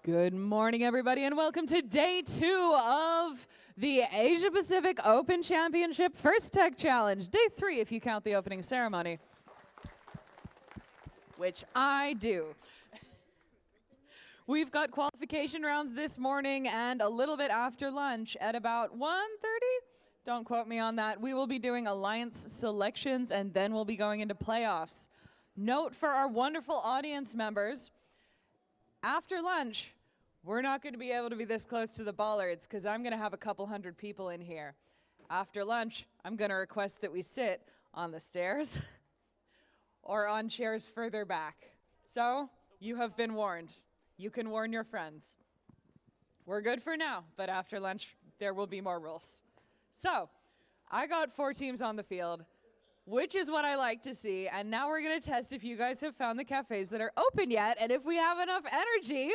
Good morning, everybody, and welcome to day 2 of the Asia Pacific Open Championship First Tech Challenge. Day 3, if you count the opening ceremony, which I do. We've got qualification rounds this morning and a little bit after lunch at about 1:30. Don't quote me on that. We will be doing alliance selections, and then we'll be going into playoffs. Note for our wonderful audience members, after lunch, we're not going to be able to be this close to the bollards because I'm going to have a couple hundred people in here. After lunch, I'm going to request that we sit on the stairs or on chairs further back. So, you have been warned. You can warn your friends. We're good for now, but after lunch, there will be more rules. So, I got 4 teams on the field, which is what I like to see, and now we're going to test if you guys have found the cafes that are open yet, and if we have enough energy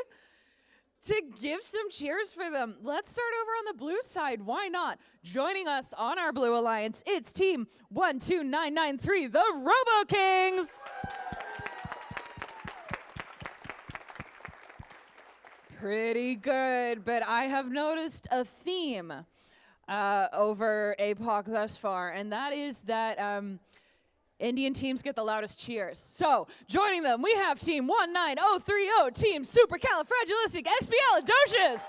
to give some cheers for them. Let's start over on the blue side. Why not? Joining us on our Blue Alliance, it's team 12993, the Robo Kings. Pretty good, but I have noticed a theme over APOC thus far, and that is that Indian teams get the loudest cheers. So, joining them, we have team 19030, team Supercalifragilisticexpialidocious.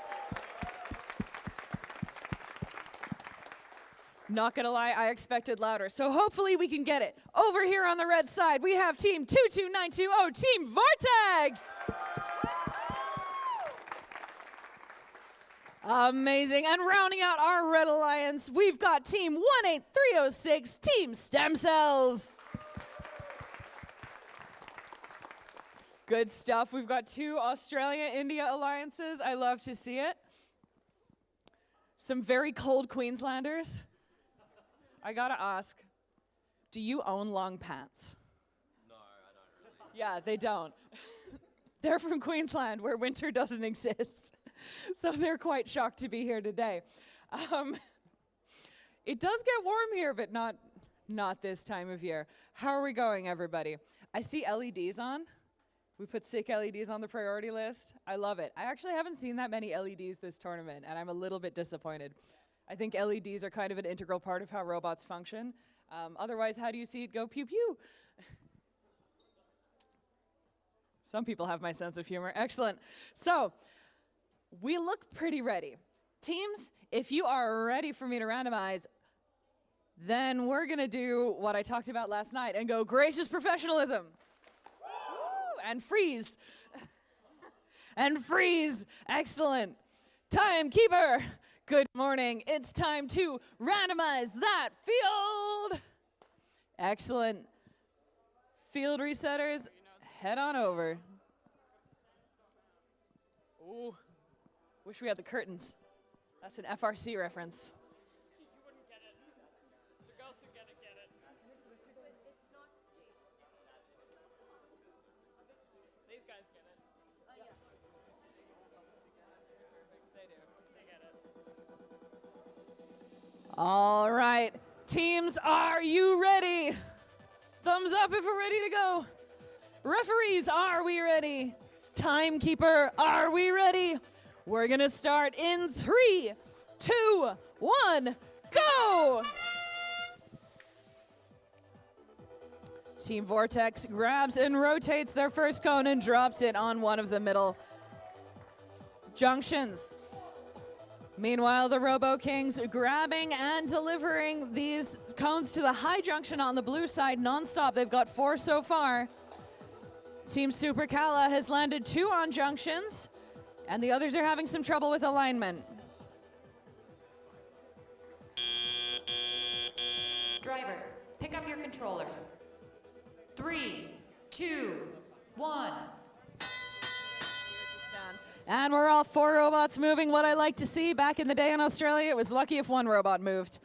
Not gonna lie, I expected louder, so hopefully we can get it. Over here on the red side, we have team 22920, team Vortex. Amazing, and rounding out our red alliance, we've got team 18306, team Stem Cells. Good stuff. We've got 2 Australia-India alliances. I love to see it. Some very cold Queenslanders. I gotta ask, do you own long pants? No, I don't really. Yeah, they don't. They're from Queensland, where winter doesn't exist. So they're quite shocked to be here today. It does get warm here, but not this time of year. How are we going, everybody? I see LEDs on. We put sick LEDs on the priority list. I love it. I actually haven't seen that many LEDs this tournament, and I'm a little bit disappointed. I think LEDs are kind of an integral part of how robots function. Otherwise, how do you see it go pew-pew? Some people have my sense of humor. Excellent. So, we look pretty ready. Teams, if you are ready for me to randomize, then we're going to do what I talked about last night and go gracious professionalism. And freeze. And freeze. Excellent. Timekeeper. Good morning. It's time to randomize that field. Excellent. Field resetters, head on over. Ooh. Wish we had the curtains. That's an FRC reference. You wouldn't get it. The girls who get it, get it. These guys get it. Yeah. They do. They get it. All right. Teams, are you ready? Thumbs up if we're ready to go. Referees, are we ready? Timekeeper, are we ready? We're going to start in 3, 2, 1, go! Team Vortex grabs and rotates their first cone and drops it on one of the middle junctions. Meanwhile, the Robo Kings grabbing and delivering these cones to the high junction on the blue side nonstop. They've got 4 so far. Team Supercala has landed 2 on junctions, and the others are having some trouble with alignment. Drivers, pick up your controllers. 3, 2, 1. And we're all 4 robots moving. What I like to see, back in the day in Australia, it was lucky if 1 robot moved.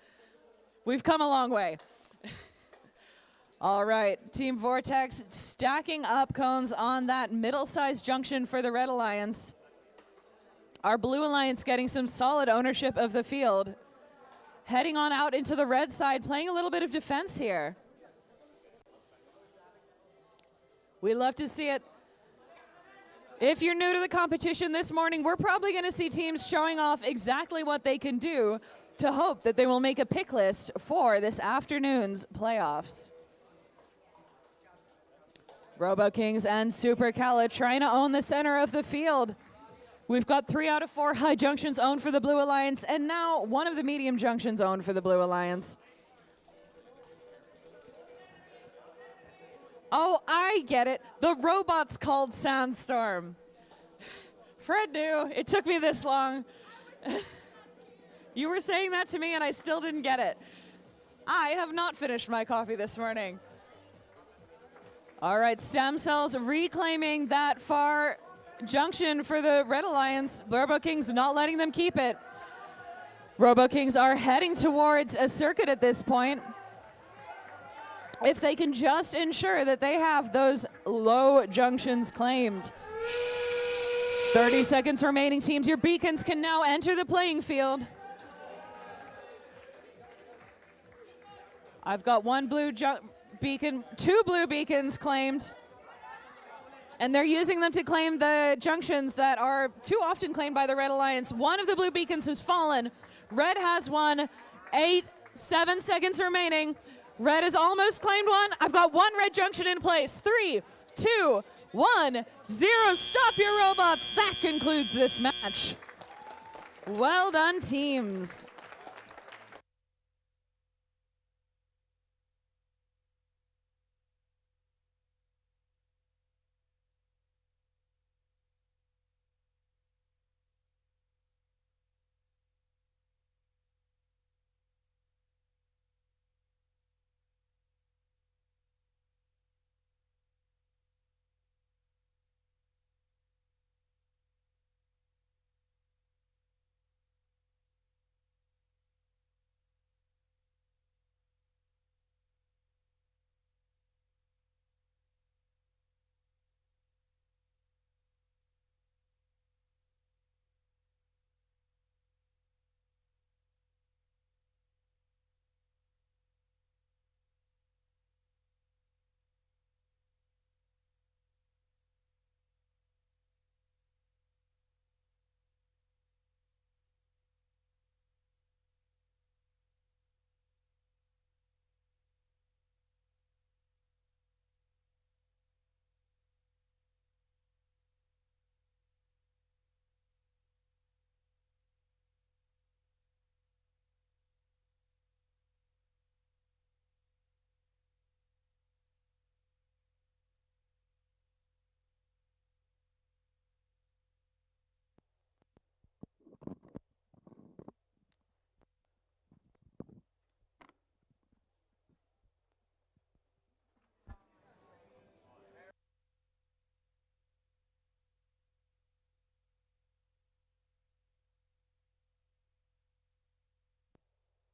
We've come a long way. All right, Team Vortex stacking up cones on that middle-sized junction for the Red Alliance. Our Blue Alliance getting some solid ownership of the field. Heading on out into the red side, playing a little bit of defense here. We love to see it. If you're new to the competition this morning, we're probably going to see teams showing off exactly what they can do to hope that they will make a pick list for this afternoon's playoffs. Robo Kings and Super Kala trying to own the center of the field. We've got 3 out of 4 high junctions owned for the Blue Alliance, and now 1 of the medium junctions owned for the Blue Alliance. Oh, I get it. The robot's called Sandstorm. Fred knew. It took me this long. You were saying that to me and I still didn't get it. I have not finished my coffee this morning. All right, Stem Cells reclaiming that far junction for the Red Alliance. Robo Kings not letting them keep it. Robo Kings are heading towards a circuit at this point. If they can just ensure that they have those low junctions claimed. 30 seconds remaining, teams. Your beacons can now enter the playing field. I've got 1 blue beacon, 2 blue beacons claimed. And they're using them to claim the junctions that are too often claimed by the Red Alliance. 1 of the blue beacons has fallen. Red has 1. 7 seconds remaining. Red has almost claimed 1. I've got 1 red junction in place. 3, 2, 1, 0. Stop your robots. That concludes this match. Well done, teams.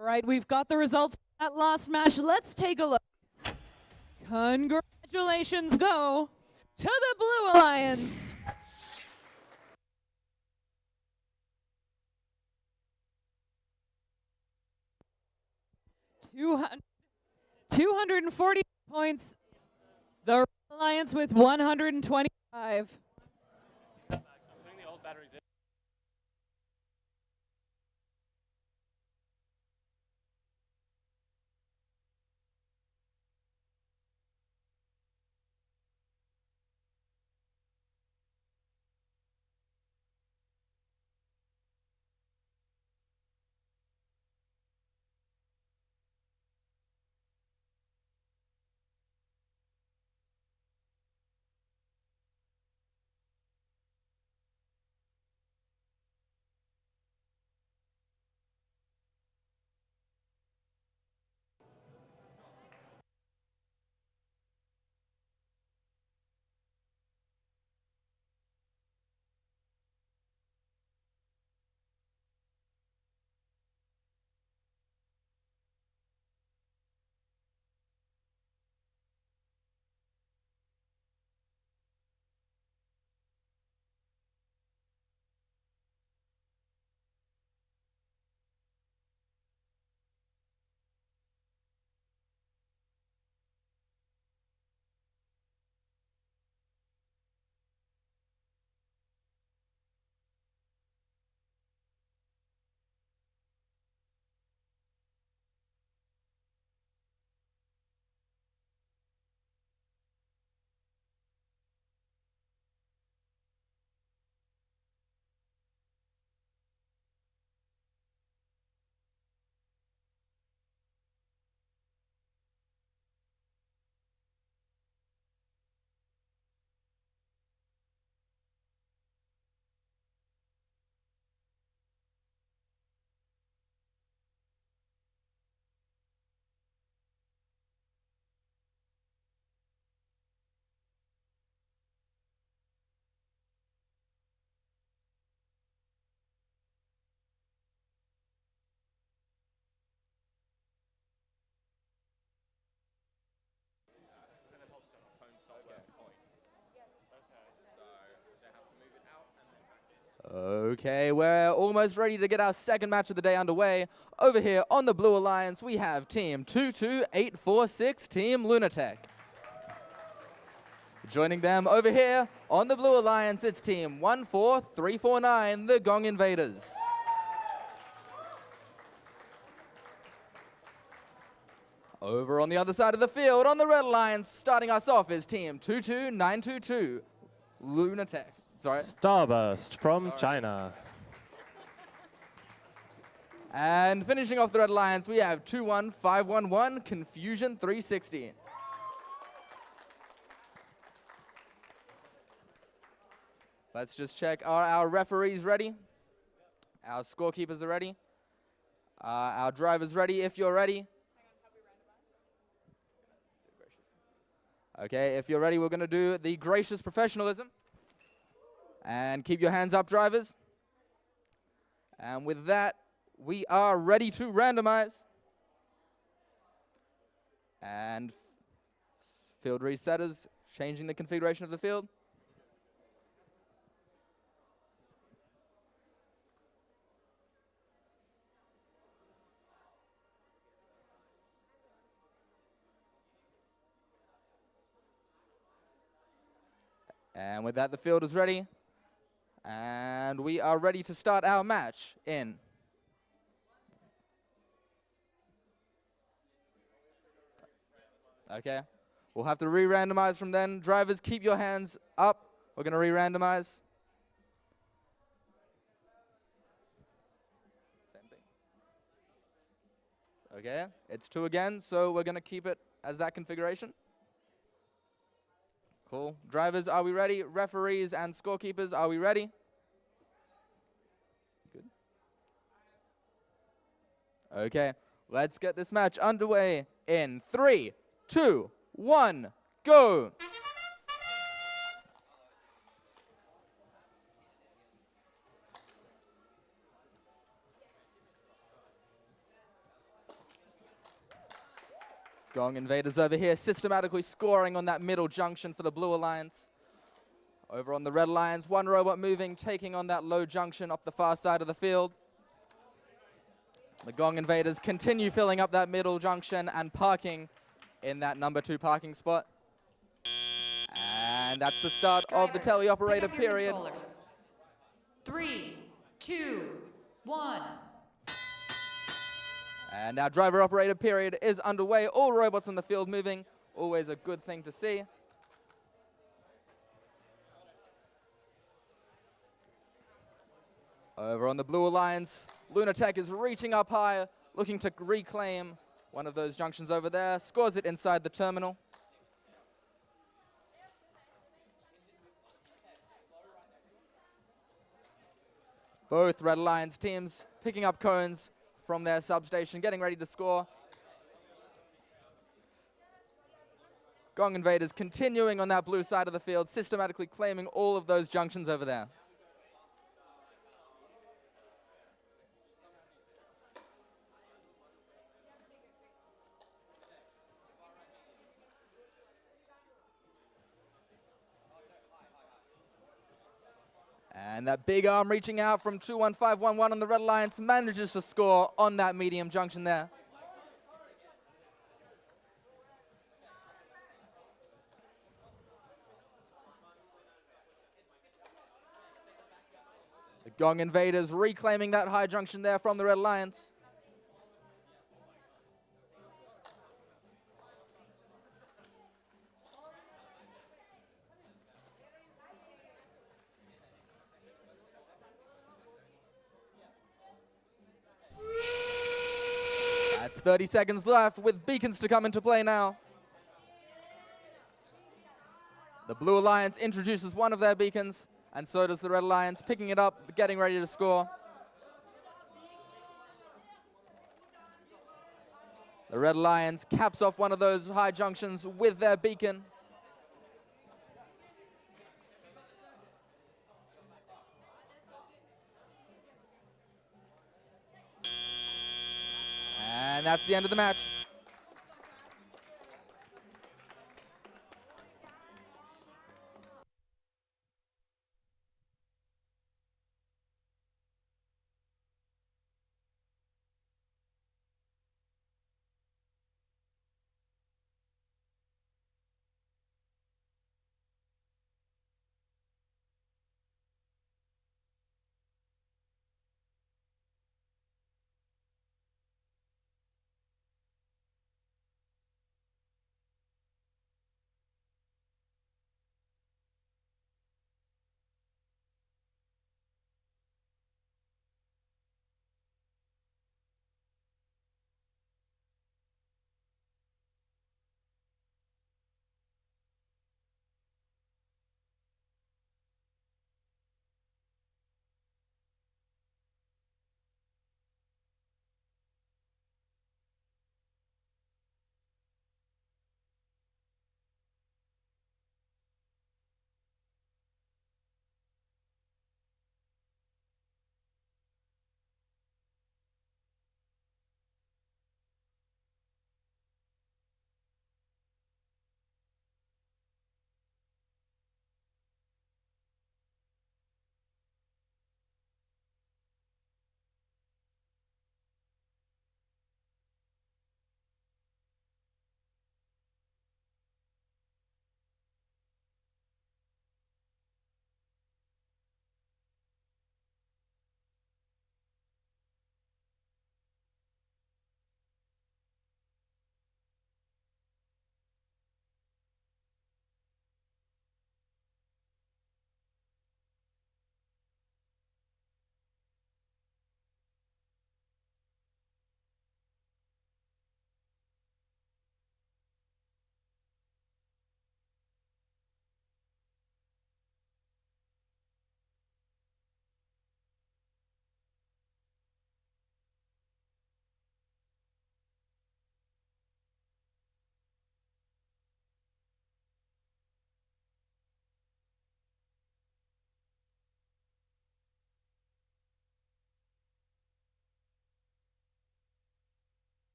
All right, we've got the results for that last match. Let's take a look. Congratulations go to the Blue Alliance. Two 240 points. The Red Alliance with 125. Okay, we're almost ready to get our second match of the day underway. Over here on the Blue Alliance, we have Team 22846, Team Lunatech. Joining them over here on the Blue Alliance, it's Team 14349, the Gong Invaders. Over on the other side of the field, on the Red Alliance, starting us off is Team 22922, Lunatech. Sorry. Starburst from China. And finishing off the Red Alliance, we have 21511, Confusion 360. Let's just check, are our referees ready? Our scorekeepers are ready? Our drivers ready, if you're ready? Okay, if you're ready, we're going to do the gracious professionalism. And keep your hands up, drivers. And with that, we are ready to randomize. And field resetters, changing the configuration of the field. And with that, the field is ready. And we are ready to start our match in. Okay, we'll have to re-randomize from then. Drivers, keep your hands up. We're going to re-randomize. Same thing. Okay, it's 2 again, so we're going to keep it as that configuration. Cool. Drivers, are we ready? Referees and scorekeepers, are we ready? Good. Okay, let's get this match underway in 3, 2, 1, go! Gong Invaders over here systematically scoring on that middle junction for the Blue Alliance. Over on the Red Alliance, one robot moving, taking on that low junction up the far side of the field. The Gong Invaders continue filling up that middle junction and parking in that number 2 parking spot. And that's the start of the teleoperator period. 3, 2, 1. And now driver-operator period is underway. All robots in the field moving. Always a good thing to see. Over on the Blue Alliance, Lunatech is reaching up high, looking to reclaim one of those junctions over there. Scores it inside the terminal. Both Red Alliance teams picking up cones from their substation, getting ready to score. Gong Invaders continuing on that blue side of the field, systematically claiming all of those junctions over there. And that big arm reaching out from 21511 on the Red Alliance manages to score on that medium junction there. The Gong Invaders reclaiming that high junction there from the Red Alliance. That's 30 seconds left with beacons to come into play now. The Blue Alliance introduces one of their beacons, and so does the Red Alliance, picking it up, getting ready to score. The Red Alliance caps off one of those high junctions with their beacon. And that's the end of the match.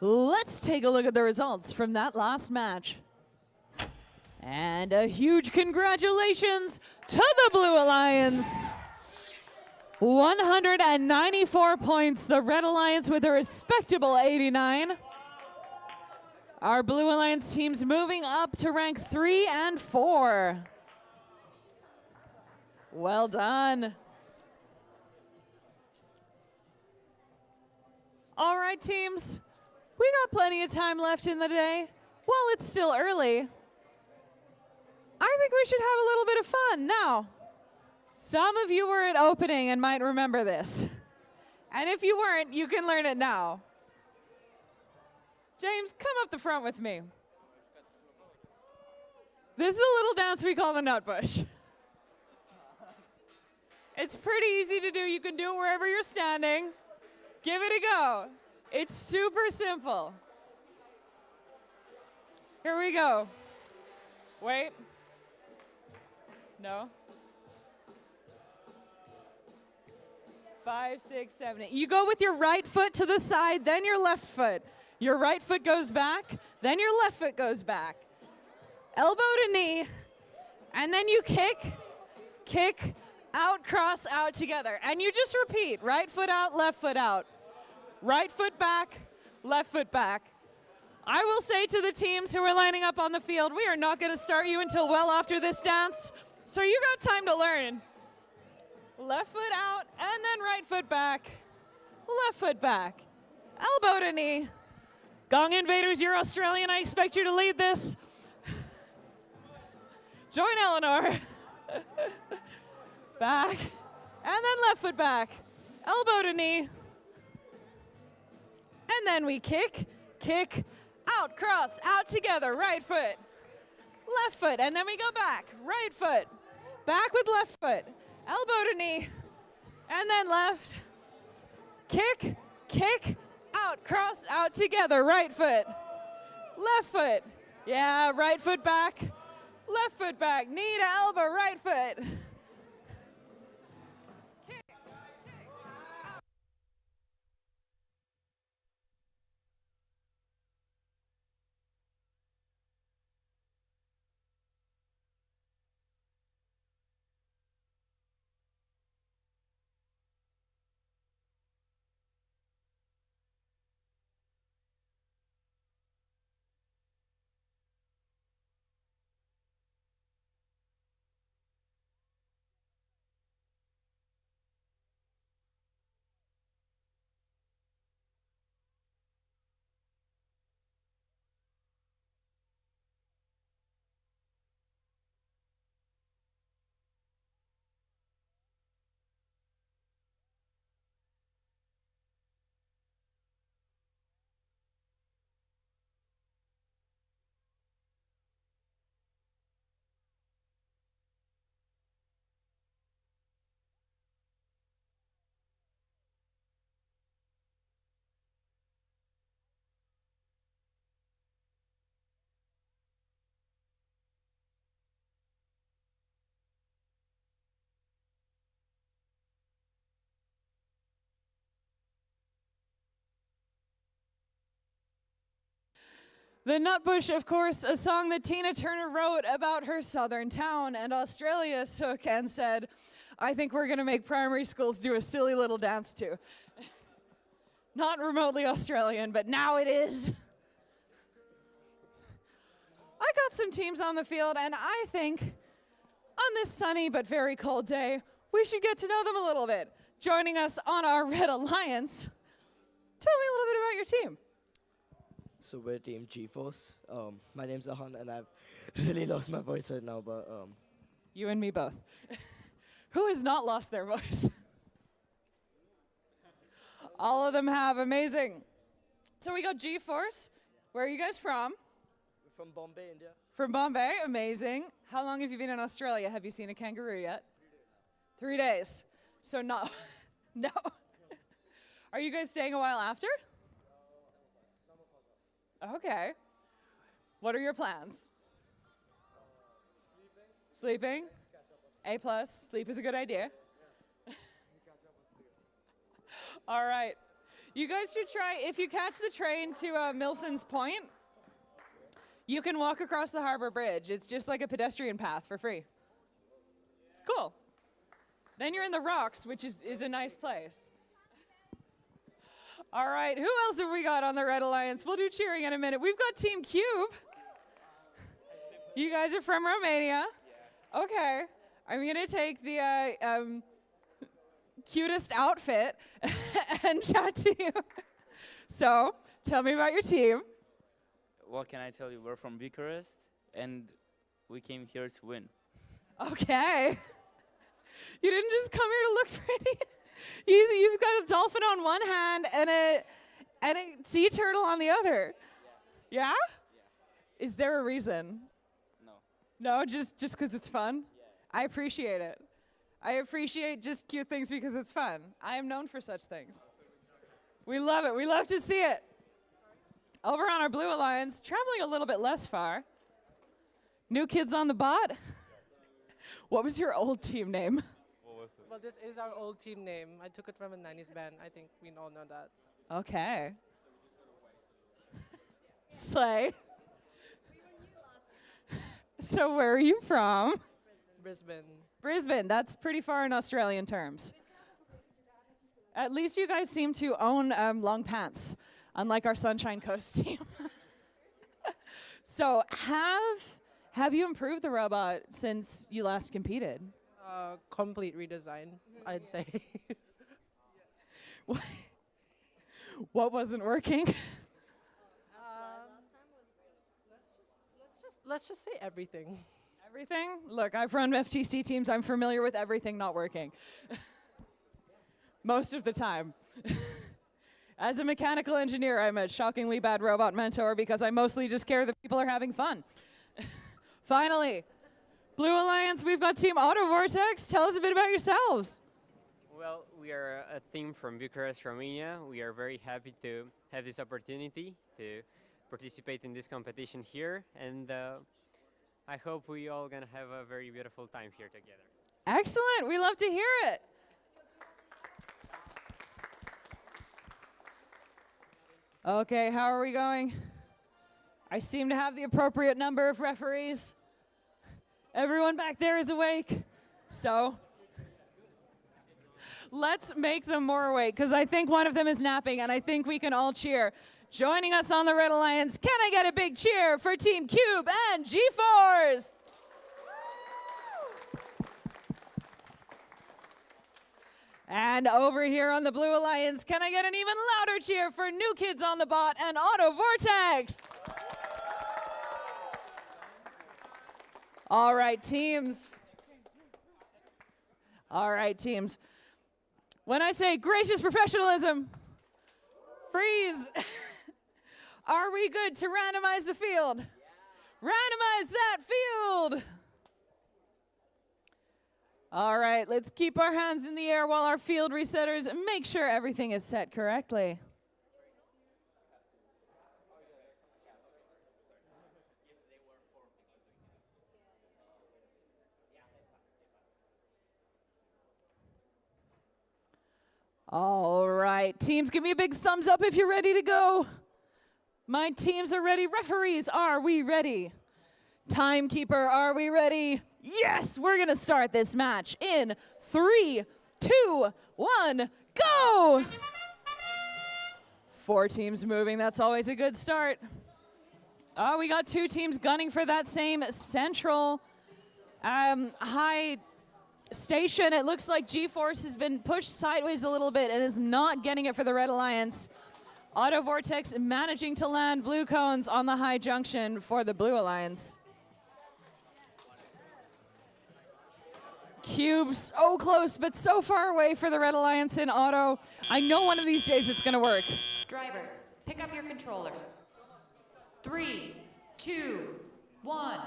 Let's take a look at the results from that last match. And a huge congratulations to the Blue Alliance. 194 points, the Red Alliance with a respectable 89. Our Blue Alliance teams moving up to rank 3 and 4. Well done. All right, teams, we got plenty of time left in the day. While it's still early, I think we should have a little bit of fun now. Some of you were at opening and might remember this. And if you weren't, you can learn it now. James, come up the front with me. This is a little dance we call the Nutbush. It's pretty easy to do. You can do it wherever you're standing. Give it a go. It's super simple. Here we go. Wait. No. 5, 6, 7, 8. You go with your right foot to the side, then your left foot. Your right foot goes back, then your left foot goes back. Elbow to knee, and then you kick, out, cross, out together. And you just repeat, right foot out, left foot out. Right foot back, left foot back. I will say to the teams who are lining up on the field, we are not going to start you until well after this dance, so you got time to learn. Left foot out, and then right foot back, left foot back, elbow to knee. Gong Invaders, you're Australian, I expect you to lead this. Join Eleanor. Back, and then left foot back, elbow to knee. And then we kick, out, cross, out together, right foot, left foot, and then we go back, right foot, back with left foot, elbow to knee, and then left, kick, out, cross, out together, right foot, left foot, yeah, right foot back, left foot back, knee to elbow, right foot. The Nutbush, of course, a song that Tina Turner wrote about her southern town, and Australia took and said, I think we're going to make primary schools do a silly little dance too. Not remotely Australian, but now it is. I got some teams on the field, and I think on this sunny but very cold day, we should get to know them a little bit. Joining us on our Red Alliance, tell me a little bit about your team. So we're Team G-Force. My name's Ahan, and I've really lost my voice right now, but You and me both. Who has not lost their voice? All of them have. Amazing. So we got G-Force. Where are you guys from? We're from Bombay, India. From Bombay. Amazing. How long have you been in Australia? Have you seen a kangaroo yet? 3 days. 3 days. So no. No. Are you guys staying a while after? Okay. What are your plans? Sleeping? A+. Sleep is a good idea. All right. You guys should try, if you catch the train to Milson's Point, you can walk across the Harbor Bridge. It's just like a pedestrian path for free. It's cool. Then you're in the Rocks, which is a nice place. All right, who else have we got on the Red Alliance? We'll do cheering in a minute. We've got Team Cube. You guys are from Romania. Okay. I'm going to take the cutest outfit and chat to you. So, tell me about your team. What can I tell you? We're from Bucharest, and we came here to win. Okay. You didn't just come here to look pretty. You've got a dolphin on one hand and a sea turtle on the other. Yeah? Is there a reason? No, just because it's fun? Yeah. I appreciate it. I appreciate just cute things because it's fun. I am known for such things. We love it. We love to see it. Over on our Blue Alliance, traveling a little bit less far. New Kids on the Bot. What was your old team name? Well, this is our old team name. I took it from a 90s band. I think we all know that. Okay. Slay. So where are you from? Brisbane. Brisbane. That's pretty far in Australian terms. At least you guys seem to own long pants, unlike our Sunshine Coast team. So have you improved the robot since you last competed? Complete redesign, I'd say. What wasn't working? Let's just say everything. Everything? Look, I've run FTC teams. I'm familiar with everything not working. Most of the time. As a mechanical engineer, I'm a shockingly bad robot mentor because I mostly just care that people are having fun. Finally, Blue Alliance, we've got Team Auto Vortex. Tell us a bit about yourselves. Well, we are a team from Bucharest, Romania. We are very happy to have this opportunity to participate in this competition here, and I hope we all gonna have a very beautiful time here together. Excellent. We love to hear it. Okay, how are we going? I seem to have the appropriate number of referees. Everyone back there is awake. So let's make them more awake, because I think one of them is napping, and I think we can all cheer. Joining us on the Red Alliance, can I get a big cheer for Team Cube and G-Force? And over here on the Blue Alliance, can I get an even louder cheer for New Kids on the Bot and Auto Vortex? All right, teams. All right, teams. When I say gracious professionalism, freeze. Are we good to randomize the field? Yeah. Randomize that field. All right, let's keep our hands in the air while our field resetters make sure everything is set correctly. All right, teams, give me a big thumbs up if you're ready to go. My teams are ready. Referees, are we ready? Timekeeper, are we ready? Yes, we're gonna start this match in 3, 2, 1, go! 4 teams moving, that's always a good start. Oh, we got 2 teams gunning for that same central high station. It looks like G-Force has been pushed sideways a little bit and is not getting it for the Red Alliance. Auto Vortex managing to land blue cones on the high junction for the Blue Alliance. Cube so close, but so far away for the Red Alliance in Auto. I know one of these days it's gonna work. Drivers, pick up your controllers. 3, 2, 1.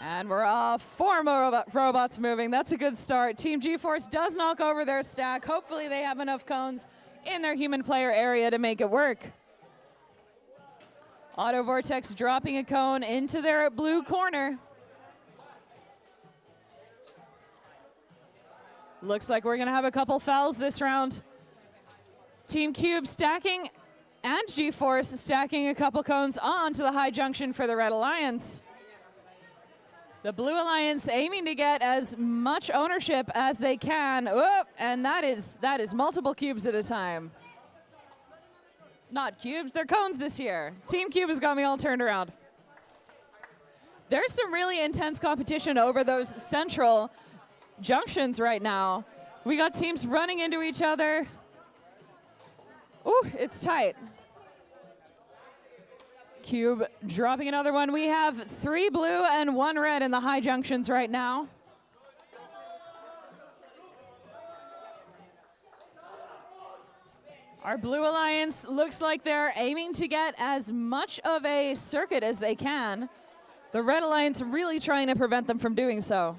And we're off. 4 more robots moving. That's a good start. Team G-Force does knock over their stack. Hopefully they have enough cones in their human player area to make it work. Auto Vortex dropping a cone into their blue corner. Looks like we're gonna have a couple fouls this round. Team Cube stacking and G-Force stacking a couple cones onto the high junction for the Red Alliance. The Blue Alliance aiming to get as much ownership as they can. Whoop, and that is multiple cubes at a time. Not cubes, they're cones this year. Team Cube has got me all turned around. There's some really intense competition over those central junctions right now. We got teams running into each other. Ooh, it's tight. Cube dropping another one. We have 3 blue and 1 red in the high junctions right now. Our Blue Alliance looks like they're aiming to get as much of a circuit as they can. The Red Alliance really trying to prevent them from doing so.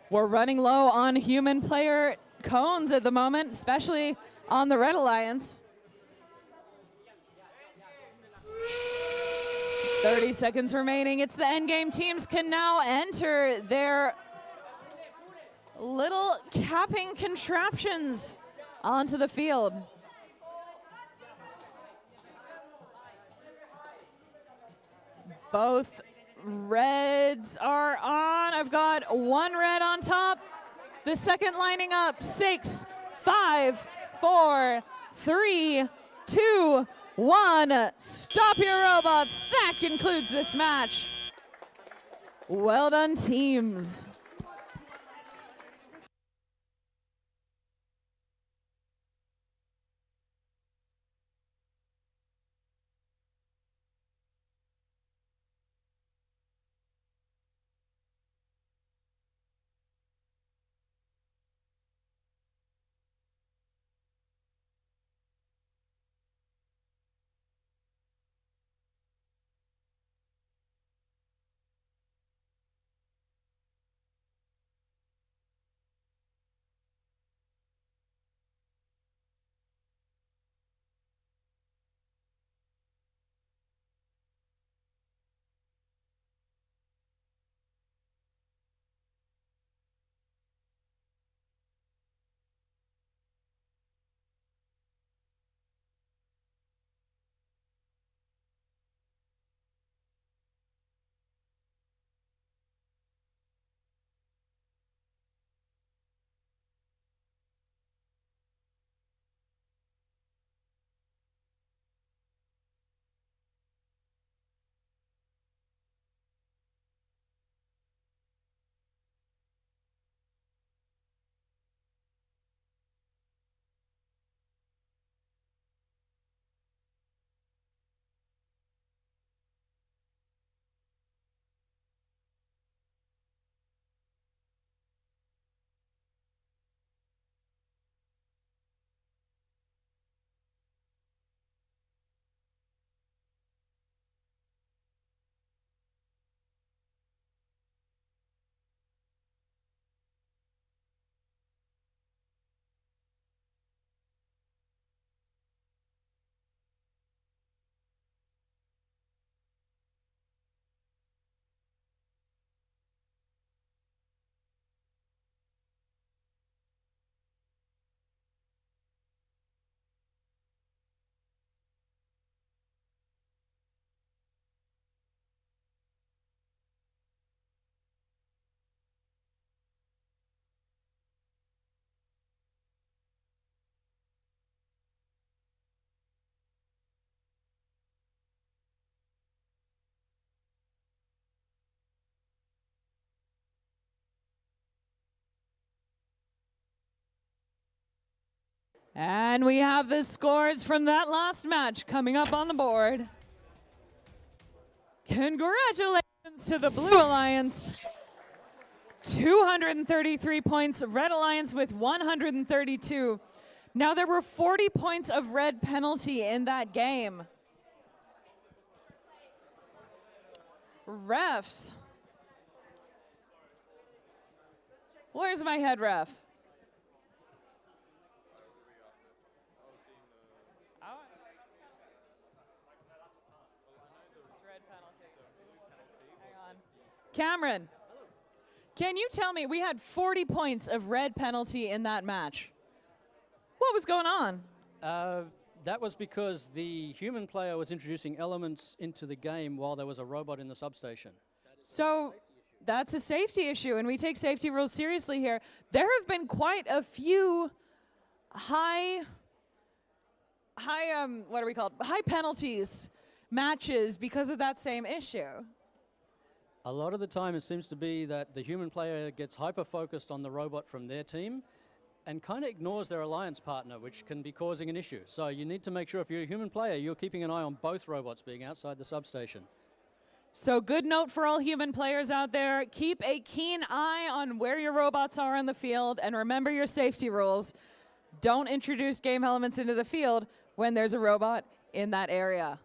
We're running low on human player cones at the moment, especially on the Red Alliance. 30 seconds remaining. It's the endgame. Teams can now enter their little capping contraptions onto the field. Both reds are on. I've got 1 red on top. The second lining up. 6, 5, 4, 3, 2, 1. Stop your robots. That concludes this match. Well done, teams. And we have the scores from that last match coming up on the board. Congratulations to the Blue Alliance. 233 points, Red Alliance with 132. Now there were 40 points of red penalty in that game. Refs. Where's my head ref? Cameron. Can you tell me, we had 40 points of red penalty in that match. What was going on? That was because the human player was introducing elements into the game while there was a robot in the substation. So that's a safety issue, and we take safety rules seriously here. There have been quite a few high penalties matches because of that same issue. A lot of the time it seems to be that the human player gets hyper-focused on the robot from their team and kind of ignores their alliance partner, which can be causing an issue. So you need to make sure if you're a human player, you're keeping an eye on both robots being outside the substation. So good note for all human players out there. Keep a keen eye on where your robots are on the field, and remember your safety rules. Don't introduce game elements into the field when there's a robot in that area.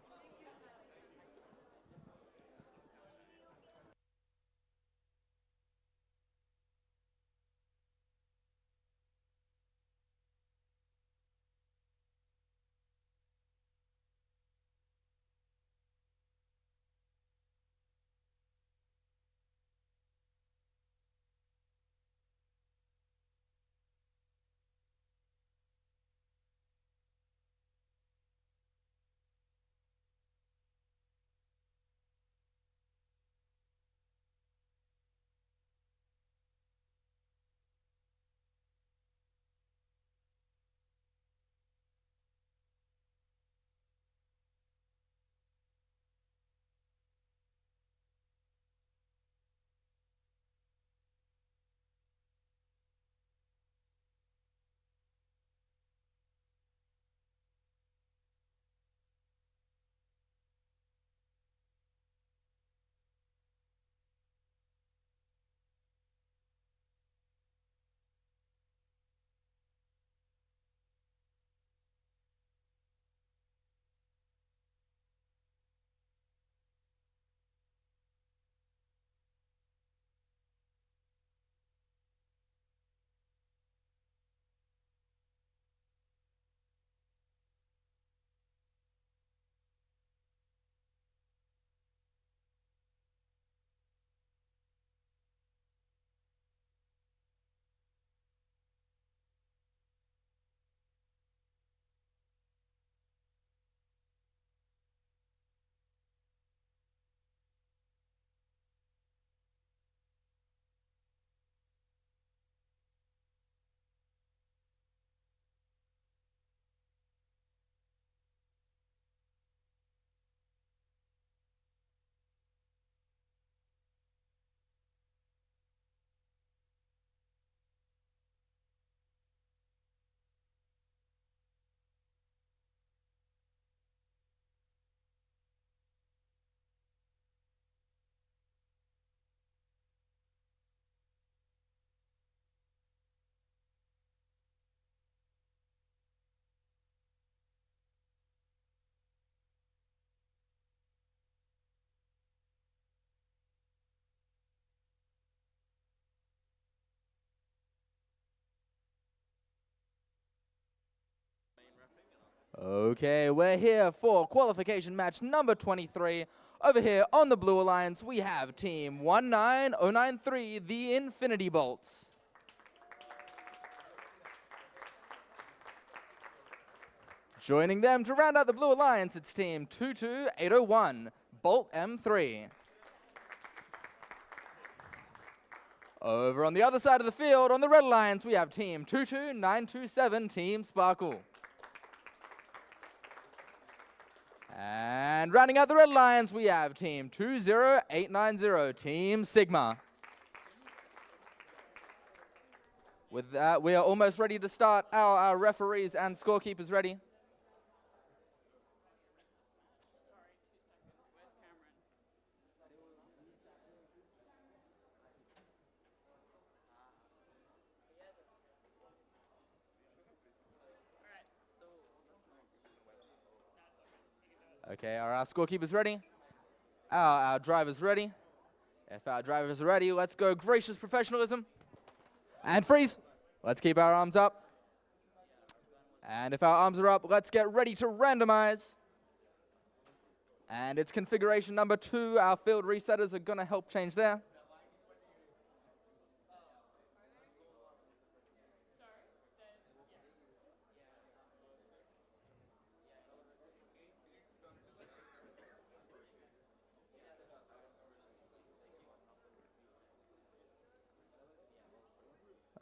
Okay, we're here for qualification match number 23. Over here on the Blue Alliance, we have team 19093, the Infinity Bolts. Joining them to round out the Blue Alliance, it's team 22801, Bolt M3. Over on the other side of the field, on the Red Alliance, we have team 22927, Team Sparkle. And rounding out the Red Alliance, we have team 20890, Team Sigma. With that, we are almost ready to start. Our referees and scorekeepers ready. Okay, are our scorekeepers ready? Our drivers ready? If our drivers are ready, let's go gracious professionalism. And freeze. Let's keep our arms up. And if our arms are up, let's get ready to randomize. And it's configuration number 2. Our field resetters are going to help change there.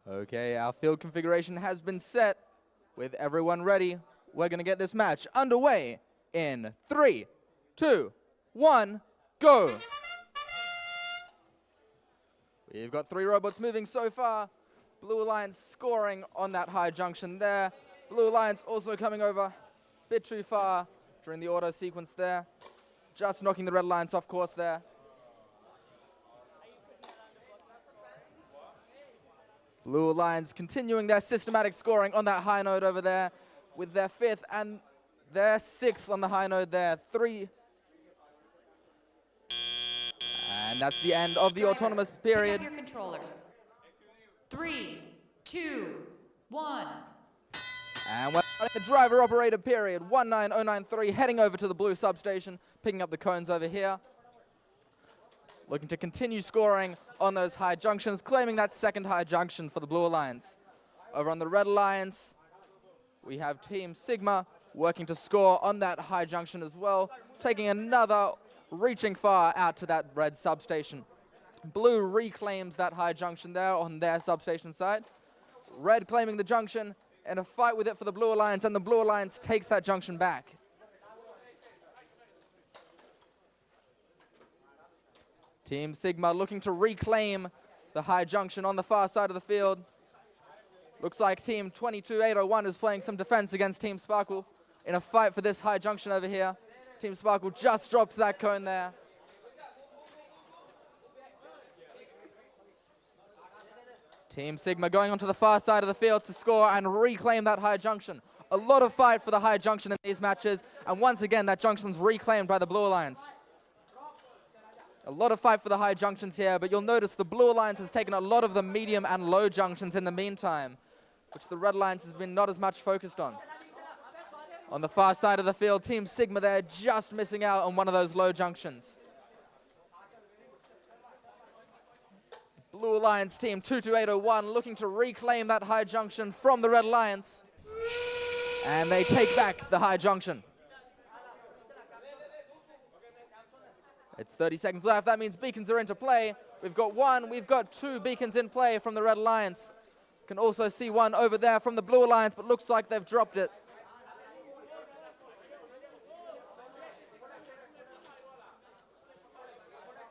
Okay, our field configuration has been set. With everyone ready, we're going to get this match underway in 3, 2, 1, go! We've got 3 robots moving so far. Blue Alliance scoring on that high junction there. Blue Alliance also coming over a bit too far during the auto sequence there. Just knocking the Red Alliance off course there. Blue Alliance continuing their systematic scoring on that high node over there with their 5th and their 6th on the high node there. 3. And that's the end of the Drivers, autonomous pick period. up your controllers. 3, 2, 1. And we're starting the driver-operator period, 19093, heading over to the blue substation, picking up the cones over here. Looking to continue scoring on those high junctions, claiming that second high junction for the Blue Alliance. Over on the Red Alliance, we have Team Sigma working to score on that high junction as well, taking another reaching far out to that red substation. Blue reclaims that high junction there on their substation side. Red claiming the junction in a fight with it for the Blue Alliance, and the Blue Alliance takes that junction back. Team Sigma looking to reclaim the high junction on the far side of the field. Looks like Team 22801 is playing some defense against Team Sparkle in a fight for this high junction over here. Team Sparkle just drops that cone there. Team Sigma going onto the far side of the field to score and reclaim that high junction. A lot of fight for the high junction in these matches, and once again, that junction's reclaimed by the Blue Alliance. A lot of fight for the high junctions here, but you'll notice the Blue Alliance has taken a lot of the medium and low junctions in the meantime, which the Red Alliance has been not as much focused on. On the far side of the field, Team Sigma there just missing out on one of those low junctions. Blue Alliance Team 22801 looking to reclaim that high junction from the Red Alliance. And they take back the high junction. It's 30 seconds left. That means beacons are into play. We've got 2 beacons in play from the Red Alliance. Can also see one over there from the Blue Alliance, but looks like they've dropped it.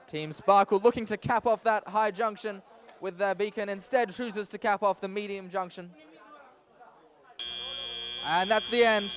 Team Sparkle looking to cap off that high junction with their beacon. Instead chooses to cap off the medium junction. And that's the end.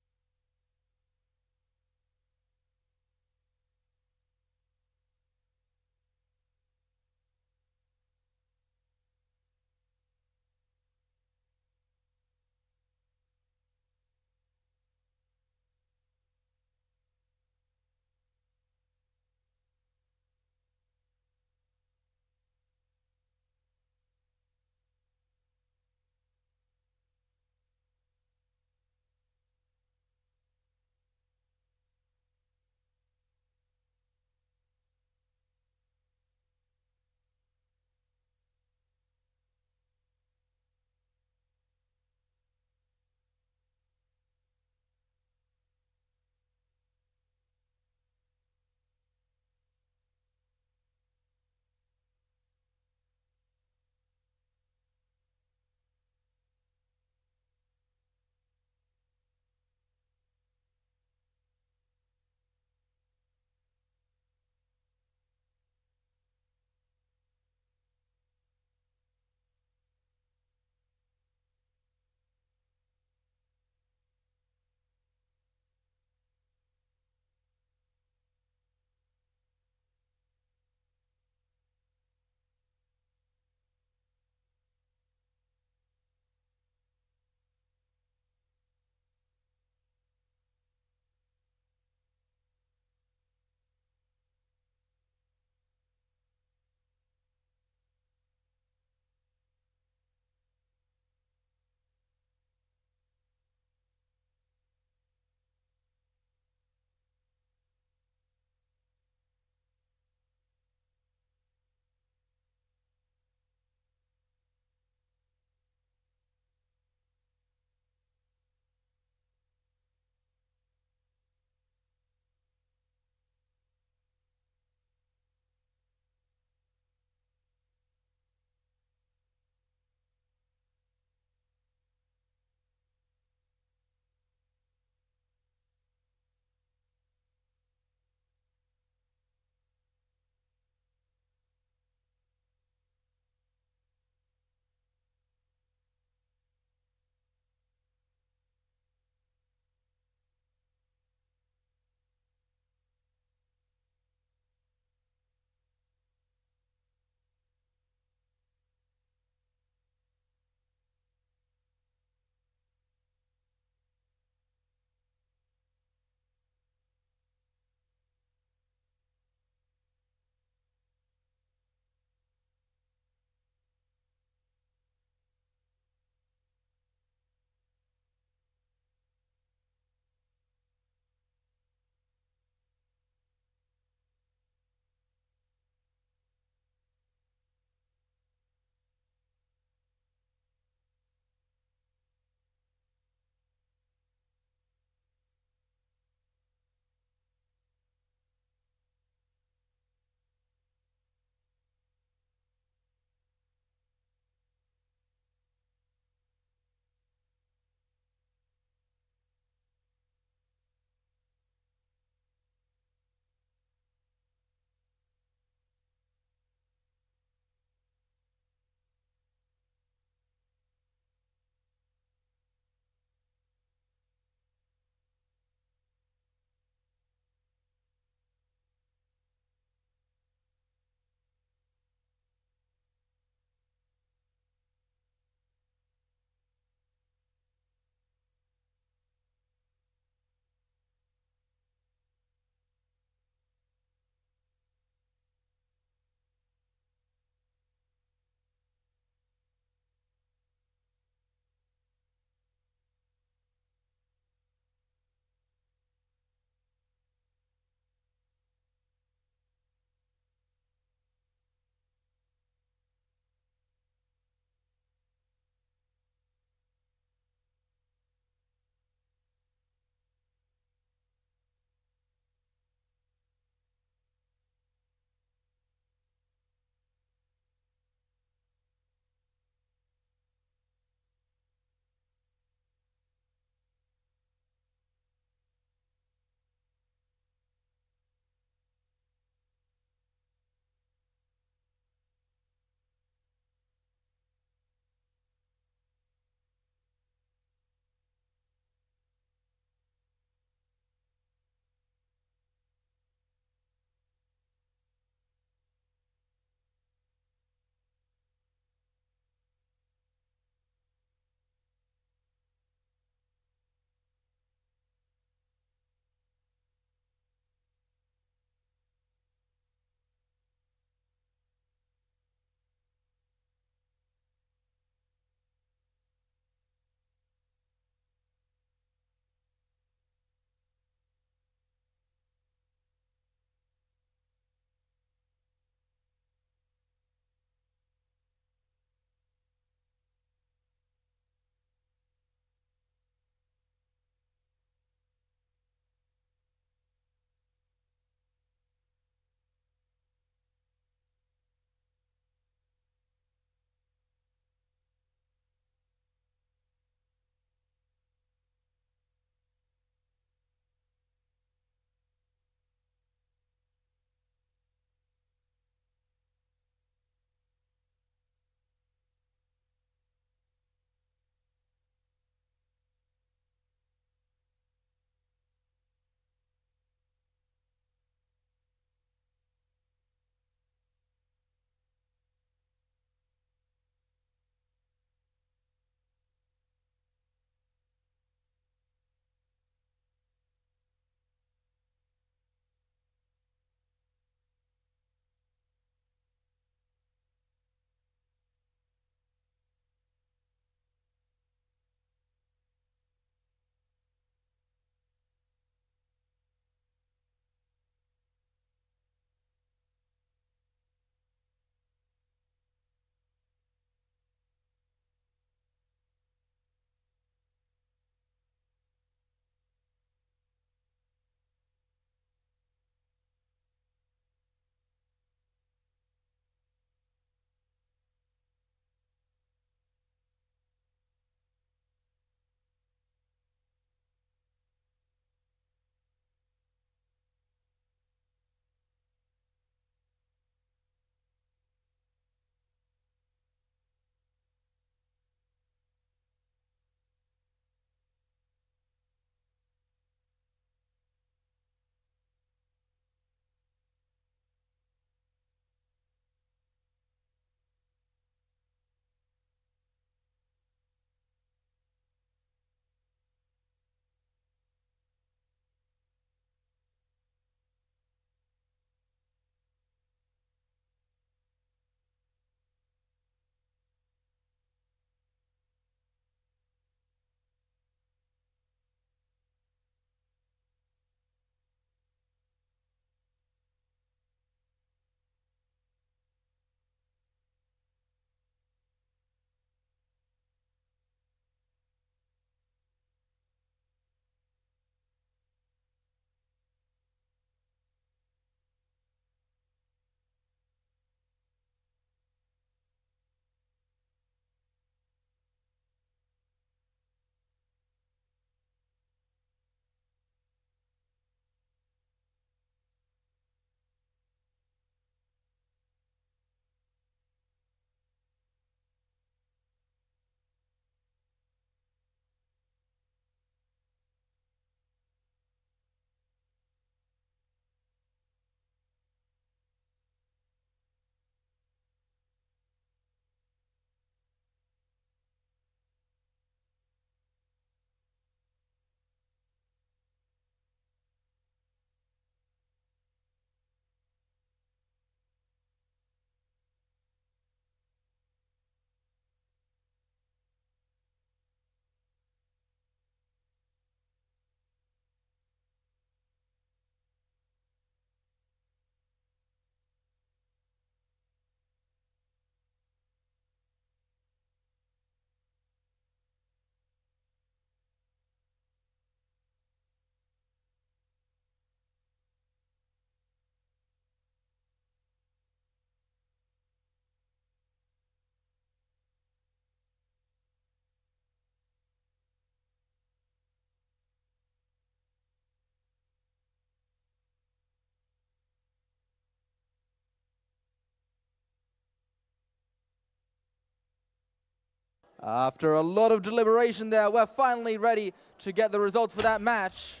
After a lot of deliberation there, we're finally ready to get the results for that match.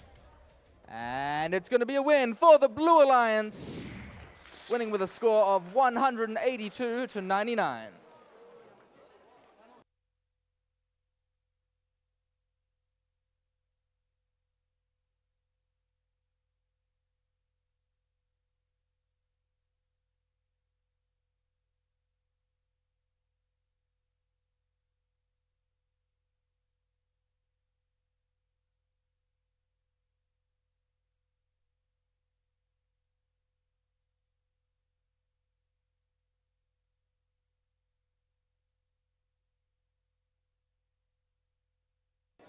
And it's going to be a win for the Blue Alliance, winning with a score of 182 to 99.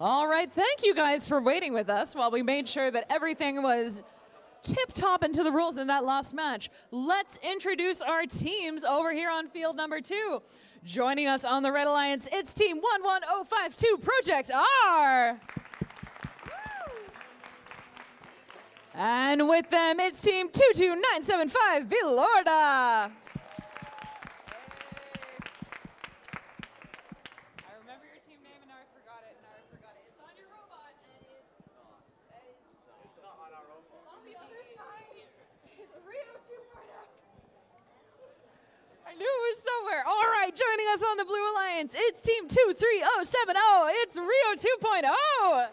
All right, thank you guys for waiting with us while we made sure that everything was tip-top into the rules in that last match. Let's introduce our teams over here on field number 2. Joining us on the Red Alliance, it's Team 11052 Project R. And with them, it's Team 22975 Bilorda. I knew it was somewhere. All right, joining us on the Blue Alliance, it's Team 23070. It's Rio 2.0.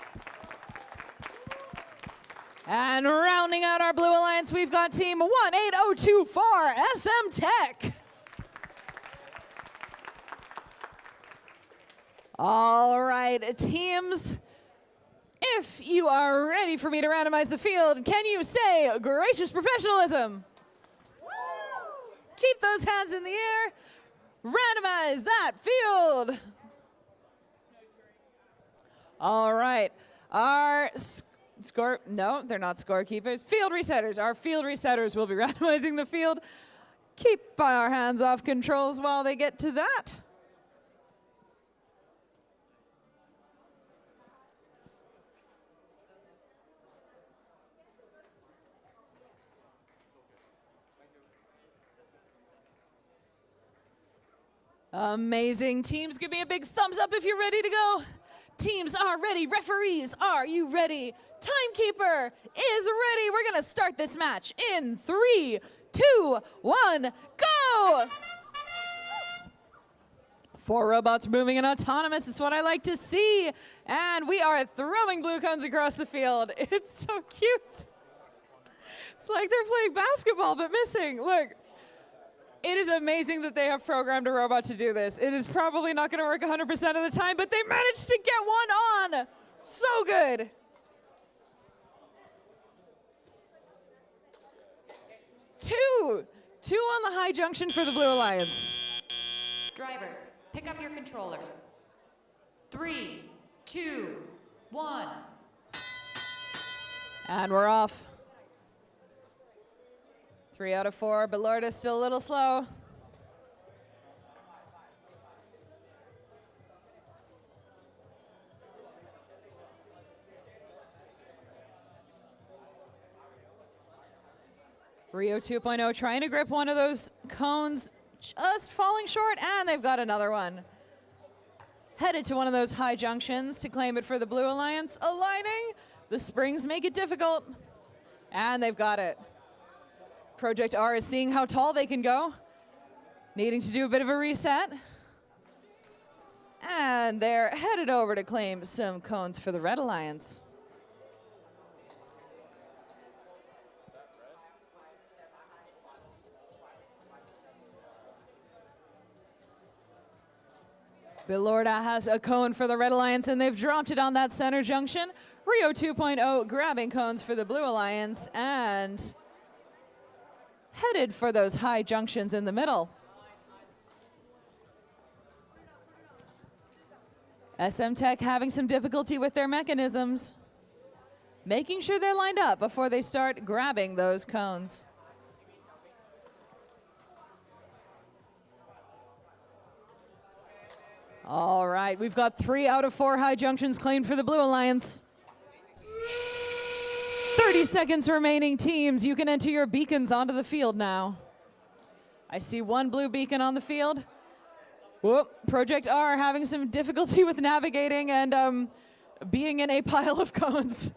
And rounding out our Blue Alliance, we've got Team 18024 SM Tech. All right, teams, if you are ready for me to randomize the field, can you say gracious professionalism? Keep those hands in the air. Randomize that field. All right. Our no, they're not scorekeepers. Field resetters. Our field resetters will be randomizing the field. Keep our hands off controls while they get to that. Amazing. Teams, give me a big thumbs up if you're ready to go. Teams are ready. Referees, are you ready? Timekeeper is ready. We're going to start this match in 3, 2, 1, go! 4 robots moving and autonomous is what I like to see. And we are throwing blue cones across the field. It's so cute. It's like they're playing basketball but missing. Look. It is amazing that they have programmed a robot to do this. It is probably not going to work 100% of the time, but they managed to get one on. So good. Two on the high junction for the Blue Alliance. Drivers, pick up your controllers. 3, 2, 1. And we're off. 3 out of 4, but Lorda's still a little slow. Rio 2.0 trying to grip one of those cones, just falling short, and they've got another one. Headed to one of those high junctions to claim it for the Blue Alliance. Aligning, the springs make it difficult, and they've got it. Project R is seeing how tall they can go, needing to do a bit of a reset. And they're headed over to claim some cones for the Red Alliance. Bilorda has a cone for the Red Alliance, and they've dropped it on that center junction. Rio 2.0 grabbing cones for the Blue Alliance, and headed for those high junctions in the middle. SM Tech having some difficulty with their mechanisms, making sure they're lined up before they start grabbing those cones. All right, we've got 3 out of 4 high junctions claimed for the Blue Alliance. 30 seconds remaining, teams. You can enter your beacons onto the field now. I see 1 blue beacon on the field. Whoop, Project R having some difficulty with navigating and being in a pile of cones.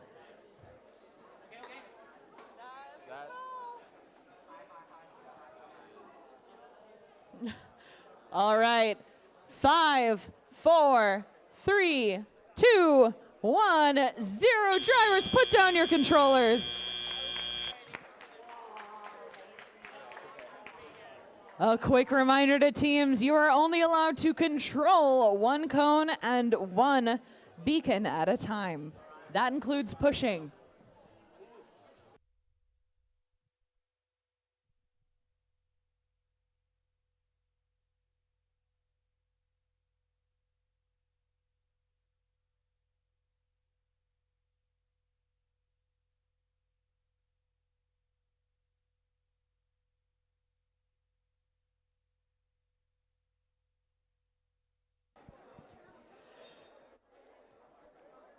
All right. 5, 4, 3, 2, 1, 0. Drivers, put down your controllers. A quick reminder to teams, you are only allowed to control one cone and one beacon at a time. That includes pushing.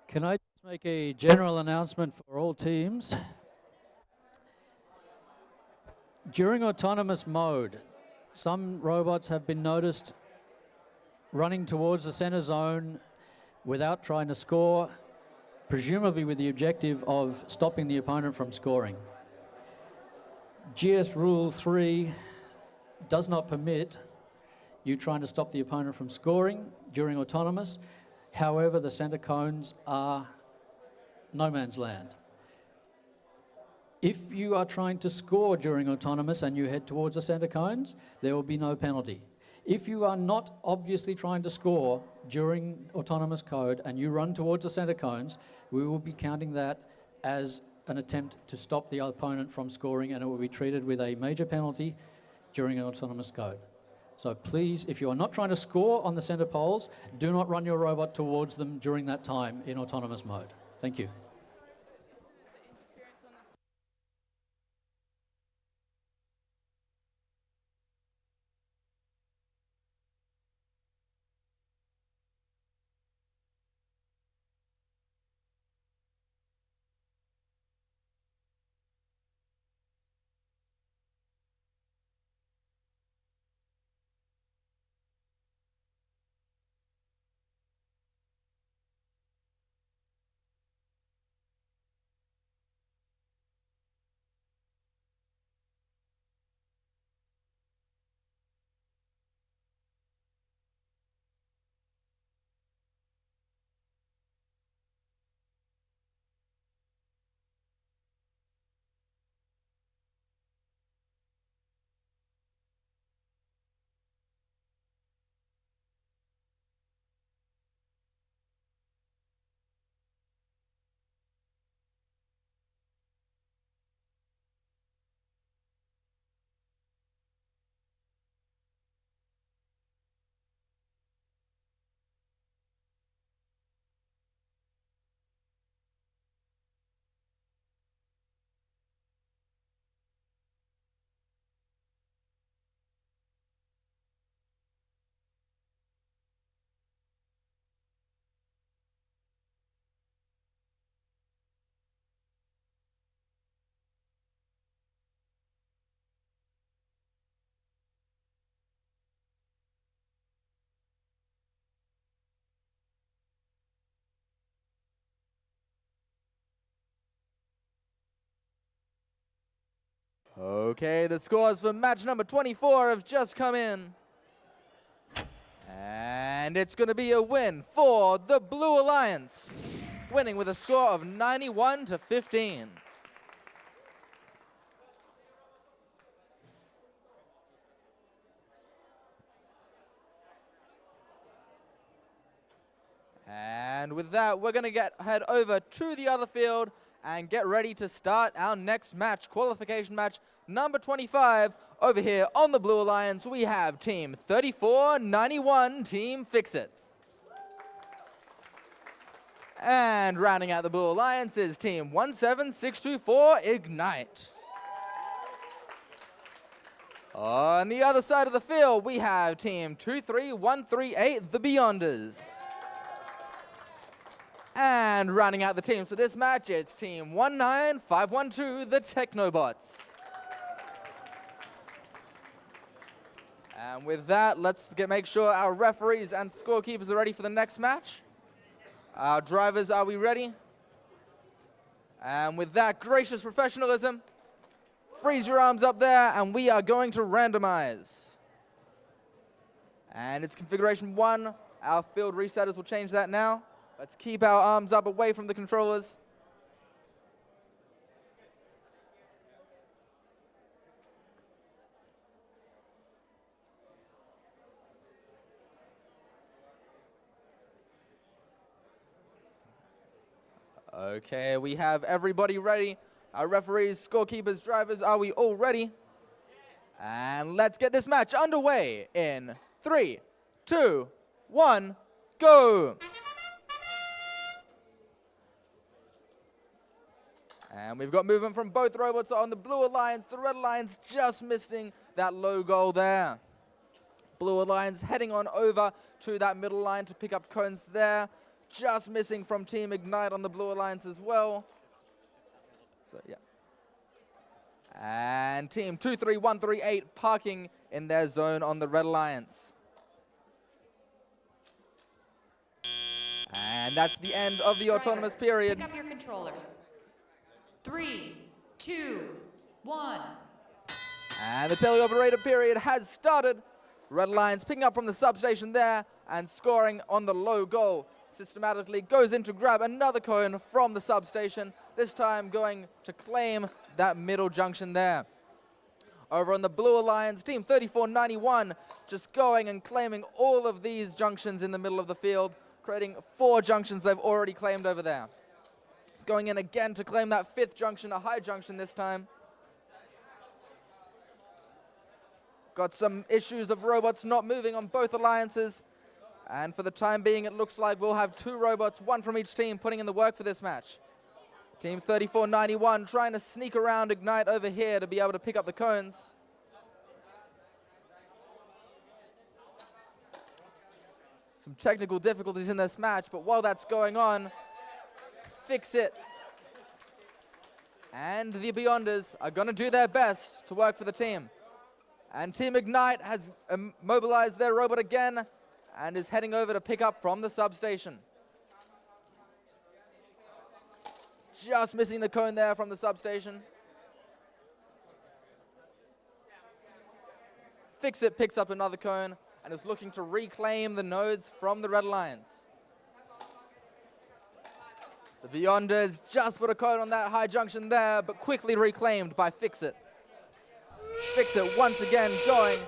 Can I just make a general announcement for all teams? During autonomous mode, some robots have been noticed running towards the center zone without trying to score, presumably with the objective of stopping the opponent from scoring. GS Rule 3 does not permit you trying to stop the opponent from scoring during autonomous. However, the center cones are no man's land. If you are trying to score during autonomous and you head towards the center cones, there will be no penalty. If you are not obviously trying to score during autonomous code and you run towards the center cones, we will be counting that as an attempt to stop the opponent from scoring, and it will be treated with a major penalty during an autonomous code. So please, if you are not trying to score on the center poles, do not run your robot towards them during that time in autonomous mode. Thank you. Okay, the scores for match number 24 have just come in. And it's going to be a win for the Blue Alliance, winning with a score of 91-15. And with that, we're going to head over to the other field and get ready to start our next match, qualification match number 25. Over here on the Blue Alliance, we have Team 3491, Team Fix-It. And rounding out the Blue Alliance is Team 17624, Ignite. On the other side of the field, we have Team 23138, the Beyonders. And rounding out the teams for this match, it's Team 19512, the Technobots. And with that, let's make sure our referees and scorekeepers are ready for the next match. Our drivers, are we ready? And with that gracious professionalism, freeze your arms up there, and we are going to randomize. And it's configuration 1. Our field resetters will change that now. Let's keep our arms up away from the controllers. Okay, we have everybody ready. Our referees, scorekeepers, drivers, are we all ready? And let's get this match underway in 3, 2, 1, go! And we've got movement from both robots on the Blue Alliance. The Red Alliance just missing that low goal there. Blue Alliance heading on over to that middle line to pick up cones there. Just missing from Team Ignite on the Blue Alliance as well. So, yeah. And Team 23138 parking in their zone on the Red Alliance. And that's the end of the autonomous period. Pick up your controllers. 3, 2, 1. And the teleoperator period has started. Red Alliance picking up from the substation there and scoring on the low goal. Systematically goes in to grab another cone from the substation, this time going to claim that middle junction there. Over on the Blue Alliance, Team 3491 just going and claiming all of these junctions in the middle of the field, creating 4 junctions they've already claimed over there. Going in again to claim that 5th junction, a high junction this time. Got some issues of robots not moving on both alliances. And for the time being, it looks like we'll have 2 robots, 1 from each team, putting in the work for this match. Team 3491 trying to sneak around Ignite over here to be able to pick up the cones. Some technical difficulties in this match, but while that's going on, Fix It and the Beyonders are going to do their best to work for the team. And Team Ignite has mobilized their robot again and is heading over to pick up from the substation. Just missing the cone there from the substation. Fix It picks up another cone and is looking to reclaim the nodes from the Red Alliance. The Beyonders just put a cone on that high junction there, but quickly reclaimed by Fix It. Fix It once again going.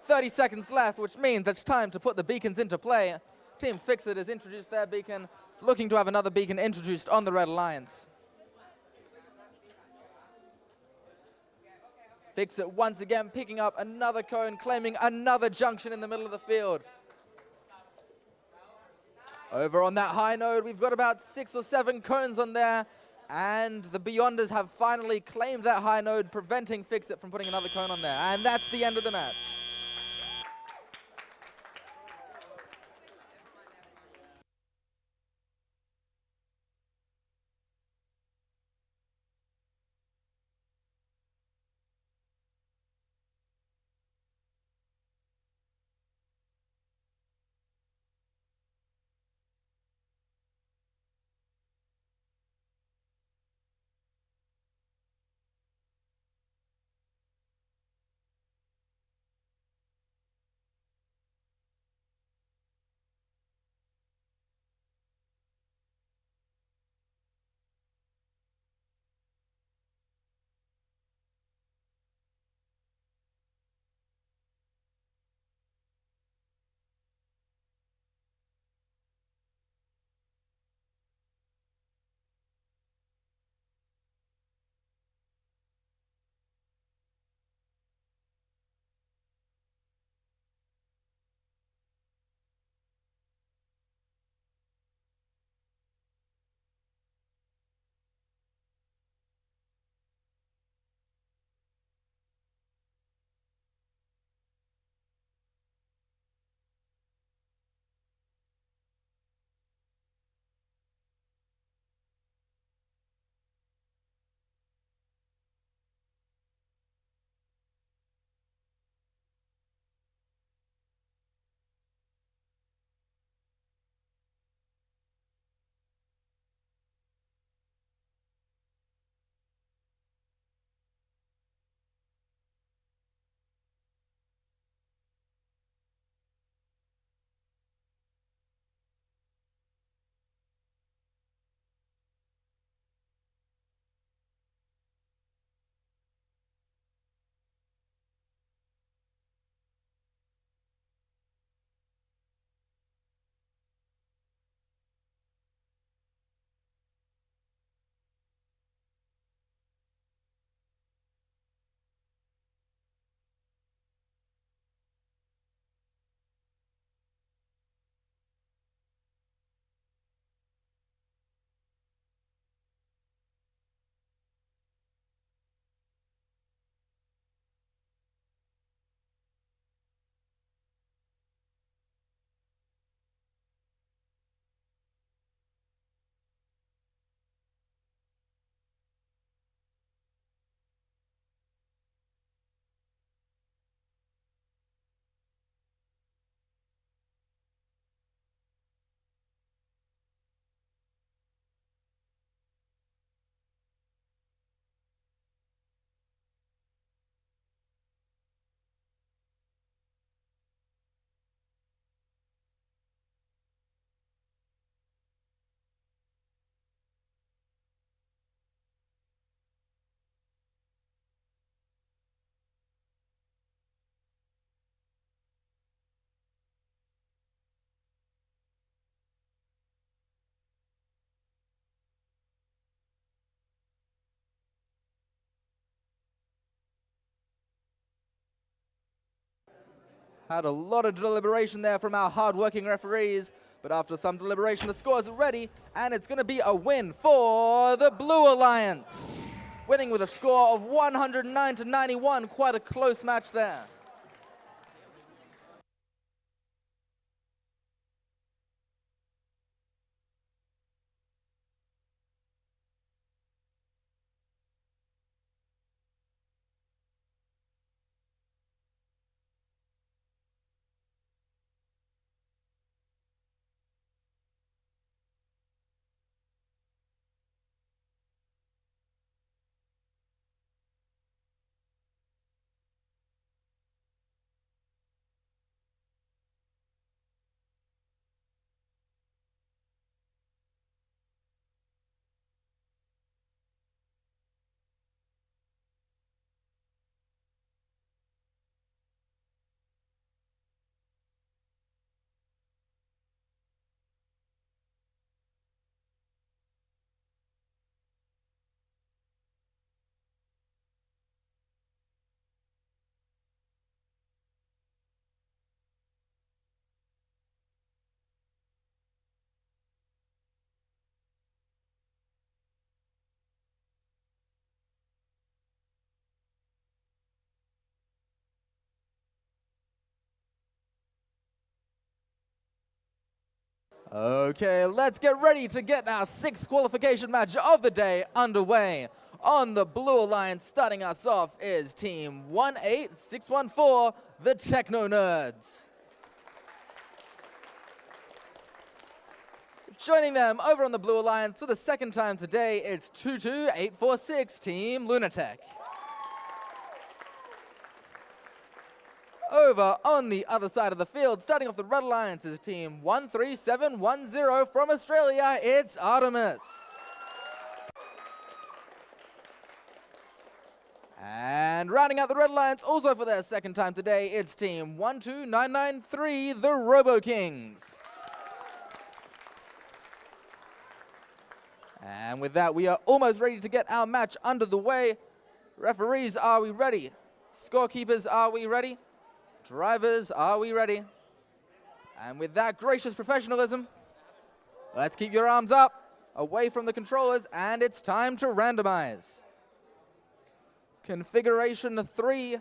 30 seconds left, which means it's time to put the beacons into play. Team Fix It has introduced their beacon, looking to have another beacon introduced on the Red Alliance. Fix It once again picking up another cone, claiming another junction in the middle of the field. Over on that high node, we've got about 6 or 7 cones on there, and the Beyonders have finally claimed that high node, preventing Fix It from putting another cone on there. And that's the end of the match. Had a lot of deliberation there from our hard-working referees, but after some deliberation, the scores are ready, and it's going to be a win for the Blue Alliance. Winning with a score of 109-91, quite a close match there. Okay, let's get ready to get our 6th qualification match of the day underway. On the Blue Alliance, starting us off is Team 18614, the Techno Nerds. Joining them over on the Blue Alliance for the 2nd time today, it's 22846, Team Lunatech. Over on the other side of the field, starting off the Red Alliance is Team 13710 from Australia, it's Artemis. And rounding out the Red Alliance, also for their 2nd time today, it's Team 12993, the Robo Kings. And with that, we are almost ready to get our match under the way. Referees, are we ready? Scorekeepers, are we ready? Drivers, are we ready? And with that gracious professionalism, let's keep your arms up, away from the controllers, and it's time to randomize. Configuration 3.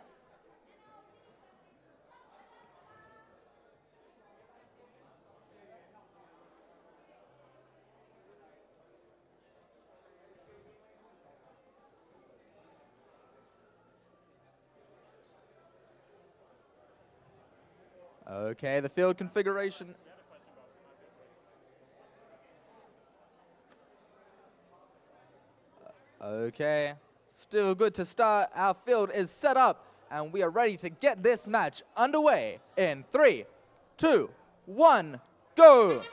Okay, the field configuration. Okay, still good to start. Our field is set up, and we are ready to get this match underway in 3, 2, 1, go!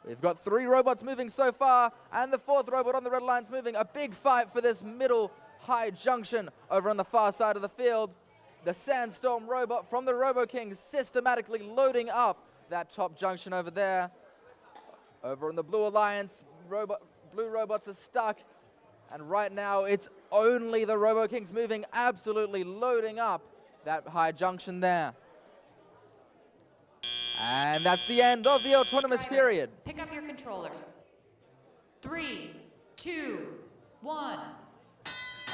We've got 3 robots moving so far, and the 4th robot on the Red Alliance moving. A big fight for this middle high junction over on the far side of the field. The Sandstorm robot from the Robo Kings systematically loading up that top junction over there. Over on the Blue Alliance, blue robots are stuck. And right now, it's only the Robo Kings moving, absolutely loading up that high junction there. And that's the end of the autonomous period. Pick up your controllers. 3, 2, 1.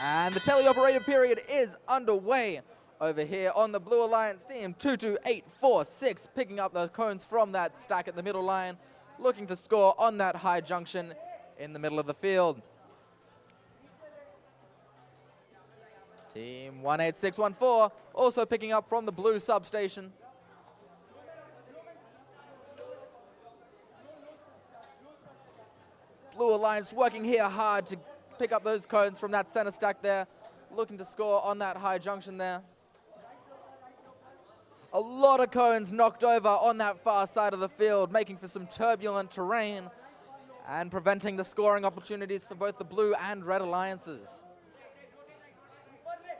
And the teleoperated period is underway. Over here on the Blue Alliance team, 22846, picking up the cones from that stack at the middle line, looking to score on that high junction in the middle of the field. Team 18614 also picking up from the blue substation. Blue Alliance working here hard to pick up those cones from that center stack there, looking to score on that high junction there. A lot of cones knocked over on that far side of the field, making for some turbulent terrain and preventing the scoring opportunities for both the blue and red alliances.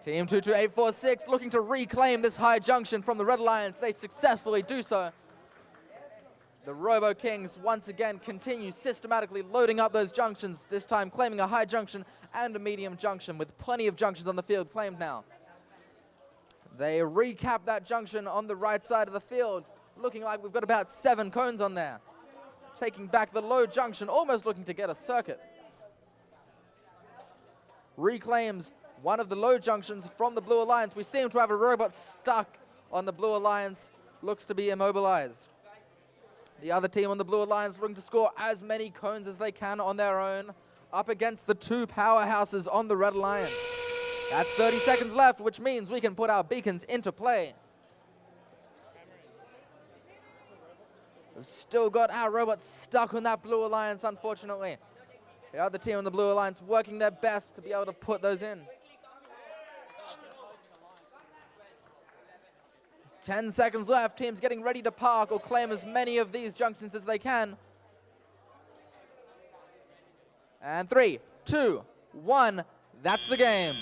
Team 22846 looking to reclaim this high junction from the Red Alliance. They successfully do so. The Robo Kings once again continue systematically loading up those junctions, this time claiming a high junction and a medium junction with plenty of junctions on the field claimed now. They recap that junction on the right side of the field, looking like we've got about 7 cones on there. Taking back the low junction, almost looking to get a circuit. Reclaims one of the low junctions from the Blue Alliance. We seem to have a robot stuck on the Blue Alliance, looks to be immobilized. The other team on the Blue Alliance looking to score as many cones as they can on their own, up against the 2 powerhouses on the Red Alliance. That's 30 seconds left, which means we can put our beacons into play. We've still got our robots stuck on that Blue Alliance, unfortunately. The other team on the Blue Alliance working their best to be able to put those in. 10 seconds left. Teams getting ready to park or claim as many of these junctions as they can. And 3, 2, 1, that's the game.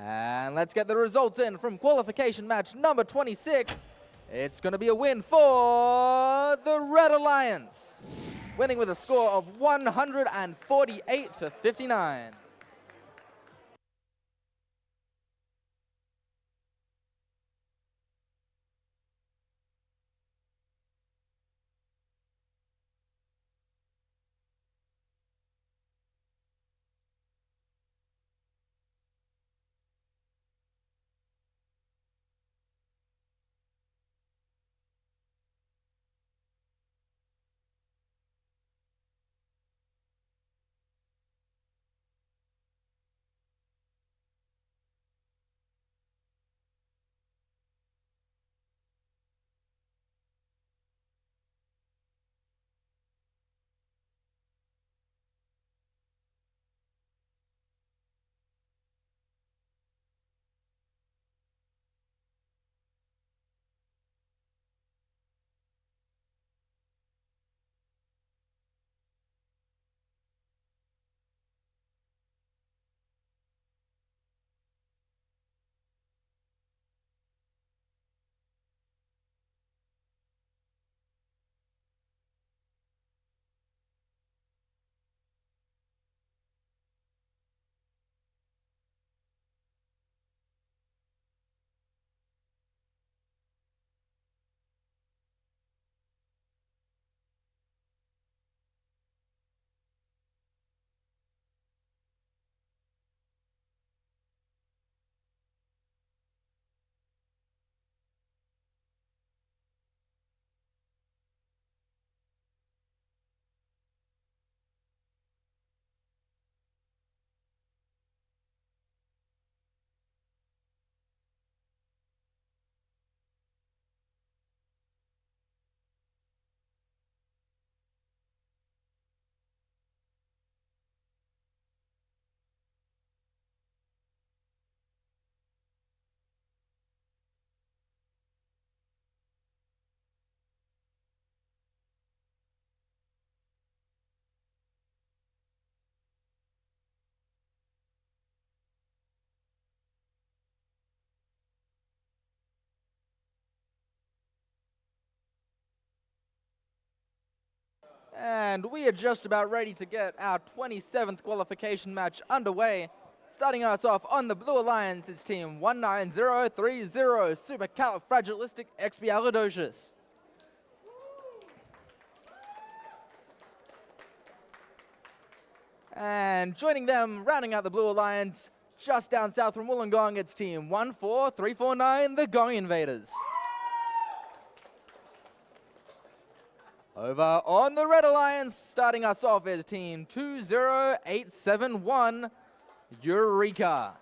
And let's get the results in from qualification match number 26. It's going to be a win for the Red Alliance, winning with a score of 148 to 59. And we are just about ready to get our 27th qualification match underway. Starting us off on the Blue Alliance, it's team 19030, Supercalifragilisticexpialidocious. And joining them, rounding out the Blue Alliance, just down south from Wollongong, it's team 14349, the Gong Invaders. Over on the Red Alliance, starting us off is team 20871, Eureka.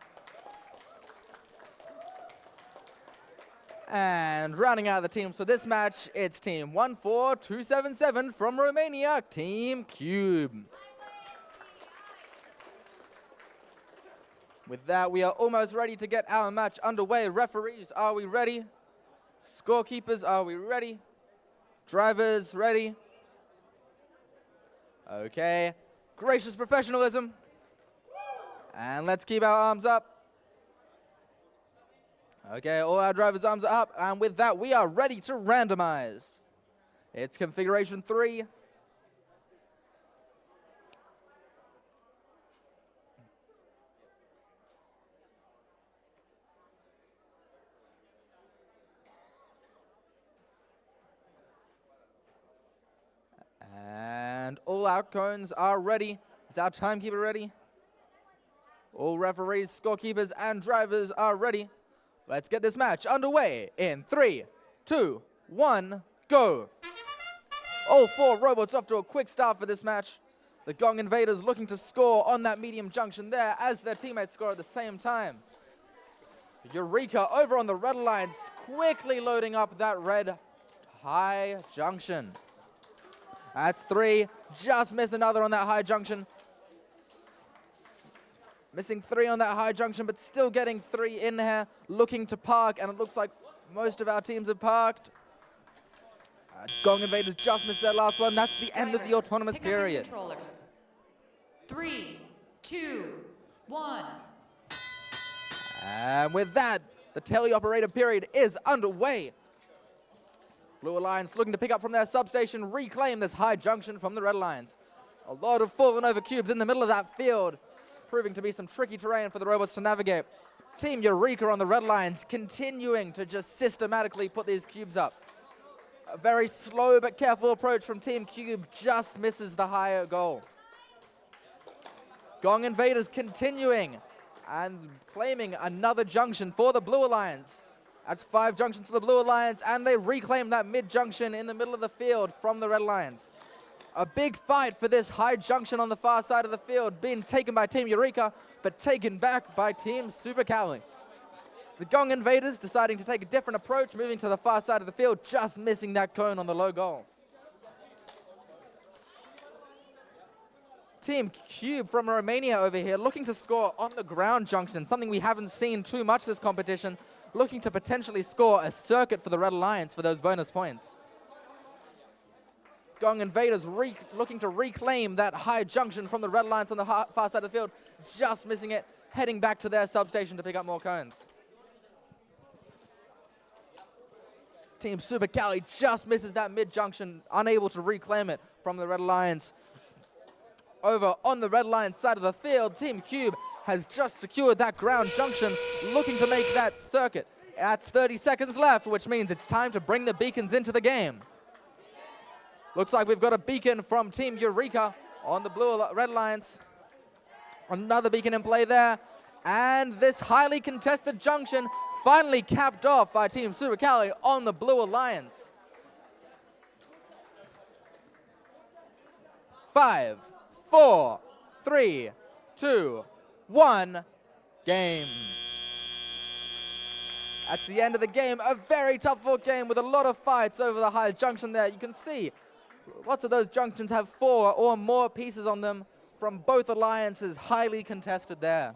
And rounding out the teams for this match, it's team 14277 from Romania, Team Cube. With that, we are almost ready to get our match underway. Referees, are we ready? Scorekeepers, are we ready? Drivers, ready? Okay. Gracious professionalism. And let's keep our arms up. Okay, all our drivers' arms are up. And with that, we are ready to randomize. It's configuration 3. And all our cones are ready. Is our timekeeper ready? All referees, scorekeepers, and drivers are ready. Let's get this match underway in 3, 2, 1, go. All 4 robots off to a quick start for this match. The Gong Invaders looking to score on that medium junction there as their teammates score at the same time. Eureka over on the Red Alliance, quickly loading up that red high junction. That's 3, just missed another on that high junction. Missing 3 on that high junction, but still getting 3 in here, looking to park, and it looks like most of our teams have parked. Gong Invaders just missed that last one. That's the end of the autonomous period. Controllers. 3, 2, 1. And with that, the teleoperator period is underway. Blue Alliance looking to pick up from their substation, reclaim this high junction from the Red Alliance. A lot of fallen over cubes in the middle of that field, proving to be some tricky terrain for the robots to navigate. Team Eureka on the Red Alliance continuing to just systematically put these cubes up. A very slow but careful approach from Team Cube just misses the higher goal. Gong Invaders continuing and claiming another junction for the Blue Alliance. That's 5 junctions to the Blue Alliance, and they reclaim that mid-junction in the middle of the field from the Red Alliance. A big fight for this high junction on the far side of the field, being taken by Team Eureka, but taken back by Team Super Cali. The Gong Invaders deciding to take a different approach, moving to the far side of the field, just missing that cone on the low goal. Team Cube from Romania over here, looking to score on the ground junction, something we haven't seen too much this competition, looking to potentially score a circuit for the Red Alliance for those bonus points. Gong Invaders looking to reclaim that high junction from the Red Alliance on the far side of the field, just missing it, heading back to their substation to pick up more cones. Team Super Cali just misses that mid-junction, unable to reclaim it from the Red Alliance. Over on the Red Alliance side of the field, Team Cube has just secured that ground junction, looking to make that circuit. That's 30 seconds left, which means it's time to bring the beacons into the game. Looks like we've got a beacon from Team Eureka on the Red Alliance. Another beacon in play there. And this highly contested junction finally capped off by Team Super Cali on the Blue Alliance. 5, 4, 3, 2, 1, game. That's the end of the game. A very tough fought game with a lot of fights over the high junction there. You can see lots of those junctions have 4 or more pieces on them from both alliances, highly contested there.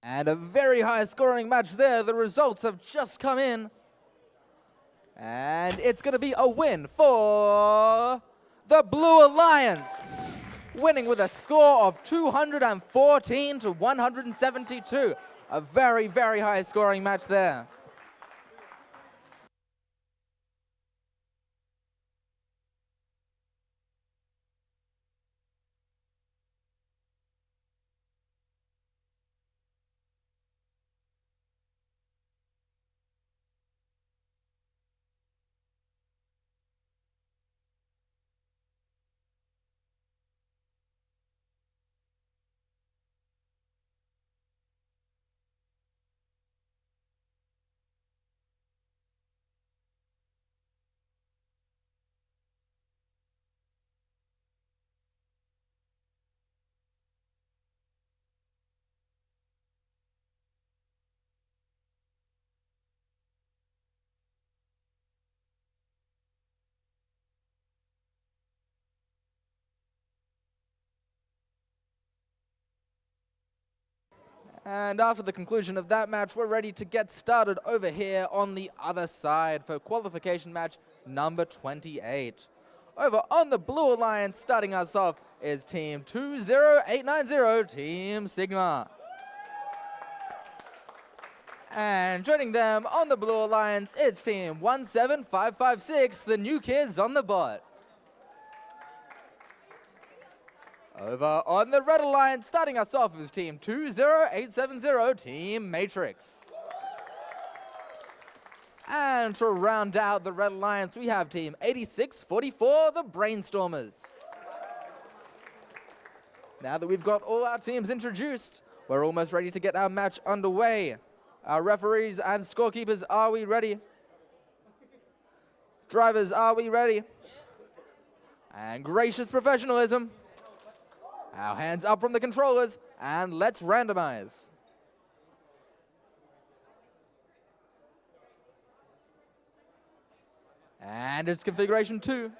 And a very high scoring match there. The results have just come in. And it's going to be a win for the Blue Alliance, winning with a score of 214 to 172. A very, very high scoring match there. And after the conclusion of that match, we're ready to get started over here on the other side for qualification match number 28. Over on the Blue Alliance, starting us off, is Team 20890, Team Sigma. And joining them on the Blue Alliance, it's Team 17556, the new kids on the bot. Over on the Red Alliance, starting us off is Team 20870, Team Matrix. And to round out the Red Alliance, we have Team 8644, the Brainstormers. Now that we've got all our teams introduced, we're almost ready to get our match underway. Our referees and scorekeepers, are we ready? Drivers, are we ready? And gracious professionalism. Our hands up from the controllers, and let's randomize. And it's configuration 2.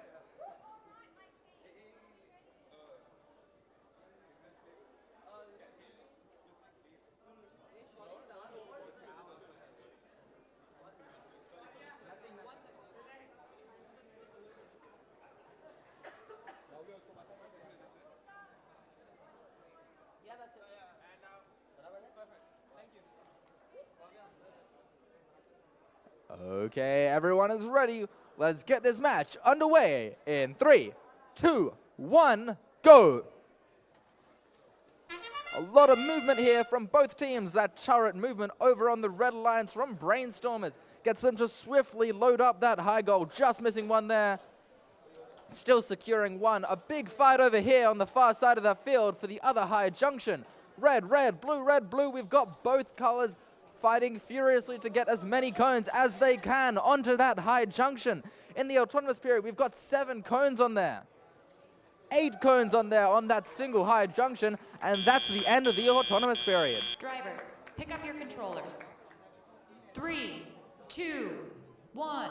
Okay, everyone is ready. Let's get this match underway in 3, 2, 1, go. A lot of movement here from both teams. That turret movement over on the Red Alliance from Brainstormers gets them to swiftly load up that high goal. Just missing one there. Still securing one. A big fight over here on the far side of the field for the other high junction. Red, red, blue, we've got both colors fighting furiously to get as many cones as they can onto that high junction. In the autonomous period, we've got 7 cones on there. 8 cones on there on that single high junction, and that's the end of the autonomous period. Drivers, pick up your controllers. 3, 2, 1.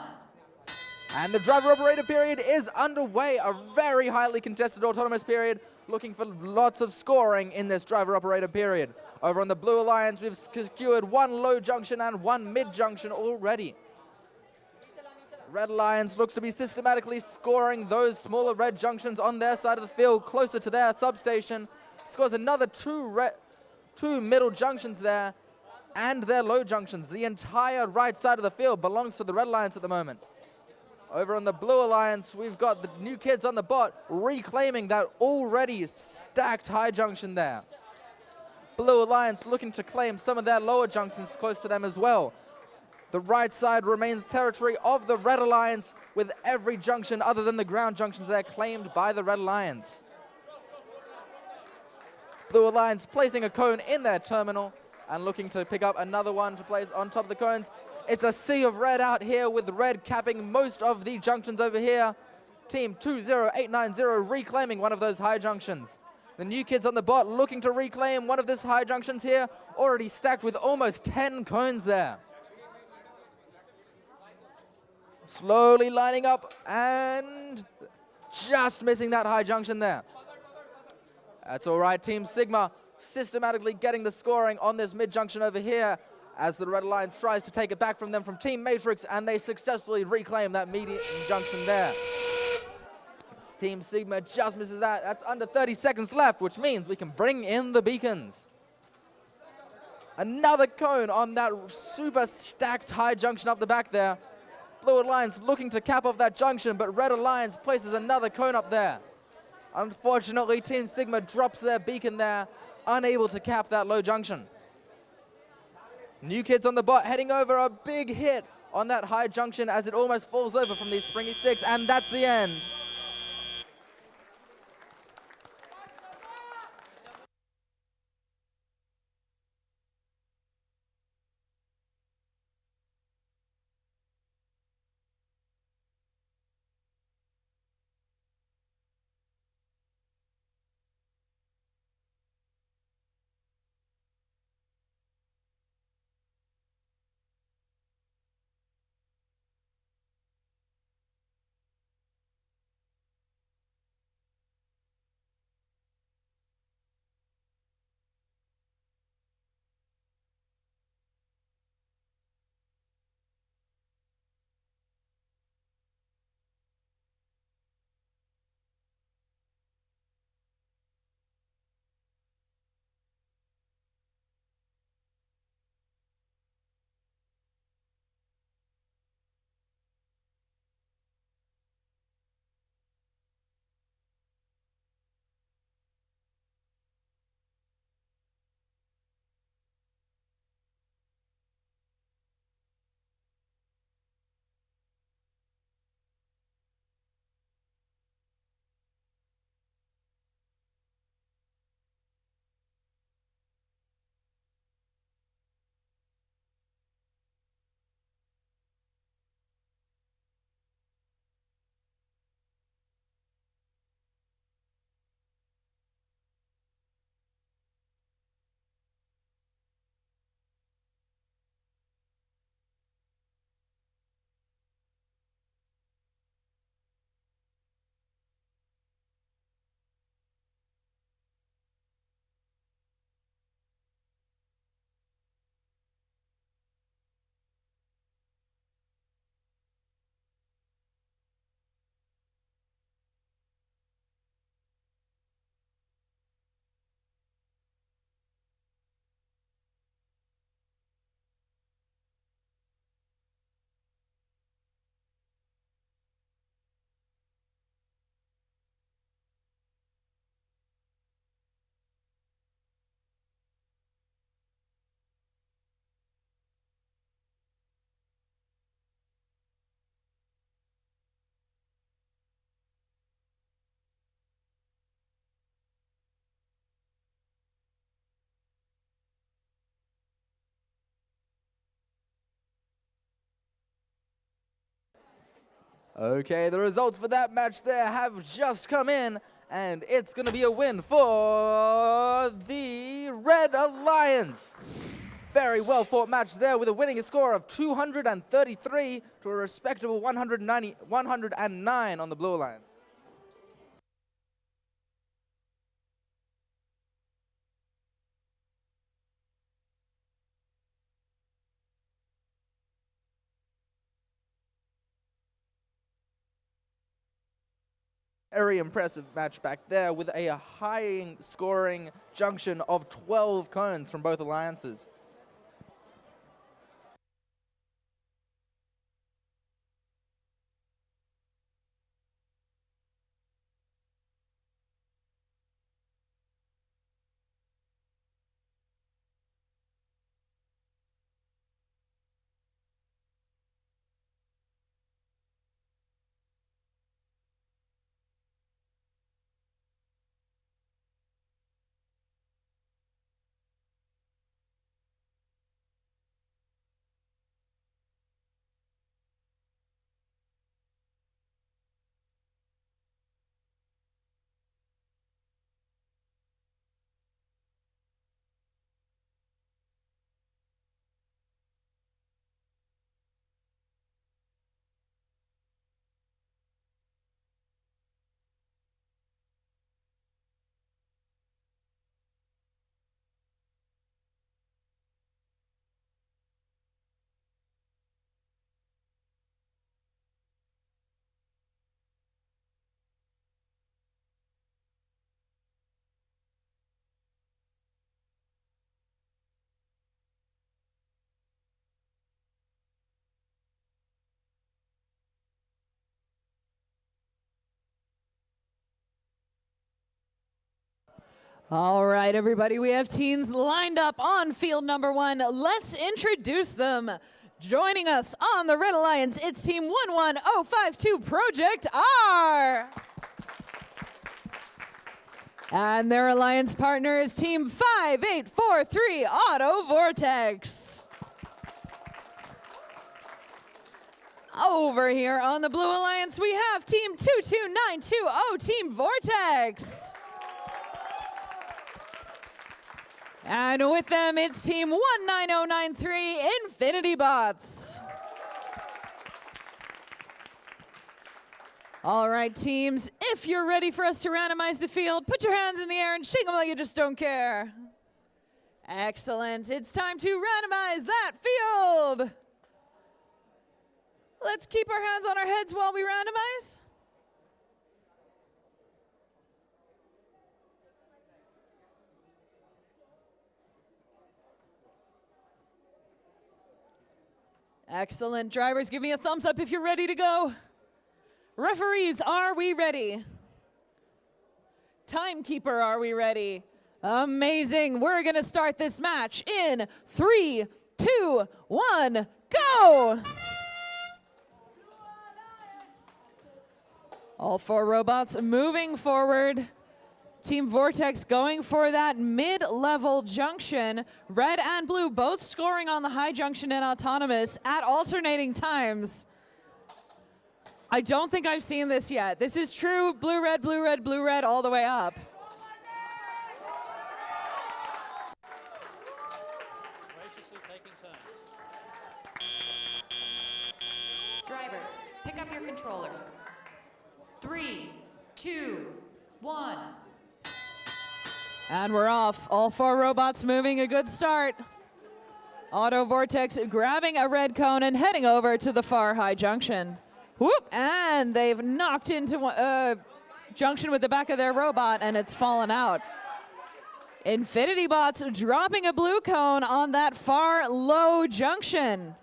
And the driver-operator period is underway. A very highly contested autonomous period, looking for lots of scoring in this driver-operator period. Over on the Blue Alliance, we've secured 1 low junction and 1 mid junction already. Red Alliance looks to be systematically scoring those smaller red junctions on their side of the field, closer to their substation. Scores another 2 middle junctions there, and their low junctions. The entire right side of the field belongs to the Red Alliance at the moment. Over on the Blue Alliance, we've got the new kids on the bot reclaiming that already stacked high junction there. Blue Alliance looking to claim some of their lower junctions close to them as well. The right side remains territory of the Red Alliance, with every junction other than the ground junctions there claimed by the Red Alliance. Blue Alliance placing a cone in their terminal and looking to pick up another one to place on top of the cones. It's a sea of red out here, with red capping most of the junctions over here. Team 20890 reclaiming one of those high junctions. The new kids on the bot looking to reclaim one of these high junctions here, already stacked with almost 10 cones there. Slowly lining up and just missing that high junction there. That's all right, Team Sigma systematically getting the scoring on this mid-junction over here as the Red Alliance tries to take it back from them from Team Matrix, and they successfully reclaim that medium junction there. Team Sigma just misses that. That's under 30 seconds left, which means we can bring in the beacons. Another cone on that super stacked high junction up the back there. Blue Alliance looking to cap off that junction, but Red Alliance places another cone up there. Unfortunately, Team Sigma drops their beacon there, unable to cap that low junction. New Kids on the bot heading over, a big hit on that high junction as it almost falls over from these springy sticks, and that's the end. Okay, the results for that match there have just come in, and it's going to be a win for the Red Alliance. Very well fought match there with a winning score of 233 to a respectable 109 on the Blue Alliance. Very impressive match back there with a high scoring junction of 12 cones from both alliances. All right, everybody, we have teams lined up on field number 1. Let's introduce them. Joining us on the Red Alliance, it's team 11052 Project R. And their alliance partner is team 5843 Auto Vortex. Over here on the Blue Alliance, we have team 22920 Team Vortex. And with them, it's team 19093 Infinity Bots. All right, teams, if you're ready for us to randomize the field, put your hands in the air and shake them like you just don't care. Excellent. It's time to randomize that field. Let's keep our hands on our heads while we randomize. Excellent. Drivers, give me a thumbs up if you're ready to go. Referees, are we ready? Timekeeper, are we ready? Amazing. We're going to start this match in 3, 2, 1, go! All 4 robots moving forward. Team Vortex going for that mid-level junction. Red and blue both scoring on the high junction and autonomous at alternating times. I don't think I've seen this yet. This is true blue, red, blue, red, blue, red all the way up. Drivers, pick up your controllers. 3, 2, 1. And we're off. All 4 robots moving, a good start. Auto Vortex grabbing a red cone and heading over to the far high junction. Whoop, and they've knocked into a junction with the back of their robot and it's fallen out. Infinity Bots dropping a blue cone on that far low junction.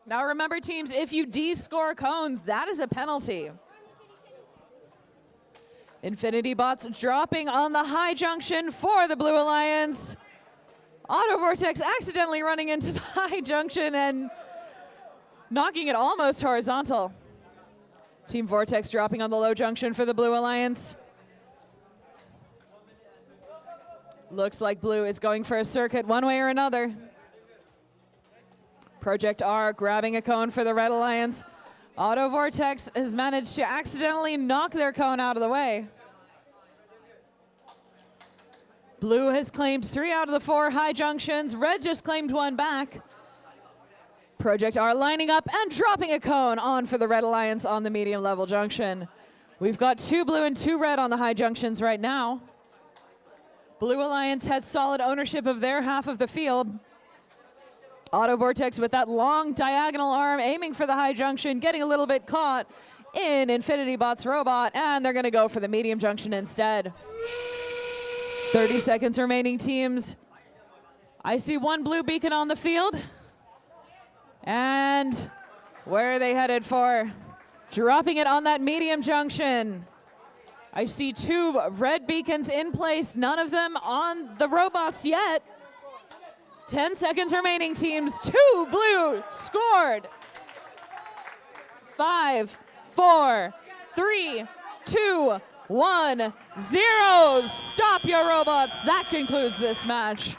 Now remember, teams, if you D-score cones, that is a penalty. Infinity Bots dropping on the high junction for the Blue Alliance. Auto Vortex accidentally running into the high junction and knocking it almost horizontal. Team Vortex dropping on the low junction for the Blue Alliance. Looks like blue is going for a circuit one way or another. Project R grabbing a cone for the Red Alliance. Auto Vortex has managed to accidentally knock their cone out of the way. Blue has claimed 3 out of the 4 high junctions. Red just claimed 1 back. Project R lining up and dropping a cone on for the Red Alliance on the medium level junction. We've got 2 blue and 2 red on the high junctions right now. Blue Alliance has solid ownership of their half of the field. Auto Vortex with that long diagonal arm aiming for the high junction, getting a little bit caught in Infinity Bot's robot, and they're gonna go for the medium junction instead. 30 seconds remaining, teams. I see 1 blue beacon on the field. And where are they headed for? Dropping it on that medium junction. I see 2 red beacons in place, none of them on the robots yet. 10 seconds remaining, teams. 2 blue scored. 5, 4, 3, 2, 1, 0. Stop your robots. That concludes this match.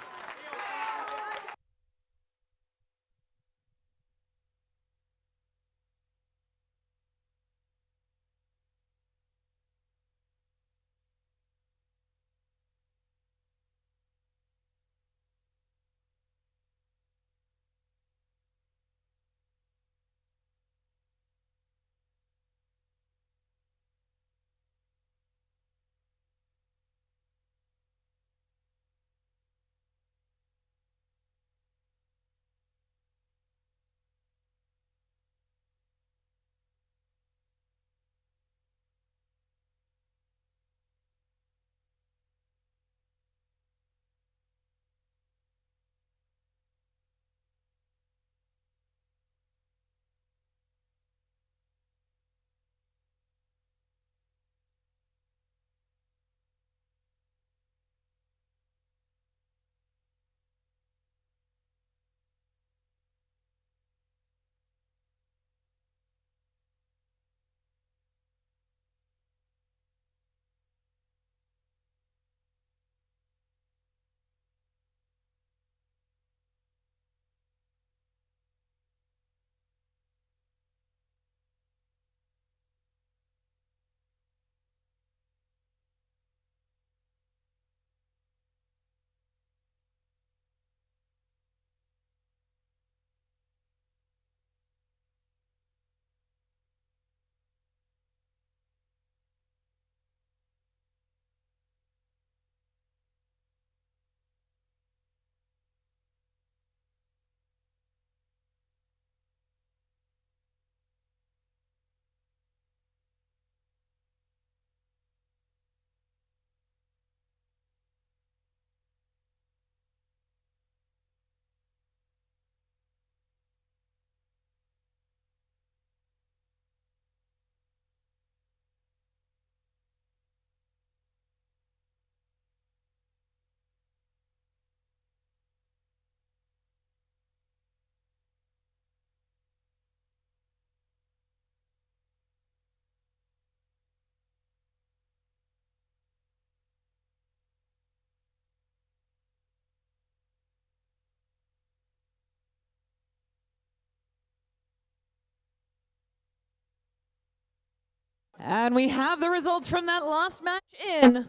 And we have the results from that last match in.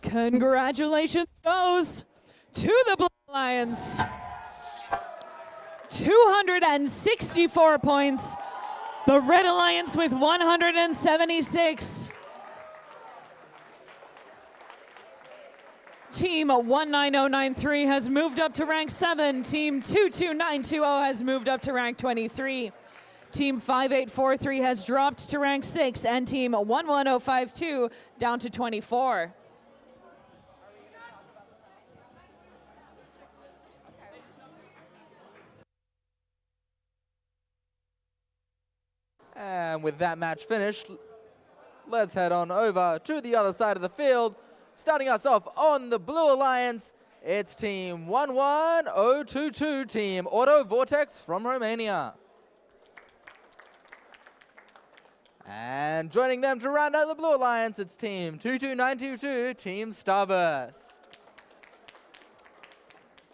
Congratulations goes to the Blue Lions. 264 points. The Red Alliance with 176. Team 19093 has moved up to rank 7. Team 22920 has moved up to rank 23. Team 5843 has dropped to rank 6, and Team 11052 down to 24. And with that match finished, let's head on over to the other side of the field. Starting us off on the Blue Alliance, it's Team 11022, Team Auto Vortex from Romania. And joining them to round out the Blue Alliance, it's Team 22922, Team Starburst.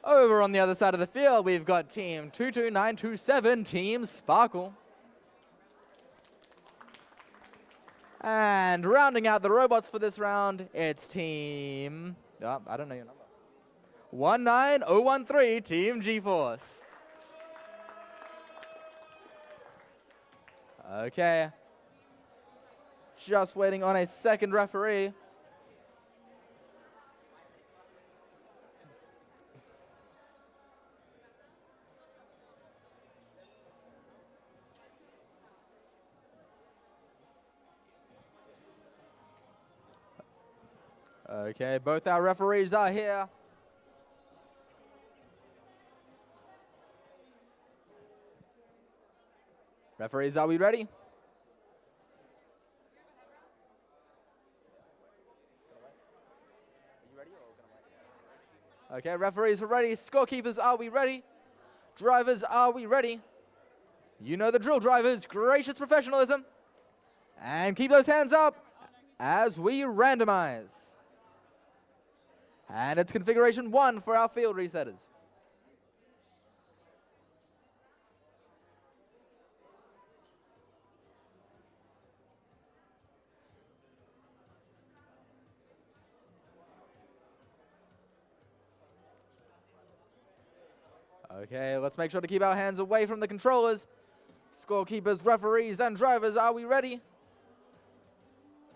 Over on the other side of the field, we've got Team 22927, Team Sparkle. And rounding out the robots for this round, it's Team, I don't know your number, 19013, Team G-Force. Okay. Just waiting on a second referee. Okay, both our referees are here. Referees, are we ready? Okay, referees are ready. Scorekeepers, are we ready? Drivers, are we ready? You know the drill, drivers. Gracious professionalism. And keep those hands up as we randomize. And it's configuration 1 for our field resetters. Okay, let's make sure to keep our hands away from the controllers. Scorekeepers, referees, and drivers, are we ready?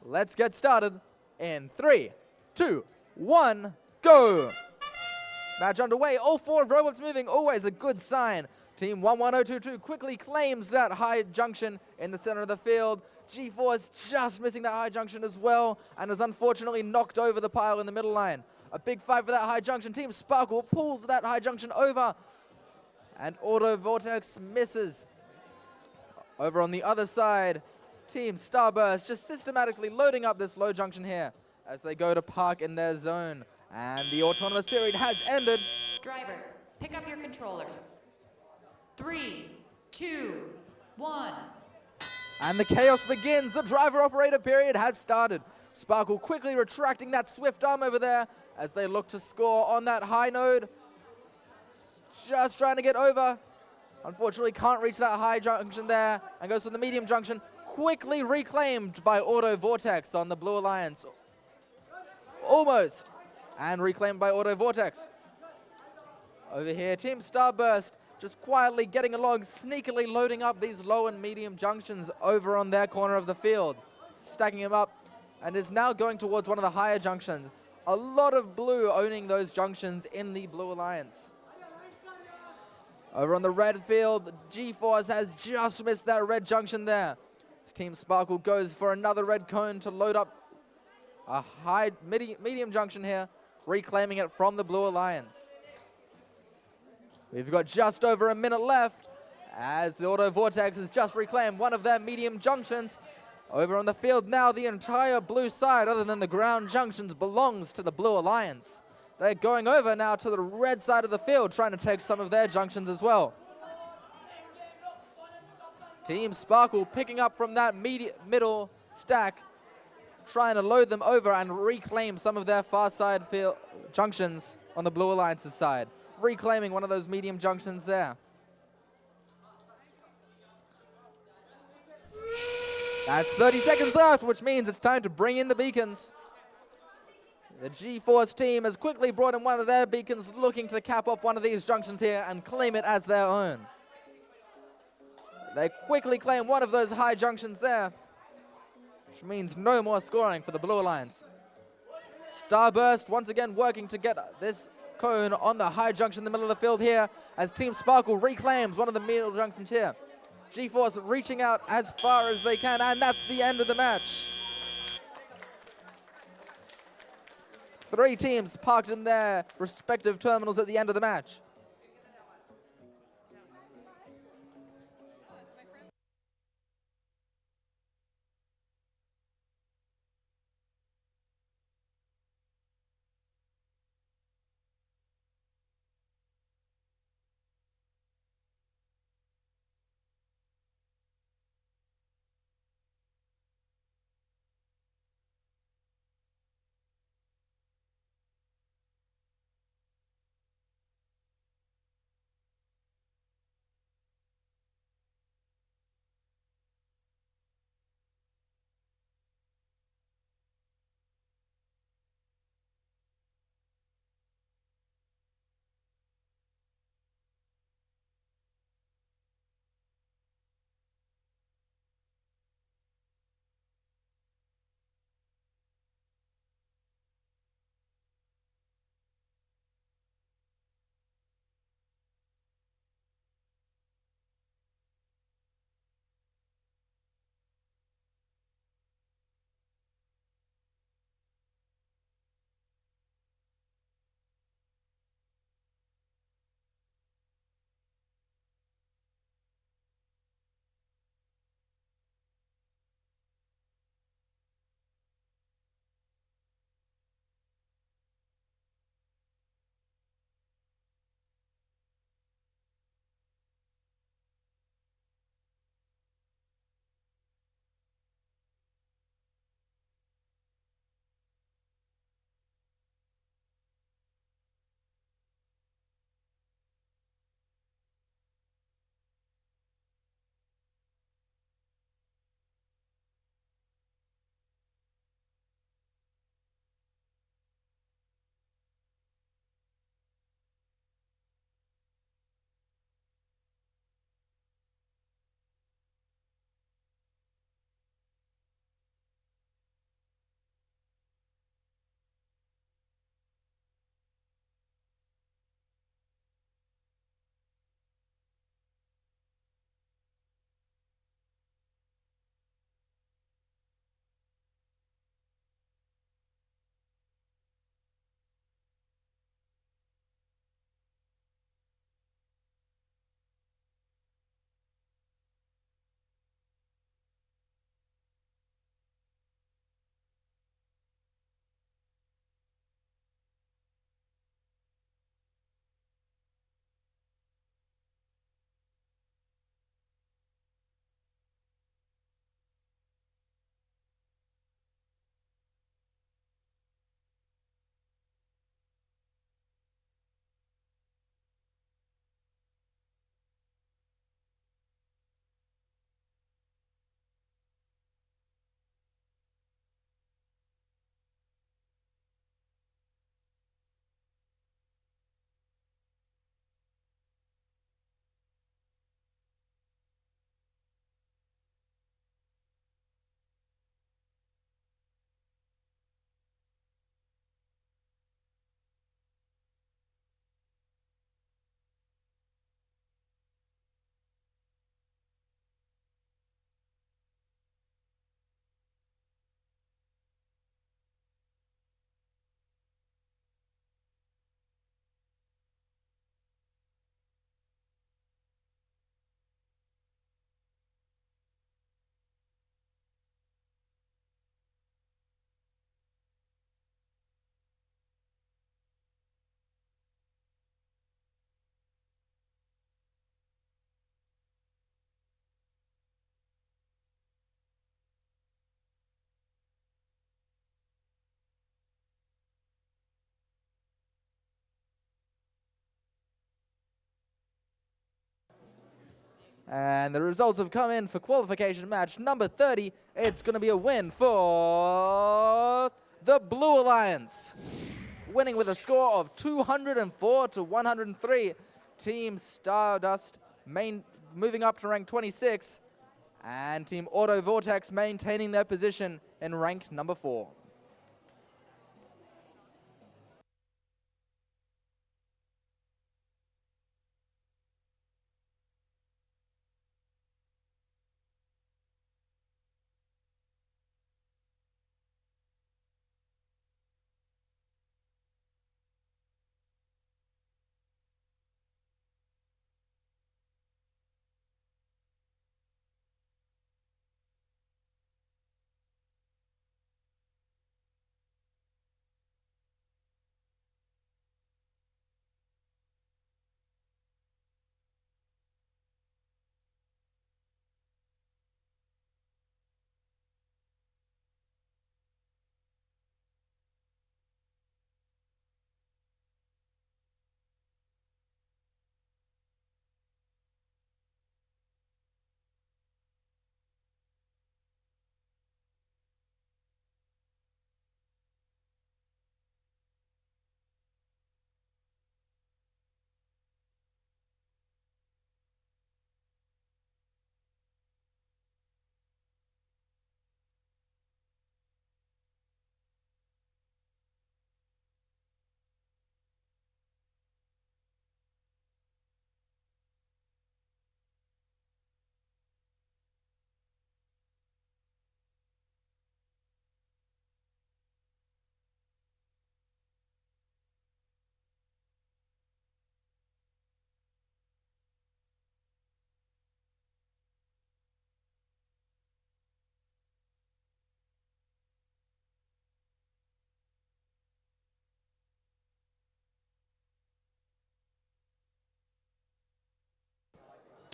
Let's get started in 3, 2, 1, go! Match underway, all 4 robots moving, always a good sign. Team 11022 quickly claims that high junction in the center of the field. G-Force just missing that high junction as well, and has unfortunately knocked over the pile in the middle line. A big fight for that high junction. Team Sparkle pulls that high junction over, and Auto Vortex misses. Over on the other side, Team Starburst just systematically loading up this low junction here as they go to park in their zone. And the autonomous period has ended. Drivers, pick up your controllers. 3, 2, 1. And the chaos begins. The driver-operator period has started. Sparkle quickly retracting that swift arm over there as they look to score on that high node. Just trying to get over. Unfortunately, can't reach that high junction there and goes for the medium junction. Quickly reclaimed by Auto Vortex on the Blue Alliance. Almost. And reclaimed by Auto Vortex. Over here, Team Starburst just quietly getting along, sneakily loading up these low and medium junctions over on their corner of the field. Stacking them up and is now going towards one of the higher junctions. A lot of blue owning those junctions in the Blue Alliance. Over on the red field, G-Force has just missed that red junction there. As Team Sparkle goes for another red cone to load up a high medium junction here, reclaiming it from the Blue Alliance. We've got just over a minute left as the Auto Vortex has just reclaimed one of their medium junctions. Over on the field now, the entire blue side, other than the ground junctions, belongs to the Blue Alliance. They're going over now to the red side of the field, trying to take some of their junctions as well. Team Sparkle picking up from that middle stack, trying to load them over and reclaim some of their far side field junctions on the Blue Alliance's side. Reclaiming one of those medium junctions there. That's 30 seconds left, which means it's time to bring in the beacons. The G-Force team has quickly brought in one of their beacons, looking to cap off one of these junctions here and claim it as their own. They quickly claim one of those high junctions there, which means no more scoring for the Blue Alliance. Starburst once again working to get this cone on the high junction in the middle of the field here as Team Sparkle reclaims one of the middle junctions here. G-Force reaching out as far as they can, and that's the end of the match. 3 teams parked in their respective terminals at the end of the match. And the results have come in for qualification match number 30. It's going to be a win for the Blue Alliance. Winning with a score of 204 to 103. Team Stardust moving up to rank 26. And Team Auto Vortex maintaining their position in rank number 4.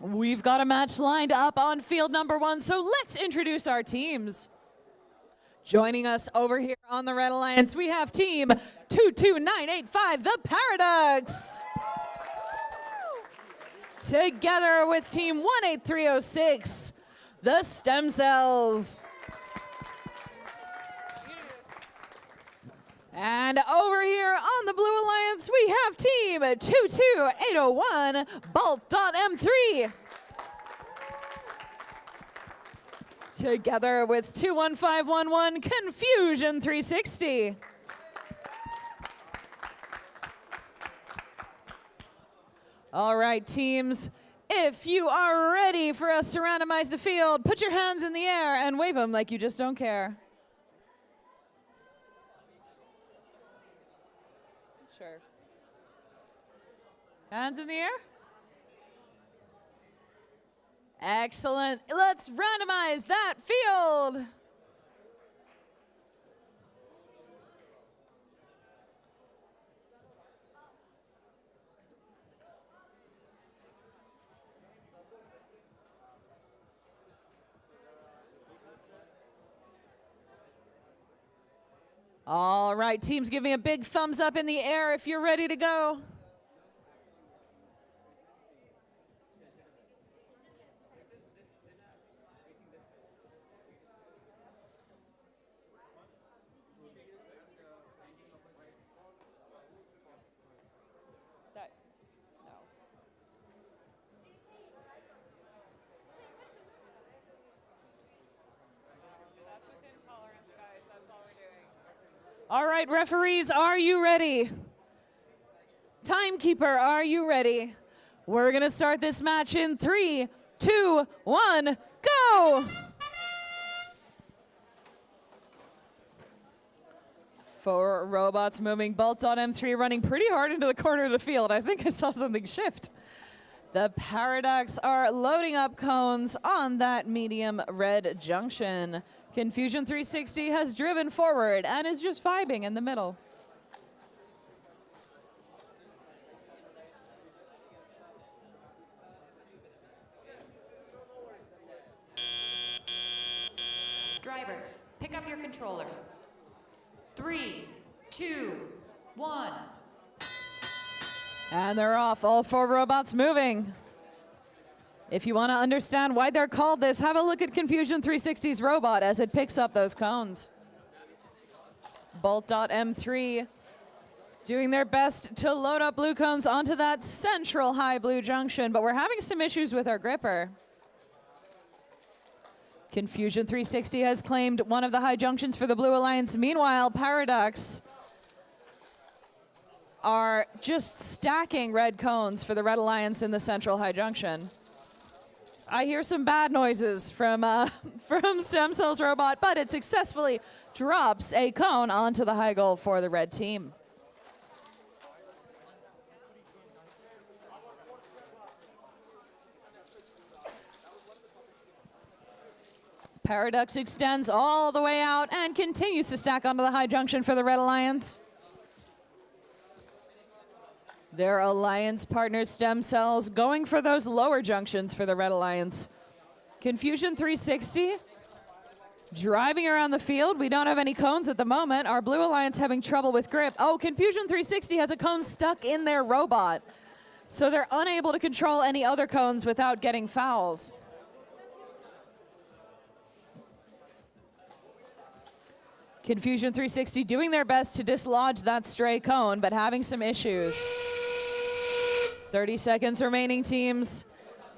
We've got a match lined up on field number 1, so let's introduce our teams. Joining us over here on the Red Alliance, we have team 22985, the Paradox. Together with team 18306, the Stem Cells. And over here on the Blue Alliance, we have team 22801, Bolt.M3. Together with 21511, Confusion 360. All right, teams, if you are ready for us to randomize the field, put your hands in the air and wave them like you just don't care. Sure. Hands in the air. Excellent. Let's randomize that field. All right, teams, give me a big thumbs up in the air if you're ready to go. All right, referees, are you ready? Timekeeper, are you ready? We're gonna start this match in 3, 2, 1, go! 4 robots moving. Bolt.M3 running pretty hard into the corner of the field. I think I saw something shift. The Paradox are loading up cones on that medium red junction. Confusion 360 has driven forward and is just vibing in the middle. Drivers, pick up your controllers. 3, 2, 1. And they're off, all 4 robots moving. If you want to understand why they're called this, have a look at Confusion 360's robot as it picks up those cones. Bolt.M3 doing their best to load up blue cones onto that central high blue junction, but we're having some issues with our gripper. Confusion 360 has claimed one of the high junctions for the Blue Alliance. Meanwhile, Paradox are just stacking red cones for the Red Alliance in the central high junction. I hear some bad noises from Stem Cell's robot, but it successfully drops a cone onto the high goal for the red team. Paradox extends all the way out and continues to stack onto the high junction for the Red Alliance. Their alliance partner Stem Cells going for those lower junctions for the Red Alliance. Confusion 360 driving around the field. We don't have any cones at the moment. Our Blue Alliance having trouble with grip. Oh, Confusion 360 has a cone stuck in their robot, so they're unable to control any other cones without getting fouls. Confusion 360 doing their best to dislodge that stray cone, but having some issues. 30 seconds remaining, teams.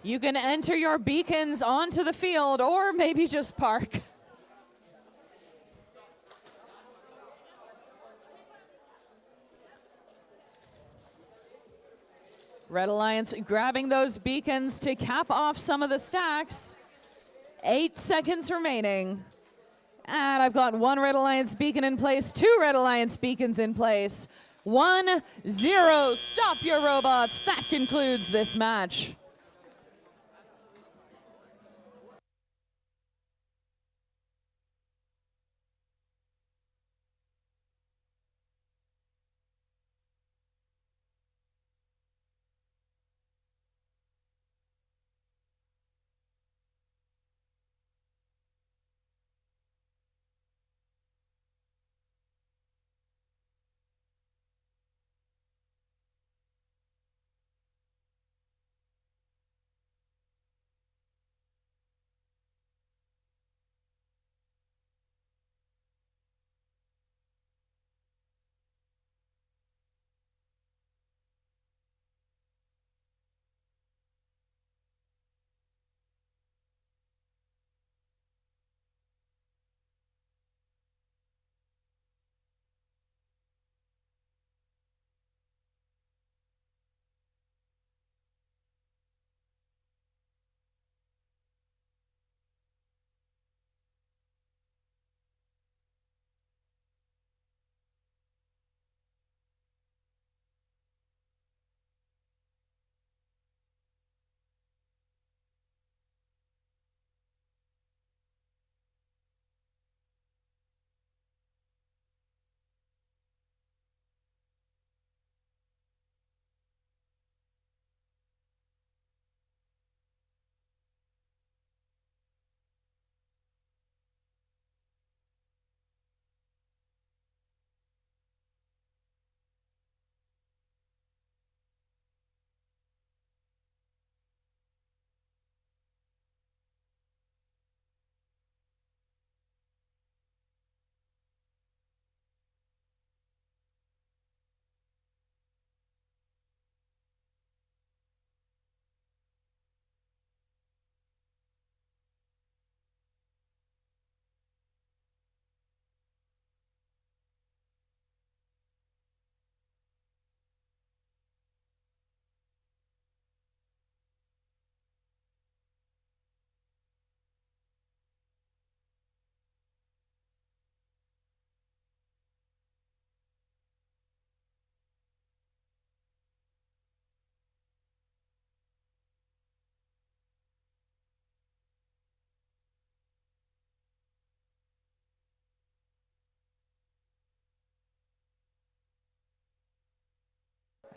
You can enter your beacons onto the field or maybe just park. Red Alliance grabbing those beacons to cap off some of the stacks. 8 seconds remaining. And I've got one Red Alliance beacon in place, 2 Red Alliance beacons in place. 1-0, stop your robots. That concludes this match.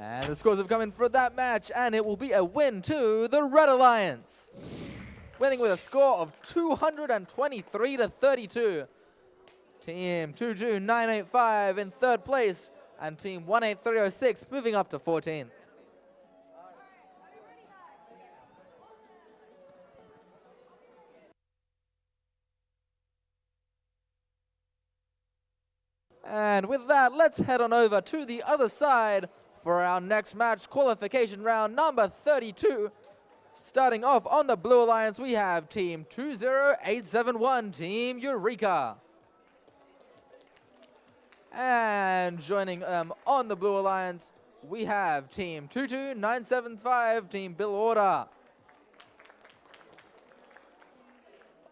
And the scores have come in for that match, and it will be a win to the Red Alliance. Winning with a score of 223-32. Team 22985 in 3rd place, and Team 18306 moving up to 14th. And with that, let's head on over to the other side for our next match, qualification round number 32. Starting off on the Blue Alliance, we have Team 20871, Team Eureka. And joining them on the Blue Alliance, we have Team 22975, Team Bill Order.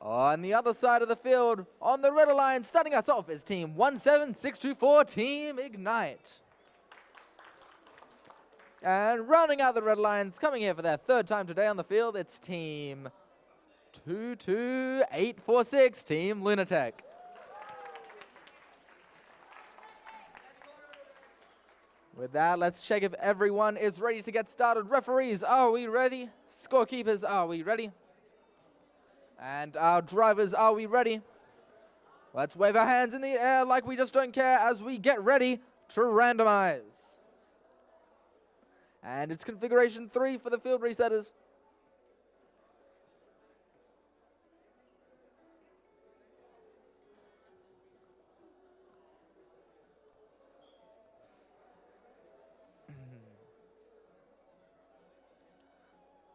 On the other side of the field, on the Red Alliance, starting us off is Team 17624, Team Ignite. And rounding out the Red Alliance, coming here for their third time today on the field, it's Team 22846, Team Lunatech. With that, let's check if everyone is ready to get started. Referees, are we ready? Scorekeepers, are we ready? And our drivers, are we ready? Let's wave our hands in the air like we just don't care as we get ready to randomize. And it's configuration 3 for the field resetters.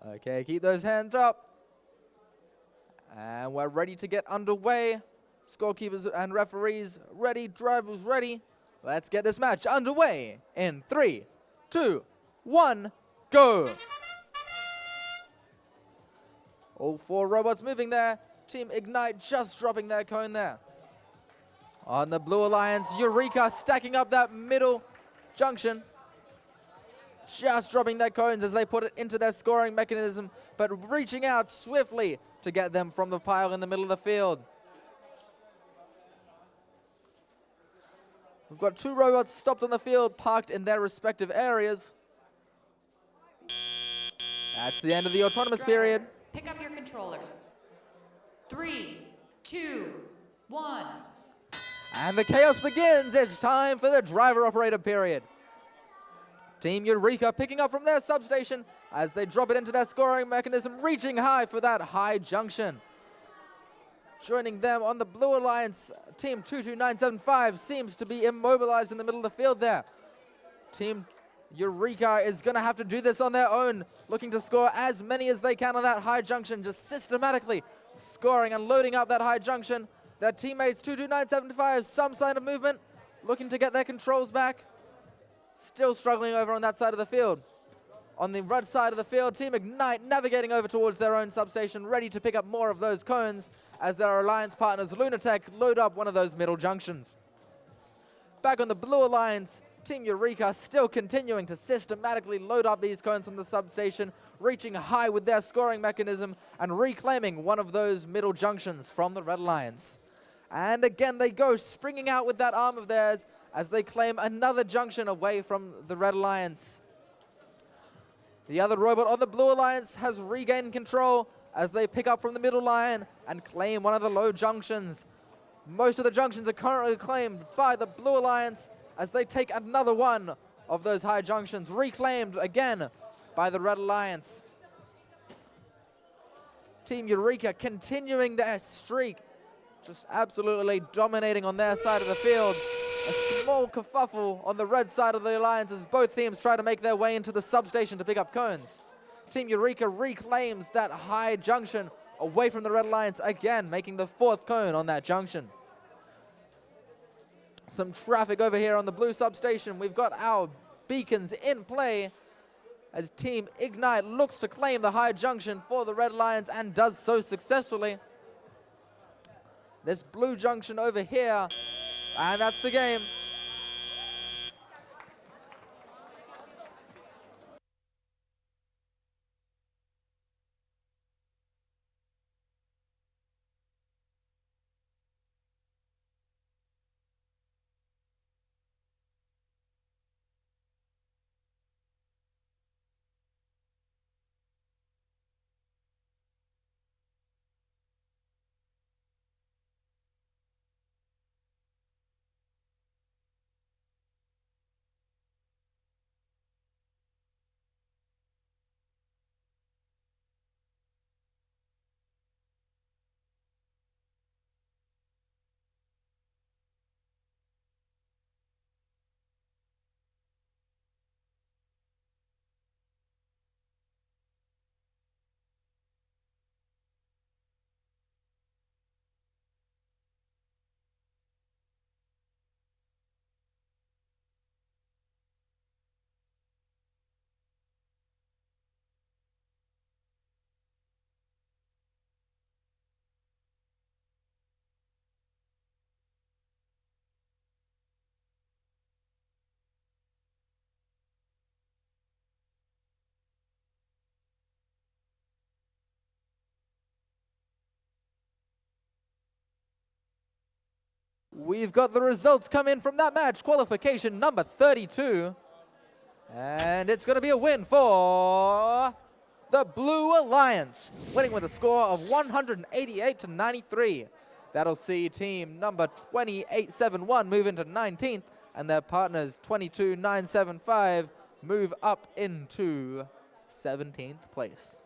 Okay, keep those hands up. And we're ready to get underway. Scorekeepers and referees ready, drivers ready. Let's get this match underway in 3, 2, 1, go. All 4 robots moving there. Team Ignite just dropping their cone there. On the Blue Alliance, Eureka stacking up that middle junction. Just dropping their cones as they put it into their scoring mechanism, but reaching out swiftly to get them from the pile in the middle of the field. We've got 2 robots stopped on the field, parked in their respective areas. That's the end of the autonomous period. Pick up your controllers. 3, 2, 1. And the chaos begins. It's time for the driver-operator period. Team Eureka picking up from their substation as they drop it into their scoring mechanism, reaching high for that high junction. Joining them on the Blue Alliance, Team 22975 seems to be immobilized in the middle of the field there. Team Eureka is going to have to do this on their own, looking to score as many as they can on that high junction, just systematically scoring and loading up that high junction. Their teammates 22975, some sign of movement, looking to get their controls back. Still struggling over on that side of the field. On the red side of the field, Team Ignite navigating over towards their own substation, ready to pick up more of those cones as their alliance partners Lunatech load up one of those middle junctions. Back on the Blue Alliance, Team Eureka still continuing to systematically load up these cones from the substation, reaching high with their scoring mechanism and reclaiming one of those middle junctions from the Red Alliance. And again they go, springing out with that arm of theirs as they claim another junction away from the Red Alliance. The other robot on the Blue Alliance has regained control as they pick up from the middle line and claim one of the low junctions. Most of the junctions are currently claimed by the Blue Alliance as they take another one of those high junctions, reclaimed again by the Red Alliance. Team Eureka continuing their streak, just absolutely dominating on their side of the field. A small kerfuffle on the red side of the alliance as both teams try to make their way into the substation to pick up cones. Team Eureka reclaims that high junction away from the Red Alliance again, making the 4th cone on that junction. Some traffic over here on the blue substation. We've got our beacons in play as Team Ignite looks to claim the high junction for the Red Alliance and does so successfully. This blue junction over here, and that's the game. we've got the results come in from that match. Qualification number 32. And it's going to be a win for the Blue Alliance, winning with a score of 188 to 93. That'll see team number 2871 move into 19th, and their partners 22975 move up into 17th place.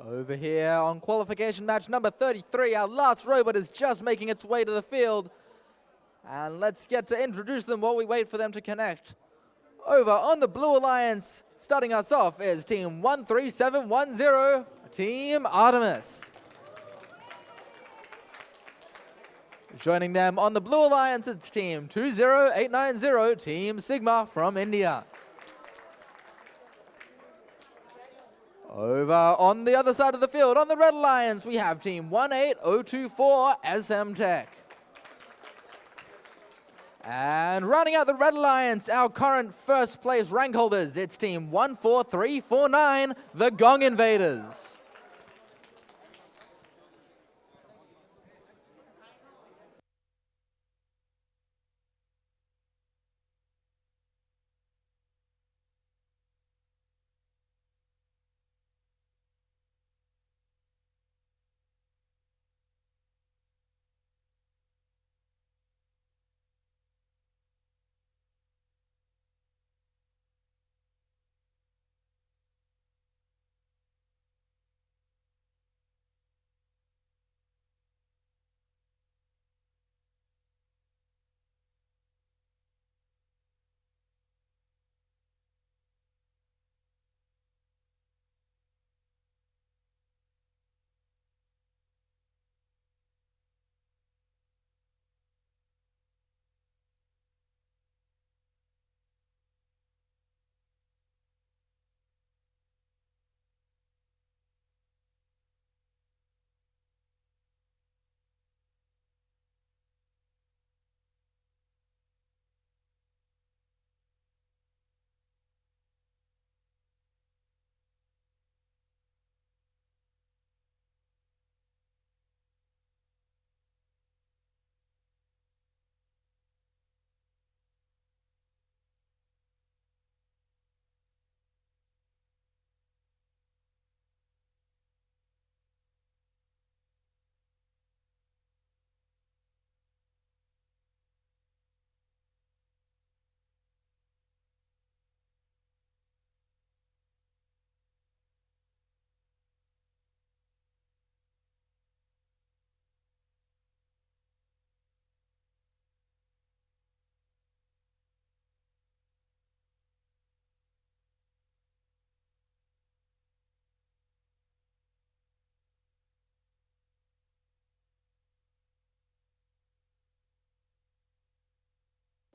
Over here on qualification match number 33, our last robot is just making its way to the field. And let's get to introduce them while we wait for them to connect. Over on the Blue Alliance, starting us off is team 13710, Team Artemis. Joining them on the Blue Alliance, it's team 20890, Team Sigma from India. Over on the other side of the field, on the Red Alliance, we have team 18024, SM Tech. And rounding out the Red Alliance, our current first place rank holders, it's team 14349, the Gong Invaders.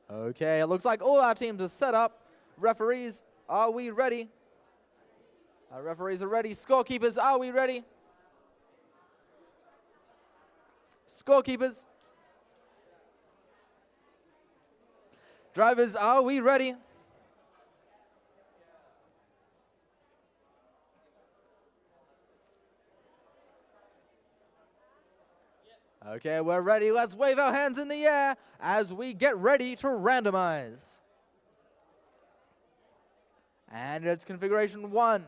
Okay, it looks like all our teams are set up. Referees, are we ready? Our referees are ready. Scorekeepers, are we ready? Scorekeepers. Drivers, are we ready? Okay, we're ready. Let's wave our hands in the air as we get ready to randomize. And it's configuration 1.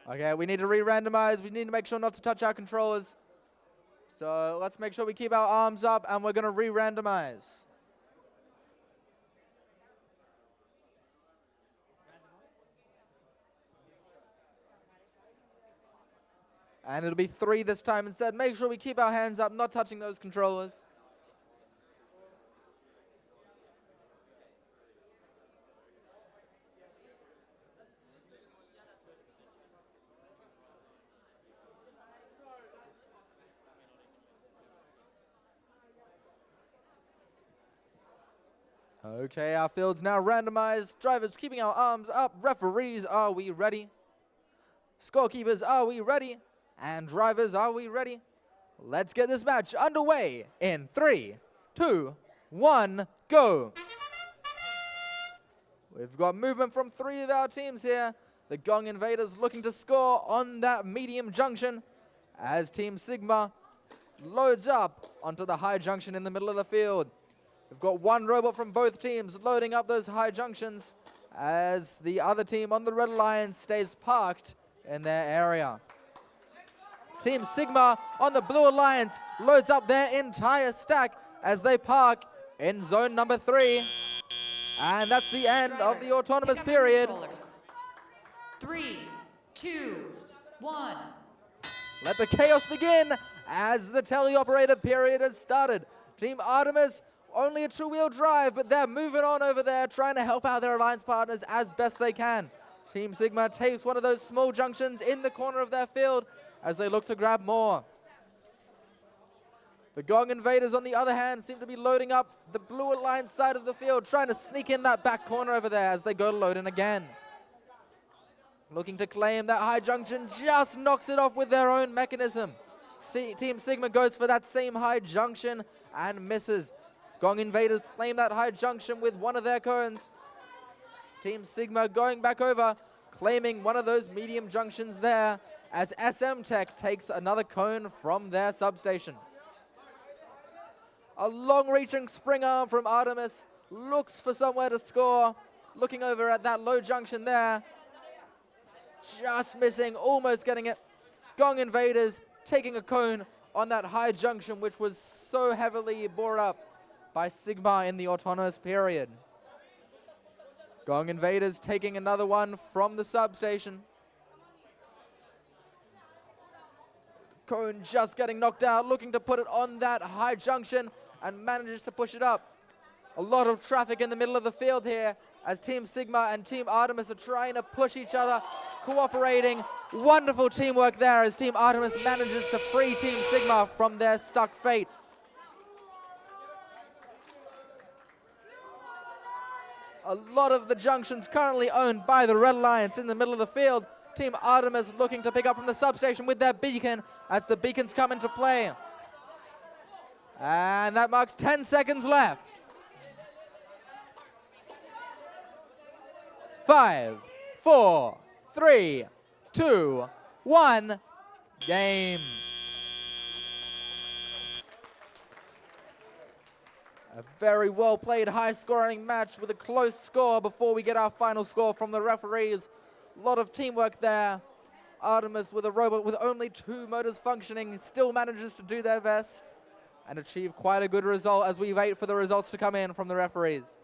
Okay, we need to re-randomize. We need to make sure not to touch our controllers. So let's make sure we keep our arms up, and we're going to re-randomize. And it'll be 3 this time instead. Make sure we keep our hands up, not touching those controllers. Okay, our field's now randomized. Drivers keeping our arms up. Referees, are we ready? Scorekeepers, are we ready? And drivers, are we ready? Let's get this match underway in 3, 2, 1, go. We've got movement from 3 of our teams here. The Gong Invaders looking to score on that medium junction as Team Sigma loads up onto the high junction in the middle of the field. We've got 1 robot from both teams loading up those high junctions as the other team on the red line stays parked in their area. Team Sigma on the blue alliance loads up their entire stack as they park in zone number 3. And that's the end of the autonomous period. 3, 2, 1. Let the chaos begin as the teleoperator period has started. Team Artemis, only a 2-wheel drive, but they're moving on over there, trying to help out their alliance partners as best they can. Team Sigma takes one of those small junctions in the corner of their field as they look to grab more. The Gong Invaders, on the other hand, seem to be loading up the blue alliance side of the field, trying to sneak in that back corner over there as they go to load in again. Looking to claim that high junction, just knocks it off with their own mechanism. Team Sigma goes for that same high junction and misses. Gong Invaders claim that high junction with one of their cones. Team Sigma going back over, claiming one of those medium junctions there as SM Tech takes another cone from their substation. A long-reaching spring arm from Artemis looks for somewhere to score. Looking over at that low junction there. Just missing, almost getting it. Gong Invaders taking a cone on that high junction, which was so heavily brought up by Sigma in the autonomous period. Gong Invaders taking another one from the substation. Cone just getting knocked out, looking to put it on that high junction and manages to push it up. A lot of traffic in the middle of the field here as Team Sigma and Team Artemis are trying to push each other, cooperating. Wonderful teamwork there as Team Artemis manages to free Team Sigma from their stuck fate. A lot of the junctions currently owned by the Red Alliance in the middle of the field. Team Artemis looking to pick up from the substation with their beacon as the beacons come into play. And that marks 10 seconds left. 5, 4, 3, 2, 1, game. A very well played, high scoring match with a close score before we get our final score from the referees. A lot of teamwork there. Artemis, with a robot with only 2 motors functioning, still manages to do their best and achieve quite a good result as we wait for the results to come in from the referees.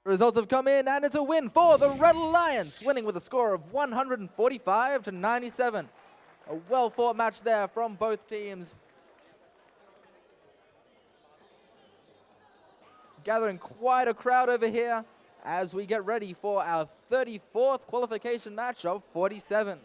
Results have come in, and it's a win for the Red Alliance, winning with a score of 145 to 97. A well-fought match there from both teams. Gathering quite a crowd over here as we get ready for our 34th qualification match of 47.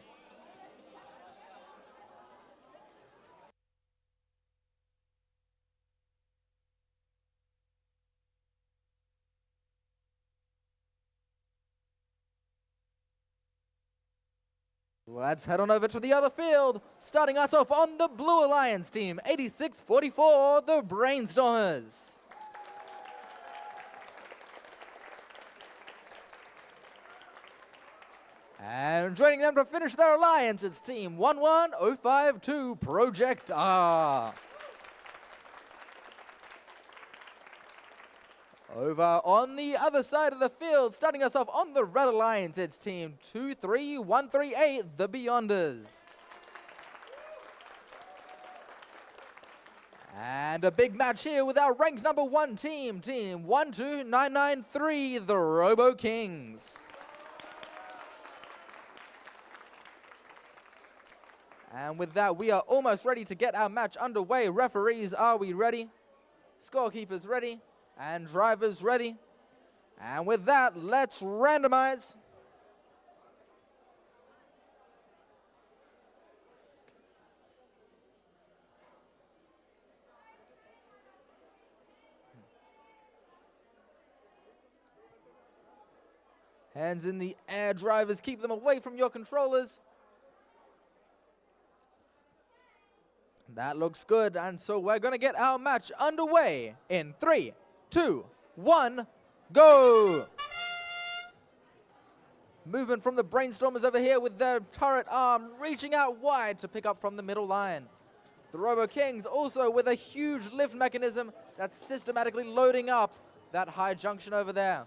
Let's head on over to the other field, starting us off on the Blue Alliance team, 86-44, the Brainstormers. And joining them to finish their alliance, it's team 11052, Project R. Over on the other side of the field, starting us off on the Red Alliance, it's team 23138, the Beyonders. And a big match here with our ranked number 1 team, team 12993, the Robo Kings. And with that, we are almost ready to get our match underway. Referees, are we ready? Scorekeepers ready? And drivers ready? And with that, let's randomize. Hands in the air, drivers, keep them away from your controllers. That looks good, and so we're going to get our match underway in 3, 2, 1, go! Movement from the Brainstormers over here with their turret arm reaching out wide to pick up from the middle line. The Robo Kings also with a huge lift mechanism that's systematically loading up that high junction over there.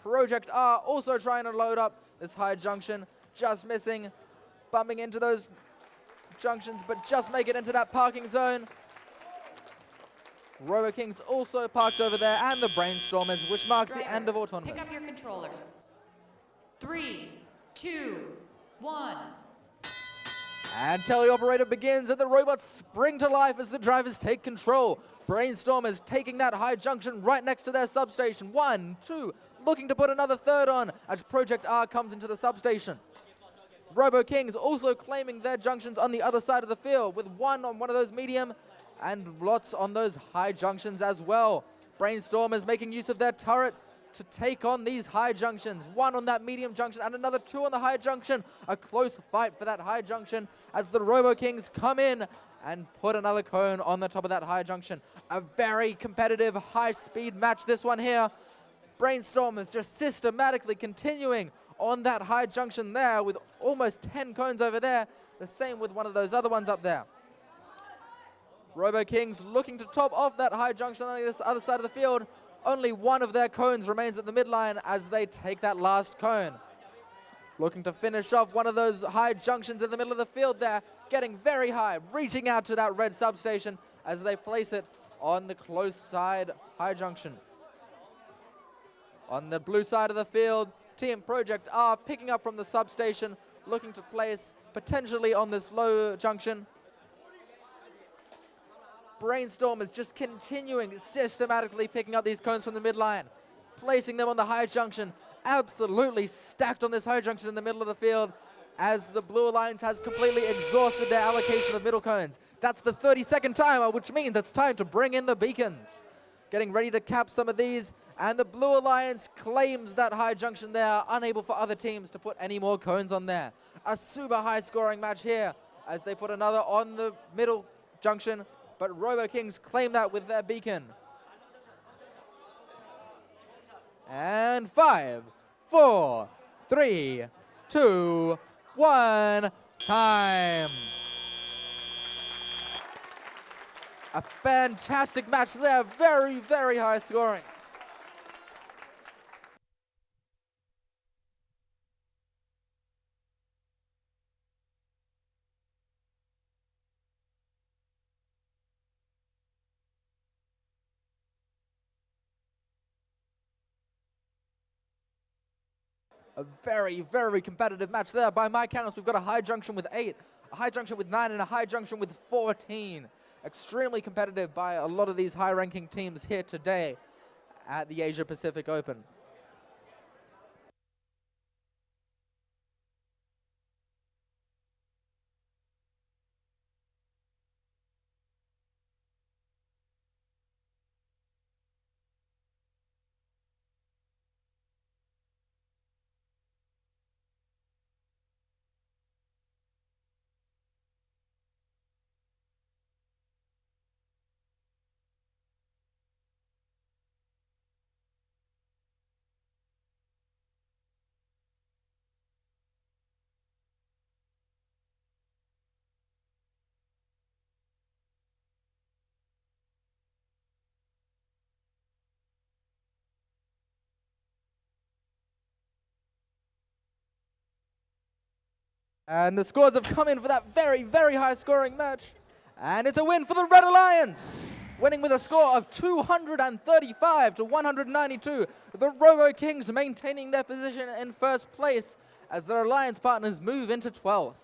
Project R also trying to load up this high junction, just missing, bumping into those junctions, but just make it into that parking zone. Robo Kings also parked over there, and the Brainstormers, which marks the end of Autonomous. Pick up your controllers. 3, 2, 1. And teleoperator begins, and the robots spring to life as the drivers take control. Brainstormers taking that high junction right next to their substation. 1, 2, looking to put another third on as Project R comes into the substation. Robo Kings also claiming their junctions on the other side of the field, with one on one of those medium and lots on those high junctions as well. Brainstormers making use of their turret to take on these high junctions. One on that medium junction and another 2 on the high junction. A close fight for that high junction as the Robo Kings come in and put another cone on the top of that high junction. A very competitive, high-speed match, this one here. Brainstormers just systematically continuing on that high junction there with almost 10 cones over there. The same with one of those other ones up there. Robo Kings looking to top off that high junction on this other side of the field. Only one of their cones remains at the midline as they take that last cone. Looking to finish off one of those high junctions in the middle of the field there, getting very high, reaching out to that red substation as they place it on the close side high junction. On the blue side of the field, Team Project R picking up from the substation, looking to place potentially on this low junction. Brainstorm is just continuing systematically picking up these cones from the midline, placing them on the high junction, absolutely stacked on this high junction in the middle of the field as the Blue Alliance has completely exhausted their allocation of middle cones. That's the 30-second timer, which means it's time to bring in the beacons. Getting ready to cap some of these, and the Blue Alliance claims that high junction there, unable for other teams to put any more cones on there. A super high scoring match here as they put another on the middle junction, but Robo Kings claim that with their beacon. And 5, 4, 3, 2, 1, time. A fantastic match there, very, very high scoring. A very, very competitive match there. By my counts, we've got a high junction with 8, a high junction with 9, and a high junction with 14. Extremely competitive by a lot of these high-ranking teams here today at the Asia Pacific Open. And the scores have come in for that very, very high scoring match. And it's a win for the Red Alliance, winning with a score of 235 to 192. The Robo Kings maintaining their position in first place as their alliance partners move into 12th.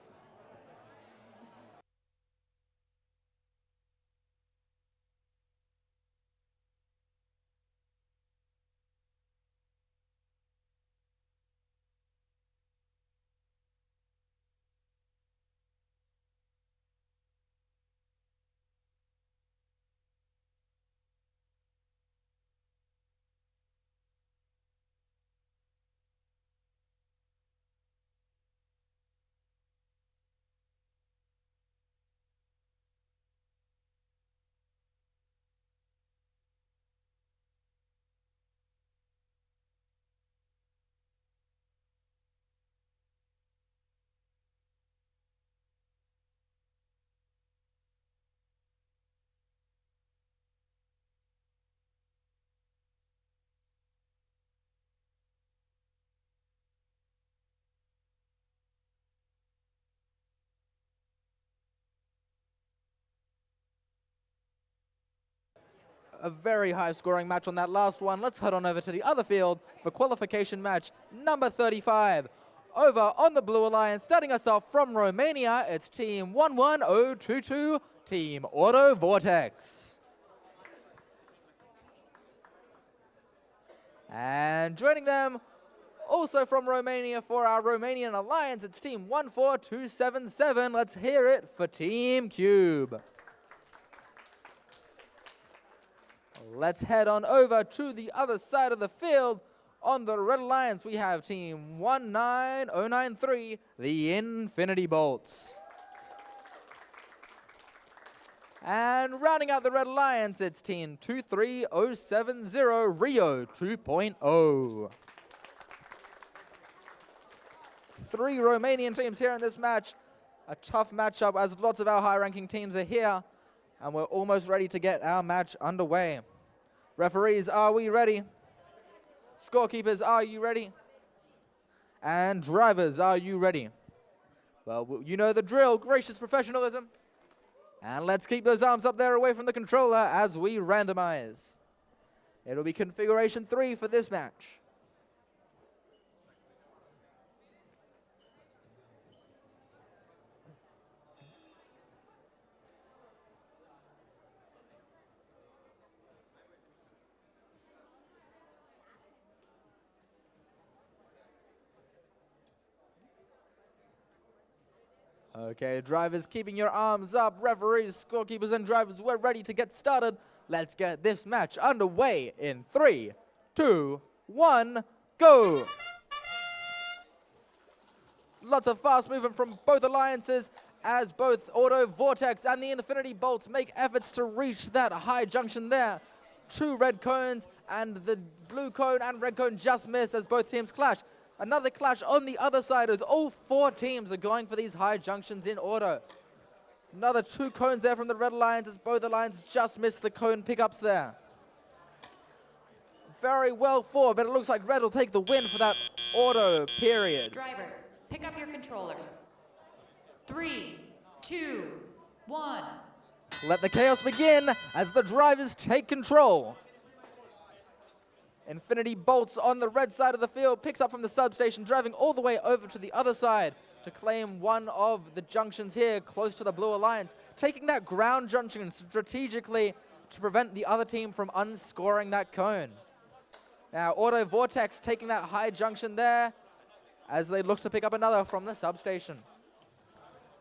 A very high scoring match on that last one. Let's head on over to the other field for qualification match number 35. Over on the Blue Alliance, starting us off from Romania, it's team 11022, team Auto Vortex. And joining them, also from Romania for our Romanian Alliance, it's team 14277. Let's hear it for Team Cube. Let's head on over to the other side of the field. On the Red Alliance, we have team 19093, the Infinity Bolts. And rounding out the Red Alliance, it's team 23070, Rio 2.0. 3 Romanian teams here in this match. A tough matchup as lots of our high-ranking teams are here. And we're almost ready to get our match underway. Referees, are we ready? Scorekeepers, are you ready? And drivers, are you ready? Well, you know the drill, gracious professionalism. And let's keep those arms up there away from the controller as we randomize. It'll be configuration 3 for this match. Okay, drivers, keeping your arms up. Referees, scorekeepers, and drivers, we're ready to get started. Let's get this match underway in 3, 2, 1, go! Lots of fast movement from both alliances as both Auto Vortex and the Infinity Bolts make efforts to reach that high junction there. 2 red cones and the blue cone and red cone just miss as both teams clash. Another clash on the other side as all 4 teams are going for these high junctions in order. Another 2 cones there from the Red Alliance as both alliances just missed the cone pickups there. Very well forward, but it looks like Red will take the win for that auto period. Drivers, pick up your controllers. 3, 2, 1. Let the chaos begin as the drivers take control. Infinity Bolts on the red side of the field, picks up from the substation, driving all the way over to the other side to claim one of the junctions here close to the Blue Alliance, taking that ground junction strategically to prevent the other team from unscoring that cone. Now, Auto Vortex taking that high junction there as they look to pick up another from the substation.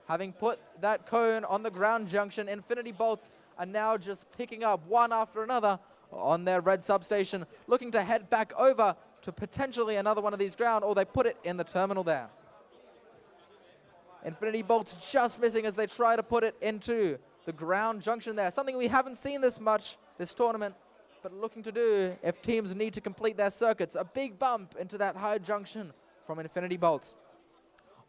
Having put that cone on the ground junction, Infinity Bolts are now just picking up one after another on their red substation, looking to head back over to potentially another one of these ground, or they put it in the terminal there. Infinity Bolts just missing as they try to put it into the ground junction there. Something we haven't seen this much this tournament, but looking to do if teams need to complete their circuits. A big bump into that high junction from Infinity Bolts.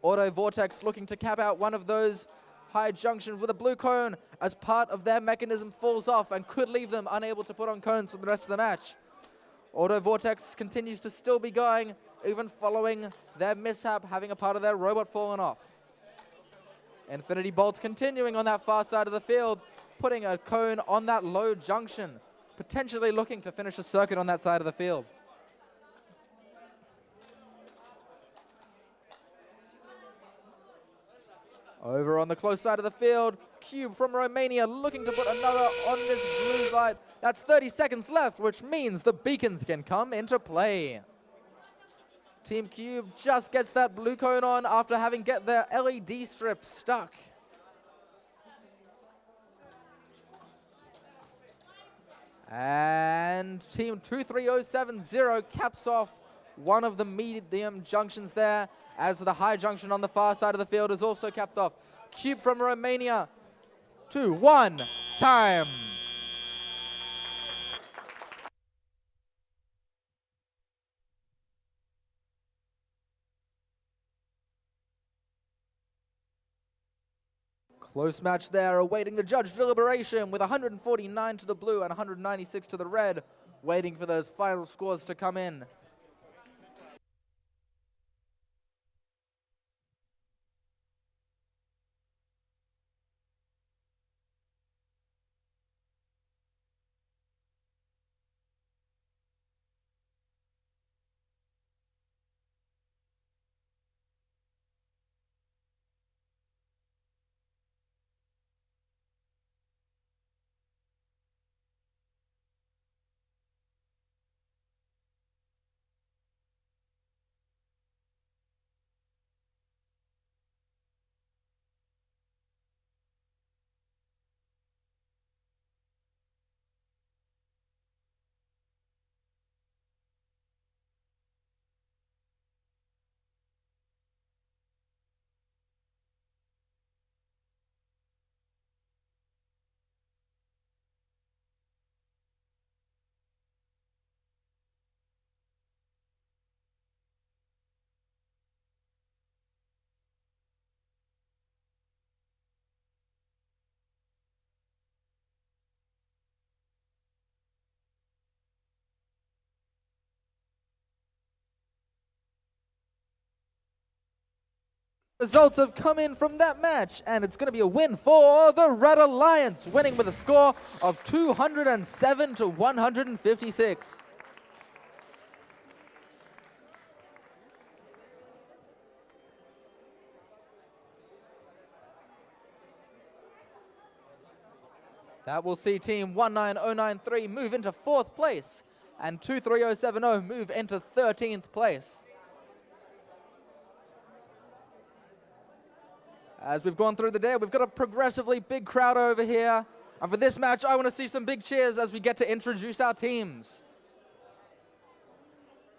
Auto Vortex looking to cap out one of those high junctions with a blue cone as part of their mechanism falls off and could leave them unable to put on cones for the rest of the match. Auto Vortex continues to still be going, even following their mishap, having a part of their robot fallen off. Infinity Bolts continuing on that far side of the field, putting a cone on that low junction, potentially looking to finish a circuit on that side of the field. Over on the close side of the field, Cube from Romania looking to put another on this blue side. That's 30 seconds left, which means the beacons can come into play. Team Cube just gets that blue cone on after having get their LED strip stuck. And Team 23070 caps off one of the medium junctions there, as the high junction on the far side of the field is also capped off. Cube from Romania, 2-1, time. Close match there, awaiting the judge deliberation with 149 to the blue and 196 to the red, waiting for those final scores to come in. Results have come in from that match, and it's going to be a win for the Red Alliance, winning with a score of 207 to 156. That will see Team 19093 move into 4th place, and 23070 move into 13th place. As we've gone through the day, we've got a progressively big crowd over here. And for this match, I want to see some big cheers as we get to introduce our teams.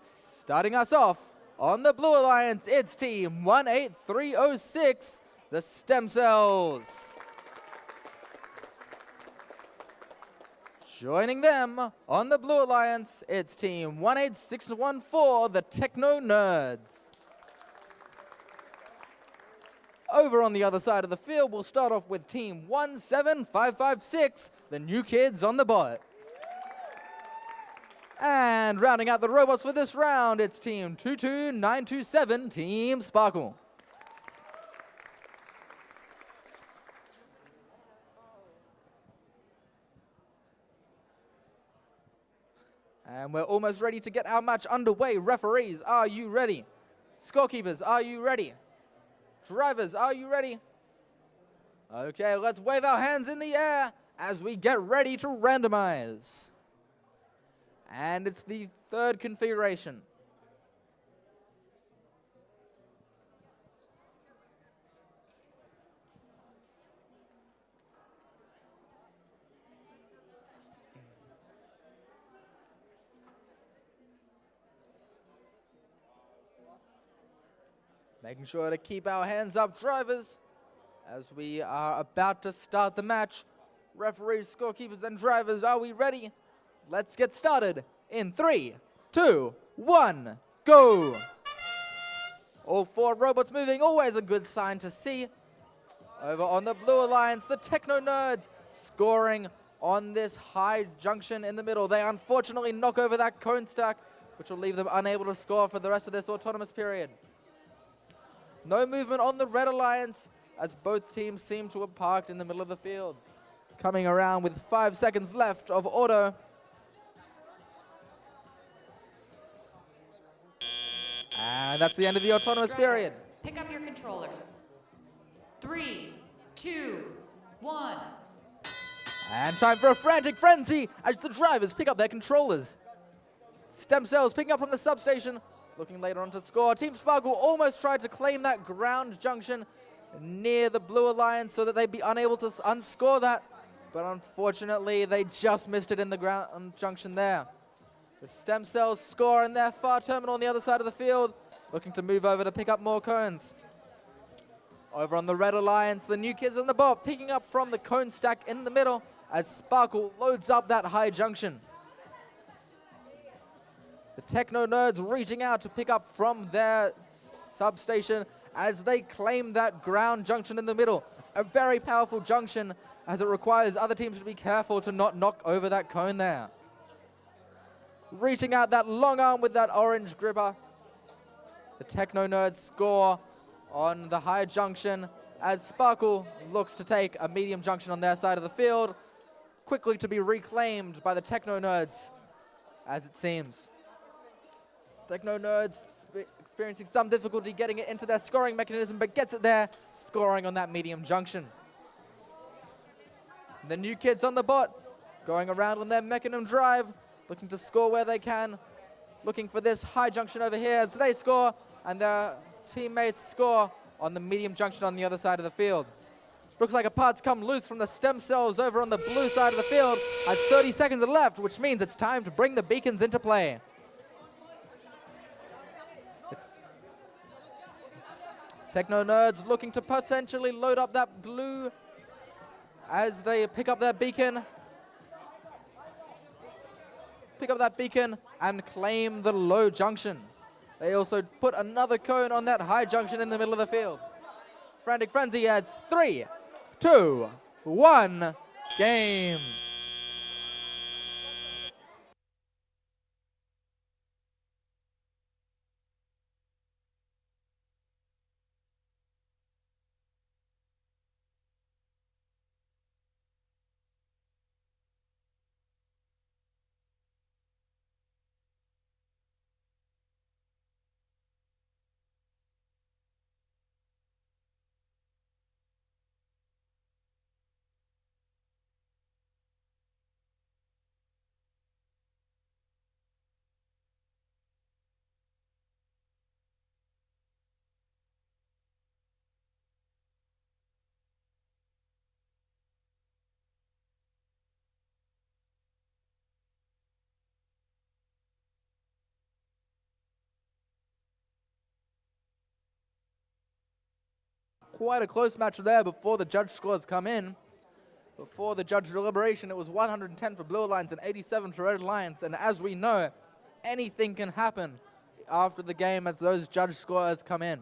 Starting us off on the Blue Alliance, it's Team 18306, the Stem Cells. Joining them on the Blue Alliance, it's Team 18614, the Techno Nerds. Over on the other side of the field, we'll start off with Team 17556, the New Kids on the Bot. And rounding out the robots for this round, it's Team 22927, Team Sparkle. And we're almost ready to get our match underway. Referees, are you ready? Scorekeepers, are you ready? Drivers, are you ready? Okay, let's wave our hands in the air as we get ready to randomize. And it's the third configuration. Making sure to keep our hands up, drivers, as we are about to start the match. Referees, scorekeepers, and drivers, are we ready? Let's get started in 3, 2, 1, go! All 4 robots moving, always a good sign to see. Over on the Blue Alliance, the Techno Nerds scoring on this high junction in the middle. They unfortunately knock over that cone stack, which will leave them unable to score for the rest of this autonomous period. No movement on the Red Alliance, as both teams seem to have parked in the middle of the field. Coming around with 5 seconds left of auto. And that's the end of the autonomous period. Pick up your controllers. 3, 2, 1. And time for a frantic frenzy as the drivers pick up their controllers. Stem cells picking up from the substation, looking later on to score. Team Sparkle almost tried to claim that ground junction near the Blue Alliance so that they'd be unable to unscore that, but unfortunately they just missed it in the ground junction there. The Stem Cells score in their far terminal on the other side of the field, looking to move over to pick up more cones. Over on the Red Alliance, the new kids on the bot picking up from the cone stack in the middle as Sparkle loads up that high junction. The Techno Nerds reaching out to pick up from their substation as they claim that ground junction in the middle. A very powerful junction as it requires other teams to be careful to not knock over that cone there. Reaching out that long arm with that orange gripper. The Techno Nerds score on the high junction as Sparkle looks to take a medium junction on their side of the field, quickly to be reclaimed by the Techno Nerds, as it seems. Techno Nerds experiencing some difficulty getting it into their scoring mechanism, but gets it there, scoring on that medium junction. The new kids on the bot, going around on their Mechanism drive, looking to score where they can, looking for this high junction over here. So they score, and their teammates score on the medium junction on the other side of the field. Looks like a part's come loose from the Stem Cells over on the blue side of the field, as 30 seconds are left, which means it's time to bring the beacons into play. Techno Nerds looking to potentially load up that blue as they pick up their beacon. Pick up that beacon and claim the low junction. They also put another cone on that high junction in the middle of the field. Frantic Frenzy adds 3, 2, 1, game. Quite a close match there before the judge scores come in. Before the judge deliberation, it was 110 for Blue Alliance and 87 for Red Alliance. And as we know, anything can happen after the game as those judge scores come in.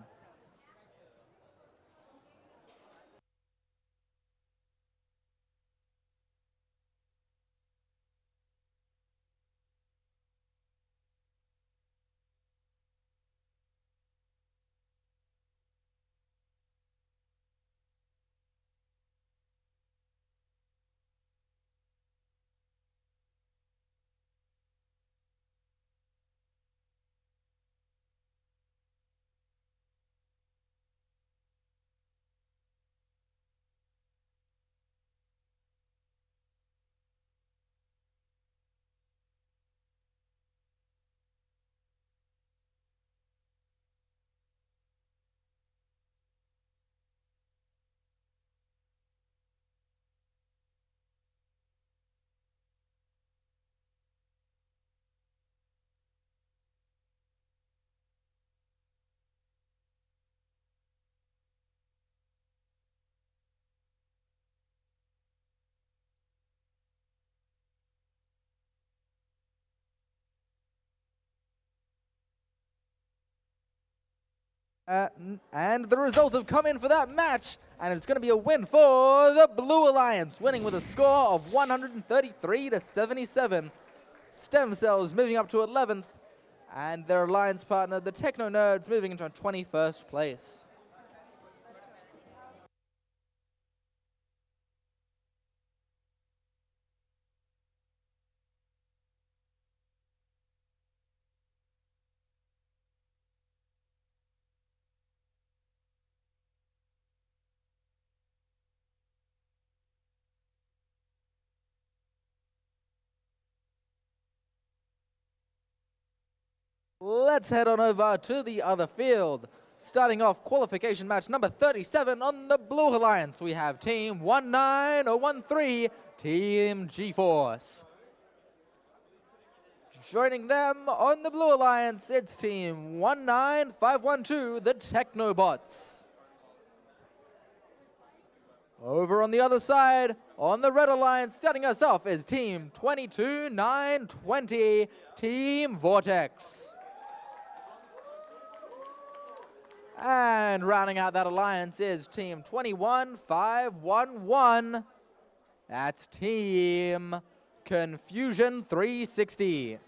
And the results have come in for that match, and it's going to be a win for the Blue Alliance, winning with a score of 133 to 77. Stem Cells moving up to 11th, and their alliance partner, the Techno Nerds, moving into 21st place. Let's head on over to the other field. Starting off qualification match number 37 on the Blue Alliance, we have Team 19013, Team G-Force. Joining them on the Blue Alliance, it's Team 19512, the Technobots. Over on the other side, on the Red Alliance, starting us off is Team 22920, Team Vortex. And rounding out that alliance is Team 21511. That's Team Confusion 360.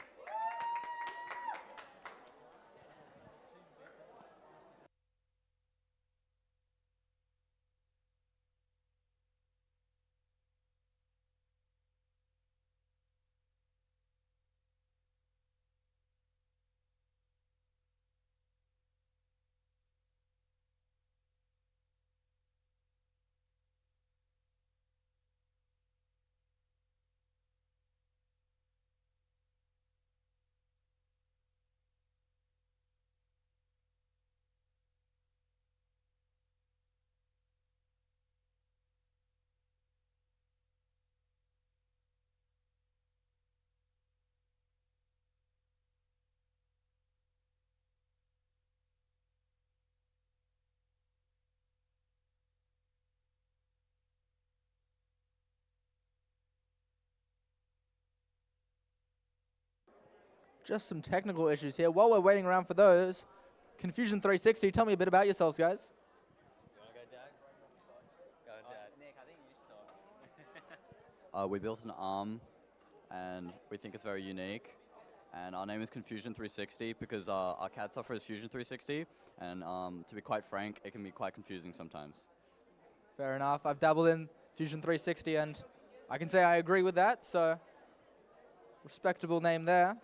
Just some technical issues here. While we're waiting around for those, Confusion 360, tell me a bit about yourselves, guys. We built an arm, and we think it's very unique. And our name is Confusion 360 because our CAD software is Fusion 360, and to be quite frank, it can be quite confusing sometimes. Fair enough. I've dabbled in Fusion 360, and I can say I agree with that, so respectable name there.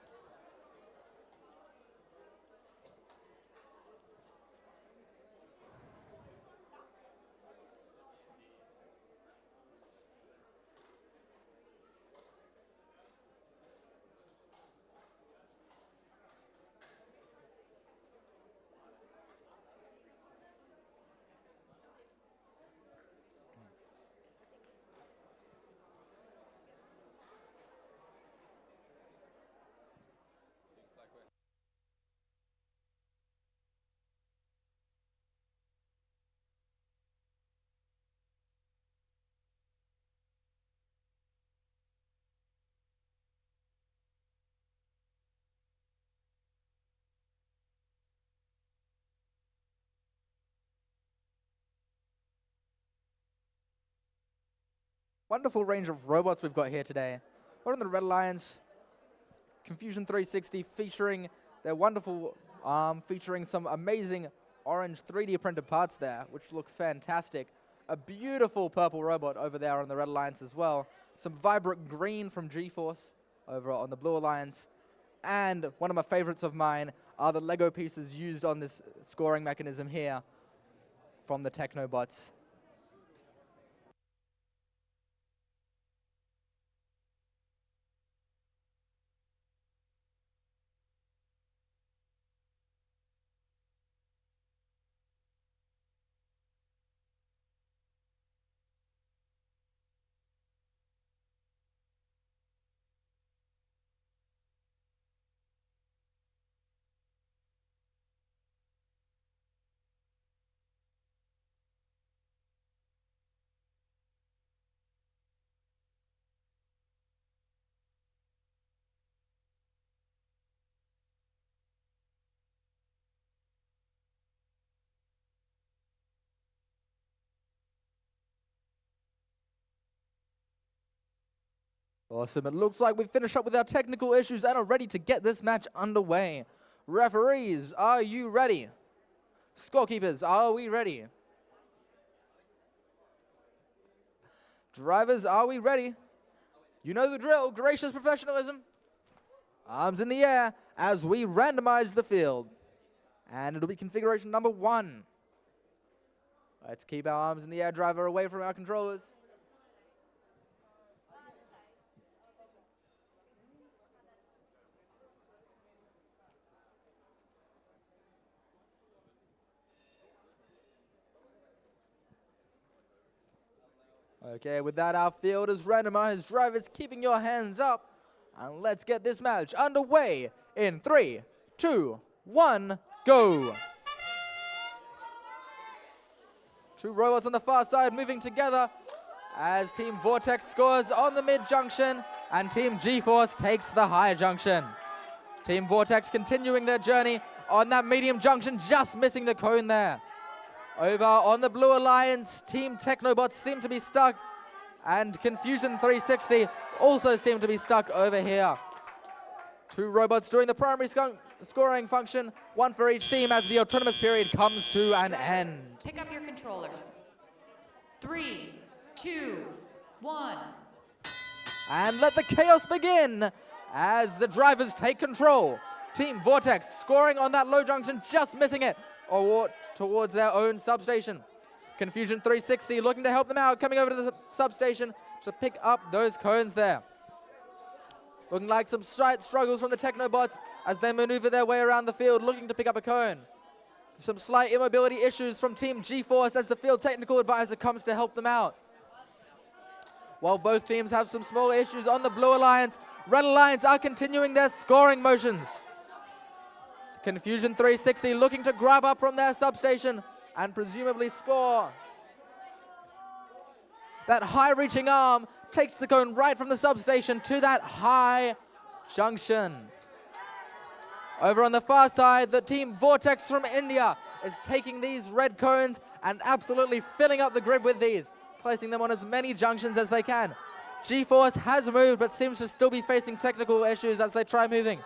Wonderful range of robots we've got here today. We're on the Red Alliance, Confusion 360 featuring their wonderful arm, featuring some amazing orange 3D printed parts there, which look fantastic. A beautiful purple robot over there on the Red Alliance as well. Some vibrant green from G-Force over on the Blue Alliance. And one of my favorites of mine are the Lego pieces used on this scoring mechanism here from the Technobots. Awesome. It looks like we've finished up with our technical issues and are ready to get this match underway. Referees, are you ready? Scorekeepers, are we ready? Drivers, are we ready? You know the drill, gracious professionalism. Arms in the air as we randomize the field. And it'll be configuration number 1. Let's keep our arms in the air, driver away from our controllers. Okay, with that, our field is randomized. Drivers, keeping your hands up. And let's get this match underway in 3, 2, 1, go. 2 robots on the far side moving together as Team Vortex scores on the mid-junction and Team G-Force takes the high junction. Team Vortex continuing their journey on that medium junction, just missing the cone there. Over on the Blue Alliance, Team Technobots seem to be stuck, and Confusion 360 also seem to be stuck over here. 2 robots doing the primary scoring function, 1 for each team as the autonomous period comes to an end. Pick up your controllers. 3, 2, 1. And let the chaos begin as the drivers take control. Team Vortex scoring on that low junction, just missing it, or towards their own substation. Confusion 360 looking to help them out, coming over to the substation to pick up those cones there. Looking like some slight struggles from the Technobots as they maneuver their way around the field, looking to pick up a cone. Some slight immobility issues from Team G-Force as the field technical advisor comes to help them out. While both teams have some small issues on the Blue Alliance, Red Alliance are continuing their scoring motions. Confusion 360 looking to grab up from their substation and presumably score. That high-reaching arm takes the cone right from the substation to that high junction. Over on the far side, the Team Vortex from India is taking these red cones and absolutely filling up the grid with these, placing them on as many junctions as they can. G-Force has moved but seems to still be facing technical issues as they try moving.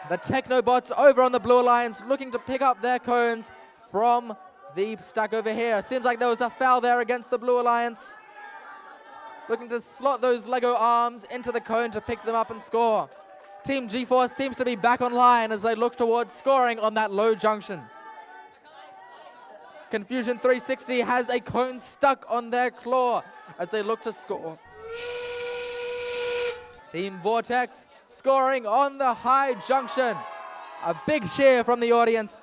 The Technobots over on the Blue Alliance looking to pick up their cones from the stack over here. Seems like there was a foul there against the Blue Alliance. Looking to slot those Lego arms into the cone to pick them up and score. Team G-Force seems to be back online as they look towards scoring on that low junction. Confusion 360 has a cone stuck on their claw as they look to score. Team Vortex scoring on the high junction. A big cheer from the audience.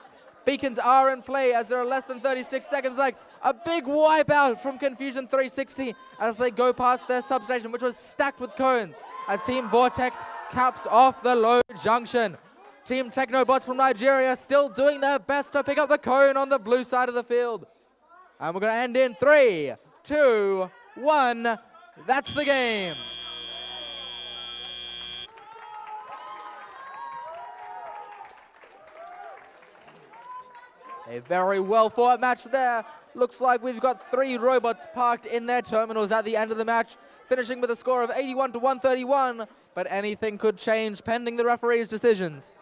Beacons are in play as there are less than 36 seconds left. A big wipeout from Confusion 360 as they go past their substation, which was stacked with cones, as Team Vortex caps off the low junction. Team Technobots from Nigeria still doing their best to pick up the cone on the blue side of the field. And we're going to end in 3, 2, 1. That's the game. A very well fought match there. Looks like we've got 3 robots parked in their terminals at the end of the match, finishing with a score of 81 to 131, but anything could change pending the referee's decisions.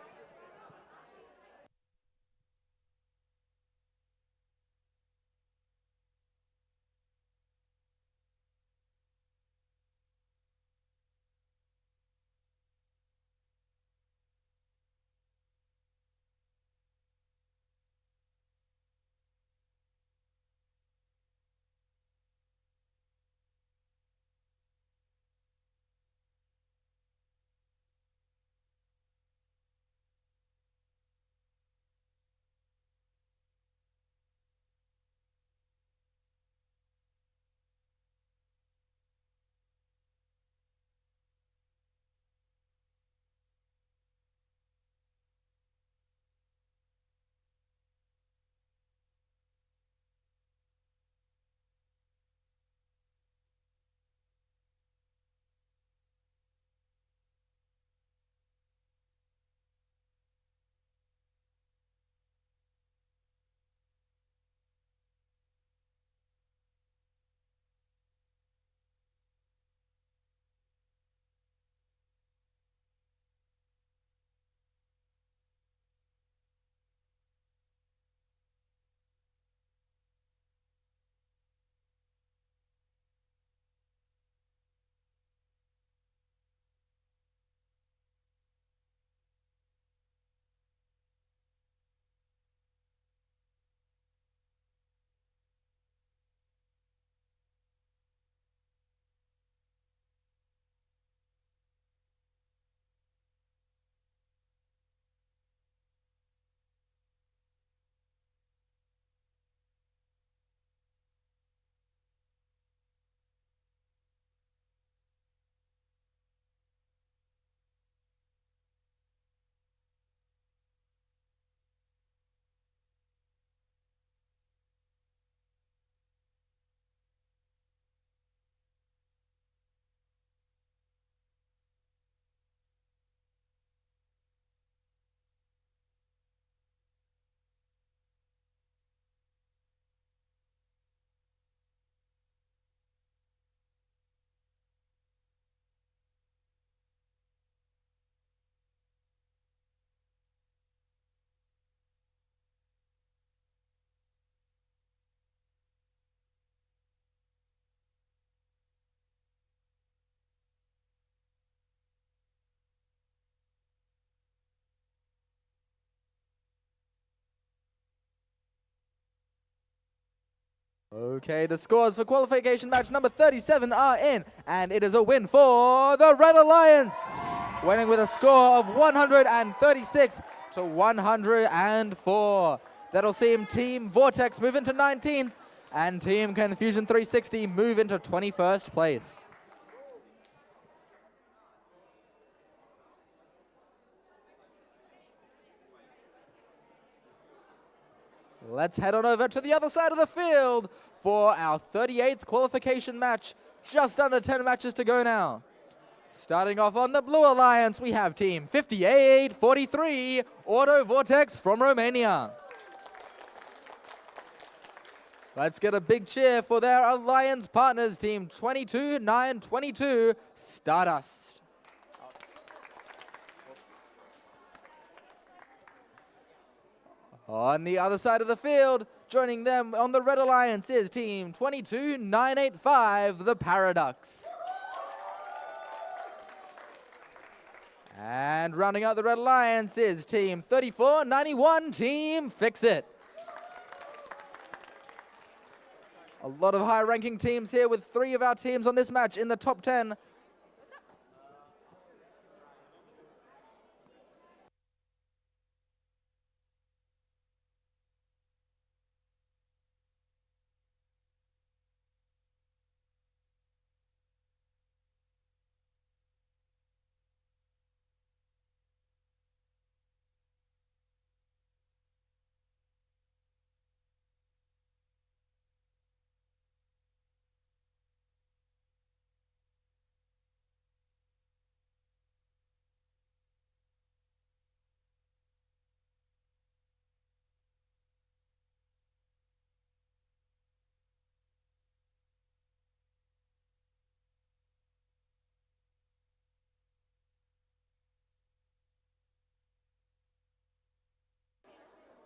Okay, the scores for qualification match number 37 are in, and it is a win for the Red Alliance, winning with a score of 136 to 104. That'll see Team Vortex move into 19th, and Team Confusion 360 move into 21st place. Let's head on over to the other side of the field for our 38th qualification match. Just under 10 matches to go now. Starting off on the Blue Alliance, we have Team 5843, Auto Vortex from Romania. Let's get a big cheer for their alliance partners, Team 22922, Stardust. On the other side of the field, joining them on the Red Alliance is Team 22985, the Paradox. And rounding out the Red Alliance is Team 3491, Team Fix-It. A lot of high-ranking teams here with 3 of our teams on this match in the top 10.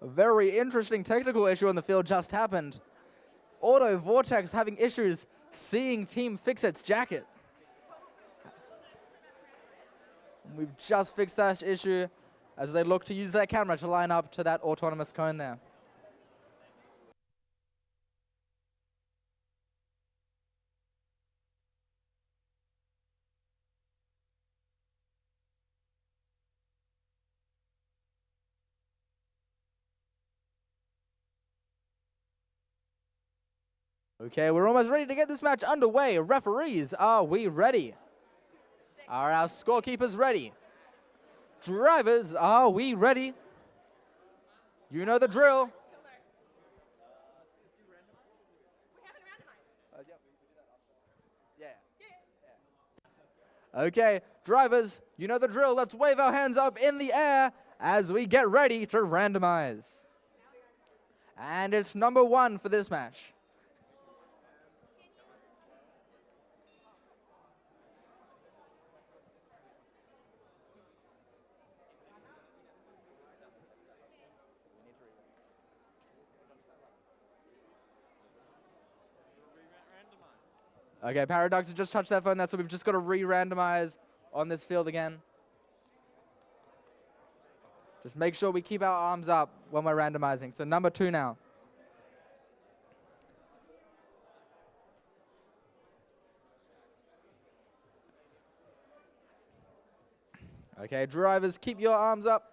A very interesting technical issue on the field just happened. Auto Vortex having issues seeing Team Fix-It's jacket. We've just fixed that issue as they look to use their camera to line up to that autonomous cone there. Okay, we're almost ready to get this match underway. Referees, are we ready? Are our scorekeepers ready? Drivers, are we ready? You know the drill. Okay, drivers, you know the drill. Let's wave our hands up in the air as we get ready to randomize. And it's number 1 for this match. Okay, Paradox has just touched that phone there, so we've just got to re-randomize on this field again. Just make sure we keep our arms up when we're randomizing. So number 2 now. Okay, drivers, keep your arms up.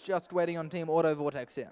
Just waiting on Team Auto Vortex here.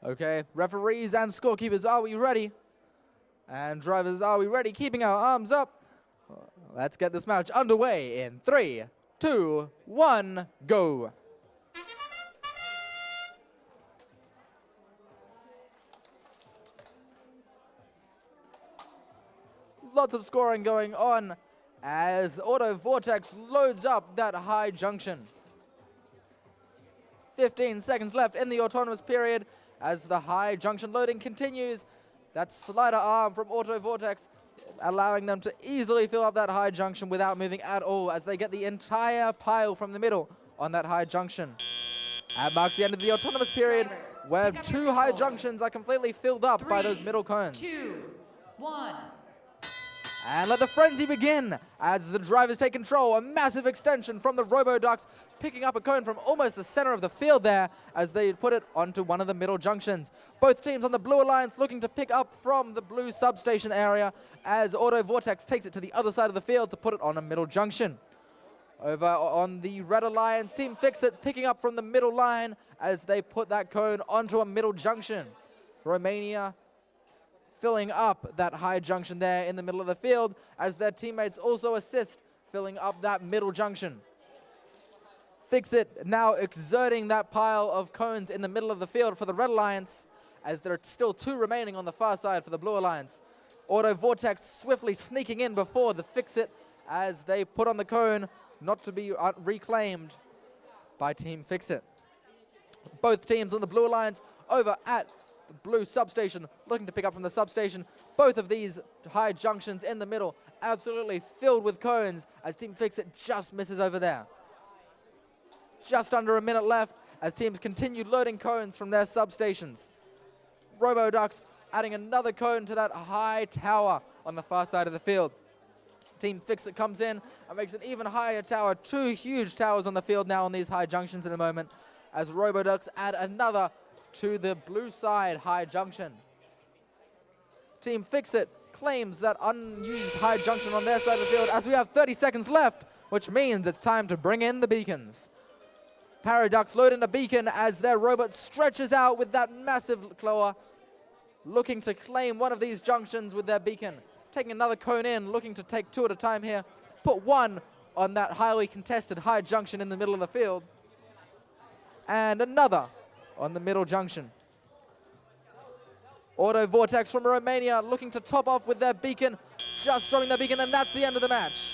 Okay, referees and scorekeepers, are we ready? And drivers, are we ready? Keeping our arms up. Let's get this match underway in 3, 2, 1, go. Lots of scoring going on as the Auto Vortex loads up that high junction. 15 seconds left in the autonomous period as the high junction loading continues. That slider arm from Auto Vortex allowing them to easily fill up that high junction without moving at all as they get the entire pile from the middle on that high junction. That marks the end of the autonomous period where 2 high junctions are completely filled up by those middle cones. 2, 1. And let the frenzy begin as the drivers take control. A massive extension from the Robo-Ducks, picking up a cone from almost the center of the field there as they put it onto one of the middle junctions. Both teams on the Blue Alliance looking to pick up from the blue substation area as Auto Vortex takes it to the other side of the field to put it on a middle junction. Over on the Red Alliance, Team Fix-It picking up from the middle line as they put that cone onto a middle junction. Romania filling up that high junction there in the middle of the field as their teammates also assist filling up that middle junction. Fix-It now exerting that pile of cones in the middle of the field for the Red Alliance as there are still 2 remaining on the far side for the Blue Alliance. Auto Vortex swiftly sneaking in before the Fix-It as they put on the cone not to be reclaimed by Team Fix-It. Both teams on the Blue Alliance over at the blue substation, looking to pick up from the substation. Both of these high junctions in the middle, absolutely filled with cones as Team Fix-It just misses over there. Just under a minute left as teams continue loading cones from their substations. Robo-Ducks adding another cone to that high tower on the far side of the field. Team Fix-It comes in and makes an even higher tower. 2 huge towers on the field now on these high junctions in a moment as Robo-Ducks add another to the blue side high junction. Team Fix-It claims that unused high junction on their side of the field as we have 30 seconds left, which means it's time to bring in the beacons. Paraducks load in a beacon as their robot stretches out with that massive claw, looking to claim one of these junctions with their beacon. Taking another cone in, looking to take 2 at a time here. Put 1 on that highly contested high junction in the middle of the field. And another on the middle junction. Auto Vortex from Romania looking to top off with their beacon, just dropping their beacon, and that's the end of the match.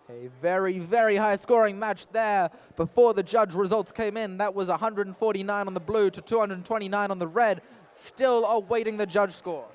A very, very high scoring match there before the judge results came in. That was 149 on the blue to 229 on the red. Still awaiting the judge score.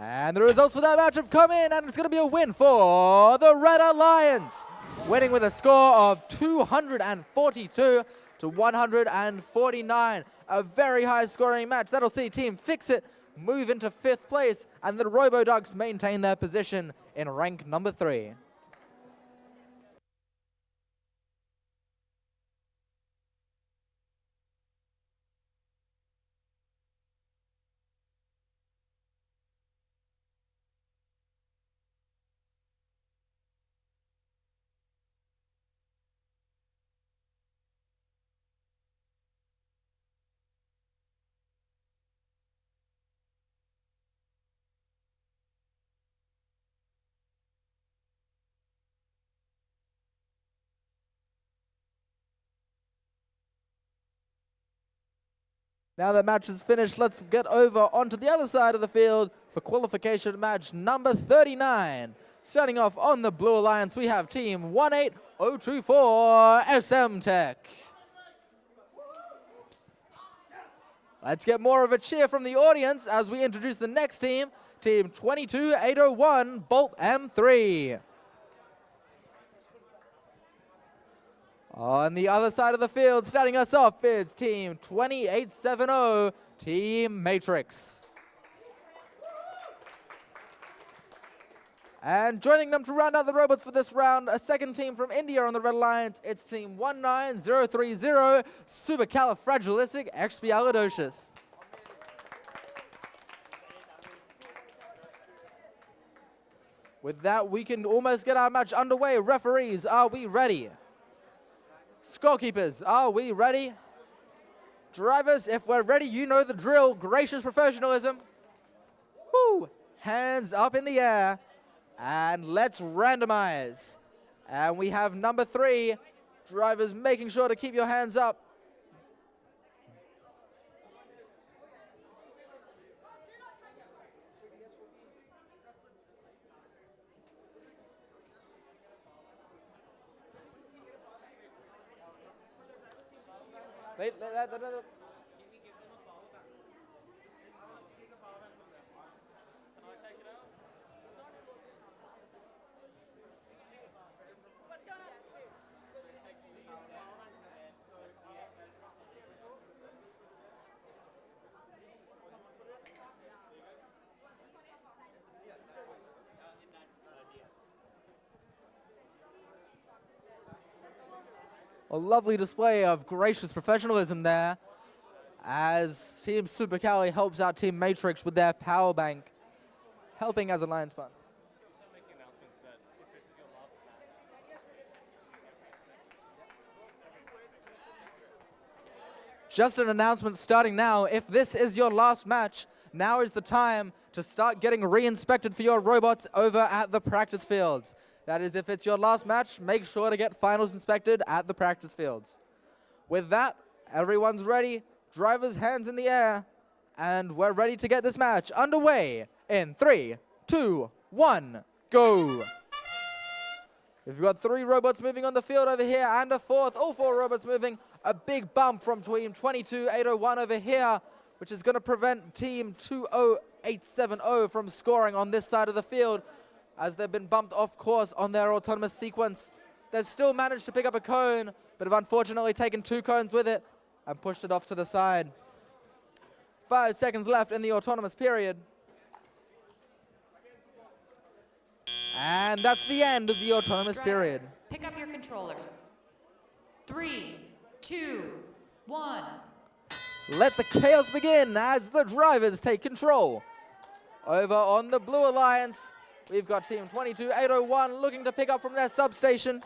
And the results for that match have come in, and it's going to be a win for the Red Alliance, winning with a score of 242 to 149. A very high scoring match. That'll see Team Fix-It move into 5th place, and the Robo-Ducks maintain their position in rank number 3. Now that match is finished, let's get over onto the other side of the field for qualification match number 39. Starting off on the Blue Alliance, we have team 18024 SM Tech. Let's get more of a cheer from the audience as we introduce the next team, team 22801 Bolt M3. On the other side of the field, starting us off is team 2870, Team Matrix. And joining them to round out the robots for this round, a second team from India on the Red Alliance, it's team 19030, Supercalifragilisticexpialidocious. With that, we can almost get our match underway. Referees, are we ready? Scorekeepers, are we ready? Drivers, if we're ready, you know the drill. Gracious professionalism. Woo! Hands up in the air. And let's randomize. And we have number 3. Drivers, making sure to keep your hands up. Wait, a lovely display of gracious professionalism there as Team Supercali helps out Team Matrix with their power bank, helping as Alliance partner. Just an announcement starting now. If this is your last match, now is the time to start getting re-inspected for your robots over at the practice fields. That is, if it's your last match, make sure to get finals inspected at the practice fields. With that, everyone's ready. Drivers, hands in the air. And we're ready to get this match underway in 3, 2, 1, go. We've got 3 robots moving on the field over here and a 4th. All 4 robots moving. A big bump from team 22801 over here, which is going to prevent team 20870 from scoring on this side of the field, as they've been bumped off course on their autonomous sequence. They've still managed to pick up a cone, but have unfortunately taken 2 cones with it and pushed it off to the side. 5 seconds left in the autonomous period. And that's the end of the autonomous period. Pick up your controllers. 3, 2, 1. Let the chaos begin as the drivers take control. Over on the Blue Alliance, we've got team 22801 looking to pick up from their substation.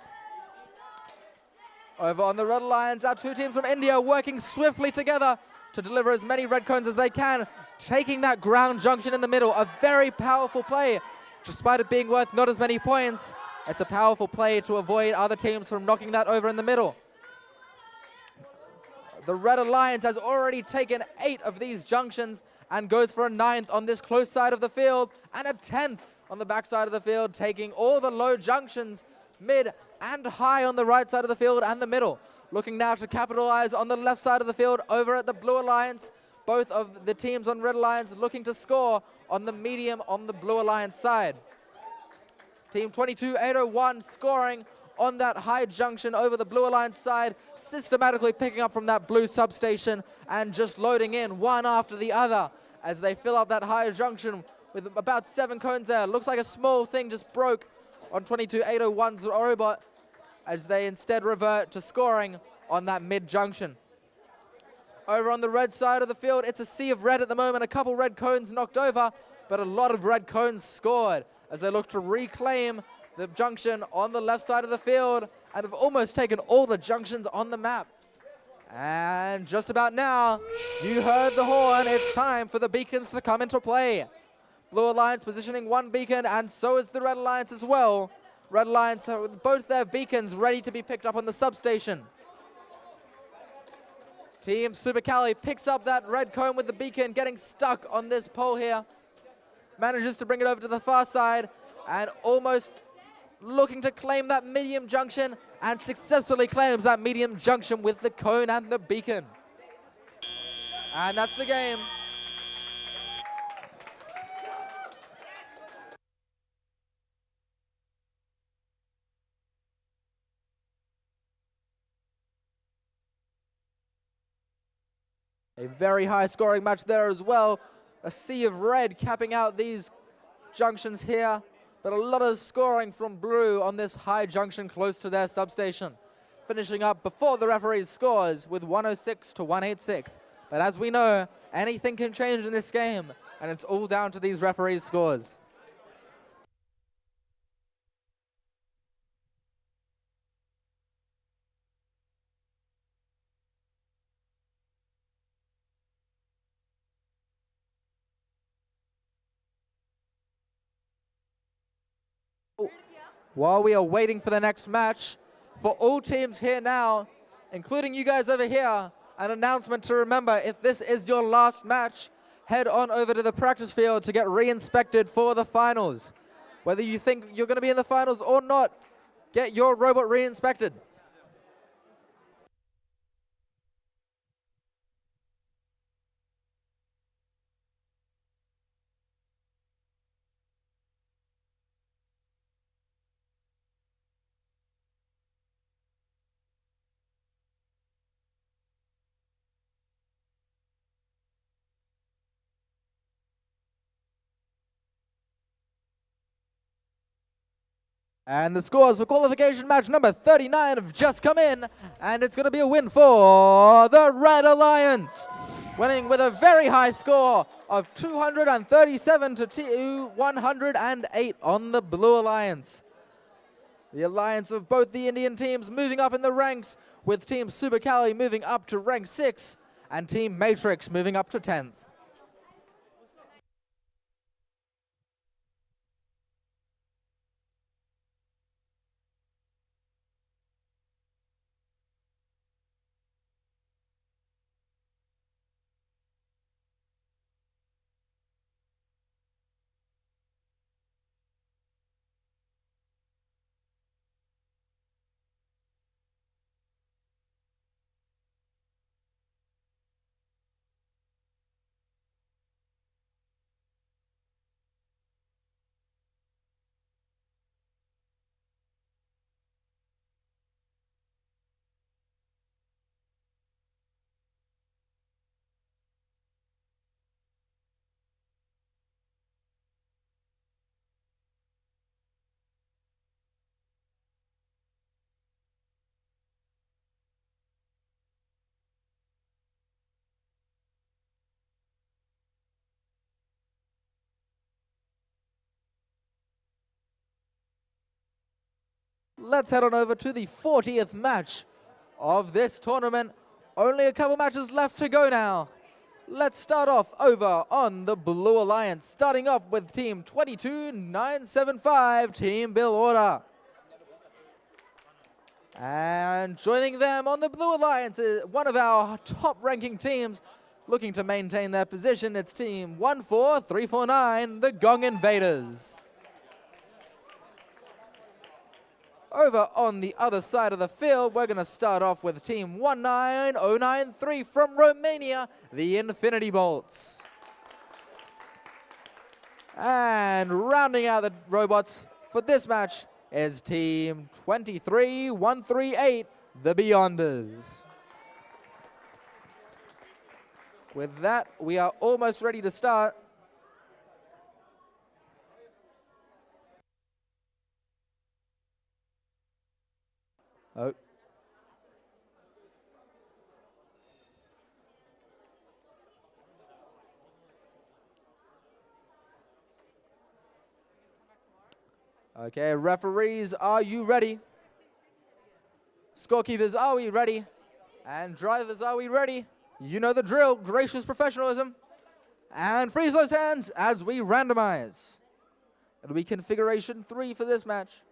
Over on the Red Alliance, our 2 teams from India working swiftly together to deliver as many red cones as they can, taking that ground junction in the middle. A very powerful play. Despite it being worth not as many points, it's a powerful play to avoid other teams from knocking that over in the middle. The Red Alliance has already taken 8 of these junctions and goes for a 9th on this close side of the field and a 10th on the back side of the field, taking all the low junctions, mid and high on the right side of the field and the middle. Looking now to capitalize on the left side of the field over at the Blue Alliance. both of the teams on Red Alliance looking to score on the medium on the Blue Alliance side. Team 22801 scoring on that high junction over the Blue Alliance side, systematically picking up from that blue substation and just loading in one after the other as they fill up that high junction with about 7 cones there. Looks like a small thing just broke on 22801's robot as they instead revert to scoring on that mid junction. Over on the red side of the field, it's a sea of red at the moment. A couple red cones knocked over, but a lot of red cones scored as they look to reclaim the junction on the left side of the field and have almost taken all the junctions on the map. And just about now, you heard the horn. It's time for the beacons to come into play. Blue Alliance positioning 1 beacon, and so is the Red Alliance as well. Red Alliance have both their beacons ready to be picked up on the substation. Team Super Cali picks up that red cone with the beacon, getting stuck on this pole here. Manages to bring it over to the far side and almost looking to claim that medium junction, and successfully claims that medium junction with the cone and the beacon. And that's the game. A very high scoring match there as well. A sea of red capping out these junctions here, but a lot of scoring from blue on this high junction close to their substation. Finishing up before the referee's scores with 106 to 186. But as we know, anything can change in this game, and it's all down to these referees' scores. While we are waiting for the next match, for all teams here now, including you guys over here, an announcement to remember: if this is your last match, head on over to the practice field to get re-inspected for the finals. Whether you think you're going to be in the finals or not, get your robot re-inspected. And the scores for qualification match number 39 have just come in, and it's going to be a win for the Red Alliance, winning with a very high score of 237 to 108 on the Blue Alliance. The alliance of both the Indian teams moving up in the ranks, with Team Super Cali moving up to rank 6 and Team Matrix moving up to 10th. Let's head on over to the 40th match of this tournament. Only a couple matches left to go now. Let's start off over on the Blue Alliance, starting off with Team 22975, Team Bill Order. And joining them on the Blue Alliance is one of our top-ranking teams looking to maintain their position. It's Team 14349, the Gong Invaders. Over on the other side of the field, we're going to start off with team 19093 from Romania, the Infinity Bolts. And rounding out the robots for this match is team 23138, the Beyonders. With that, we are almost ready to start. Oh. Okay, referees, are you ready? Scorekeepers, are we ready? And drivers, are we ready? You know the drill, gracious professionalism. And freeze those hands as we randomize. It'll be configuration 3 for this match.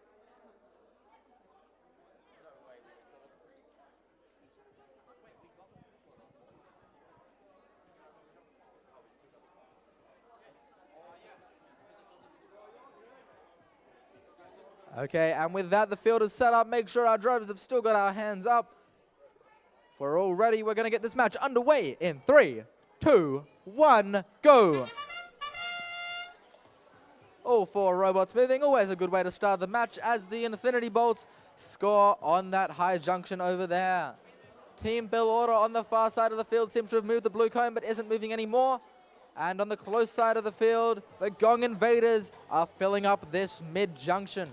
Okay, and with that, the field is set up. Make sure our drivers have still got our hands up. If we're all ready, we're going to get this match underway in 3, 2, 1, go. All 4 robots moving. Always a good way to start the match as the Infinity Bolts score on that high junction over there. Team Bill Order on the far side of the field seems to have moved the blue cone but isn't moving anymore. And on the close side of the field, the Gong Invaders are filling up this mid-junction.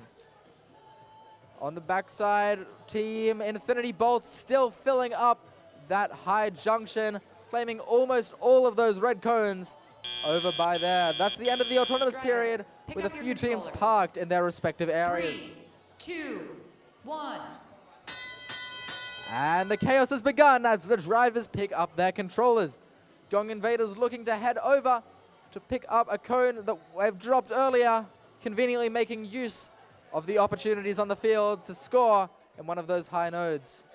On the backside, Team Infinity Bolts still filling up that high junction, claiming almost all of those red cones over by there. That's the end of the autonomous period, with a few teams parked in their respective areas. 3, 2, 1. And the chaos has begun as the drivers pick up their controllers. Gong Invaders looking to head over to pick up a cone that they've dropped earlier, conveniently making use of the opportunities on the field to score in one of those high nodes.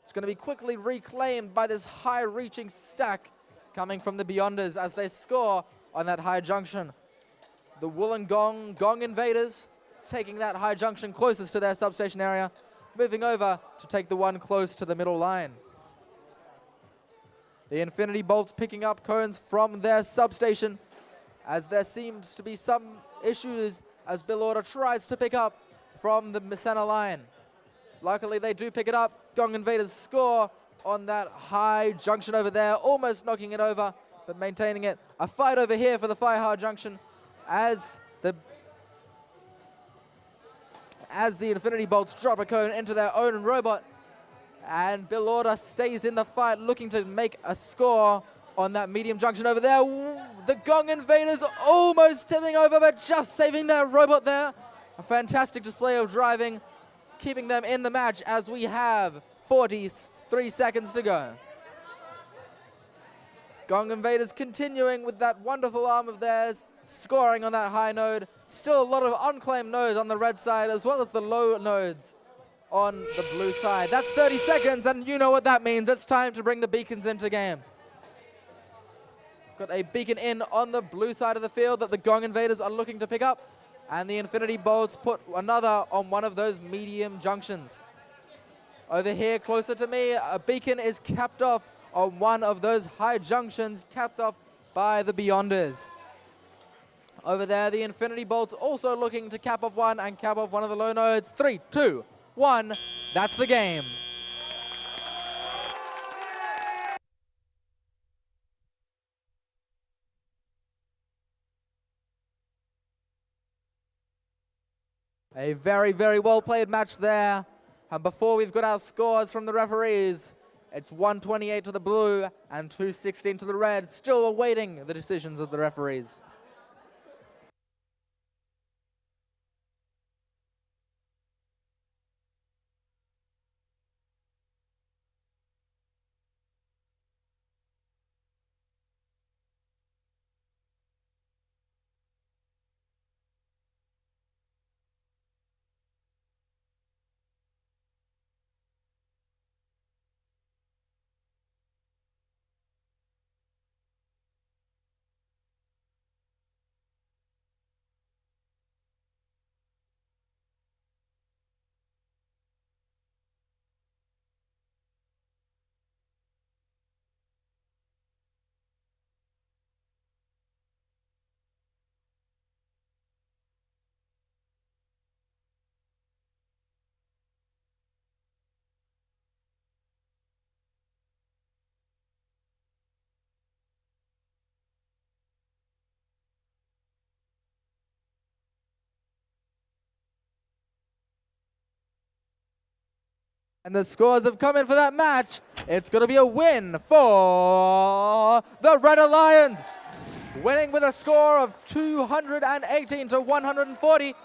It's going to be quickly reclaimed by this high-reaching stack coming from the Beyonders as they score on that high junction. The Wollongong Gong Invaders taking that high junction closest to their substation area, moving over to take the one close to the middle line. The Infinity Bolts picking up cones from their substation as there seems to be some issues as Bill Order tries to pick up from the center line. Luckily, they do pick it up. Gong Invaders score on that high junction over there, almost knocking it over, but maintaining it. A fight over here for the Fire Hard Junction as the Infinity Bolts drop a cone into their own robot. And Bill Order stays in the fight, looking to make a score on that medium junction over there. The Gong Invaders almost tipping over, but just saving their robot there. A fantastic display of driving, keeping them in the match as we have 43 seconds to go. Gong Invaders continuing with that wonderful arm of theirs, scoring on that high node. Still a lot of unclaimed nodes on the red side, as well as the low nodes on the blue side. That's 30 seconds, and you know what that means. It's time to bring the beacons into game. Got a beacon in on the blue side of the field that the Gong Invaders are looking to pick up, and the Infinity Bolts put another on one of those medium junctions. Over here, closer to me, a beacon is capped off on one of those high junctions, capped off by the Beyonders. Over there, the Infinity Bolts also looking to cap off one and cap off one of the low nodes. 3, 2, 1, that's the game. A very, very well played match there. And before we've got our scores from the referees, it's 128 to the blue and 216 to the red, still awaiting the decisions of the referees. And the scores have come in for that match. It's going to be a win for the Red Alliance. Winning with a score of 218 to 140.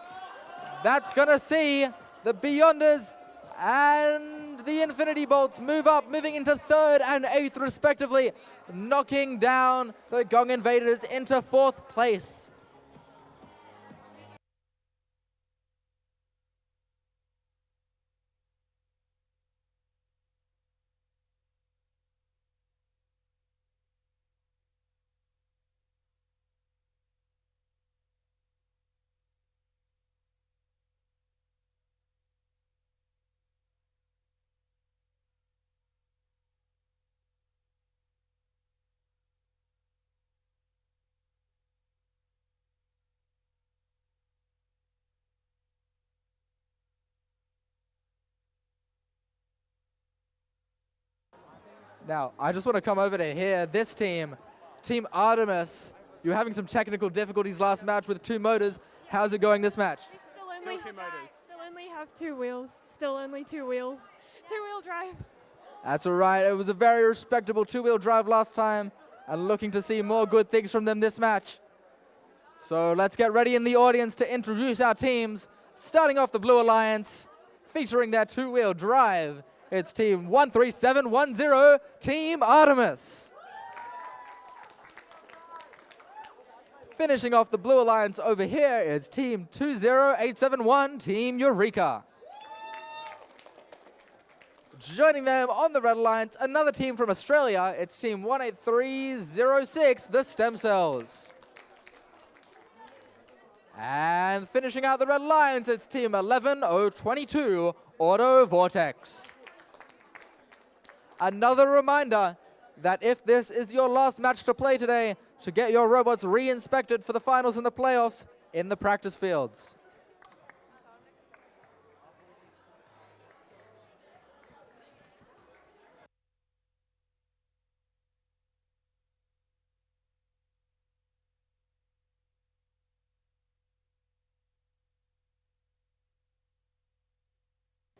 That's going to see the Beyonders and the Infinity Bolts move up, moving into 3rd and 8th respectively, knocking down the Gong Invaders into 4th place. Now, I just want to come over to here. This team, Team Artemis, you were having some technical difficulties last match with 2 motors. How's it going this match? Still 2 motors. Still only have 2 wheels. Still only 2 wheels. 2-wheel drive. That's all right. It was a very respectable 2-wheel drive last time, and looking to see more good things from them this match. So let's get ready in the audience to introduce our teams. Starting off the Blue Alliance, featuring their 2-wheel drive. It's Team 13710, Team Artemis. Finishing off the Blue Alliance over here is Team 20871, Team Eureka. Joining them on the Red Alliance, another team from Australia, it's Team 18306, the Stem Cells. And finishing out the Red Alliance, it's Team 11022, Auto Vortex. Another reminder that if this is your last match to play today, to get your robots re-inspected for the finals and the playoffs in the practice fields.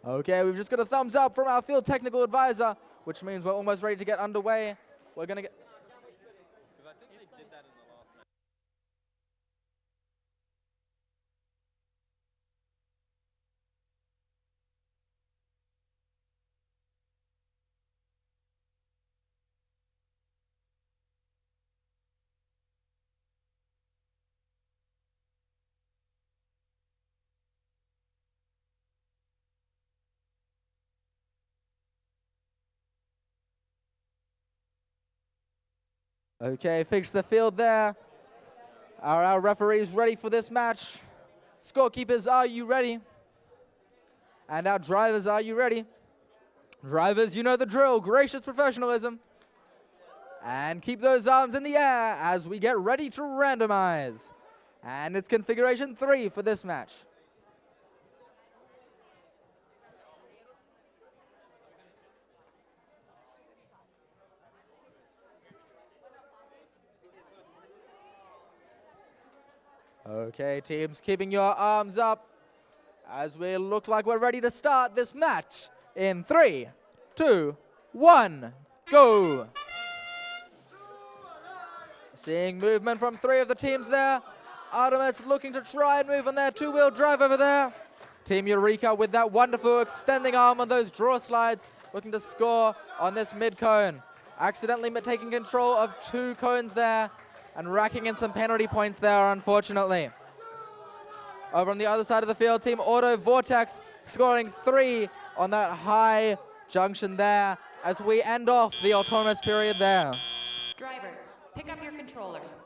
Okay, we've just got a thumbs up from our field technical advisor, which means we're almost ready to get underway. We're going to get... Okay, fix the field there. Are our referees ready for this match? Scorekeepers, are you ready? And our drivers, are you ready? Drivers, you know the drill. Gracious professionalism. And keep those arms in the air as we get ready to randomize. And it's configuration 3 for this match. Okay, teams, keeping your arms up as we look like we're ready to start this match in 3, 2, 1, go. Seeing movement from 3 of the teams there. Artemis looking to try and move on their 2-wheel drive over there. Team Eureka with that wonderful extending arm on those draw slides, looking to score on this mid-cone. Accidentally taking control of 2 cones there, and racking in some penalty points there, unfortunately. Over on the other side of the field, Team Auto Vortex scoring 3 on that high junction there as we end off the autonomous period there. Drivers, pick up your controllers.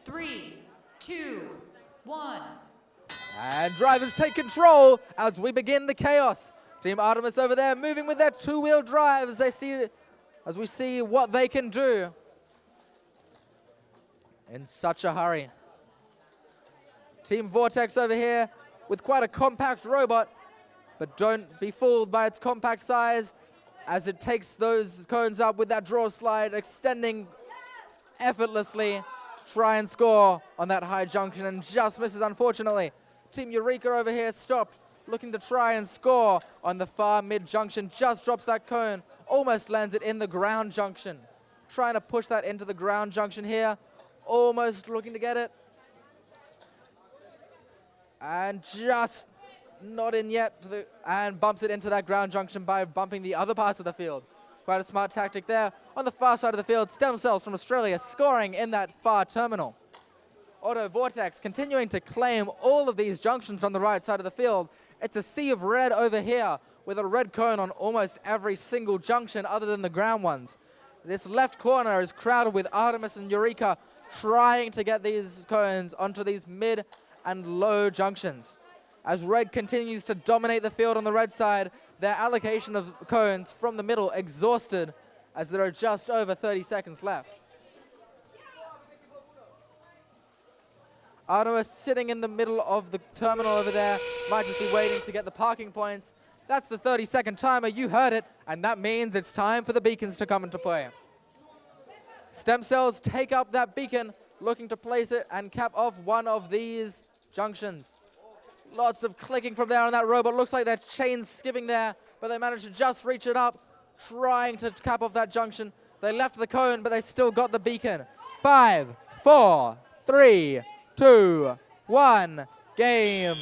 3, 2, 1. And drivers take control as we begin the chaos. Team Artemis over there moving with their 2-wheel drive as we see what they can do in such a hurry. Team Vortex over here with quite a compact robot, but don't be fooled by its compact size as it takes those cones up with that draw slide, extending effortlessly to try and score on that high junction and just misses, unfortunately. Team Eureka over here stopped, looking to try and score on the far mid junction, just drops that cone, almost lands it in the ground junction. Trying to push that into the ground junction here, almost looking to get it. And just not in yet, and bumps it into that ground junction by bumping the other parts of the field. Quite a smart tactic there. On the far side of the field, Stem Cells from Australia scoring in that far terminal. Auto Vortex continuing to claim all of these junctions on the right side of the field. It's a sea of red over here with a red cone on almost every single junction other than the ground ones. This left corner is crowded with Artemis and Eureka trying to get these cones onto these mid and low junctions. As red continues to dominate the field on the red side, their allocation of cones from the middle exhausted as there are just over 30 seconds left. Artemis sitting in the middle of the terminal over there, might just be waiting to get the parking points. That's the 30-second timer, you heard it, and that means it's time for the beacons to come into play. Stem Cells take up that beacon, looking to place it and cap off one of these junctions. Lots of clicking from there on that robot. Looks like they're chain skipping there, but they managed to just reach it up, trying to cap off that junction. They left the cone, but they still got the beacon. 5, 4, 3, 2, 1, game.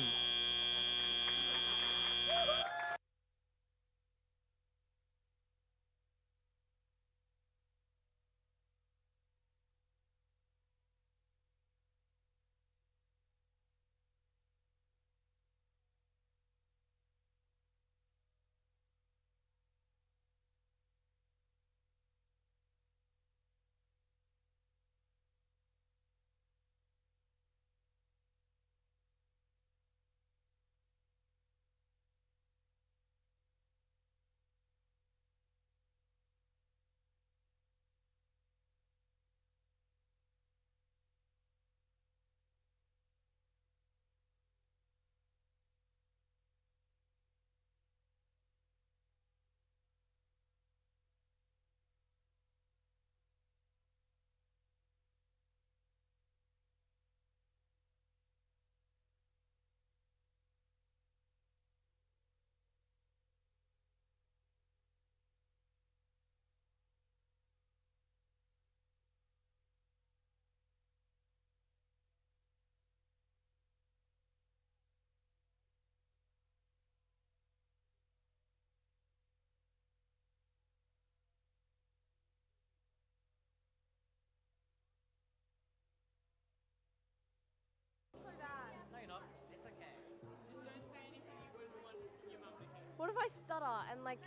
What if I stutter and like...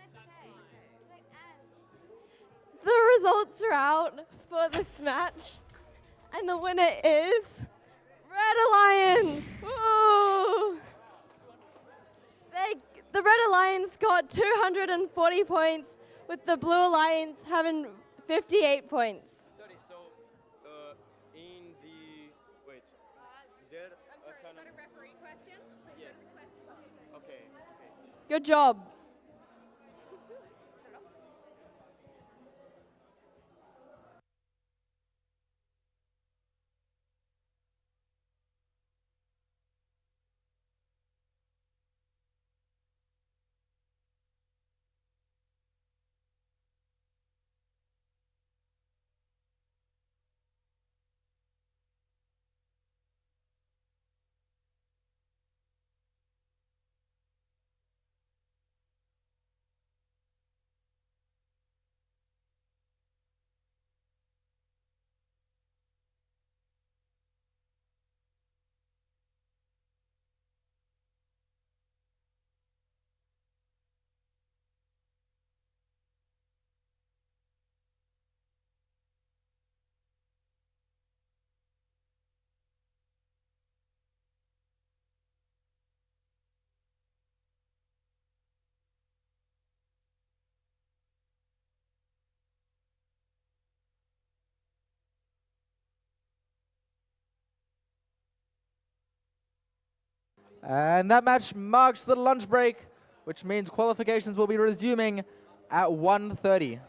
The results are out for this match, and the winner is Red Alliance. Woo! The Red Alliance got 240 points, with the Blue Alliance having 58 points. Sorry, so in the wait, there. I'm sorry, is that a referee question? Yes. Okay. Good job. And that match marks the lunch break, which means qualifications will be resuming at 1:30.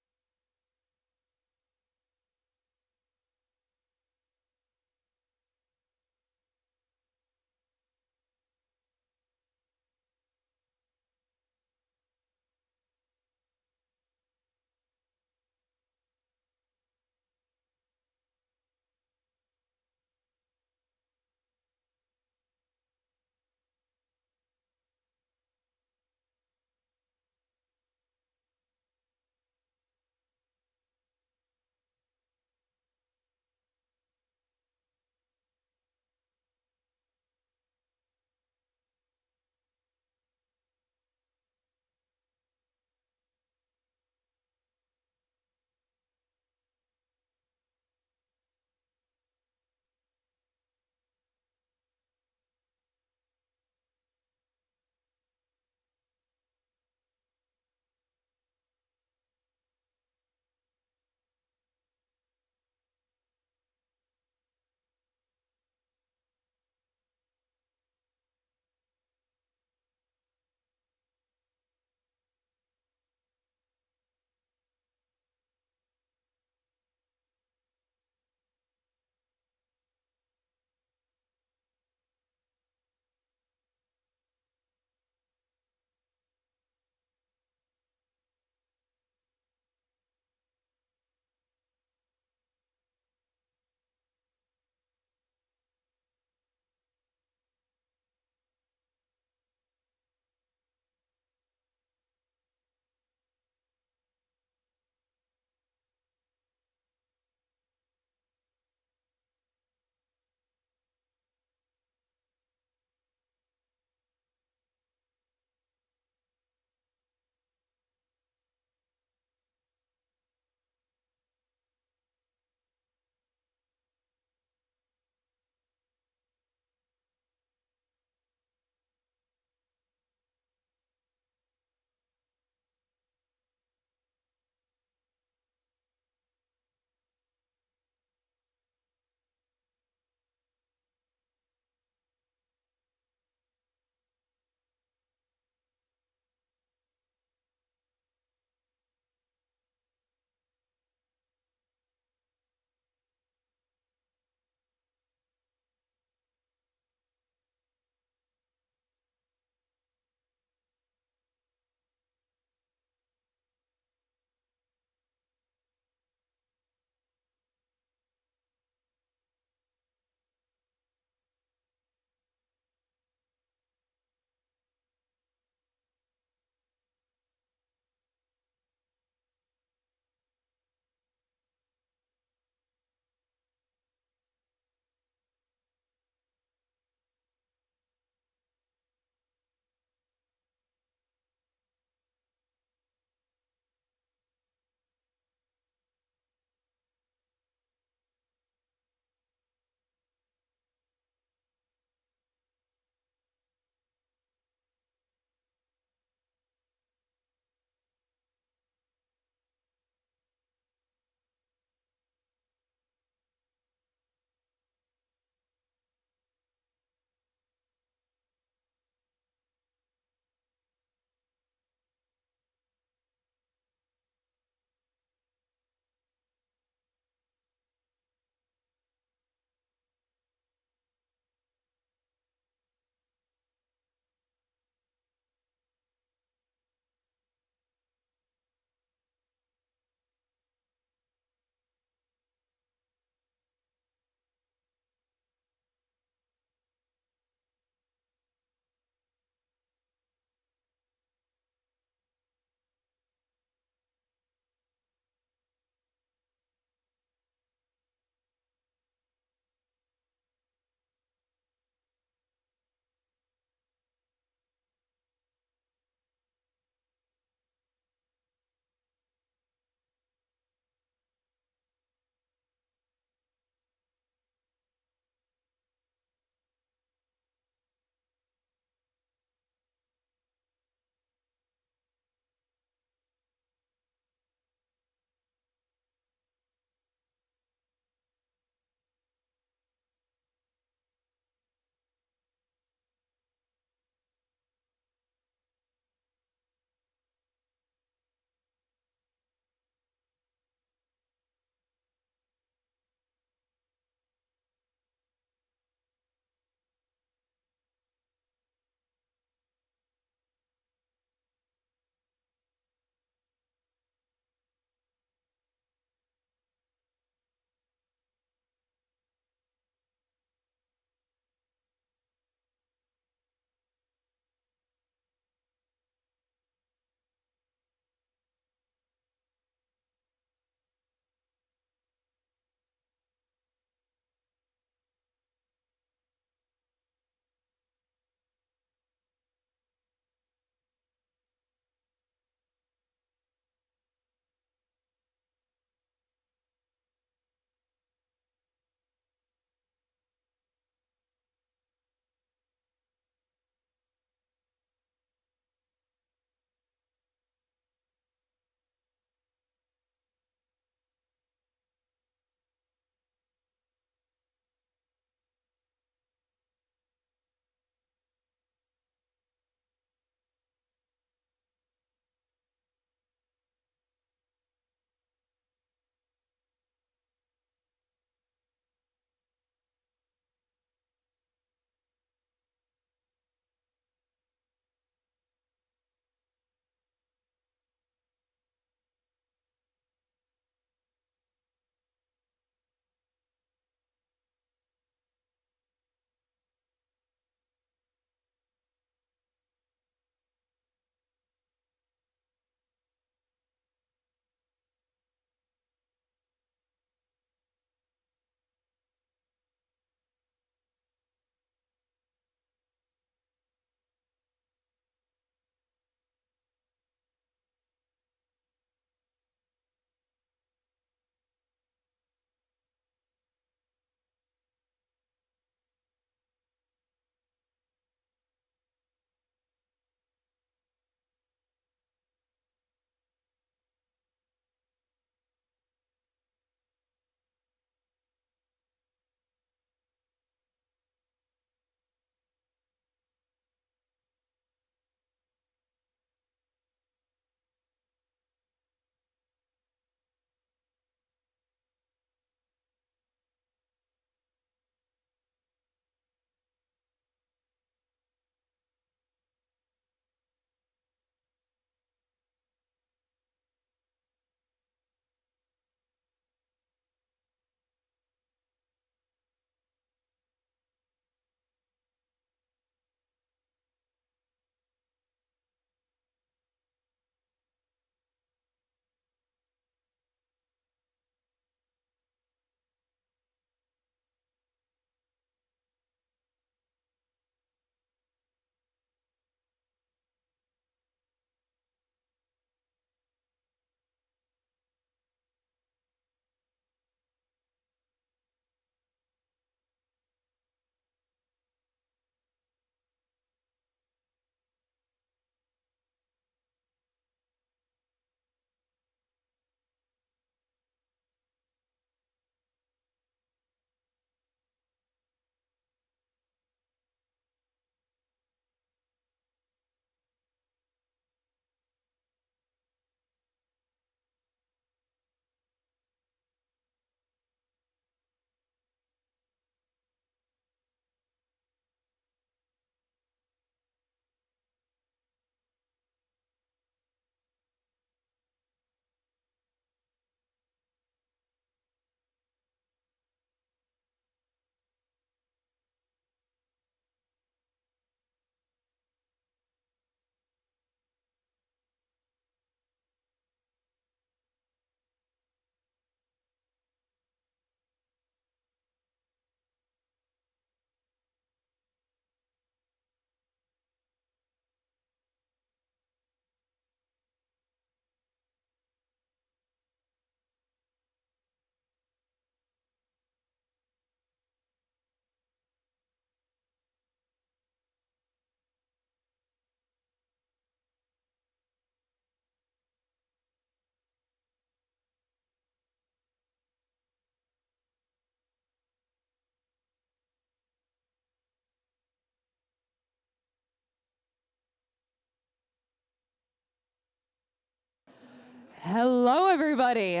Hello, everybody.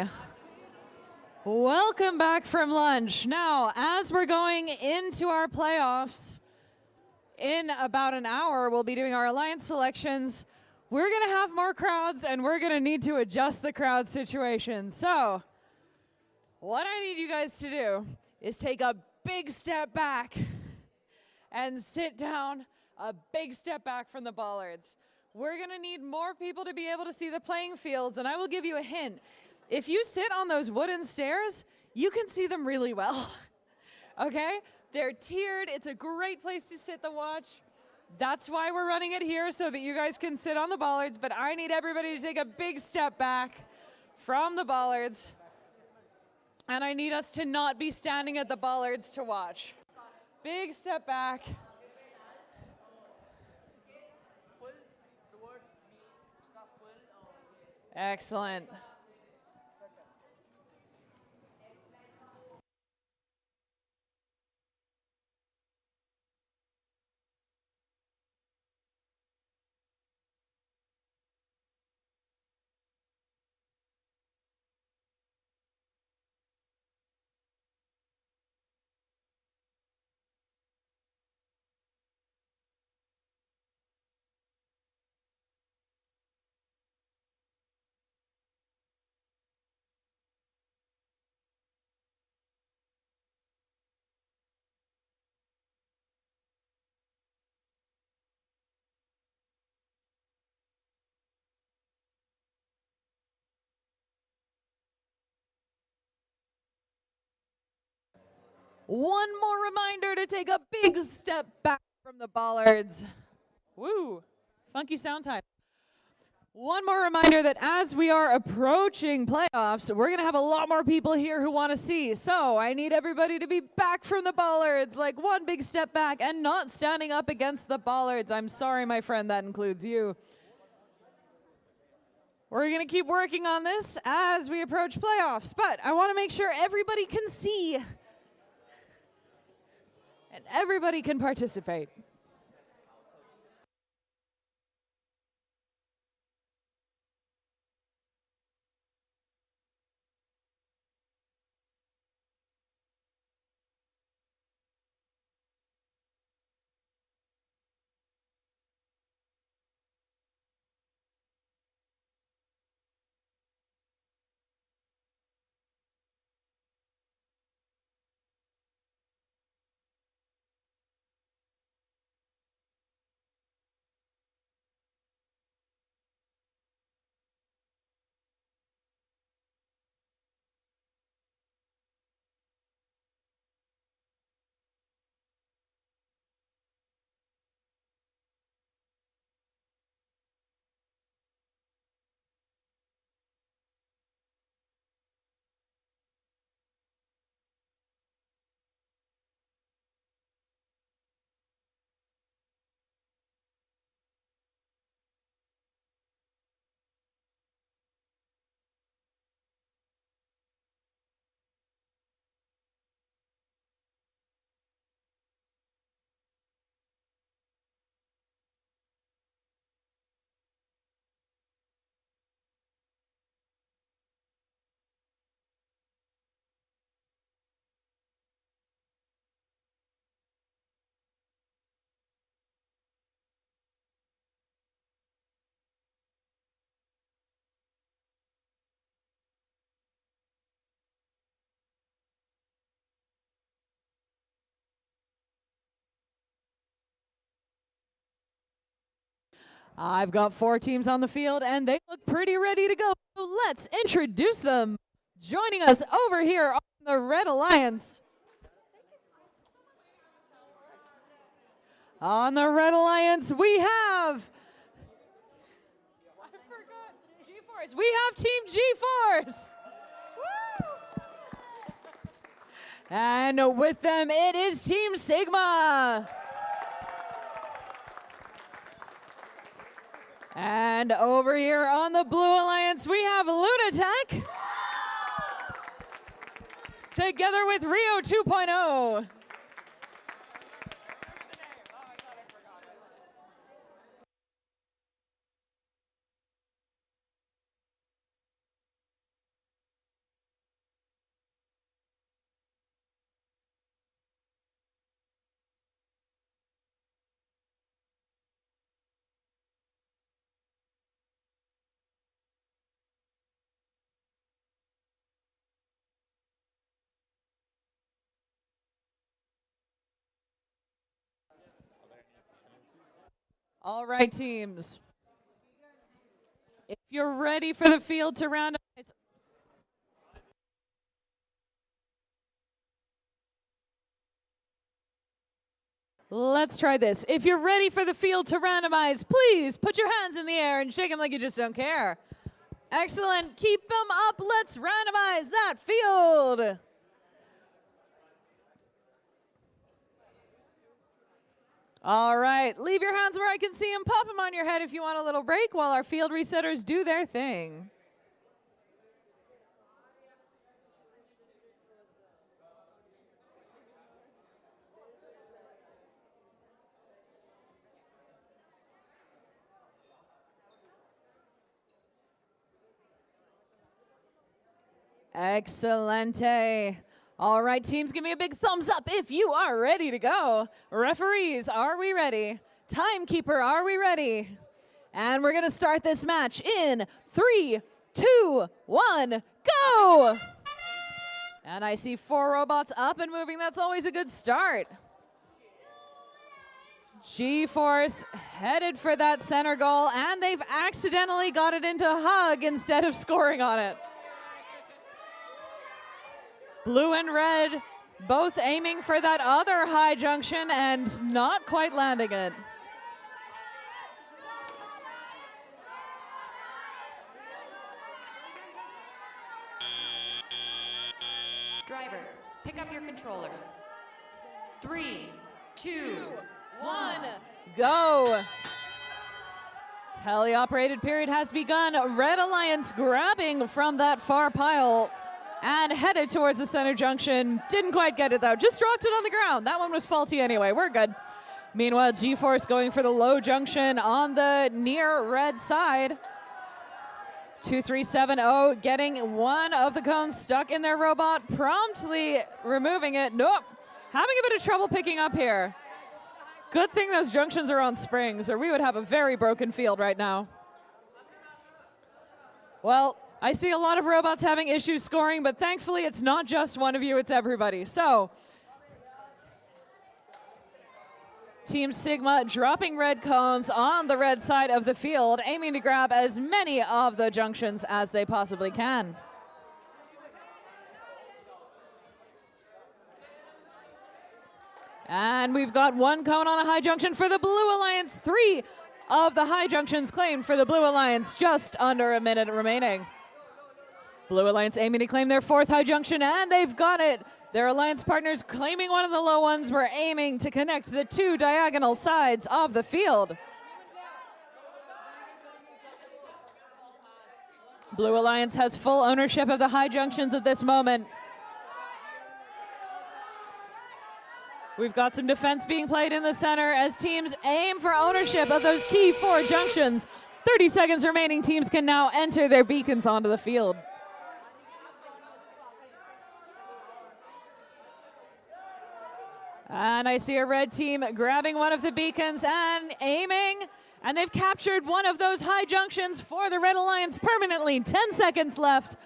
Welcome back from lunch. Now, as we're going into our playoffs, in about an hour, we'll be doing our alliance selections. We're going to have more crowds, and we're going to need to adjust the crowd situation. So, what I need you guys to do is take a big step back and sit down a big step back from the bollards. We're going to need more people to be able to see the playing fields, and I will give you a hint. If you sit on those wooden stairs, you can see them really well, okay? They're tiered. It's a great place to sit the watch. That's why we're running it here, so that you guys can sit on the bollards, but I need everybody to take a big step back from the bollards, and I need us to not be standing at the bollards to watch. Big step back. Excellent. One more reminder to take a big step back from the bollards. Woo, funky sound time. One more reminder that as we are approaching playoffs, we're gonna have a lot more people here who wanna see. So I need everybody to be back from the bollards, like one big step back and not standing up against the bollards. I'm sorry, my friend, that includes you. We're gonna keep working on this as we approach playoffs, but I wanna make sure everybody can see and everybody can participate. I've got 4 teams on the field, and they look pretty ready to go. So let's introduce them. Joining us over here on the Red Alliance. On the Red Alliance, we have... I forgot. G-Force. We have Team G-Force. And with them, it is Team Sigma. And over here on the Blue Alliance, we have Lunatech. Together with Rio 2.0. All right, teams. If you're ready for the field to randomize. Let's try this. If you're ready for the field to randomize, please put your hands in the air and shake them like you just don't care. Excellent. Keep them up. Let's randomize that field. All right. Leave your hands where I can see them. Pop them on your head if you want a little break while our field resetters do their thing. Excelente. All right, teams, give me a big thumbs up if you are ready to go. Referees, are we ready? Timekeeper, are we ready? And we're going to start this match in 3, 2, 1, go! And I see 4 robots up and moving. That's always a good start. G-Force headed for that center goal, and they've accidentally got it into a hug instead of scoring on it. Blue and red both aiming for that other high junction and not quite landing it. Drivers, pick up your controllers. 3, 2, 1, go! Teleoperated period has begun. Red Alliance grabbing from that far pile and headed towards the center junction. Didn't quite get it though, just dropped it on the ground. That one was faulty anyway, we're good. Meanwhile, G-Force going for the low junction on the near red side. 2370 getting one of the cones stuck in their robot, promptly removing it. Nope, having a bit of trouble picking up here. Good thing those junctions are on springs, or we would have a very broken field right now. Well, I see a lot of robots having issues scoring, but thankfully it's not just one of you, it's everybody. So, Team Sigma dropping red cones on the red side of the field, aiming to grab as many of the junctions as they possibly can. And we've got 1 cone on a high junction for the Blue Alliance. 3 of the high junctions claimed for the Blue Alliance, just under a minute remaining. Blue Alliance aiming to claim their 4th high junction, and they've got it. Their alliance partners claiming one of the low ones. We're aiming to connect the 2 diagonal sides of the field. Blue Alliance has full ownership of the high junctions at this moment. We've got some defense being played in the center as teams aim for ownership of those key 4 junctions. 30 seconds remaining. Teams can now enter their beacons onto the field. And I see a red team grabbing one of the beacons and aiming, and they've captured one of those high junctions for the Red Alliance permanently. 10 seconds left.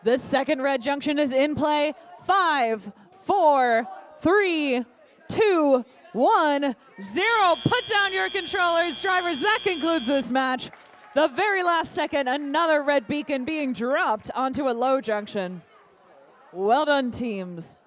The second red junction is in play. 5, 4, 3, 2, 1, 0. Put down your controllers, drivers. That concludes this match. The very last second, another red beacon being dropped onto a low junction. Well done, teams.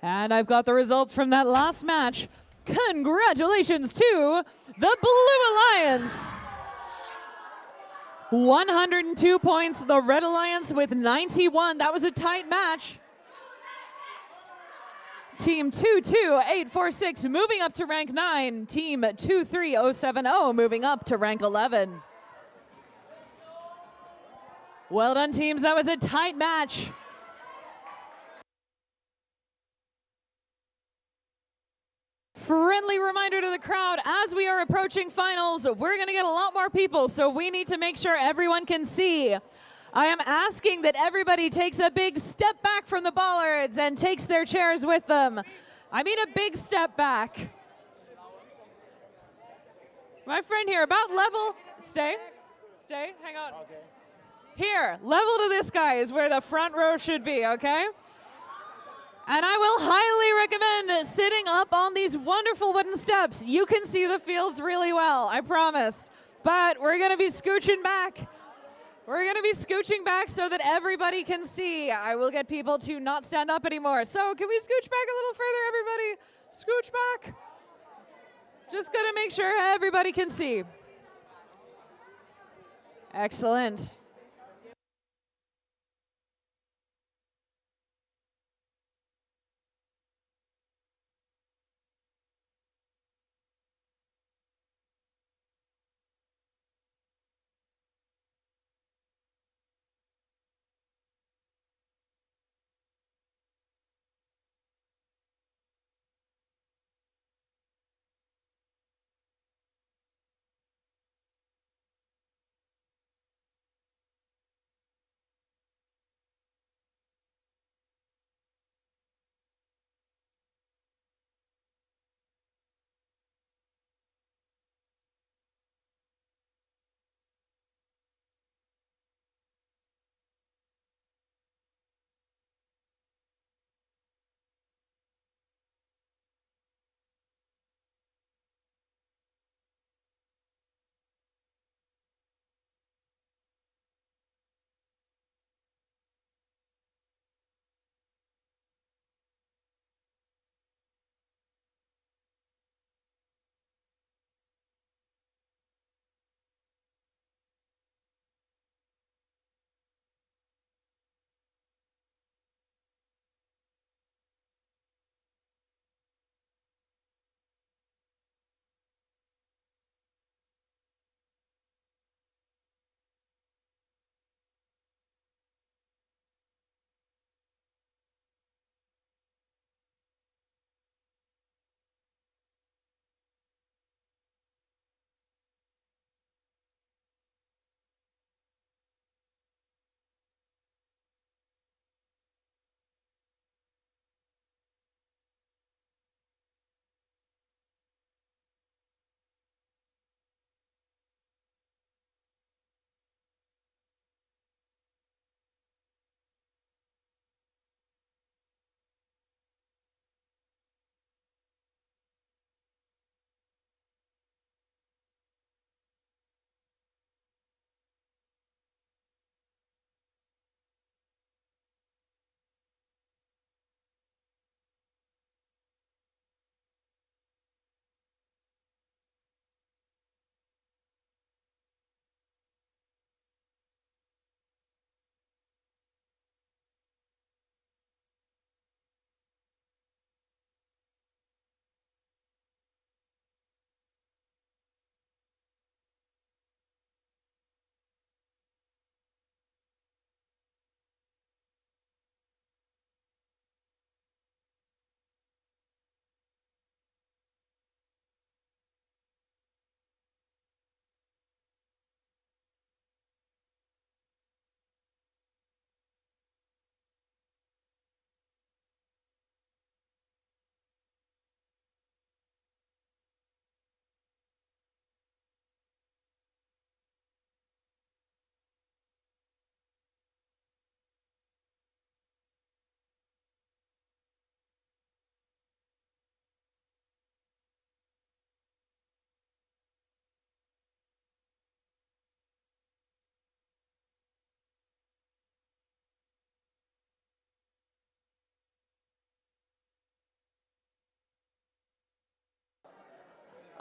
And I've got the results from that last match. Congratulations to the Blue Alliance. 102 points, the Red Alliance with 91. That was a tight match. Team 22846 moving up to rank 9. Team 23070 moving up to rank 11. Well done, teams. That was a tight match. Friendly reminder to the crowd, as we are approaching finals, we're going to get a lot more people, so we need to make sure everyone can see. I am asking that everybody takes a big step back from the bollards and takes their chairs with them. I mean a big step back. My friend here, about level, stay, hang on. Okay. Here, level to this guy is where the front row should be, okay? And I will highly recommend sitting up on these wonderful wooden steps. You can see the fields really well, I promise. But we're gonna be scooching back. We're gonna be scooching back so that everybody can see. I will get people to not stand up anymore. So can we scooch back a little further, everybody? Scooch back. Just gonna make sure everybody can see. Excellent.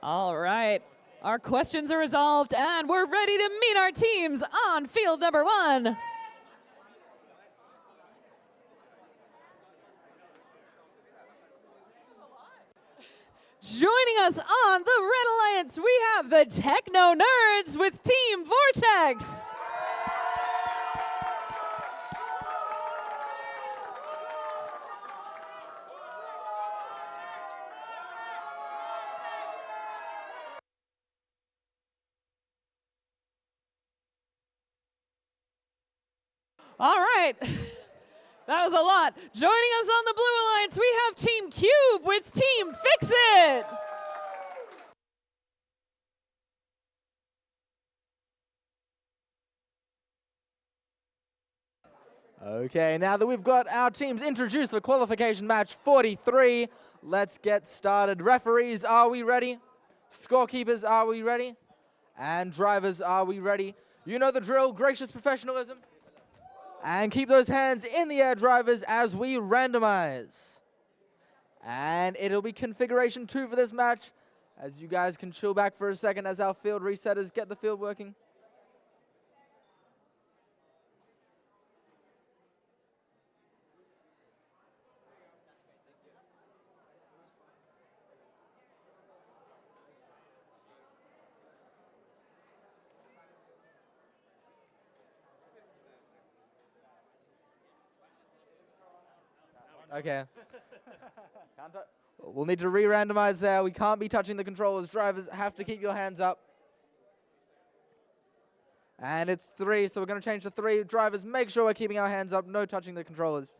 All right. Our questions are resolved, and we're ready to meet our teams on field number 1. Joining us on the Red Alliance, we have the Techno Nerds with Team Vortex. All right. That was a lot. Joining us on the Blue Alliance, we have Team Cube with Team Fix It. Okay, now that we've got our teams introduced for qualification match 43, let's get started. Referees, are we ready? Scorekeepers, are we ready? And drivers, are we ready? You know the drill, gracious professionalism. And keep those hands in the air, drivers, as we randomize. And it'll be configuration 2 for this match, as you guys can chill back for a second as our field resetters get the field working. Okay. We'll need to re-randomize there. We can't be touching the controllers. Drivers have to keep your hands up. And it's 3, so we're going to change to 3. Drivers, make sure we're keeping our hands up. No touching the controllers.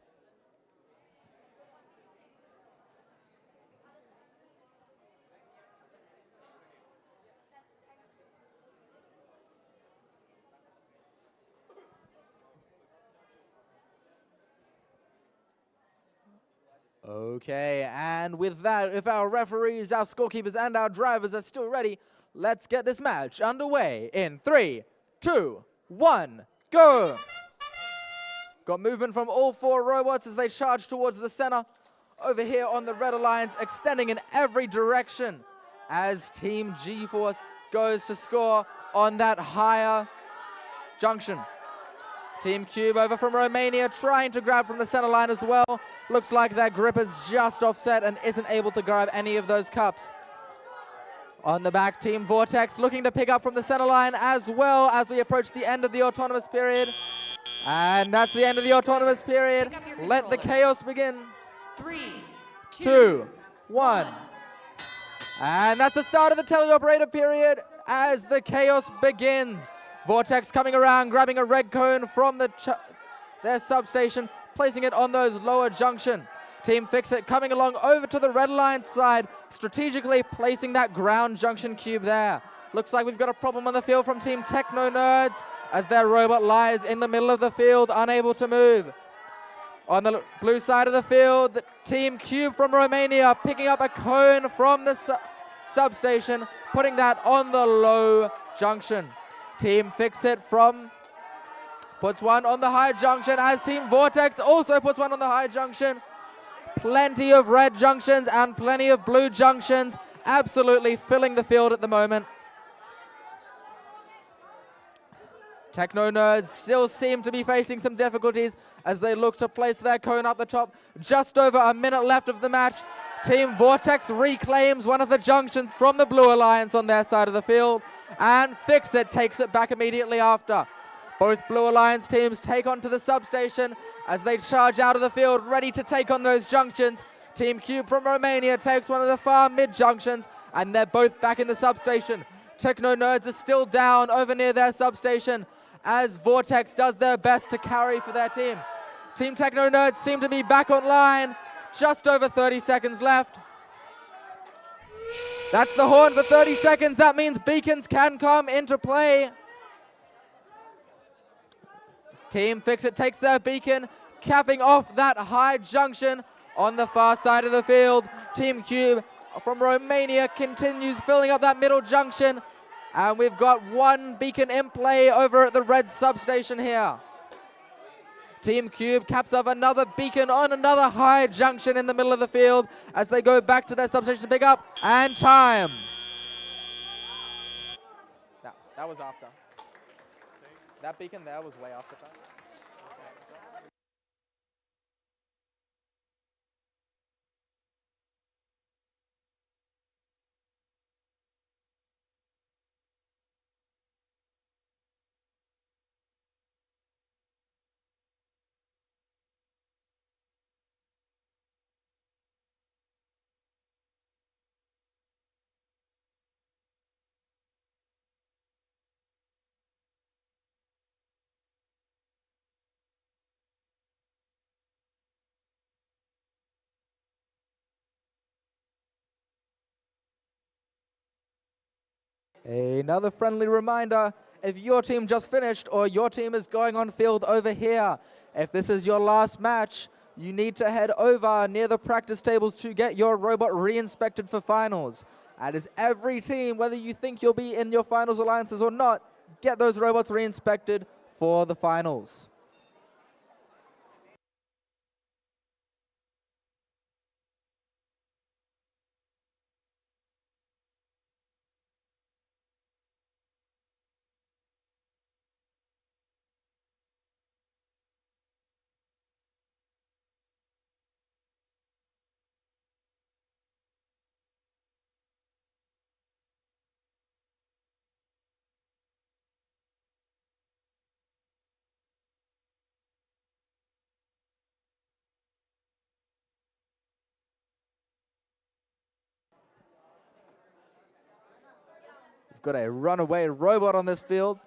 Okay, and with that, if our referees, our scorekeepers, and our drivers are still ready, let's get this match underway in 3, 2, 1, go! Got movement from all 4 robots as they charge towards the center. Over here on the Red Alliance, extending in every direction as Team G-Force goes to score on that higher junction. Team Cube over from Romania trying to grab from the center line as well. Looks like their grip is just offset and isn't able to grab any of those cups. On the back, Team Vortex looking to pick up from the center line as well as we approach the end of the autonomous period. And that's the end of the autonomous period. Let the chaos begin. 3, 2, 1. And that's the start of the teleoperator period as the chaos begins. Vortex coming around, grabbing a red cone from their substation, placing it on those lower junction. Team Fix It coming along over to the Red Alliance side, strategically placing that ground junction cube there. Looks like we've got a problem on the field from Team Techno Nerds as their robot lies in the middle of the field, unable to move. On the blue side of the field, Team Cube from Romania picking up a cone from the substation, putting that on the low junction. Team Fix It puts one on the high junction as Team Vortex also puts one on the high junction. Plenty of red junctions and plenty of blue junctions absolutely filling the field at the moment. Techno Nerds still seem to be facing some difficulties as they look to place their cone up the top. Just over a minute left of the match. Team Vortex reclaims one of the junctions from the Blue Alliance on their side of the field, and Fix It takes it back immediately after. Both Blue Alliance teams take onto the substation as they charge out of the field, ready to take on those junctions. Team Cube from Romania takes one of the far mid junctions, and they're both back in the substation. Techno Nerds are still down over near their substation as Vortex does their best to carry for their team. Team Techno Nerds seem to be back online. Just over 30 seconds left. That's the horn for 30 seconds. That means beacons can come into play. Team Fix It takes their beacon, capping off that high junction on the far side of the field. Team Cube from Romania continues filling up that middle junction. And we've got one beacon in play over at the red substation here. Team Cube caps off another beacon on another high junction in the middle of the field as they go back to their substation to pick up. And time. That was after. That beacon there was way after that. Another friendly reminder, if your team just finished or your team is going on field over here, if this is your last match, you need to head over near the practice tables to get your robot re-inspected for finals. That is every team, whether you think you'll be in your finals alliances or not, get those robots re-inspected for the finals. We've got a runaway robot on this field.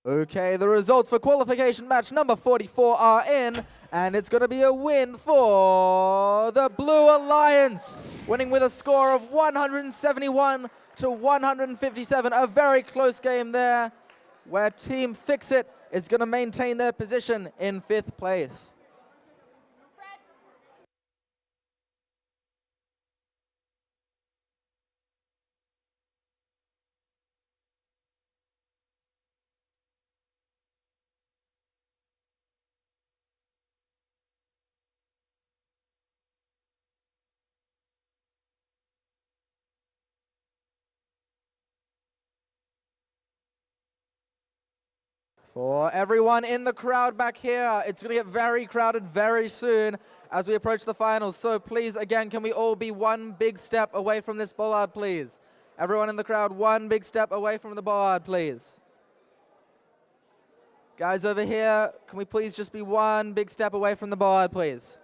Okay, the results for qualification match number 44 are in, and it's going to be a win for the Blue Alliance, winning with a score of 171 to 157. A very close game there, where Team Fix-It is going to maintain their position in 5th place. For everyone in the crowd back here, it's going to get very crowded very soon as we approach the finals. So please, again, can we all be one big step away from this bollard, please? Everyone in the crowd, one big step away from the bollard, please. Guys over here, can we please just be one big step away from the bollard, please?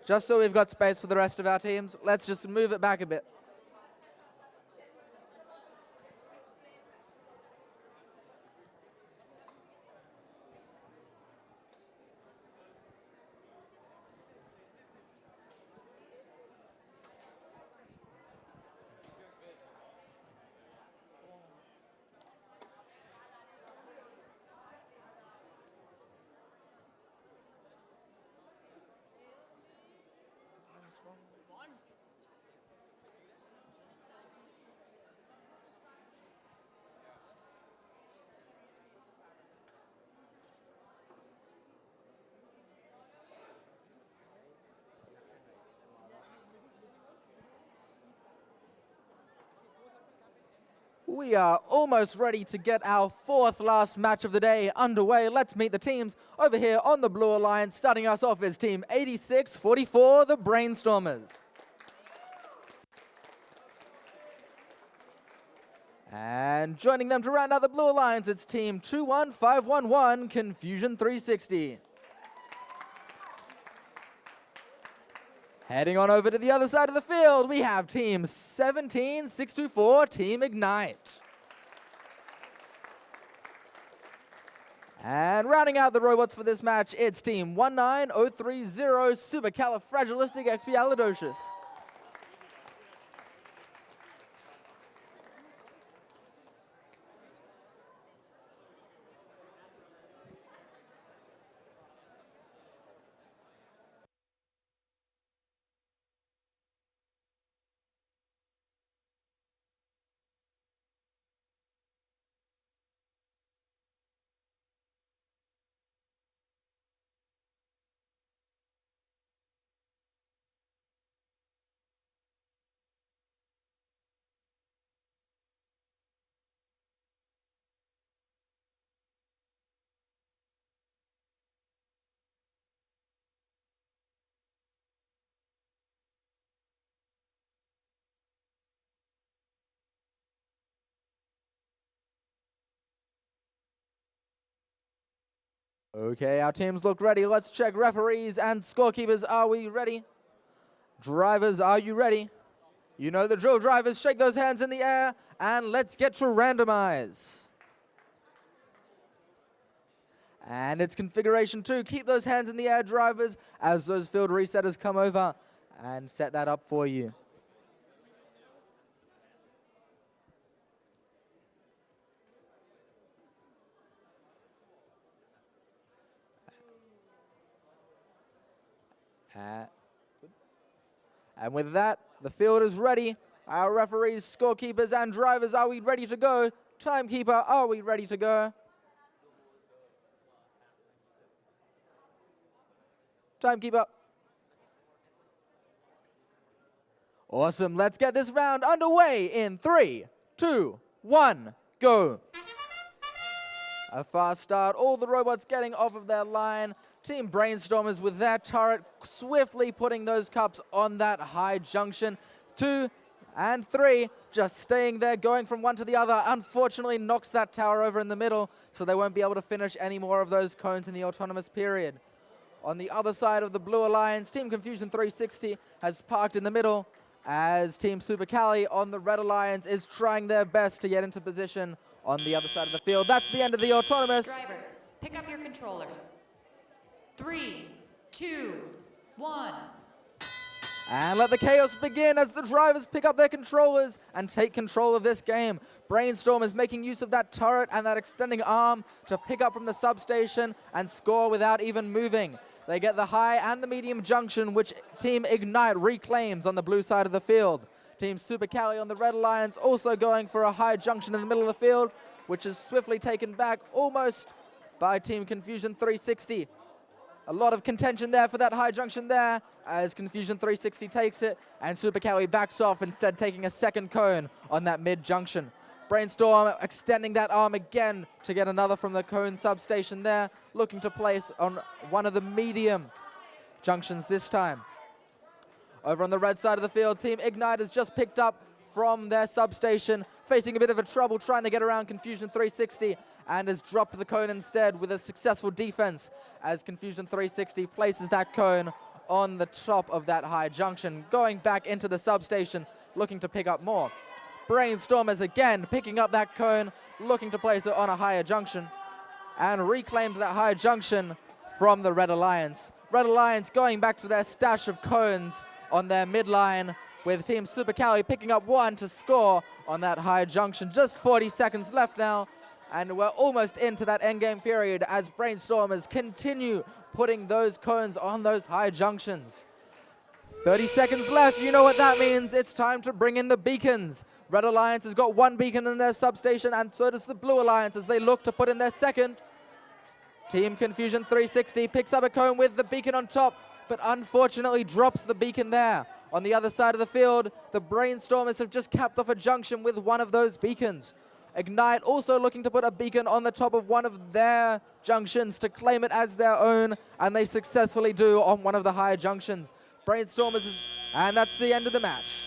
Just so we've got space for the rest of our teams. Let's just move it back a bit. We are almost ready to get our 4th last match of the day underway. Let's meet the teams over here on the Blue Alliance. Starting us off is Team 8644, the Brainstormers. And joining them to round out the Blue Alliance, it's Team 21511, Confusion 360. Heading on over to the other side of the field, we have Team 17624, Team Ignite. And rounding out the robots for this match, it's Team 19030 Supercalifragilisticexpialidocious. Okay, our teams look ready. Let's check referees and scorekeepers. Are we ready? Drivers, are you ready? You know the drill, drivers. Shake those hands in the air, and let's get to randomize. And it's configuration 2. Keep those hands in the air, drivers, as those field resetters come over and set that up for you. And with that, the field is ready. Our referees, scorekeepers, and drivers, are we ready to go? Timekeeper, are we ready to go? Timekeeper. Awesome. Let's get this round underway in 3, 2, 1, go. A fast start. All the robots getting off of their line. Team Brainstormers with their turret swiftly putting those cups on that high junction. 2 and 3 just staying there, going from one to the other. Unfortunately knocks that tower over in the middle, so they won't be able to finish any more of those cones in the autonomous period. On the other side of the Blue Alliance, Team Confusion 360 has parked in the middle, as Team Super Cali on the Red Alliance is trying their best to get into position on the other side of the field. That's the end of the autonomous. Drivers, pick up your controllers. 3, 2, 1. And let the chaos begin as the drivers pick up their controllers and take control of this game. Brainstorm is making use of that turret and that extending arm to pick up from the substation and score without even moving. They get the high and the medium junction, which Team Ignite reclaims on the blue side of the field. Team Super Cali on the Red Alliance also going for a high junction in the middle of the field, which is swiftly taken back almost by Team Confusion 360. A lot of contention there for that high junction there, as Confusion 360 takes it, and Super Cali backs off, instead taking a second cone on that mid junction. Brainstorm extending that arm again to get another from the cone substation there, looking to place on one of the medium junctions this time. Over on the red side of the field, Team Ignite has just picked up from their substation, facing a bit of a trouble trying to get around Confusion 360, and has dropped the cone instead with a successful defense, as Confusion 360 places that cone on the top of that high junction, going back into the substation, looking to pick up more. Brainstorm is again picking up that cone, looking to place it on a higher junction, and reclaimed that high junction from the Red Alliance. Red Alliance going back to their stash of cones on their midline, with Team Super Cali picking up one to score on that high junction. Just 40 seconds left now, and we're almost into that endgame period as Brainstormers continue putting those cones on those high junctions. 30 seconds left. You know what that means. It's time to bring in the beacons. Red Alliance has got one beacon in their substation, and so does the Blue Alliance as they look to put in their second. Team Confusion 360 picks up a cone with the beacon on top, but unfortunately drops the beacon there. On the other side of the field, the Brainstormers have just capped off a junction with one of those beacons. Ignite also looking to put a beacon on the top of one of their junctions to claim it as their own, and they successfully do on one of the higher junctions. Brainstormers is, and that's the end of the match.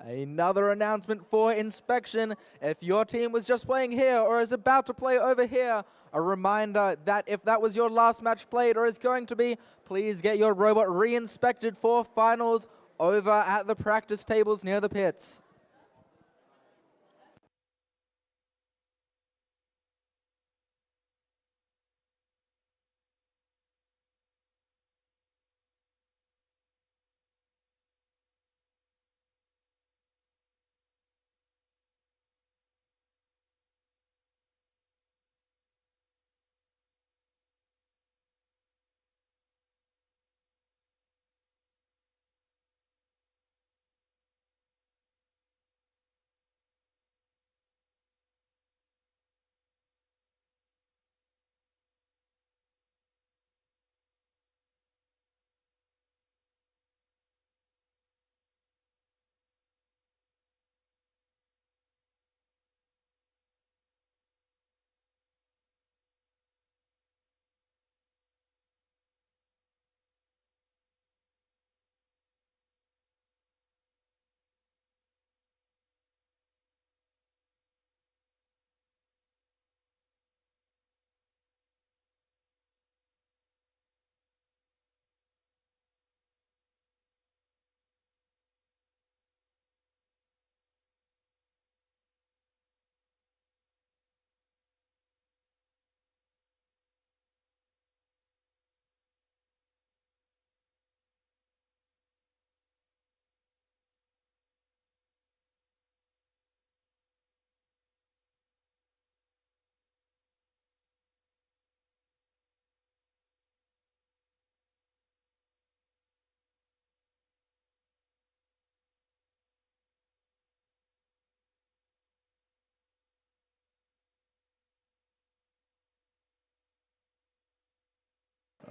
Another announcement for inspection. If your team was just playing here or is about to play over here, a reminder that if that was your last match played or is going to be, please get your robot re-inspected for finals over at the practice tables near the pits.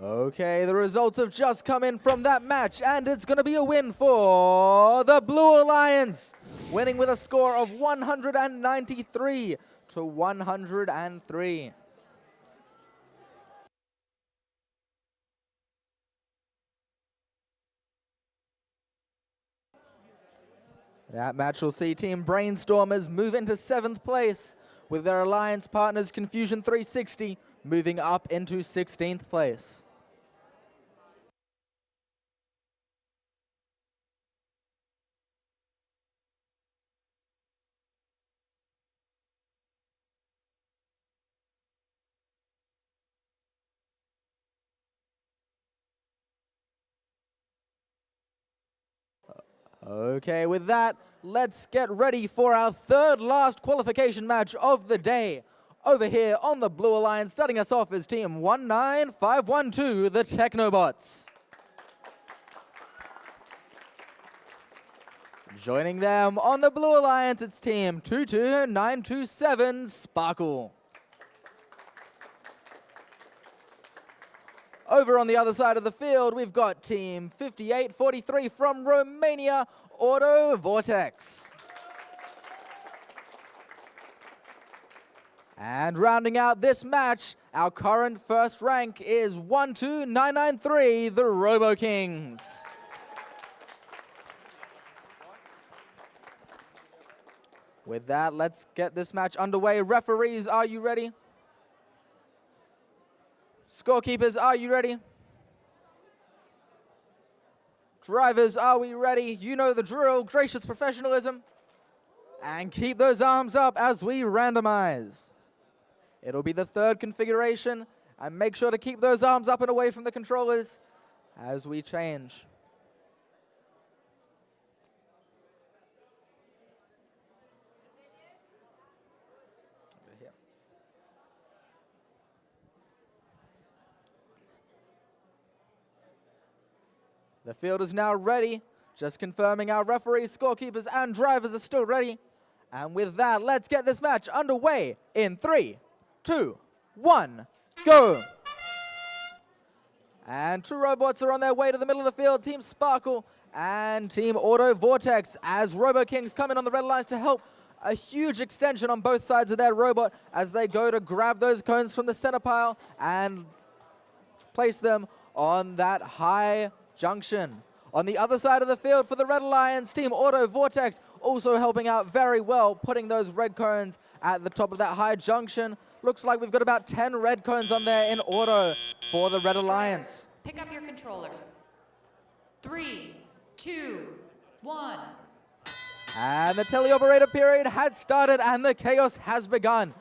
Okay, the results have just come in from that match, and it's going to be a win for the Blue Alliance, winning with a score of 193 to 103. That match will see Team Brainstormers move into 7th place, with their alliance partners Confusion 360 moving up into 16th place. Okay, with that, let's get ready for our third last qualification match of the day. Over here on the Blue Alliance, starting us off is Team 19512, the Technobots. Joining them on the Blue Alliance, it's Team 22927, Sparkle. Over on the other side of the field, we've got Team 5843 from Romania, Auto Vortex. And rounding out this match, our current first rank is 12993, the Robo Kings. With that, let's get this match underway. Referees, are you ready? Scorekeepers, are you ready? Drivers, are we ready? You know the drill, gracious professionalism. And keep those arms up as we randomize. It'll be the third configuration, and make sure to keep those arms up and away from the controllers as we change. The field is now ready. Just confirming our referees, scorekeepers, and drivers are still ready. And with that, let's get this match underway in 3, 2, 1, go! And 2 robots are on their way to the middle of the field, Team Sparkle and Team Auto Vortex, as Robo Kings come in on the red lines to help. A huge extension on both sides of their robot as they go to grab those cones from the center pile and place them on that high junction. On the other side of the field for the Red Alliance, Team Auto Vortex also helping out very well, putting those red cones at the top of that high junction. Looks like we've got about 10 red cones on there in auto for the Red Alliance. Pick up your controllers. 3, 2, 1. And the teleoperator period has started and the chaos has begun.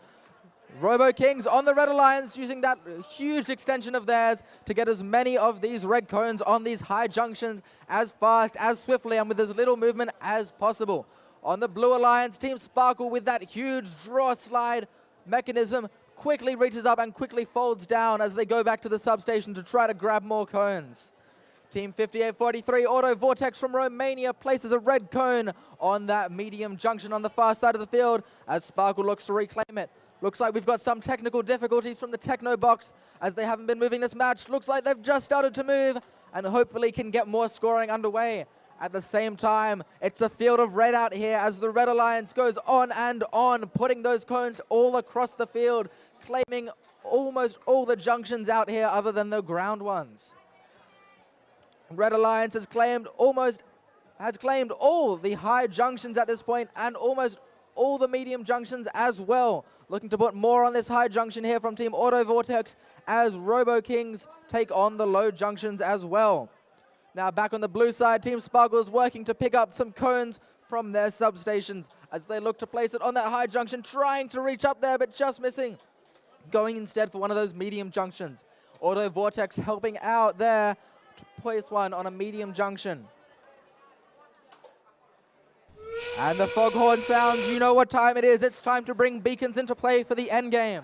Robo Kings on the Red Alliance using that huge extension of theirs to get as many of these red cones on these high junctions as fast, as swiftly, and with as little movement as possible. On the Blue Alliance, Team Sparkle with that huge draw slide mechanism quickly reaches up and quickly folds down as they go back to the substation to try to grab more cones. Team 5843 Auto Vortex from Romania places a red cone on that medium junction on the far side of the field as Sparkle looks to reclaim it. Looks like we've got some technical difficulties from the Techno box as they haven't been moving this match. Looks like they've just started to move and hopefully can get more scoring underway. At the same time, it's a field of red out here as the Red Alliance goes on and on, putting those cones all across the field, claiming almost all the junctions out here other than the ground ones. Red Alliance has claimed all the high junctions at this point and almost all the medium junctions as well. Looking to put more on this high junction here from Team Auto Vortex as Robo Kings take on the low junctions as well. Now back on the blue side, Team Sparkle is working to pick up some cones from their substations as they look to place it on that high junction, trying to reach up there but just missing. Going instead for one of those medium junctions. Auto Vortex helping out there to place one on a medium junction. And the foghorn sounds, you know what time it is. It's time to bring beacons into play for the end game.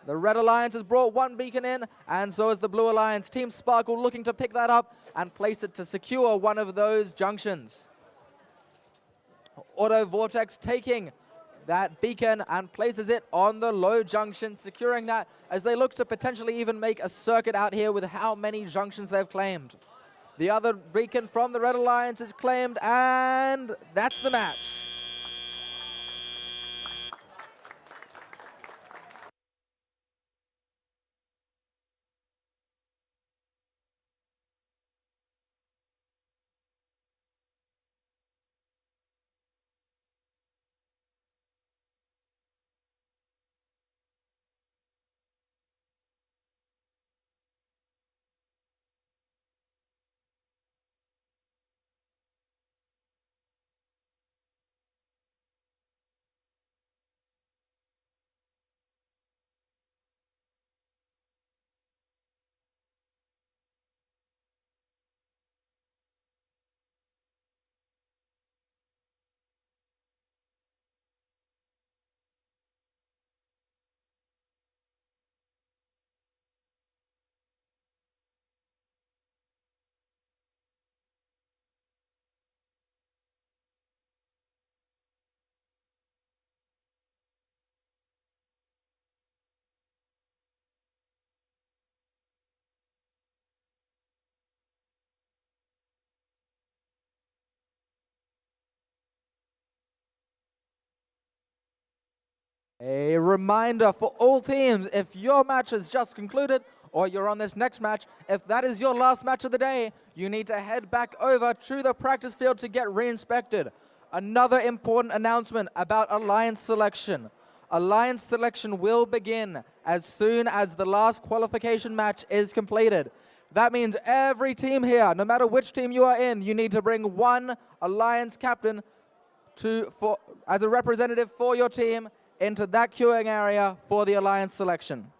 The Red Alliance has brought one beacon in, and so has the Blue Alliance. Team Sparkle looking to pick that up and place it to secure one of those junctions. Auto Vortex taking that beacon and places it on the low junction, securing that as they look to potentially even make a circuit out here with how many junctions they've claimed. The other beacon from the Red Alliance is claimed, and that's the match. A reminder for all teams, if your match has just concluded or you're on this next match, if that is your last match of the day, you need to head back over to the practice field to get re-inspected. Another important announcement about Alliance selection. Alliance selection will begin as soon as the last qualification match is completed. That means every team here, no matter which team you are in, you need to bring one Alliance captain as a representative for your team into that queuing area for the Alliance selection.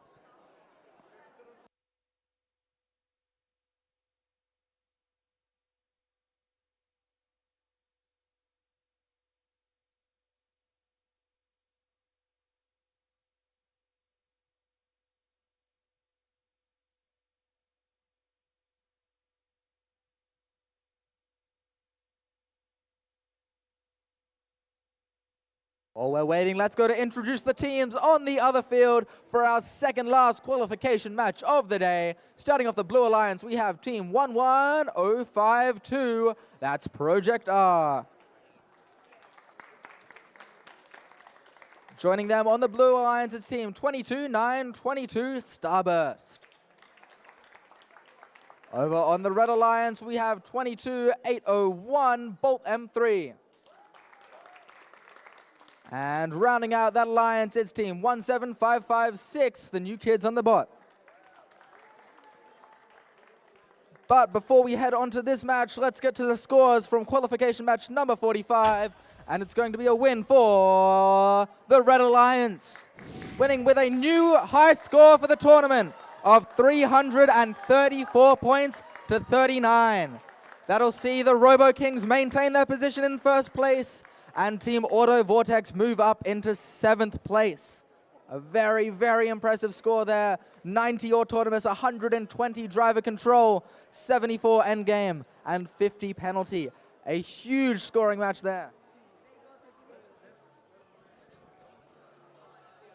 While we're waiting, let's go to introduce the teams on the other field for our second last qualification match of the day. Starting off the Blue Alliance, we have Team 11052. That's Project R. Joining them on the Blue Alliance is Team 22922 Starburst. Over on the Red Alliance, we have 22-801, Bolt M3. And rounding out that alliance, it's team 17556, the new kids on the bot. But before we head on to this match, let's get to the scores from qualification match number 45. And it's going to be a win for the Red Alliance, winning with a new high score for the tournament of 334 points to 39. That'll see the Robo Kings maintain their position in first place and Team Auto Vortex move up into 7th place. A very, very impressive score there. 90 autonomous, 120 driver control, 74 endgame, and 50 penalty. A huge scoring match there.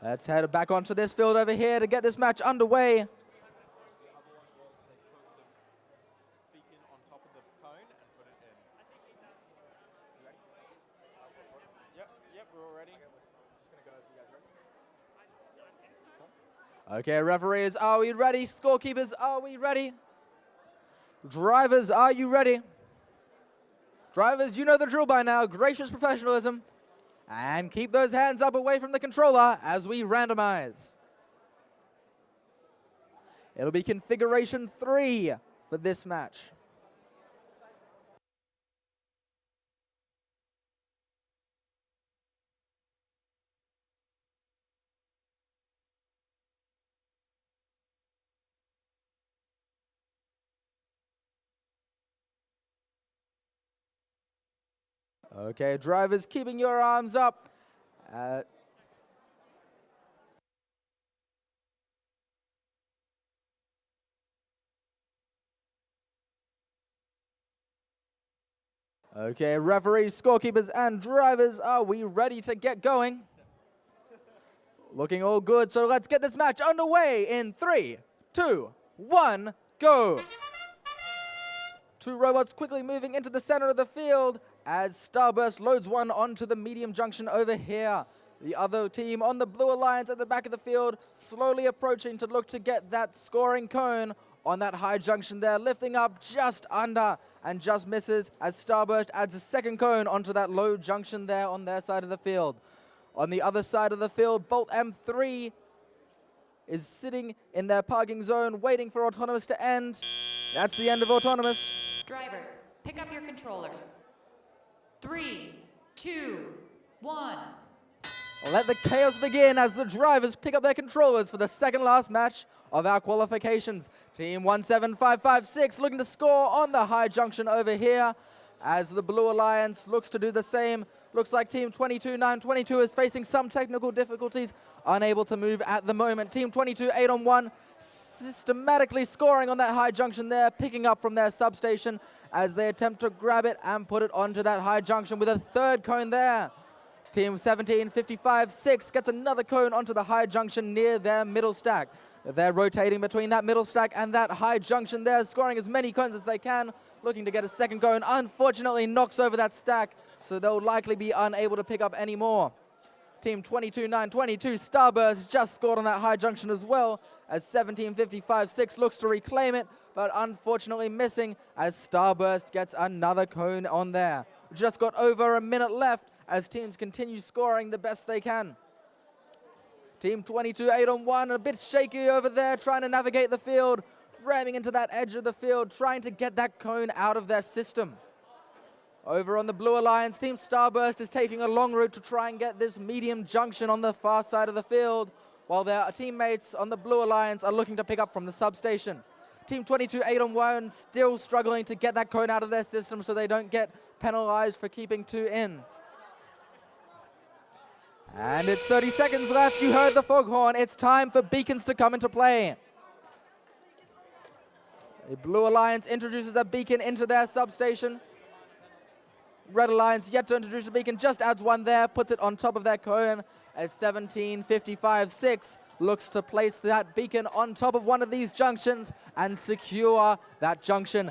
Let's head back onto this field over here to get this match underway. Okay, referees, are we ready? Scorekeepers, are we ready? Drivers, are you ready? Drivers, you know the drill by now. Gracious professionalism. And keep those hands up away from the controller as we randomize. It'll be configuration 3 for this match. Okay, drivers, keeping your arms up. Okay, referees, scorekeepers, and drivers, are we ready to get going? Looking all good, so let's get this match underway in 3, 2, 1, go! Two robots quickly moving into the center of the field as Starburst loads one onto the medium junction over here. The other team on the Blue Alliance at the back of the field slowly approaching to look to get that scoring cone on that high junction there, lifting up just under and just misses as Starburst adds a second cone onto that low junction there on their side of the field. On the other side of the field, Bolt M3 is sitting in their parking zone waiting for Autonomous to end. That's the end of Autonomous. Drivers, pick up your controllers. 3, 2, 1. Let the chaos begin as the drivers pick up their controllers for the second last match of our qualifications. Team 17556 looking to score on the high junction over here as the Blue Alliance looks to do the same. Looks like Team 22922 is facing some technical difficulties, unable to move at the moment. Team 22-8-on-1 systematically scoring on that high junction there, picking up from their substation as they attempt to grab it and put it onto that high junction with a third cone there. Team 17-55-6 gets another cone onto the high junction near their middle stack. They're rotating between that middle stack and that high junction there, scoring as many cones as they can, looking to get a second cone. Unfortunately, knocks over that stack, so they'll likely be unable to pick up any more. Team 22-9-22, Starburst just scored on that high junction as well, as 17-55-6 looks to reclaim it, but unfortunately missing as Starburst gets another cone on there. We just got over a minute left as teams continue scoring the best they can. Team 22-8-on-1, a bit shaky over there, trying to navigate the field, ramming into that edge of the field, trying to get that cone out of their system. Over on the Blue Alliance, Team Starburst is taking a long route to try and get this medium junction on the far side of the field, while their teammates on the Blue Alliance are looking to pick up from the substation. Team 22-8-on-1 still struggling to get that cone out of their system so they don't get penalized for keeping two in. And it's 30 seconds left. You heard the foghorn. It's time for beacons to come into play. The Blue Alliance introduces a beacon into their substation. Red Alliance yet to introduce a beacon, just adds one there, puts it on top of their cone as 17-55-6 looks to place that beacon on top of one of these junctions and secure that junction.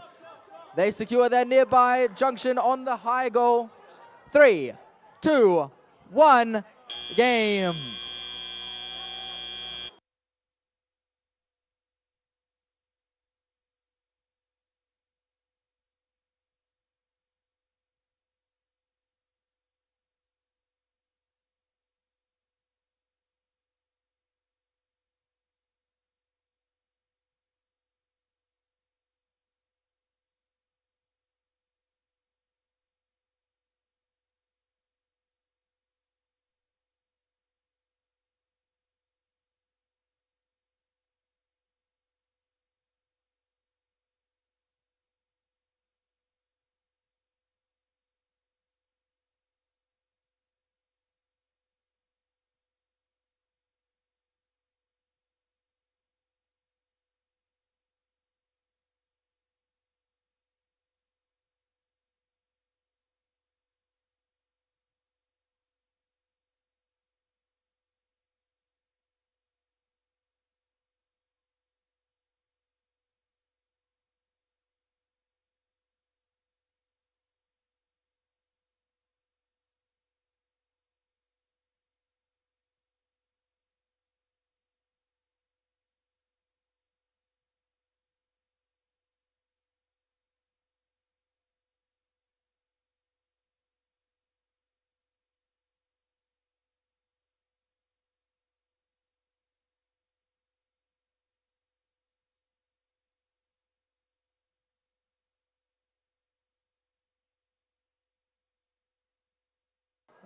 They secure their nearby junction on the high goal. 3, 2, 1, game.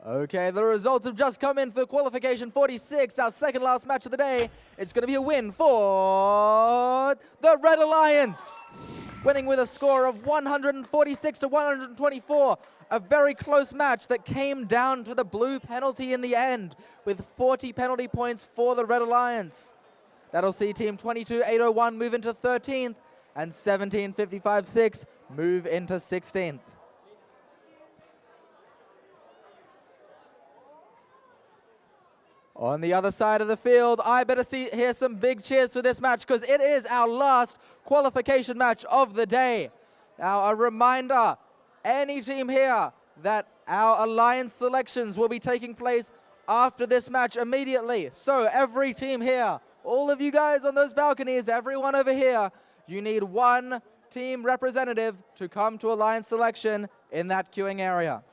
Okay, the results have just come in for Qualification 46, our second last match of the day. It's going to be a win for the Red Alliance, winning with a score of 146 to 124. A very close match that came down to the blue penalty in the end, with 40 penalty points for the Red Alliance. That'll see Team 22-801 move into 13th, and 17-55-6 move into 16th. On the other side of the field, I better hear some big cheers for this match, because it is our last qualification match of the day. Now, a reminder, any team here, that our alliance selections will be taking place after this match immediately. So every team here, all of you guys on those balconies, everyone over here, you need one team representative to come to alliance selection in that queuing area.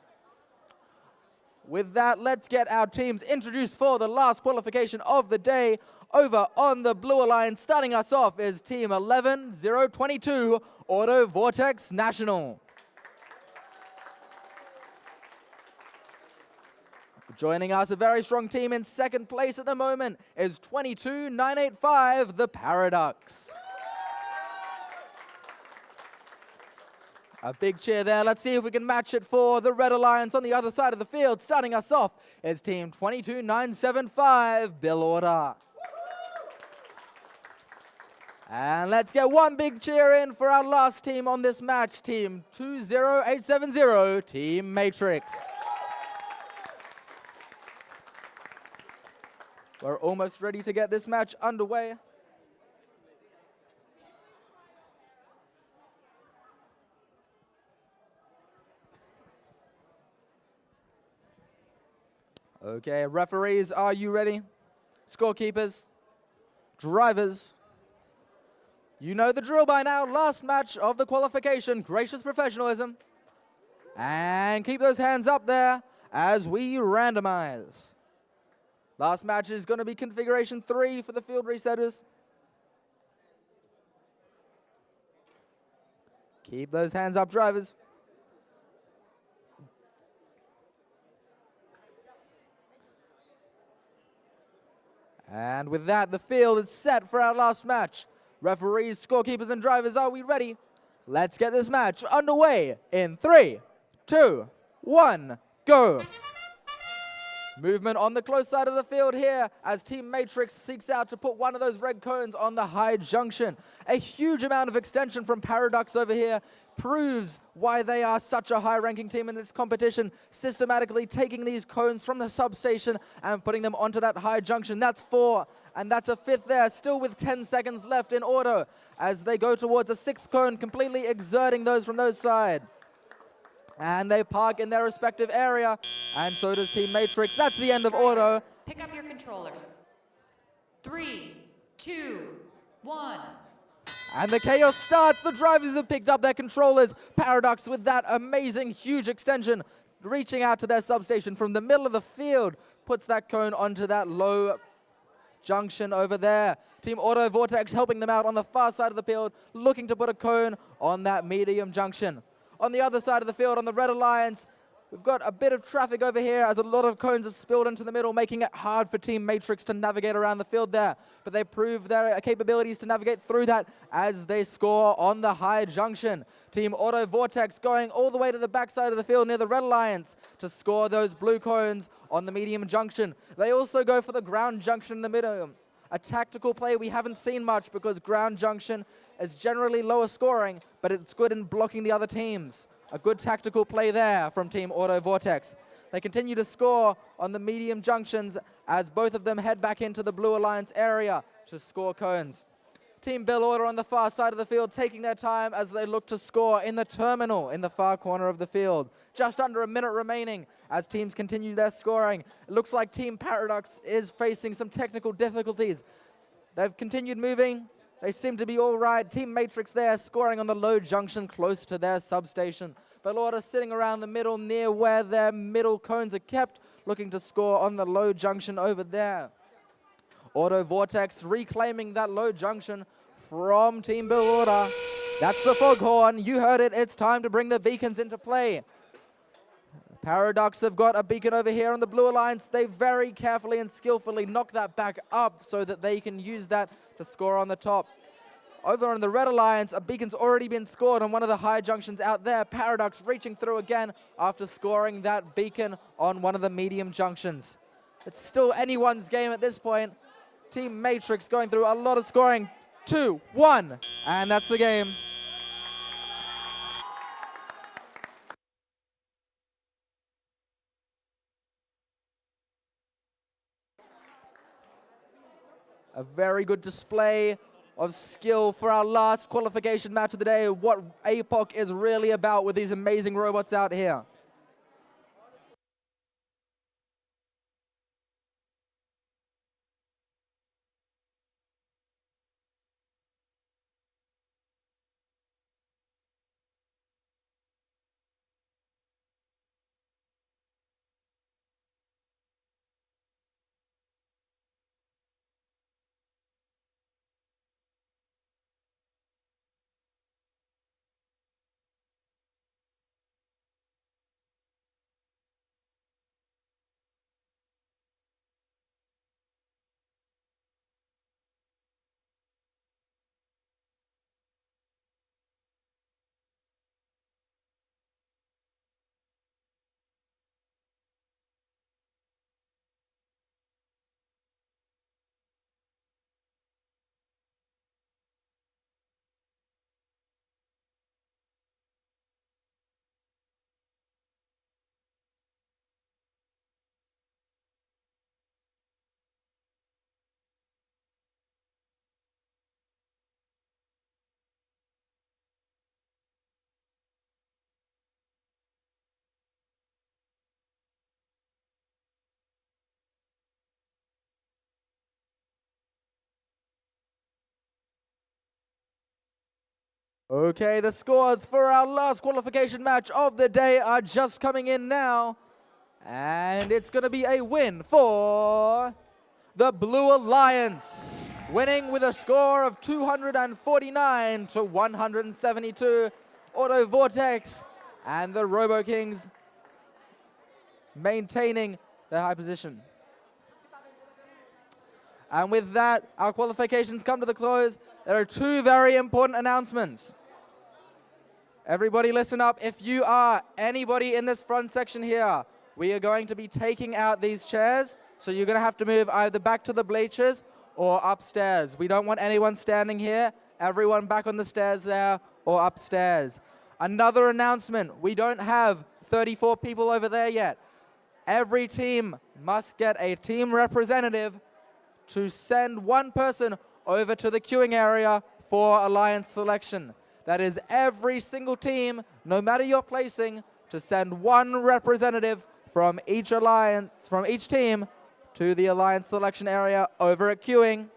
With that, let's get our teams introduced for the last qualification of the day. Over on the blue alliance, starting us off is Team 11-022, Auto Vortex National. Joining us, a very strong team in second place at the moment, is 22-985, the Paradox. A big cheer there. Let's see if we can match it for the Red Alliance on the other side of the field. Starting us off is Team 22-975, Bill Order. And let's get one big cheer in for our last team on this match, Team 20870, Team Matrix. We're almost ready to get this match underway. Okay, referees, are you ready? Scorekeepers, drivers, you know the drill by now. Last match of the qualification, gracious professionalism. And keep those hands up there as we randomize. Last match is going to be configuration 3 for the field resetters. Keep those hands up, drivers. And with that, the field is set for our last match. Referees, scorekeepers, and drivers, are we ready? Let's get this match underway in 3, 2, 1, go. Movement on the close side of the field here as Team Matrix seeks out to put one of those red cones on the high junction. A huge amount of extension from Paradox over here proves why they are such a high-ranking team in this competition, systematically taking these cones from the substation and putting them onto that high junction. That's 4, and that's a 5th there, still with 10 seconds left in auto as they go towards a 6th cone, completely exerting those from those side. And they park in their respective area, and so does Team Matrix. That's the end of auto. Pick up your controllers. 3, 2, 1. And the chaos starts. The drivers have picked up their controllers. Paradox with that amazing, huge extension, reaching out to their substation from the middle of the field, puts that cone onto that low junction over there. Team Auto Vortex helping them out on the far side of the field, looking to put a cone on that medium junction. On the other side of the field, on the Red Alliance, we've got a bit of traffic over here as a lot of cones have spilled into the middle, making it hard for Team Matrix to navigate around the field there. But they prove their capabilities to navigate through that as they score on the high junction. Team Auto Vortex going all the way to the backside of the field near the Red Alliance to score those blue cones on the medium junction. They also go for the ground junction in the middle. A tactical play we haven't seen much because ground junction is generally lower scoring, but it's good in blocking the other teams. A good tactical play there from Team Auto Vortex. They continue to score on the medium junctions as both of them head back into the Blue Alliance area to score cones. Team Bill Order on the far side of the field taking their time as they look to score in the terminal in the far corner of the field. Just under a minute remaining as teams continue their scoring. It looks like Team Paradox is facing some technical difficulties. They've continued moving. They seem to be all right. Team Matrix there scoring on the low junction close to their substation. Bill Order sitting around the middle near where their middle cones are kept, looking to score on the low junction over there. Auto Vortex reclaiming that low junction from Team Bill Order. That's the foghorn. You heard it. It's time to bring the beacons into play. Paradox have got a beacon over here on the Blue Alliance. They very carefully and skillfully knock that back up so that they can use that to score on the top. Over on the Red Alliance, a beacon's already been scored on one of the high junctions out there. Paradox reaching through again after scoring that beacon on one of the medium junctions. It's still anyone's game at this point. Team Matrix going through a lot of scoring. 2-1, and that's the game. A very good display of skill for our last qualification match of the day. What APOC is really about with these amazing robots out here. Okay, the scores for our last qualification match of the day are just coming in now. And it's going to be a win for the Blue Alliance, winning with a score of 249 to 172. Auto Vortex and the Robo Kings maintaining their high position. And with that, our qualifications come to the close. There are two very important announcements. Everybody listen up. If you are anybody in this front section here, we are going to be taking out these chairs. So you're going to have to move either back to the bleachers or upstairs. We don't want anyone standing here. Everyone back on the stairs there or upstairs. Another announcement. We don't have 34 people over there yet. Every team must get a team representative to send one person over to the queuing area for alliance selection. That is every single team, no matter your placing, to send one representative from each alliance, from each team to the alliance selection area over at queuing.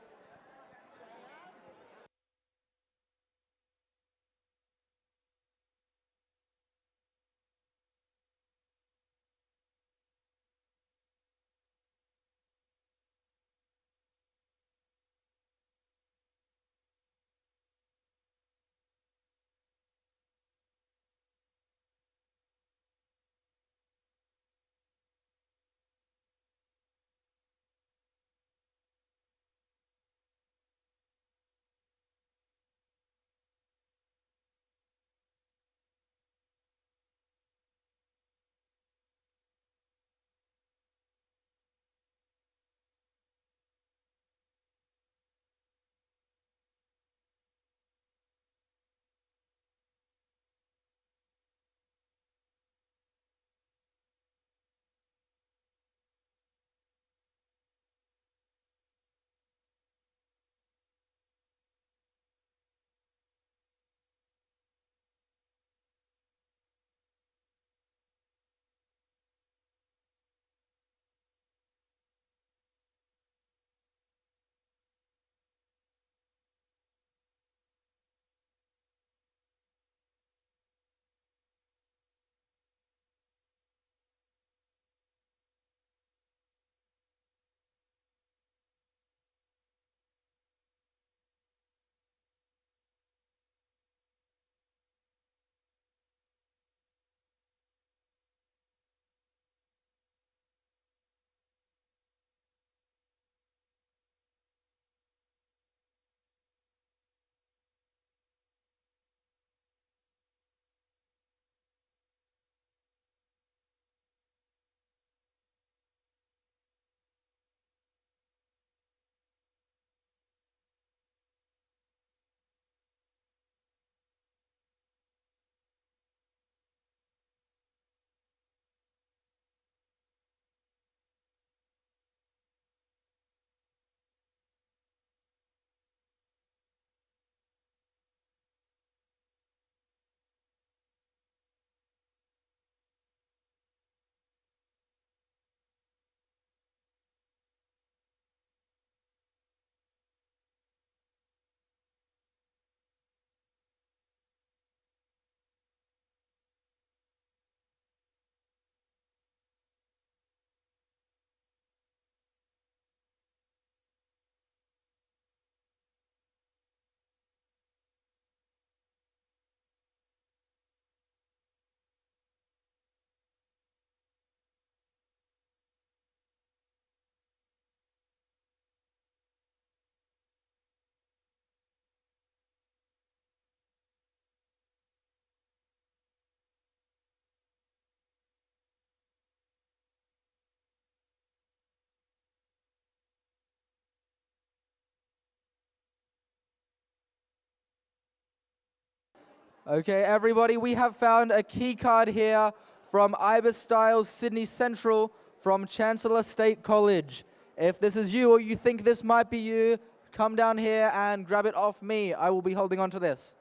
Okay, everybody, we have found a key card here from Ibis Styles Sydney Central from Chancellor State College. If this is you or you think this might be you, come down here and grab it off me. I will be holding on to this.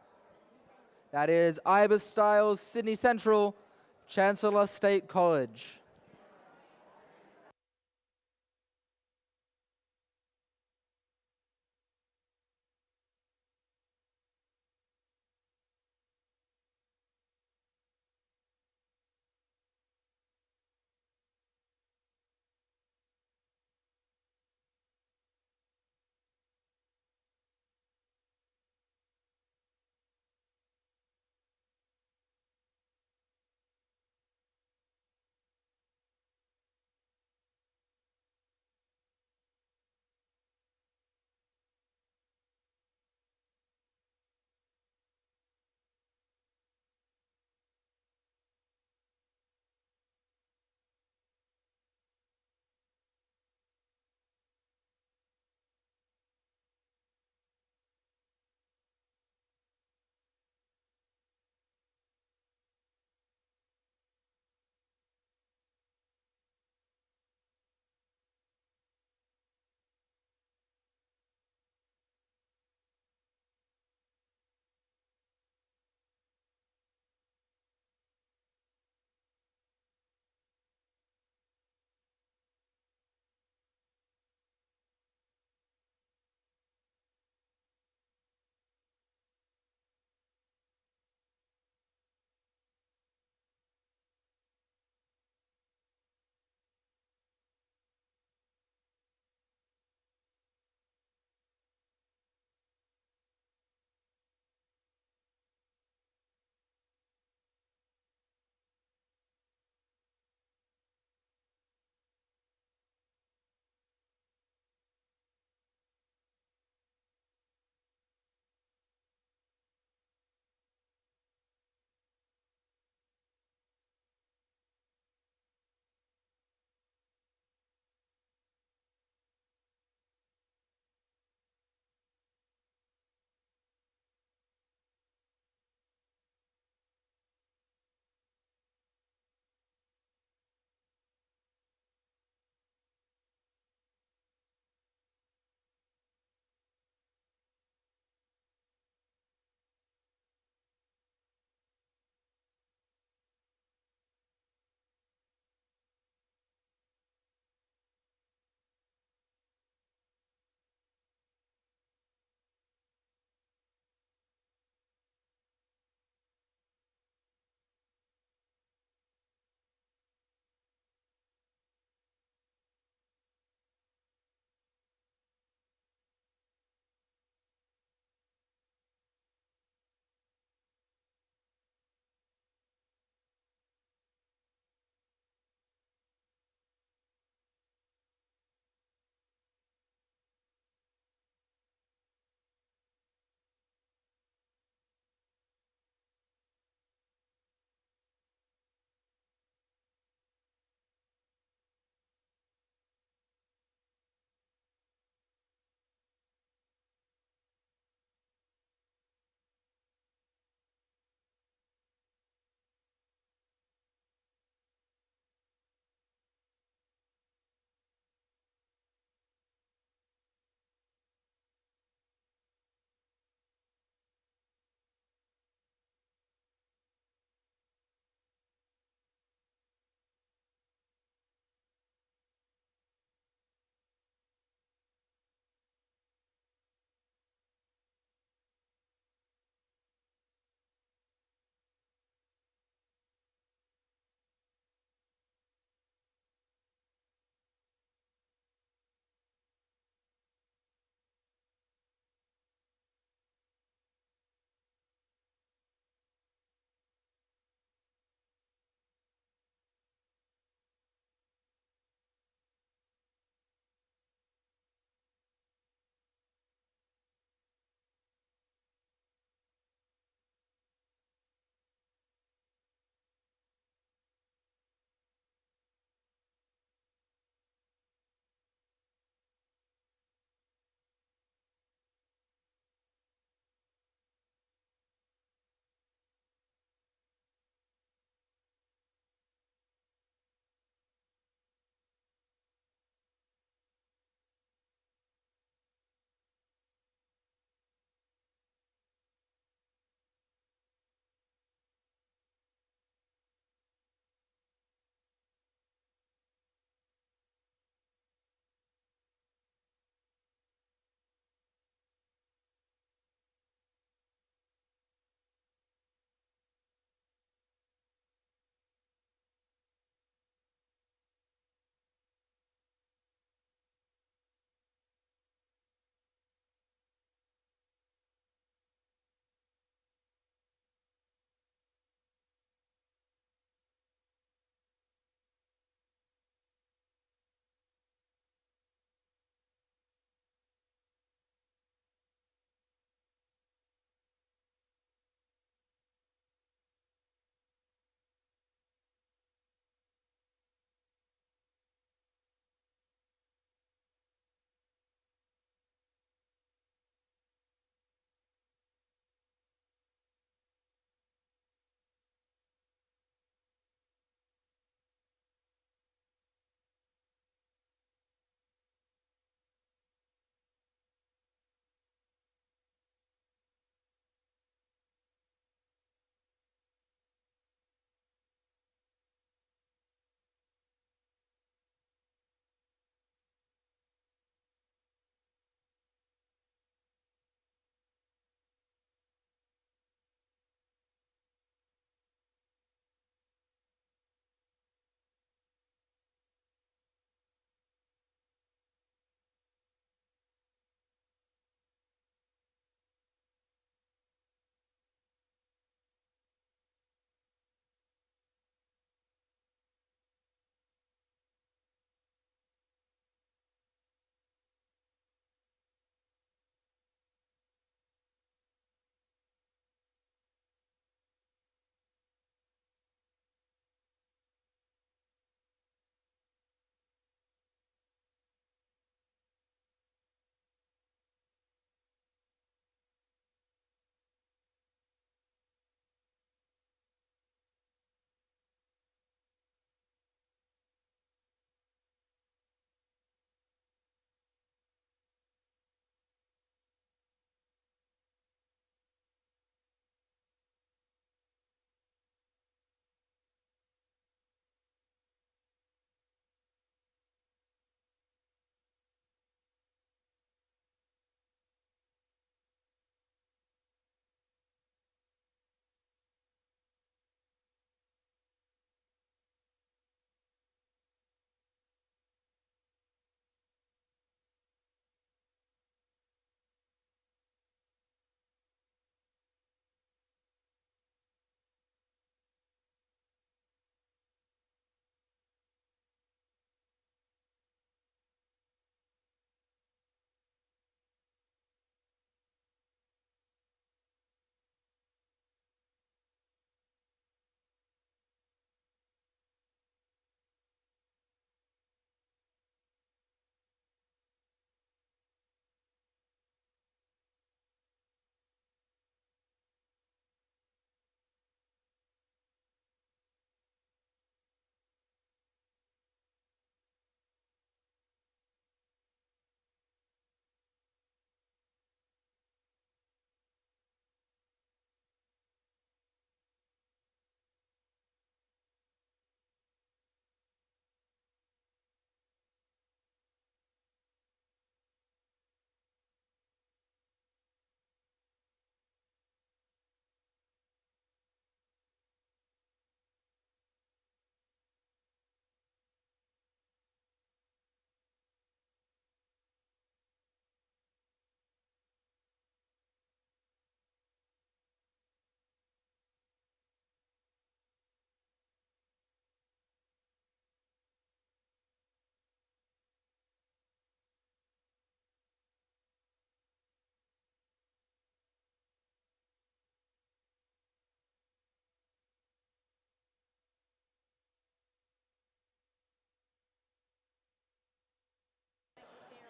That is Ibis Styles Sydney Central, Chancellor State College.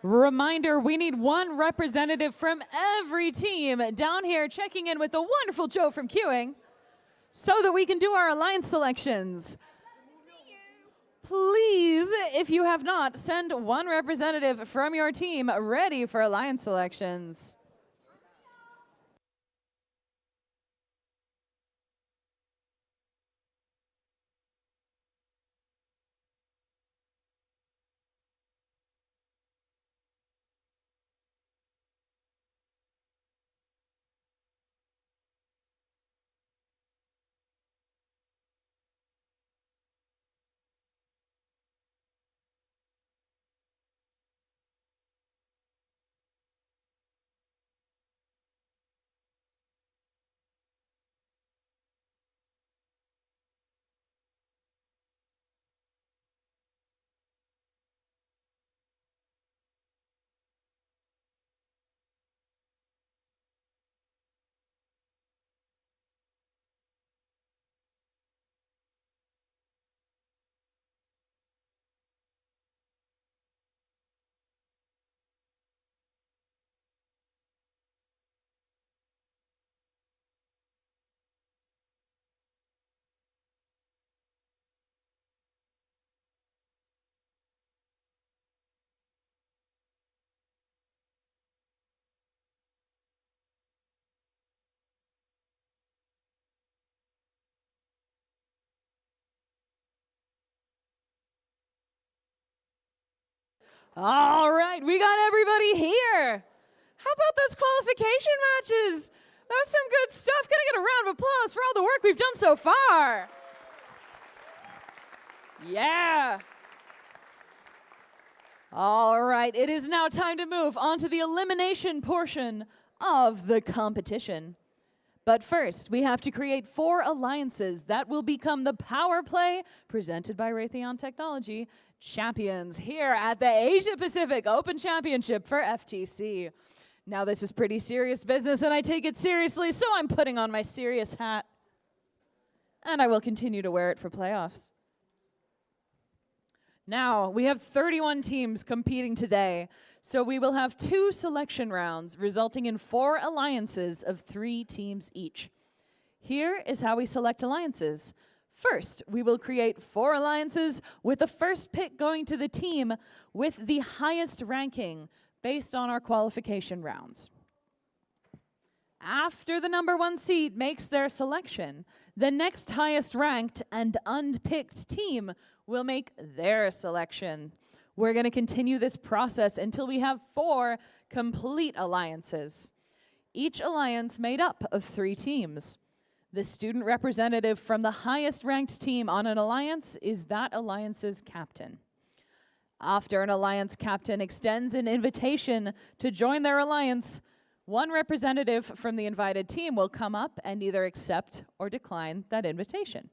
Reminder, we need one representative from every team down here checking in with the wonderful Joe from queuing so that we can do our alliance selections. Please, if you have not, send one representative from your team ready for alliance selections. All right, we got everybody here. How about those qualification matches? That was some good stuff. Can I get a round of applause for all the work we've done so far? Yeah. All right, it is now time to move on to the elimination portion of the competition. But first, we have to create 4 alliances that will become the power play presented by Raytheon Technology champions here at the Asia Pacific Open Championship for FTC. Now, this is pretty serious business, and I take it seriously, so I'm putting on my serious hat. And I will continue to wear it for playoffs. Now, we have 31 teams competing today, so we will have 2 selection rounds, resulting in 4 alliances of 3 teams each. Here is how we select alliances. First, we will create 4 alliances with the first pick going to the team with the highest ranking based on our qualification rounds. After the number 1 seed makes their selection, the next highest ranked and unpicked team will make their selection. We're going to continue this process until we have 4 complete alliances. Each alliance made up of 3 teams. The student representative from the highest ranked team on an alliance is that alliance's captain. After an alliance captain extends an invitation to join their alliance, one representative from the invited team will come up and either accept or decline that invitation.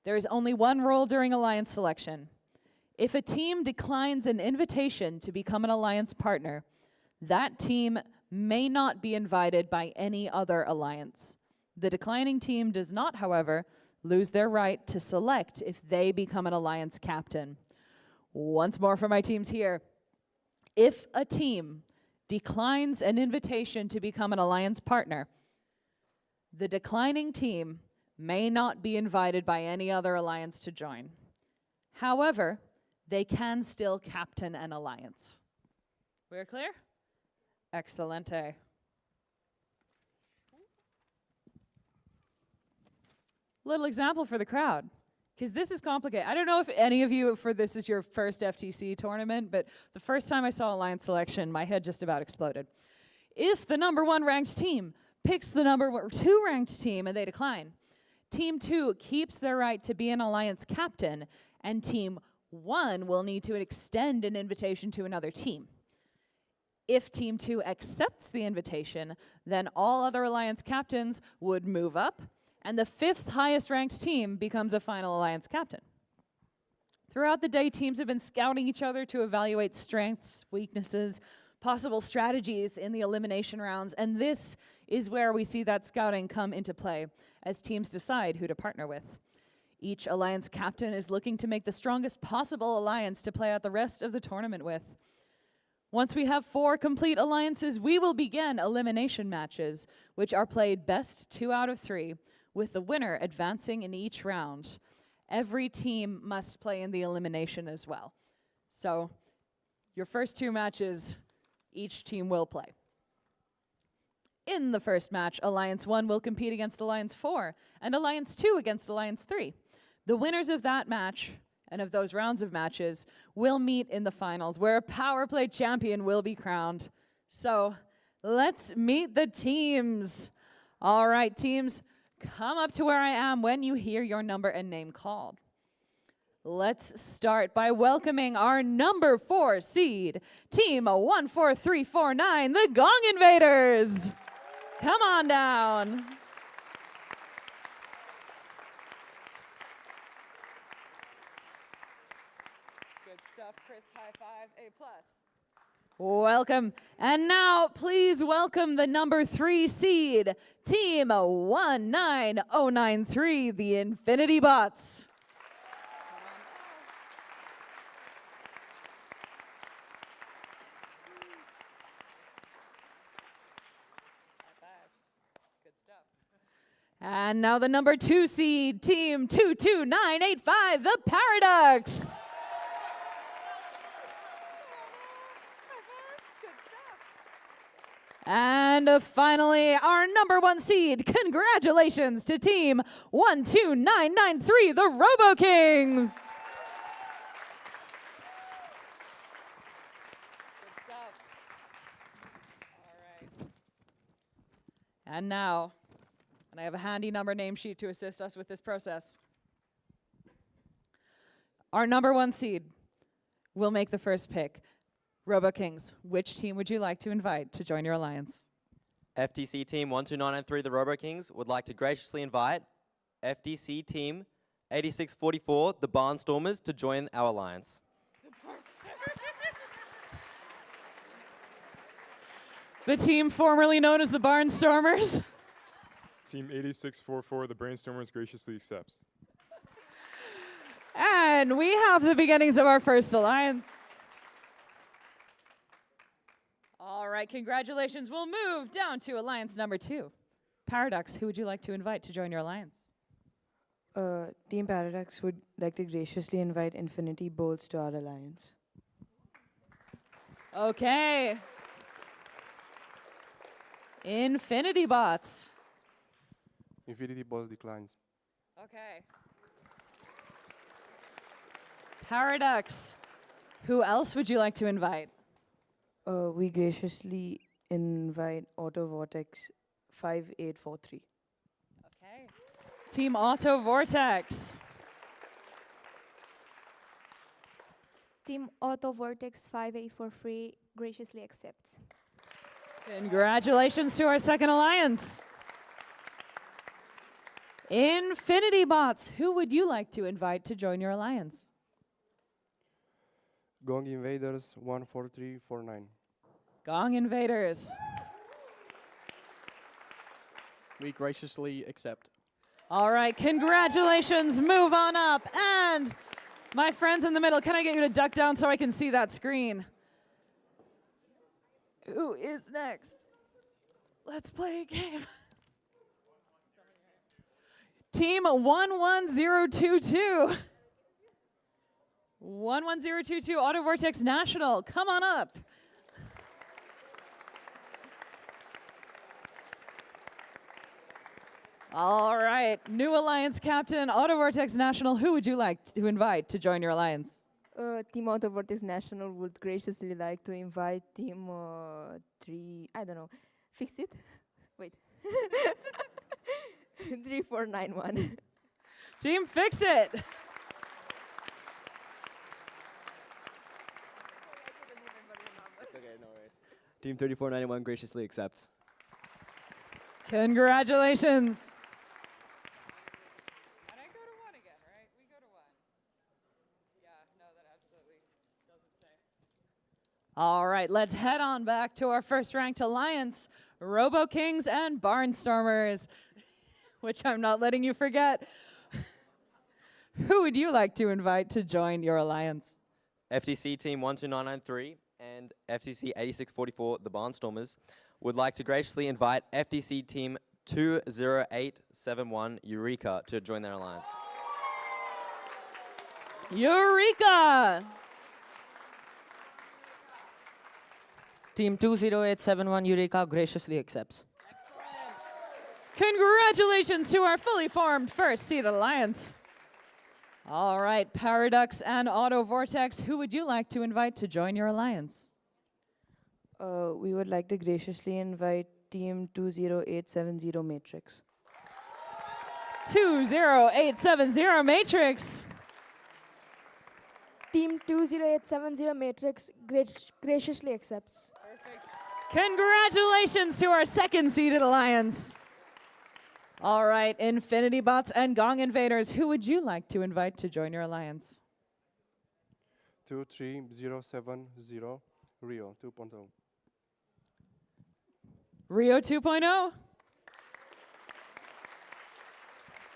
There is only one rule during alliance selection. If a team declines an invitation to become an alliance partner, that team may not be invited by any other alliance. The declining team does not, however, lose their right to select if they become an alliance captain. Once more for my teams here. If a team declines an invitation to become an alliance partner, the declining team may not be invited by any other alliance to join. However, they can still captain an alliance. We're clear? Excelente. Little example for the crowd, because this is complicated. I don't know if any of you, this is your first FTC tournament, but the first time I saw alliance selection, my head just about exploded. If the number 1 ranked team picks the number 2 ranked team and they decline, Team 2 keeps their right to be an alliance captain, and Team 1 will need to extend an invitation to another team. If Team 2 accepts the invitation, then all other alliance captains would move up, and the 5th highest ranked team becomes a final alliance captain. Throughout the day, teams have been scouting each other to evaluate strengths, weaknesses, possible strategies in the elimination rounds, and this is where we see that scouting come into play as teams decide who to partner with. Each alliance captain is looking to make the strongest possible alliance to play out the rest of the tournament with. Once we have 4 complete alliances, we will begin elimination matches, which are played best 2 out of 3, with the winner advancing in each round. Every team must play in the elimination as well. So your first 2 matches, each team will play. In the first match, Alliance 1 will compete against Alliance 4, and Alliance 2 against Alliance 3. The winners of that match, and of those rounds of matches, will meet in the finals, where a power play champion will be crowned. So let's meet the teams. All right, teams, come up to where I am when you hear your number and name called. Let's start by welcoming our number 4 seed, Team 14349, the Gong Invaders. Come on down. Good stuff, crisp high five, A+. Welcome. And now, please welcome the number 3 seed, Team 19093, the Infinity Bots. And now the number 2 seed, Team 22985, the Paradox. And finally, our number 1 seed, congratulations to Team 12993, the Robo Kings. Good stuff. All right. And now, and I have a handy number name sheet to assist us with this process. Our number 1 seed will make the first pick. Robo Kings, which team would you like to invite to join your alliance? FTC Team 12993, the Robo Kings, would like to graciously invite FTC Team 8644, the Barnstormers, to join our alliance. The team formerly known as the Barnstormers. Team 8644, the Brainstormers, graciously accepts. And we have the beginnings of our first alliance. All right, congratulations. We'll move down to alliance number 2. Paradox, who would you like to invite to join your alliance? Team Paradox would like to graciously invite Infinity Bolts to our alliance. Okay. Infinity Bots. Infinity Bolts declines. Okay. Paradox, who else would you like to invite? We graciously invite Auto Vortex 5843. Okay. Team Auto Vortex. Team Auto Vortex 5843 graciously accepts. Congratulations to our second alliance. Infinity Bots, who would you like to invite to join your alliance? Gong Invaders 14349. Gong Invaders. We graciously accept. All right, congratulations, move on up. And my friends in the middle, can I get you to duck down so I can see that screen? Who is next? Let's play a game. Team 11022. 11022 Auto Vortex National, come on up. All right, new alliance captain, Auto Vortex National, who would you like to invite to join your alliance? Team Auto Vortex National would graciously like to invite Team 3, I don't know, fix it? Wait. 3491. Team Fix It. Okay, no worries. Team 3491 graciously accepts. Congratulations. And I go to 1 again, right? We go to 1. Yeah, no, that absolutely doesn't say. All right, let's head on back to our first ranked alliance, Robo Kings and Barnstormers, which I'm not letting you forget. Who would you like to invite to join your alliance? FTC Team 12993 and and FTC 8644, the Barnstormers, would like to graciously invite FTC Team 20871, Eureka, to join their alliance. Eureka! Team 20871 Eureka graciously accepts. Congratulations to our fully formed first seed alliance. All right, Paradox and Auto Vortex, who would you like to invite to join your alliance? We would like to graciously invite Team 20870 Matrix. 20870 Matrix. Team 20870 Matrix graciously accepts. Congratulations to our second seeded alliance. All right, Infinity Bots and Gong Invaders, who would you like to invite to join your alliance? 23070 Rio 2.0. Rio 2.0.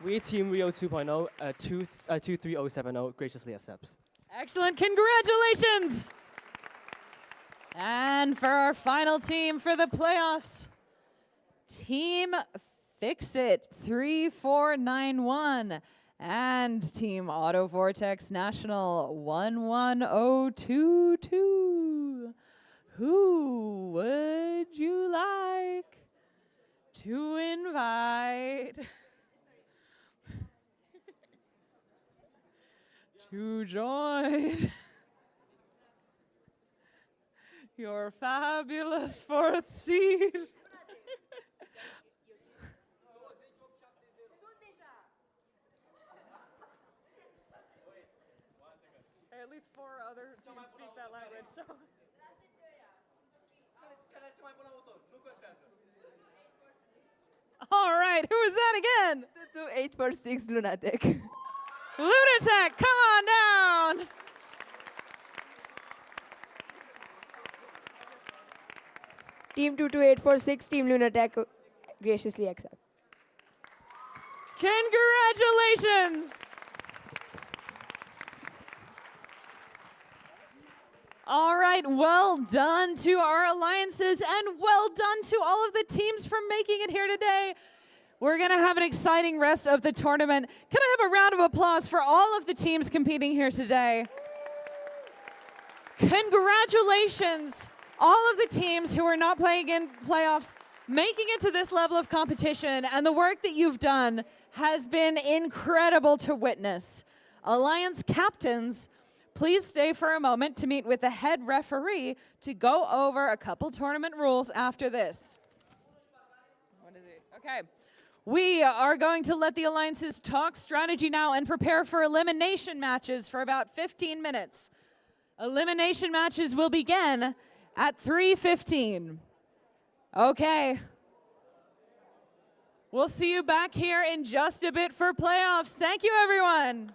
We Team Rio 2.0, 23070 graciously accepts. Excellent, congratulations! And for our final team for the playoffs, Team Fix It 3491 and Team Auto Vortex National 11022. Who would you like to invite to join your fabulous fourth seed? At least 4 other teams speak that language, so. All right, who is that again? 22846 Lunatic. Lunatic, come on down. Team 22846, Team Lunatic graciously accept. Congratulations. All right, well done to our alliances and well done to all of the teams for making it here today. We're going to have an exciting rest of the tournament. Can I have a round of applause for all of the teams competing here today? Congratulations, all of the teams who are not playing in playoffs, making it to this level of competition, and the work that you've done has been incredible to witness. Alliance captains, please stay for a moment to meet with the head referee to go over a couple tournament rules after this. What is it? Okay. We are going to let the alliances talk strategy now and prepare for elimination matches for about 15 minutes. Elimination matches will begin at 3:15. Okay. We'll see you back here in just a bit for playoffs. Thank you, everyone.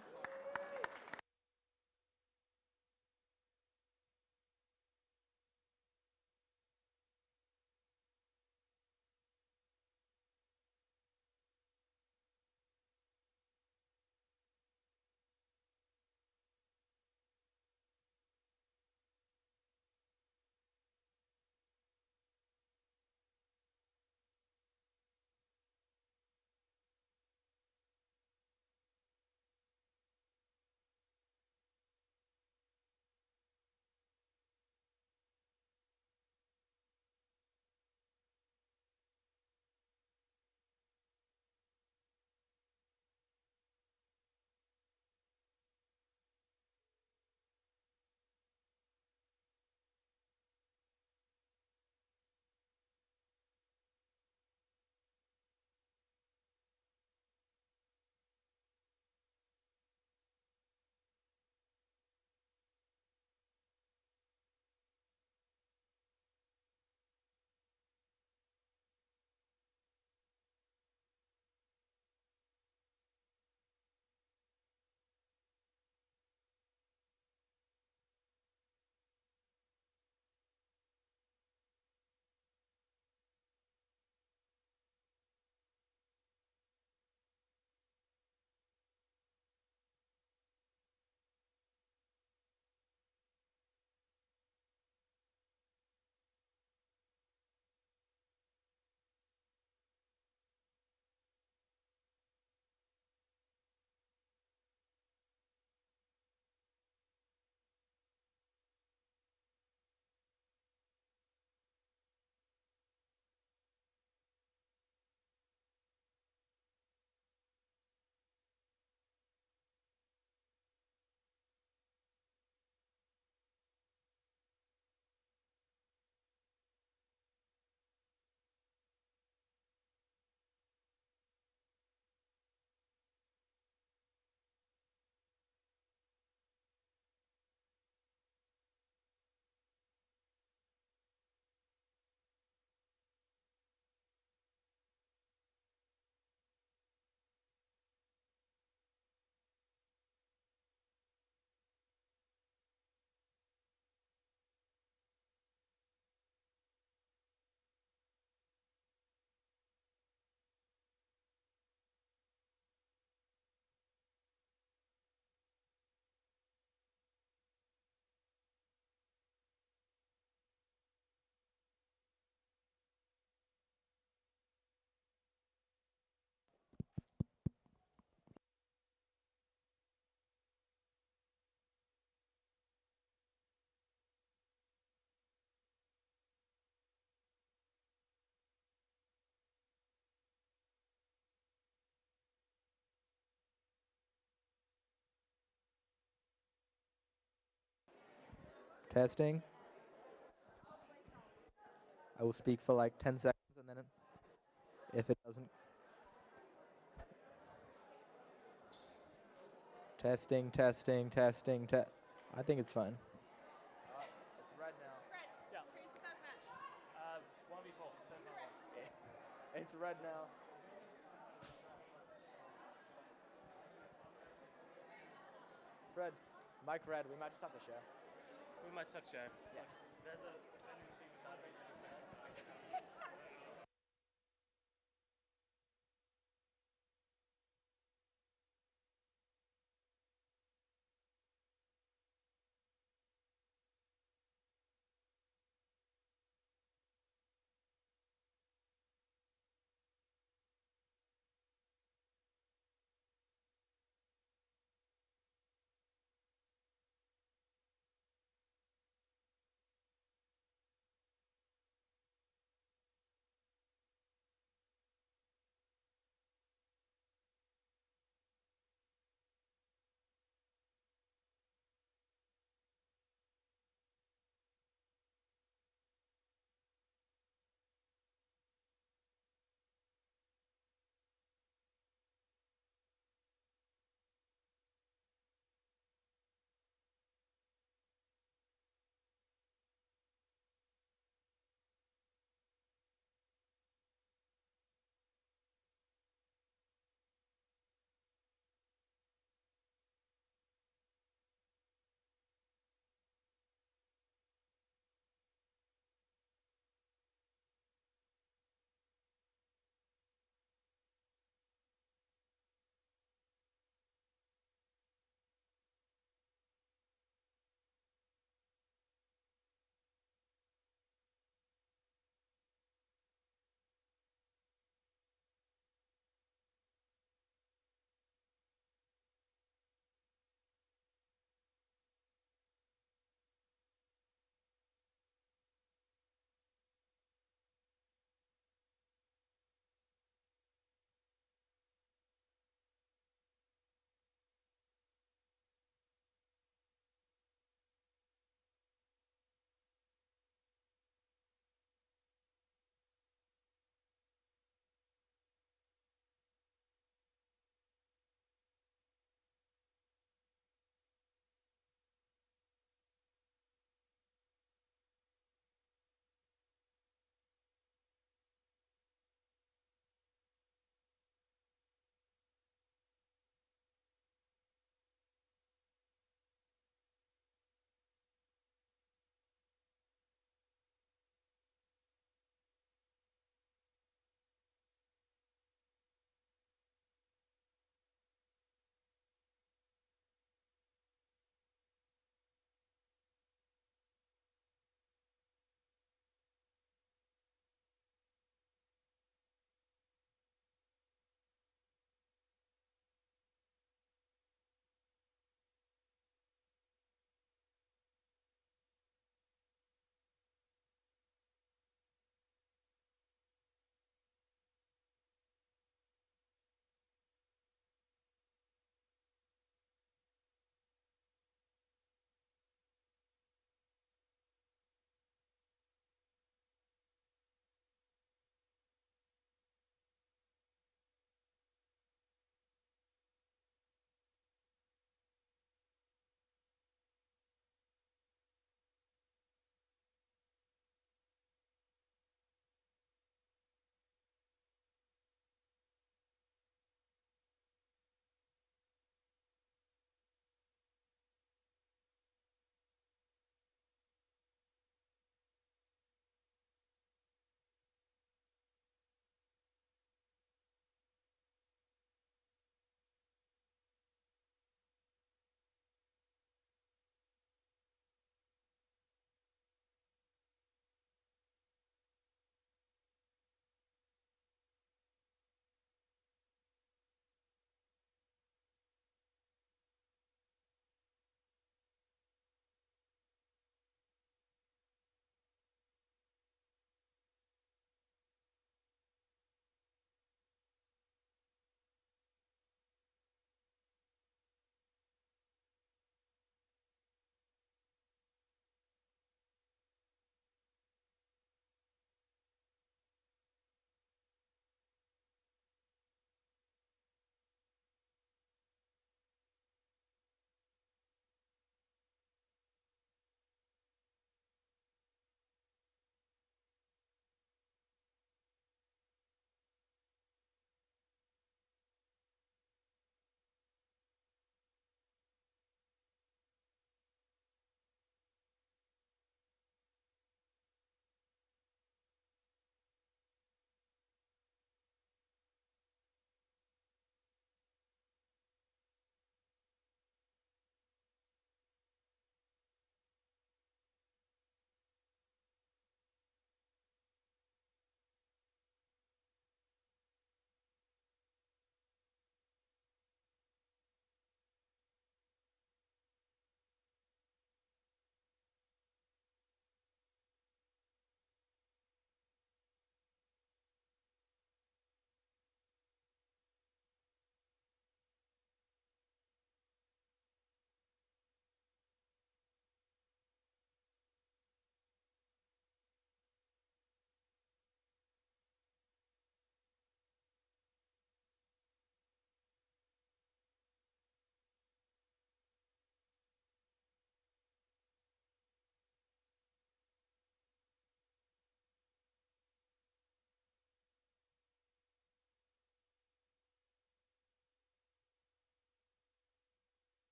Testing. I will speak for like 10 seconds and then if it doesn't. Testing, testing, testing, I think it's fine. It's red now. Fred, yeah. Who's the first match? 1v4. It's red now. Fred, mic red. We might just have to share. We might start share. Yeah. There's a vending machine with that right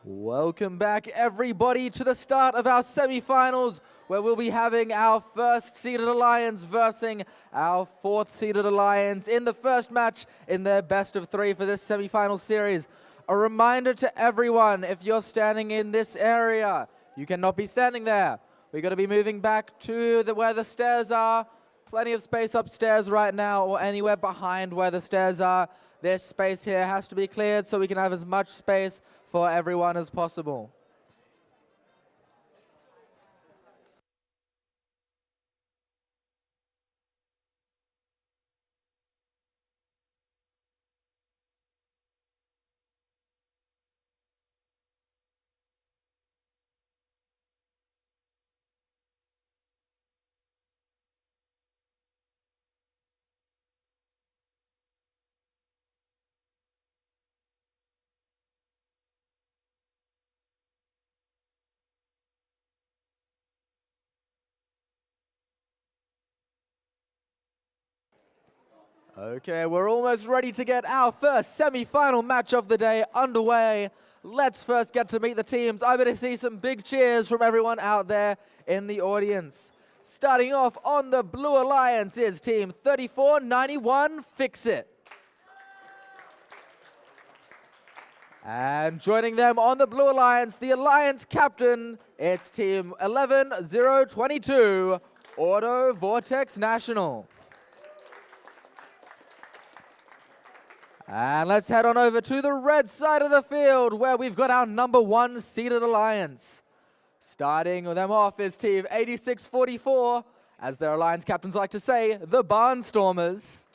Welcome back, everybody, to the start of our semifinals, where we'll be having our first-seeded alliance versus our fourth-seeded alliance in the first match in their best-of-3 for this semifinal series. A reminder to everyone, if you're standing in this area, you cannot be standing there. We're going to be moving back to where the stairs are. Plenty of space upstairs right now, or anywhere behind where the stairs are. This space here has to be cleared so we can have as much space for everyone as possible. Okay, we're almost ready to get our first semi-final match of the day underway. Let's first get to meet the teams. I'm going to see some big cheers from everyone out there in the audience. Starting off on the Blue Alliance is Team 3491 Fix It. And joining them on the Blue Alliance, the Alliance captain, it's Team 11022 Auto Vortex National. And let's head on over to the red side of the field where we've got our #1 seeded alliance. Starting them off is Team 8644, as their alliance captains like to say, the Barnstormers.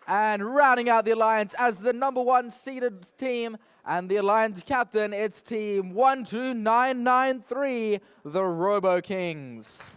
And rounding out the alliance as the #1 seeded team and the alliance captain, it's Team 12993, the Robo Kings.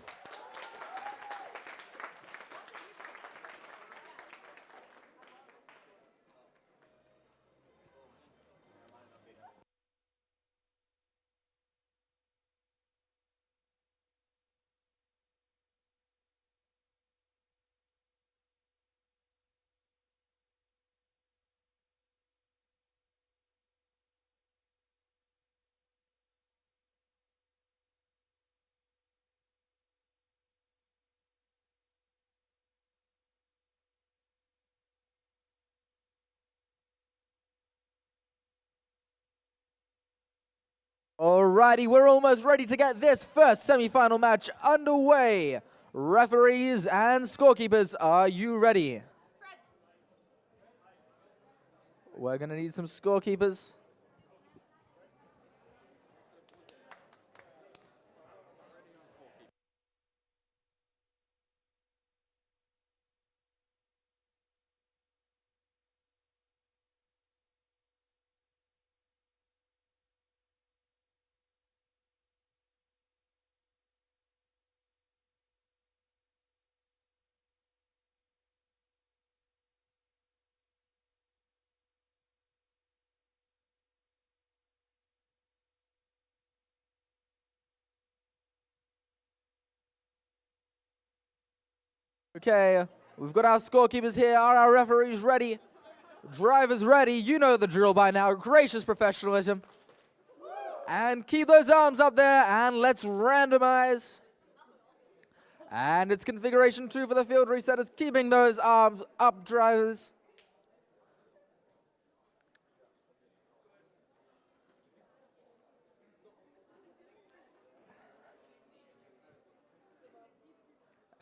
Alrighty, we're almost ready to get this first semi-final match underway. Referees and scorekeepers, are you ready? We're going to need some scorekeepers. Okay, we've got our scorekeepers here. Are our referees ready? Drivers ready. You know the drill by now. Gracious professionalism. And keep those arms up there, and let's randomize. And it's configuration 2 for the field reset. It's keeping those arms up, drivers.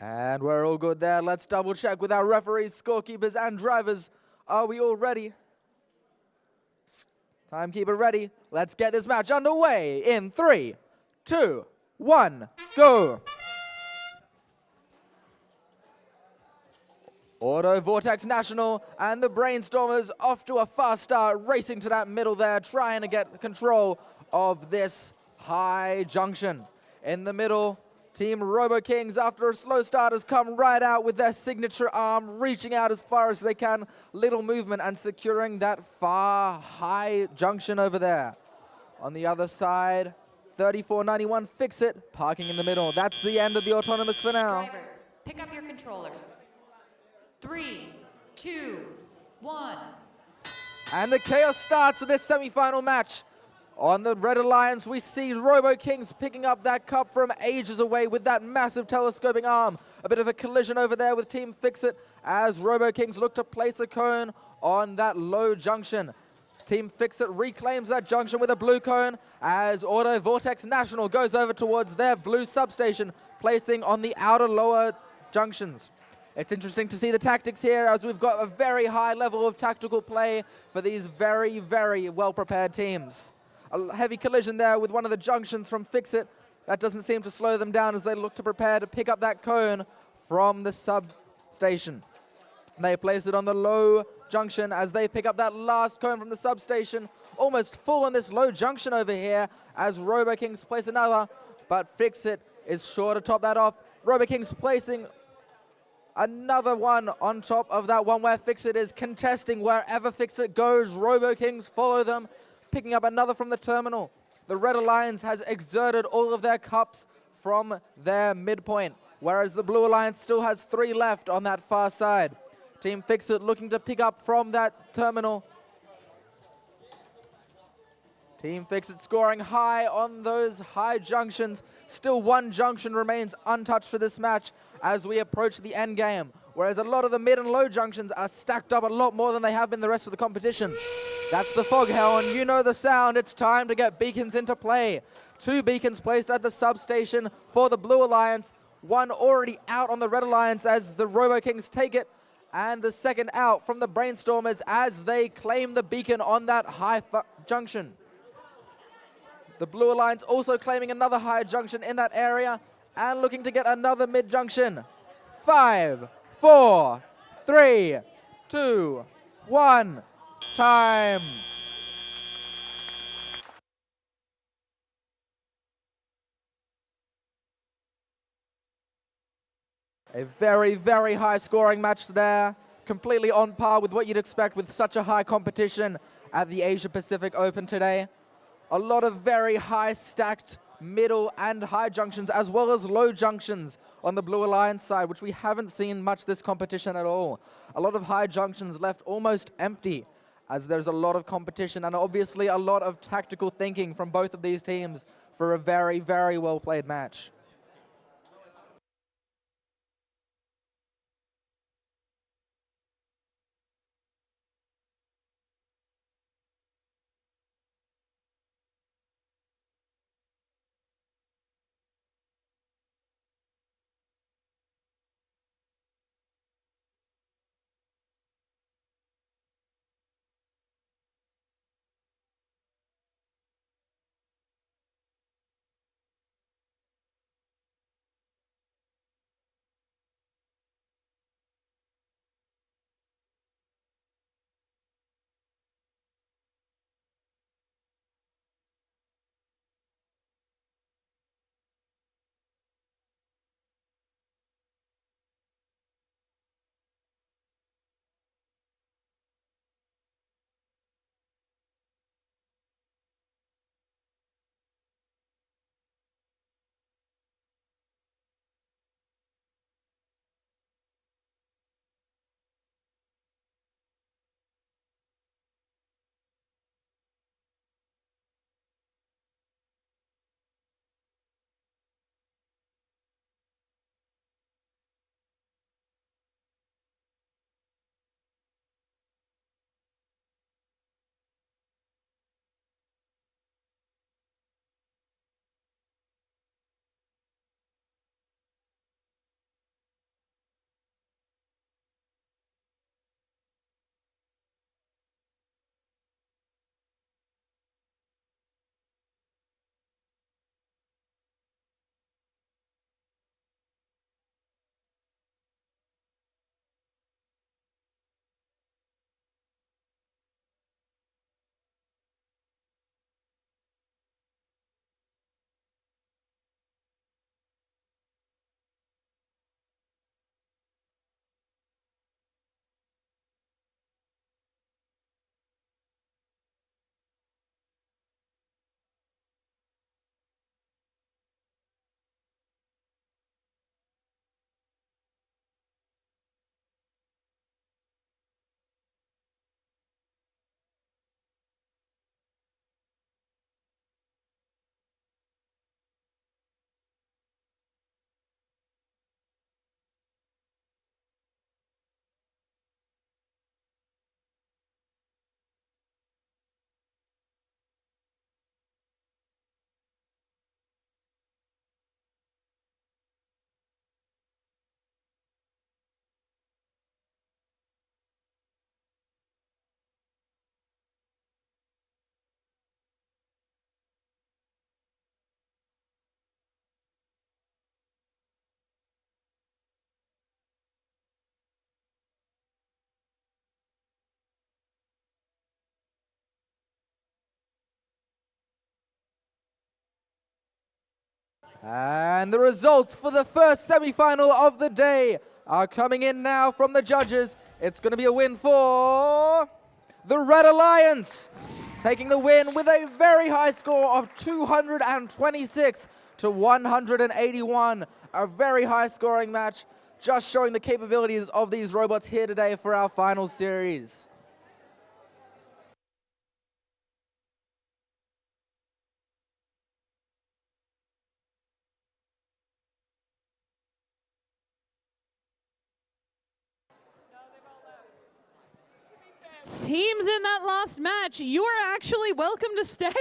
And we're all good there. Let's double check with our referees, scorekeepers, and drivers. Are we all ready? Timekeeper ready. Let's get this match underway in 3, 2, 1, go. Auto Vortex National and the Brainstormers off to a fast start, racing to that middle there, trying to get control of this high junction. In the middle, Team Robo Kings, after a slow start, has come right out with their signature arm, reaching out as far as they can. Little movement and securing that far high junction over there. On the other side, 3491 Fix It, parking in the middle. That's the end of the autonomous for now. Drivers, pick up your controllers. 3, 2, 1, And the chaos starts with this semi-final match. On the Red Alliance, we see Robo Kings picking up that cup from ages away with that massive telescoping arm. A bit of a collision over there with Team Fixit as Robo Kings look to place a cone on that low junction. Team Fixit reclaims that junction with a blue cone as Auto Vortex National goes over towards their blue substation, placing on the outer lower junctions. It's interesting to see the tactics here as we've got a very high level of tactical play for these very, very well-prepared teams. A heavy collision there with one of the junctions from Fixit. That doesn't seem to slow them down as they look to prepare to pick up that cone from the substation. They place it on the low junction as they pick up that last cone from the substation. Almost full on this low junction over here as Robo Kings place another, but Fixit is sure to top that off. Robo Kings placing another one on top of that one where Fixit is contesting. Wherever Fixit goes, Robo Kings follow them, picking up another from the terminal. The Red Alliance has exerted all of their cups from their midpoint, whereas the Blue Alliance still has 3 left on that far side. Team Fixit looking to pick up from that terminal. Team Fixit scoring high on those high junctions. Still one junction remains untouched for this match as we approach the end game, whereas a lot of the mid and low junctions are stacked up a lot more than they have been the rest of the competition. That's the fog hell, and you know the sound. It's time to get beacons into play. 2 beacons placed at the substation for the Blue Alliance. 1 already out on the Red Alliance as the Robo Kings take it, and the second out from the Brainstormers as they claim the beacon on that high junction. The Blue Alliance also claiming another high junction in that area and looking to get another mid junction. 5, 4, 3, 2, 1. Time. A very, very high scoring match there. Completely on par with what you'd expect with such a high competition at the Asia Pacific Open today. A lot of very high stacked middle and high junctions as well as low junctions on the Blue Alliance side, which we haven't seen much this competition at all. A lot of high junctions left almost empty as there's a lot of competition and obviously a lot of tactical thinking from both of these teams for a very, very well played match. And the results for the first semi-final of the day are coming in now from the judges. It's going to be a win for the Red Alliance, taking the win with a very high score of 226 to 181. A very high scoring match, just showing the capabilities of these robots here today for our final series. Teams in that last match, you are actually welcome to stay.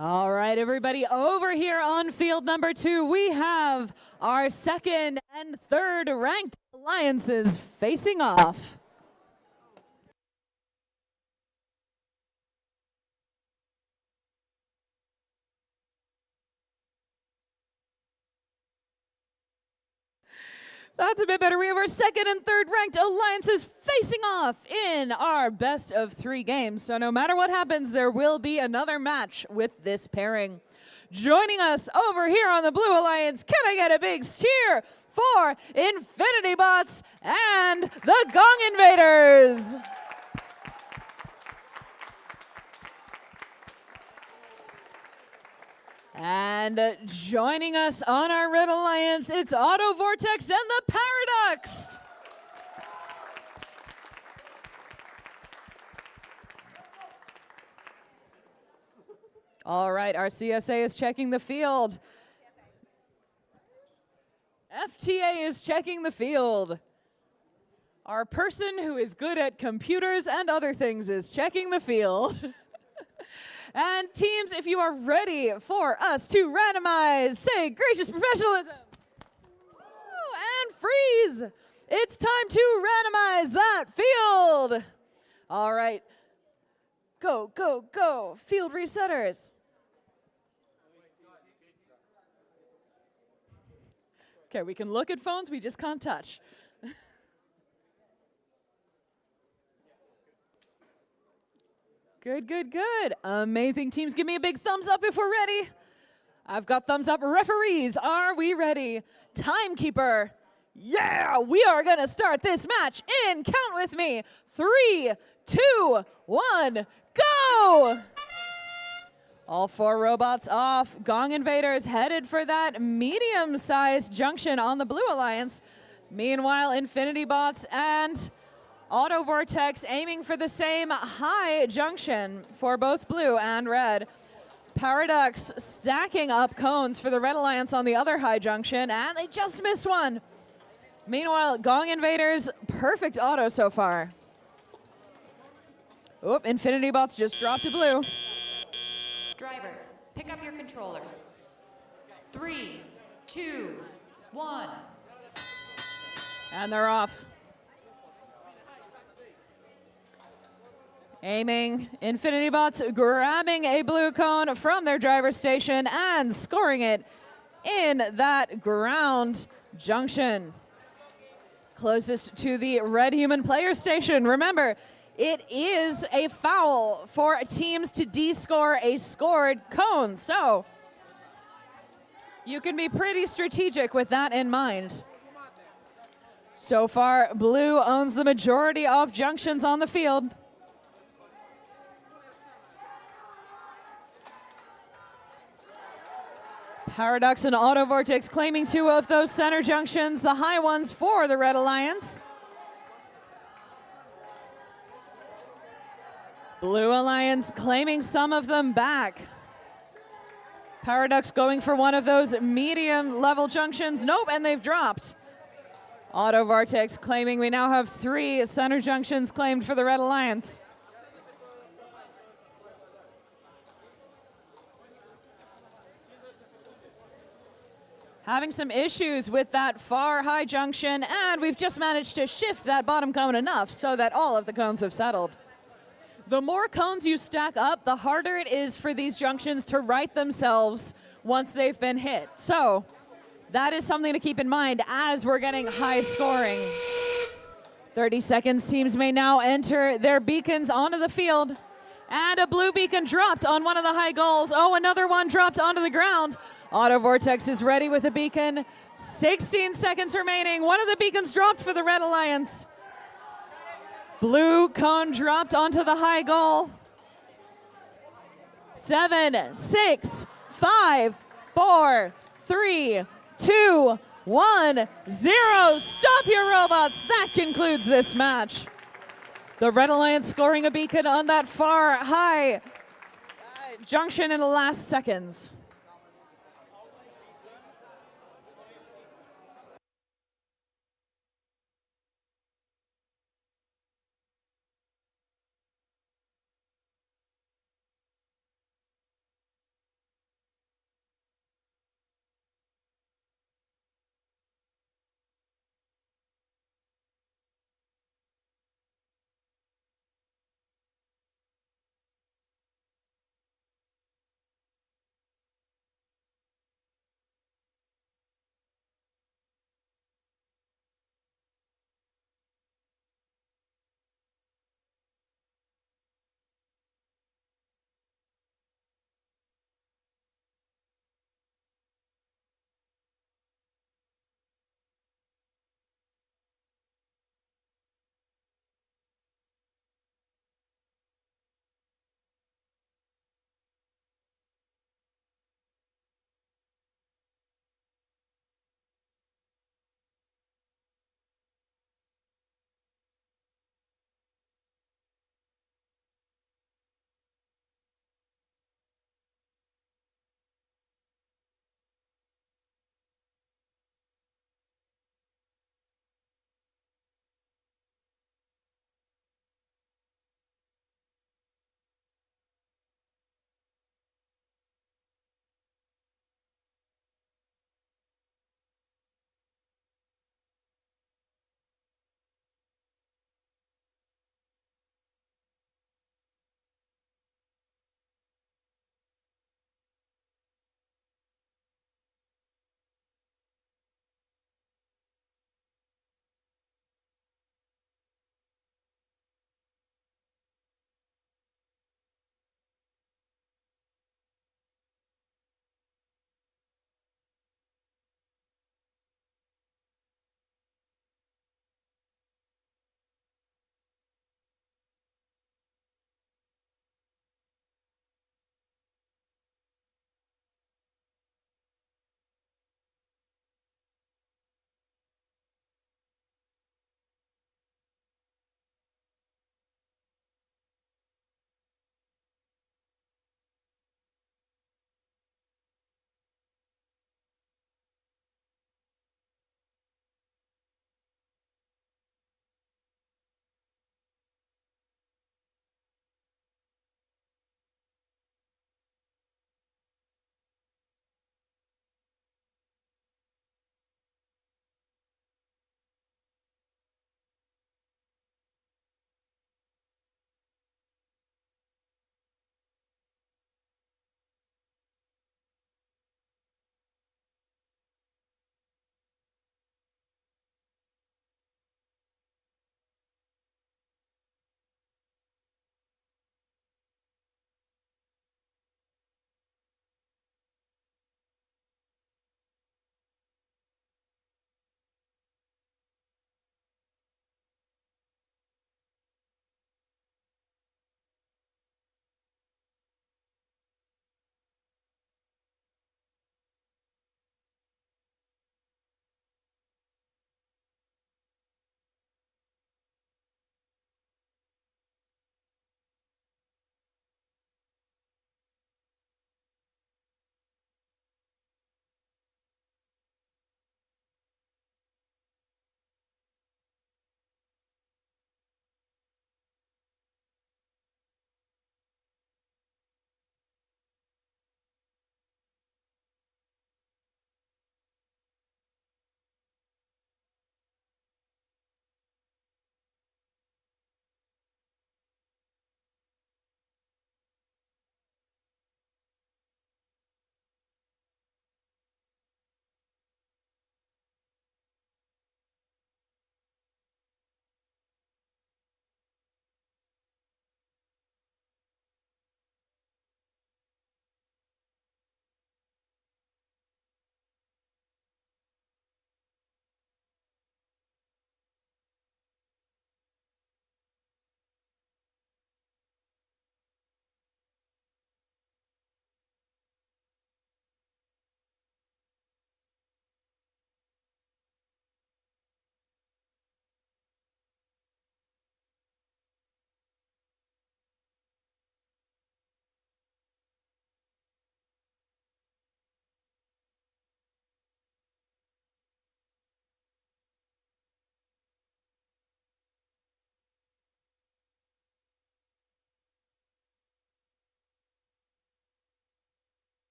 All right, everybody, over here on field number 2, we have our second and third ranked alliances facing off. That's a bit better. We have our second and third ranked alliances facing off in our best of 3 games. So no matter what happens, there will be another match with this pairing. Joining us over here on the Blue Alliance, can I get a big cheer for Infinity Bots and the Gong Invaders? And joining us on our Red Alliance, it's Auto Vortex and the Paradox. All right, our CSA is checking the field. FTA is checking the field. Our person who is good at computers and other things is checking the field. And teams, if you are ready for us to randomize, say gracious professionalism. And freeze. It's time to randomize that field. All right. Go, go, go. Field resetters. Okay, we can look at phones, we just can't touch. Good, good, good. Amazing teams. Give me a big thumbs up if we're ready. I've got thumbs up. Referees, are we ready? Timekeeper. Yeah, we are going to start this match in, count with me, 3, 2, 1, go! All 4 robots off. Gong Invaders headed for that medium-sized junction on the Blue Alliance. Meanwhile, Infinity Bots and Auto Vortex aiming for the same high junction for both blue and red. Paradox stacking up cones for the Red Alliance on the other high junction, and they just missed one. Meanwhile, Gong Invaders, perfect auto so far. Oop, Infinity Bots just dropped to blue. Drivers, pick up your controllers. 3, 2, 1. And they're off. Aiming, Infinity Bots grabbing a blue cone from their driver's station and scoring it in that ground junction. Closest to the red human player station. Remember, it is a foul for teams to de-score a scored cone, so you can be pretty strategic with that in mind. So far, blue owns the majority of junctions on the field. Paradox and Auto Vortex claiming 2 of those center junctions, the high ones for the Red Alliance. Blue Alliance claiming some of them back. Paradox going for one of those medium level junctions. Nope, and they've dropped. Auto Vortex claiming we now have 3 center junctions claimed for the Red Alliance. Having some issues with that far high junction, and we've just managed to shift that bottom cone enough so that all of the cones have settled. The more cones you stack up, the harder it is for these junctions to right themselves once they've been hit. So that is something to keep in mind as we're getting high scoring. 30 seconds, teams may now enter their beacons onto the field. And a blue beacon dropped on one of the high goals. Oh, another one dropped onto the ground. Auto Vortex is ready with a beacon. 16 seconds remaining. One of the beacons dropped for the Red Alliance. Blue cone dropped onto the high goal. 7, 6, 5, 4, 3, 2, 1, 0. Stop your robots. That concludes this match. The Red Alliance scoring a beacon on that far high junction in the last seconds.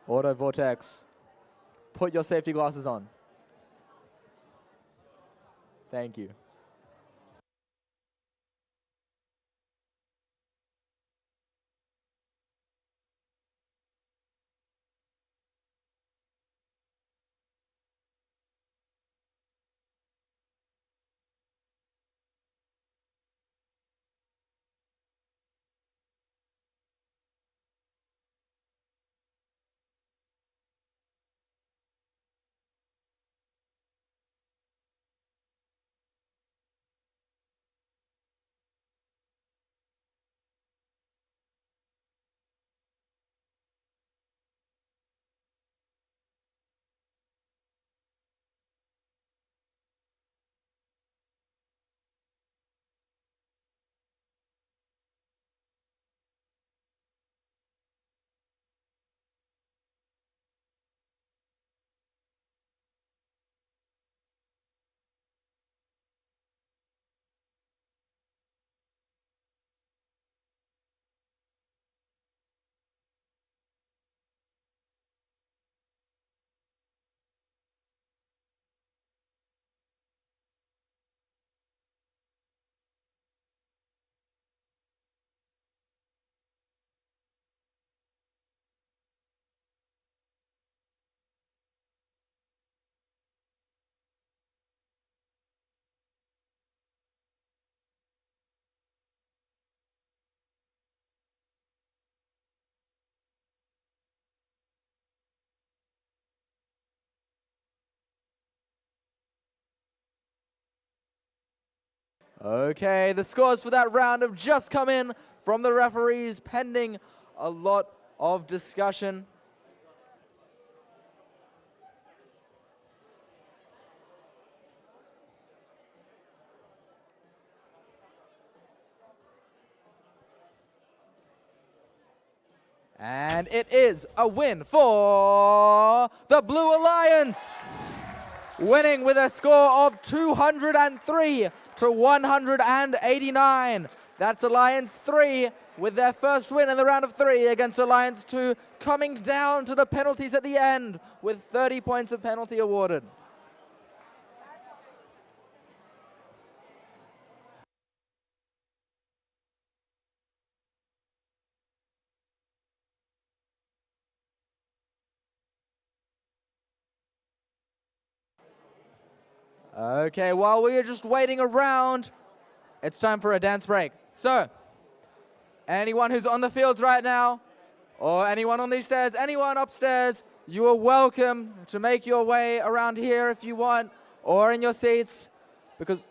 Auto Vortex, put your safety glasses on. Thank you. Okay, the scores for that round have just come in from the referees, pending a lot of discussion. And it is a win for the Blue Alliance, winning with a score of 203 to 189. That's Alliance 3 with their first win in the round of 3 against Alliance 2, coming down to the penalties at the end with 30 points of penalty awarded. Okay, while we are just waiting around, it's time for a dance break. So, anyone who's on the fields right now, or anyone on these stairs, anyone upstairs, you are welcome to make your way around here if you want, or in your seats, because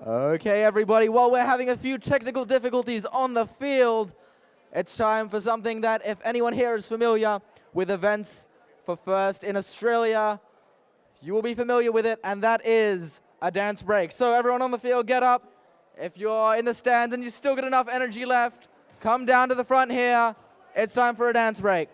Okay, everybody, while we're having a few technical difficulties on the field, it's time for something that, if anyone here is familiar with events for first in Australia, you will be familiar with it, and that is a dance break. So everyone on the field, get up. If you're in the stands and you still got enough energy left, come down to the front here. It's time for a dance break.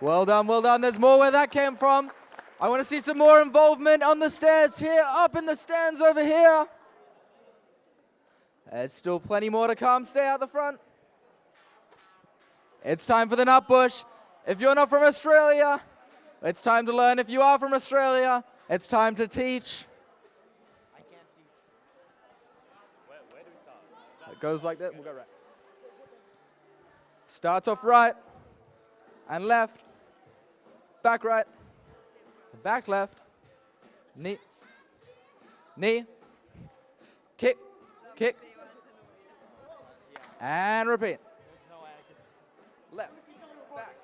Well done, well done. There's more where that came from. I want to see some more involvement on the stairs here, up in the stands over here. There's still plenty more to come. Stay out the front. It's time for the Nutbush. If you're not from Australia, it's time to learn. If you are from Australia, it's time to teach. Where do we start? It goes like that. We'll go right. Starts off right and left. Back right. Back left. Knee. Knee. Kick. Kick. And repeat. Left. Back.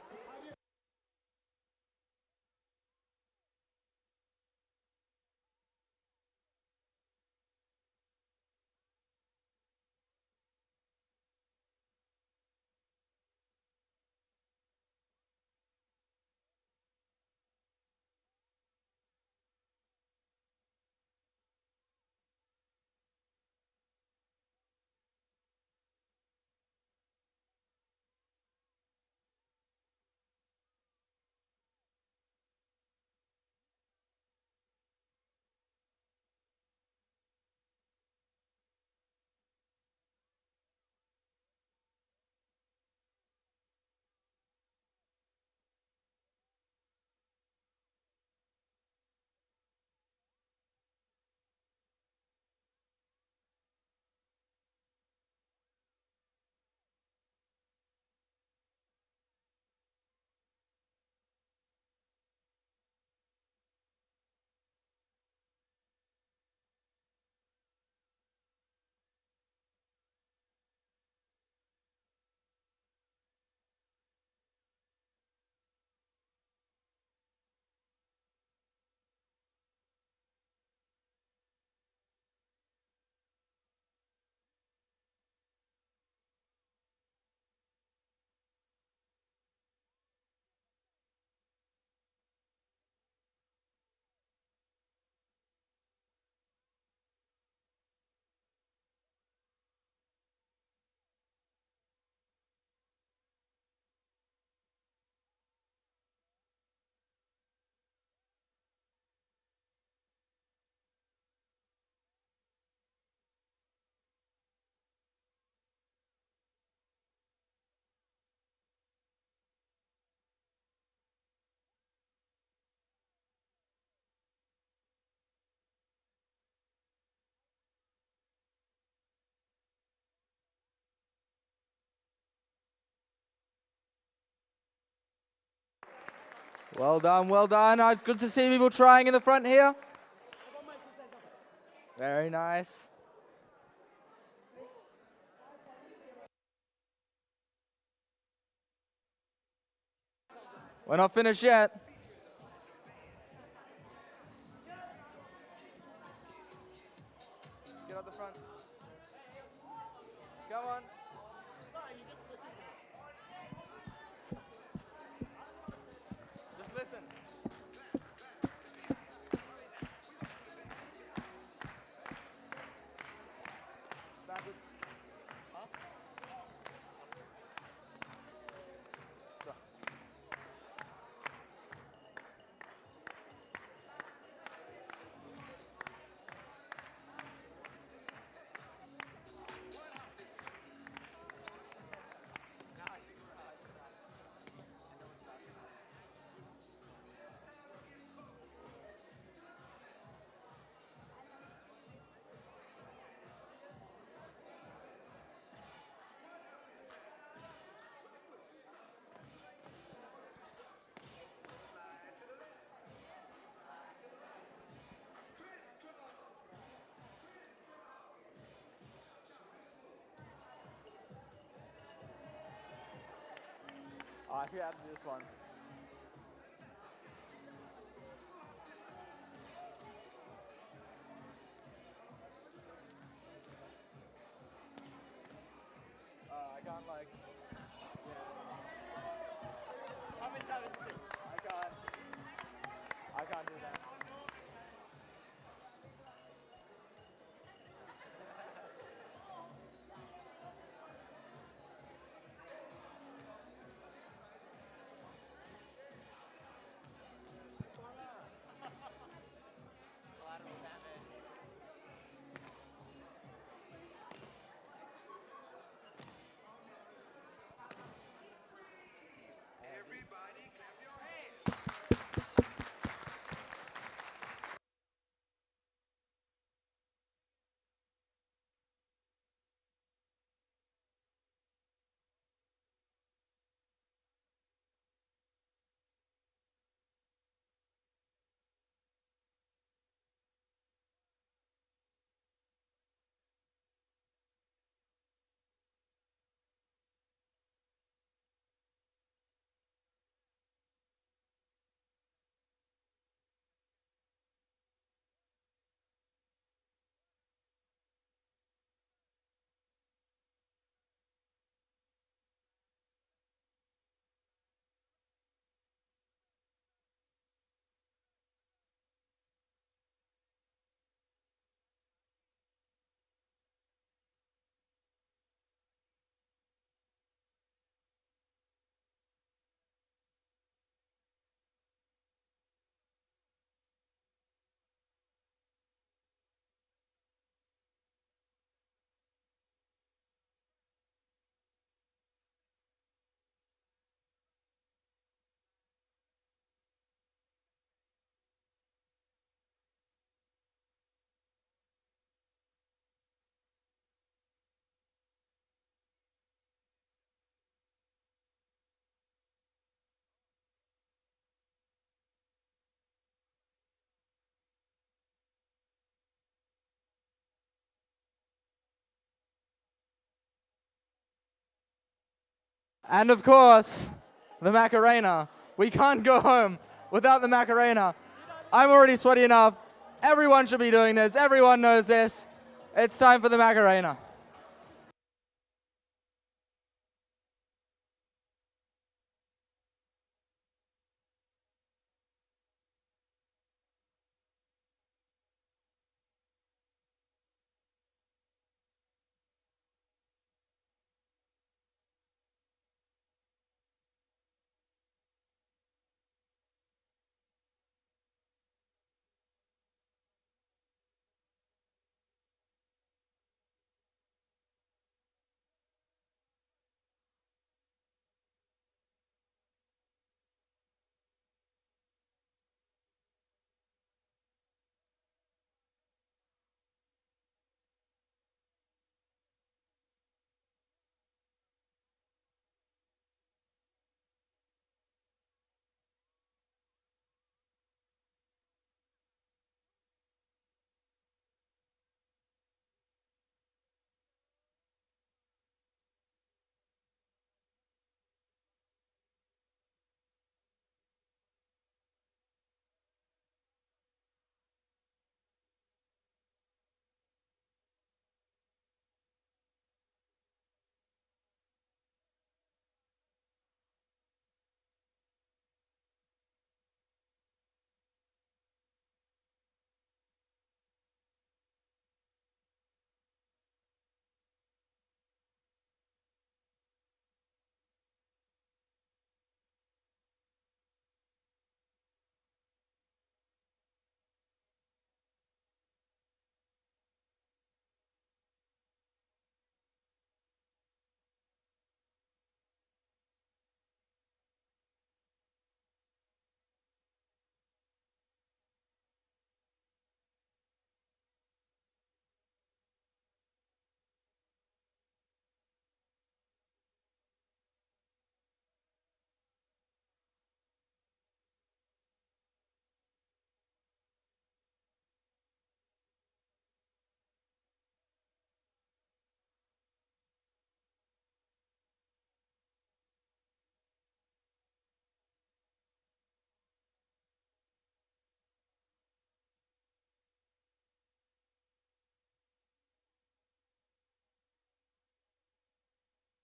Well done, well done. It's good to see people trying in the front here. Very nice. We're not finished yet. Get up the front. Come on. Just listen. Backwards. Stop. Oh, I forgot to do this one. I can't like. How many times is this? I can't do that. And of course, the Macarena. We can't go home without the Macarena. I'm already sweaty enough. Everyone should be doing this. Everyone knows this. It's time for the Macarena.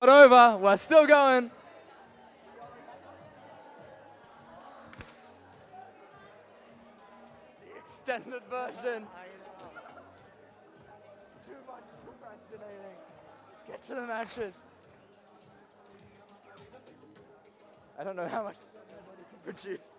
Not over. We're still going. The extended version. Too much procrastinating. Get to the matches. I don't know how much anybody can produce.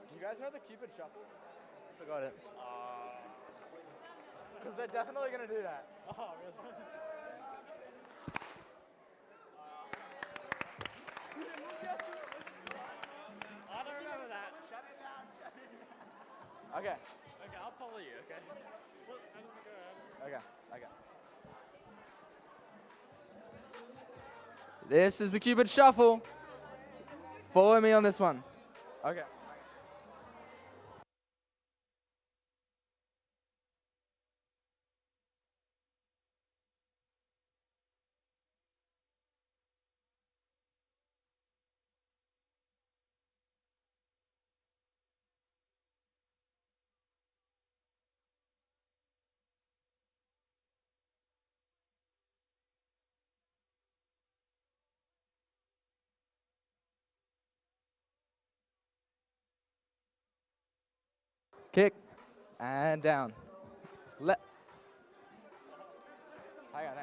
Do you guys know the Cupid Shuffle? I forgot it. Because they're definitely going to do that. Oh, really? I don't remember that. Shut it down, shut it down. Okay. Okay, I'll follow you, okay? Well, I'm gonna go ahead. Okay. This is the Cupid Shuffle. Follow me on this one. Okay. Kick and down. Hang on.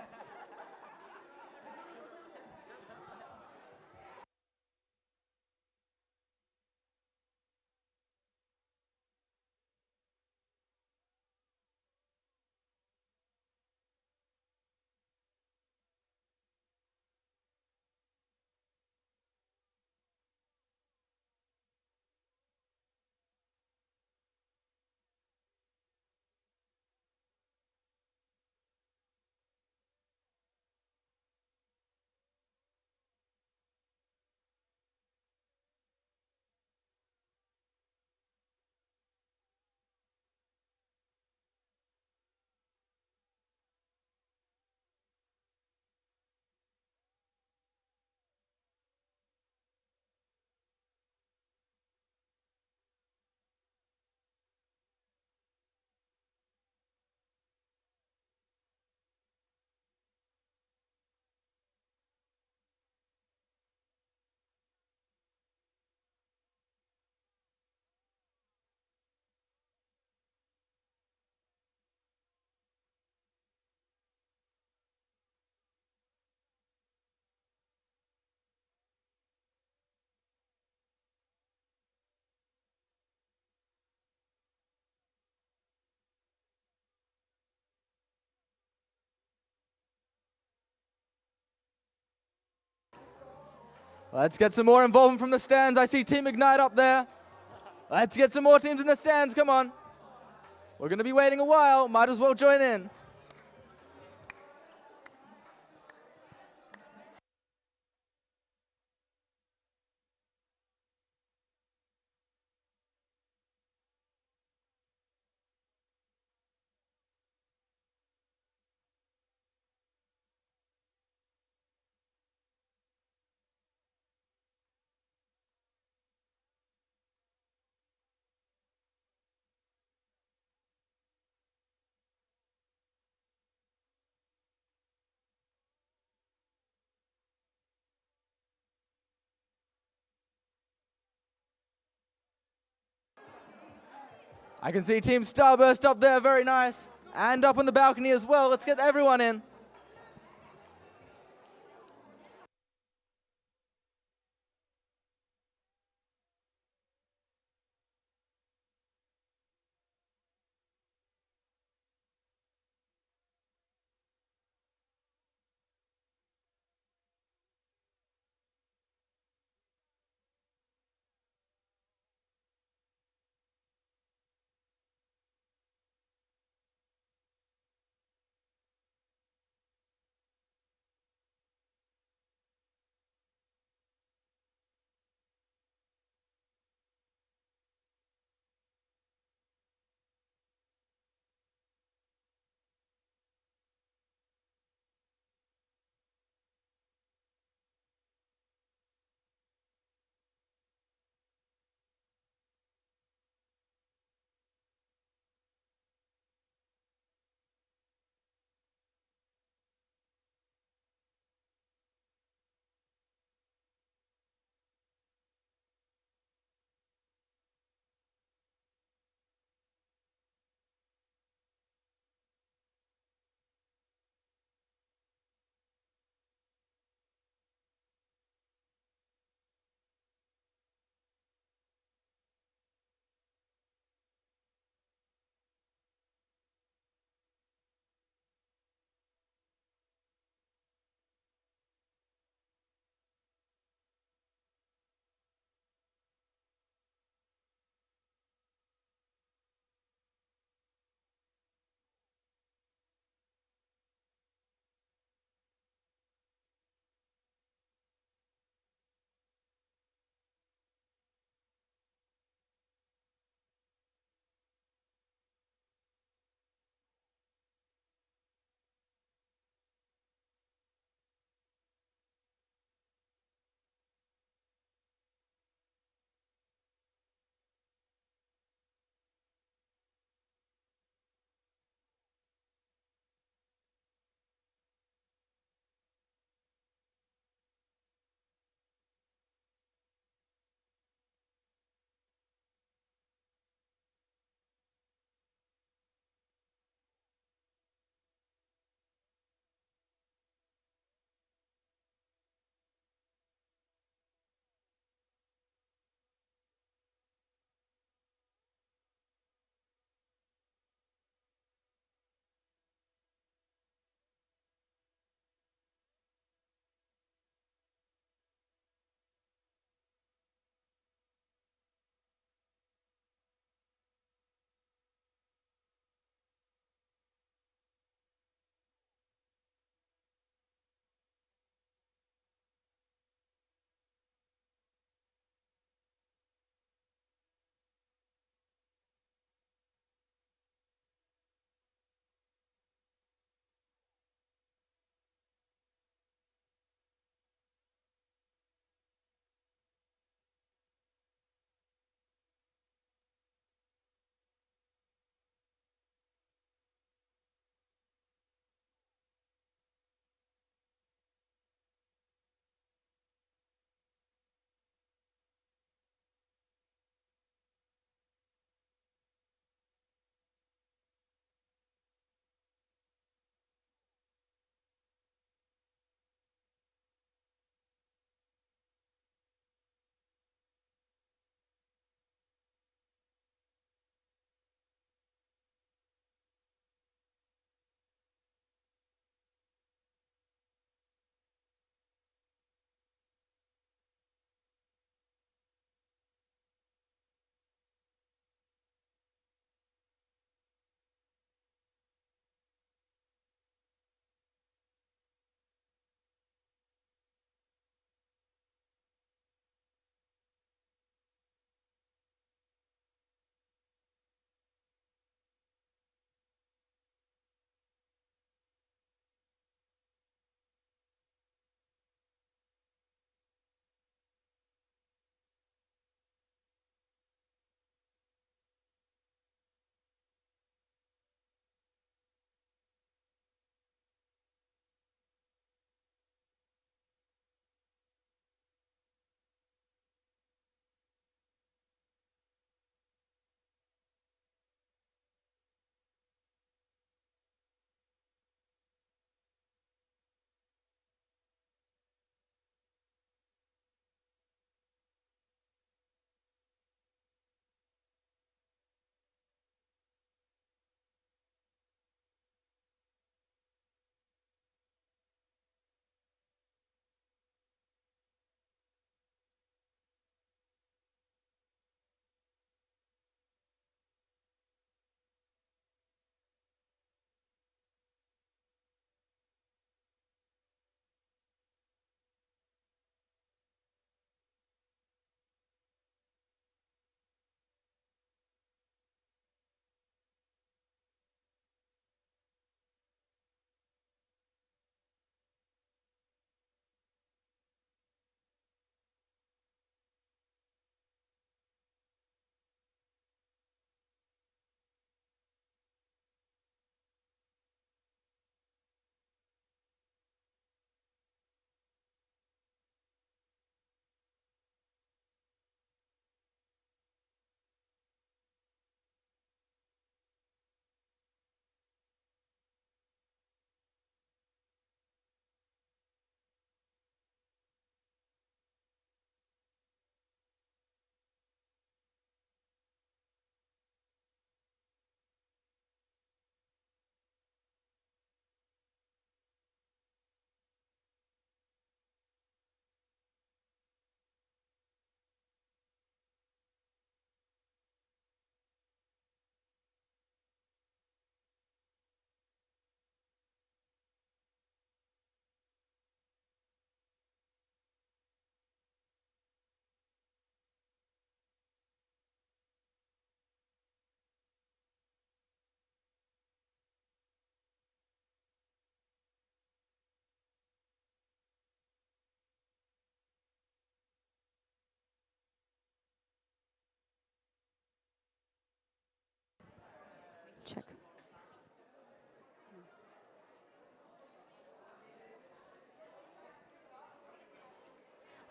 Let's get some more involvement from the stands. I see Team Ignite up there. Let's get some more teams in the stands. Come on. We're going to be waiting a while. Might as well join in. I can see Team Starburst up there, very nice. And up on the balcony as well. Let's get everyone in.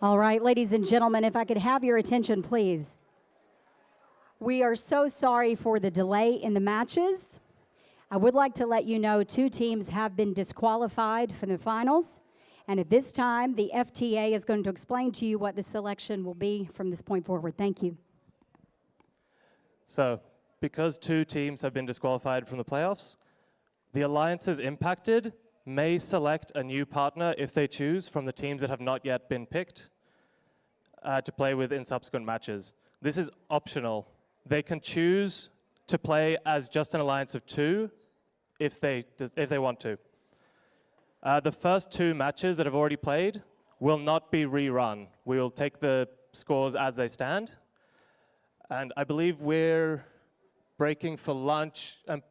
All right, ladies and gentlemen, if I could have your attention, please. We are so sorry for the delay in the matches. I would like to let you know 2 teams have been disqualified from the finals. And at this time, the FTA is going to explain to you what the selection will be from this point forward. Thank you. So, because 2 teams have been disqualified from the playoffs, the alliances impacted may select a new partner if they choose from the teams that have not yet been picked to play with in subsequent matches. This is optional. They can choose to play as just an alliance of 2 if they want to. The first 2 matches that have already played will not be rerun. We will take the scores as they stand. And I believe we're breaking for lunch. Sorry?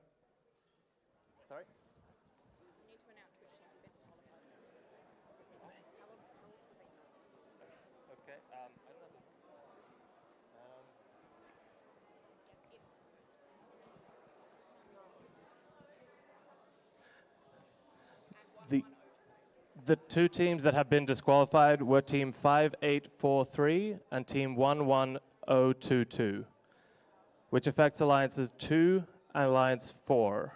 Okay. The 2 teams that have been disqualified were Team 5843 and Team 11022, which affects Alliances 2 and Alliance 4.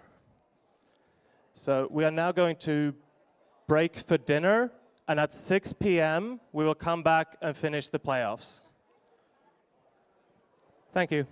So we are now going to break for dinner, and at 6 p.m. we will come back and finish the playoffs. Thank you.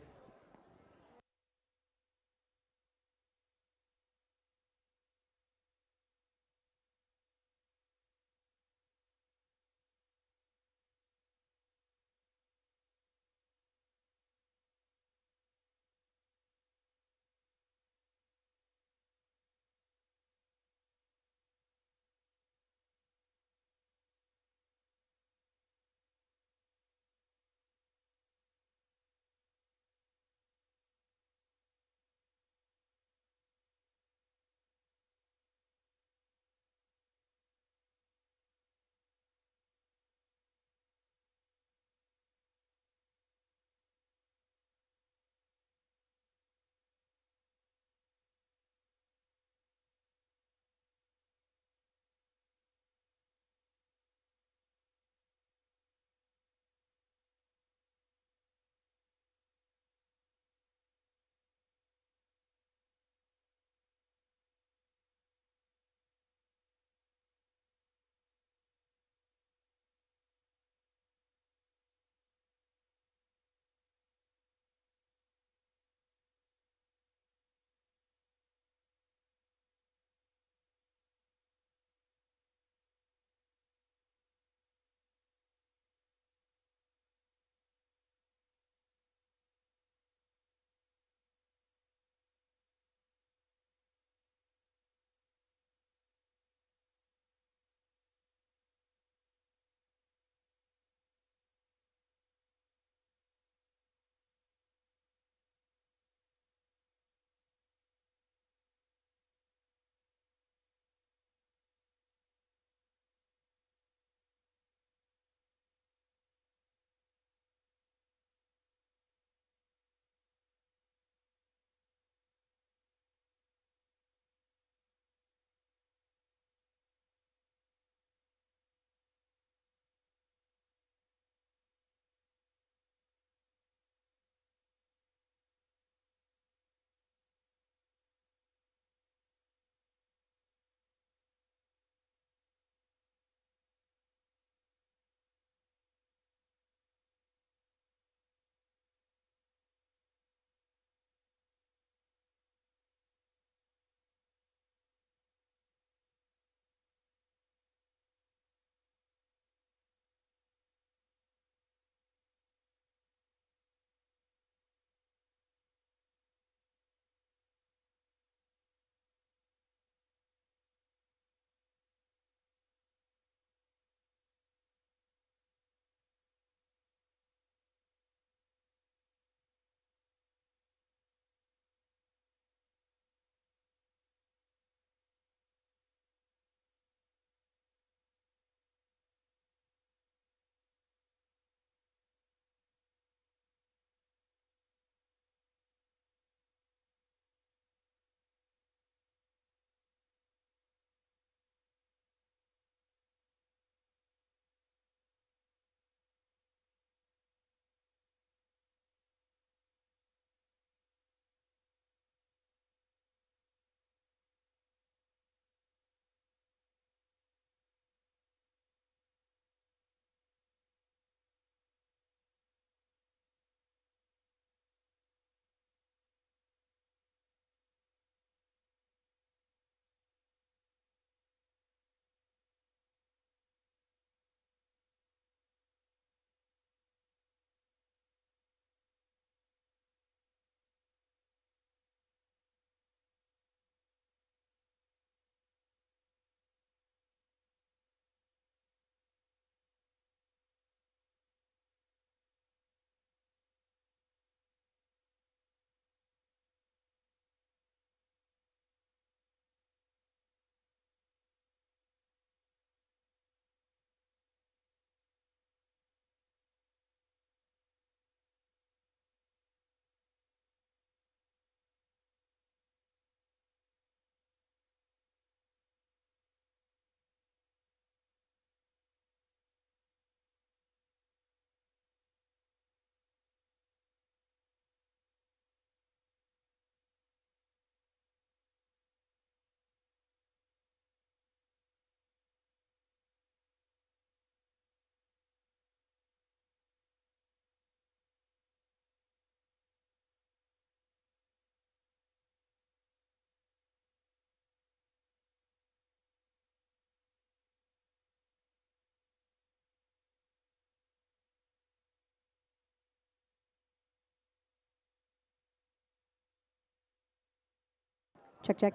Check, check.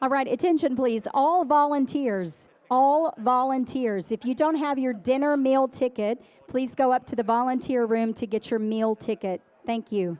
All right, attention please, all volunteers. All volunteers. If you don't have your dinner meal ticket, please go up to the volunteer room to get your meal ticket. Thank you.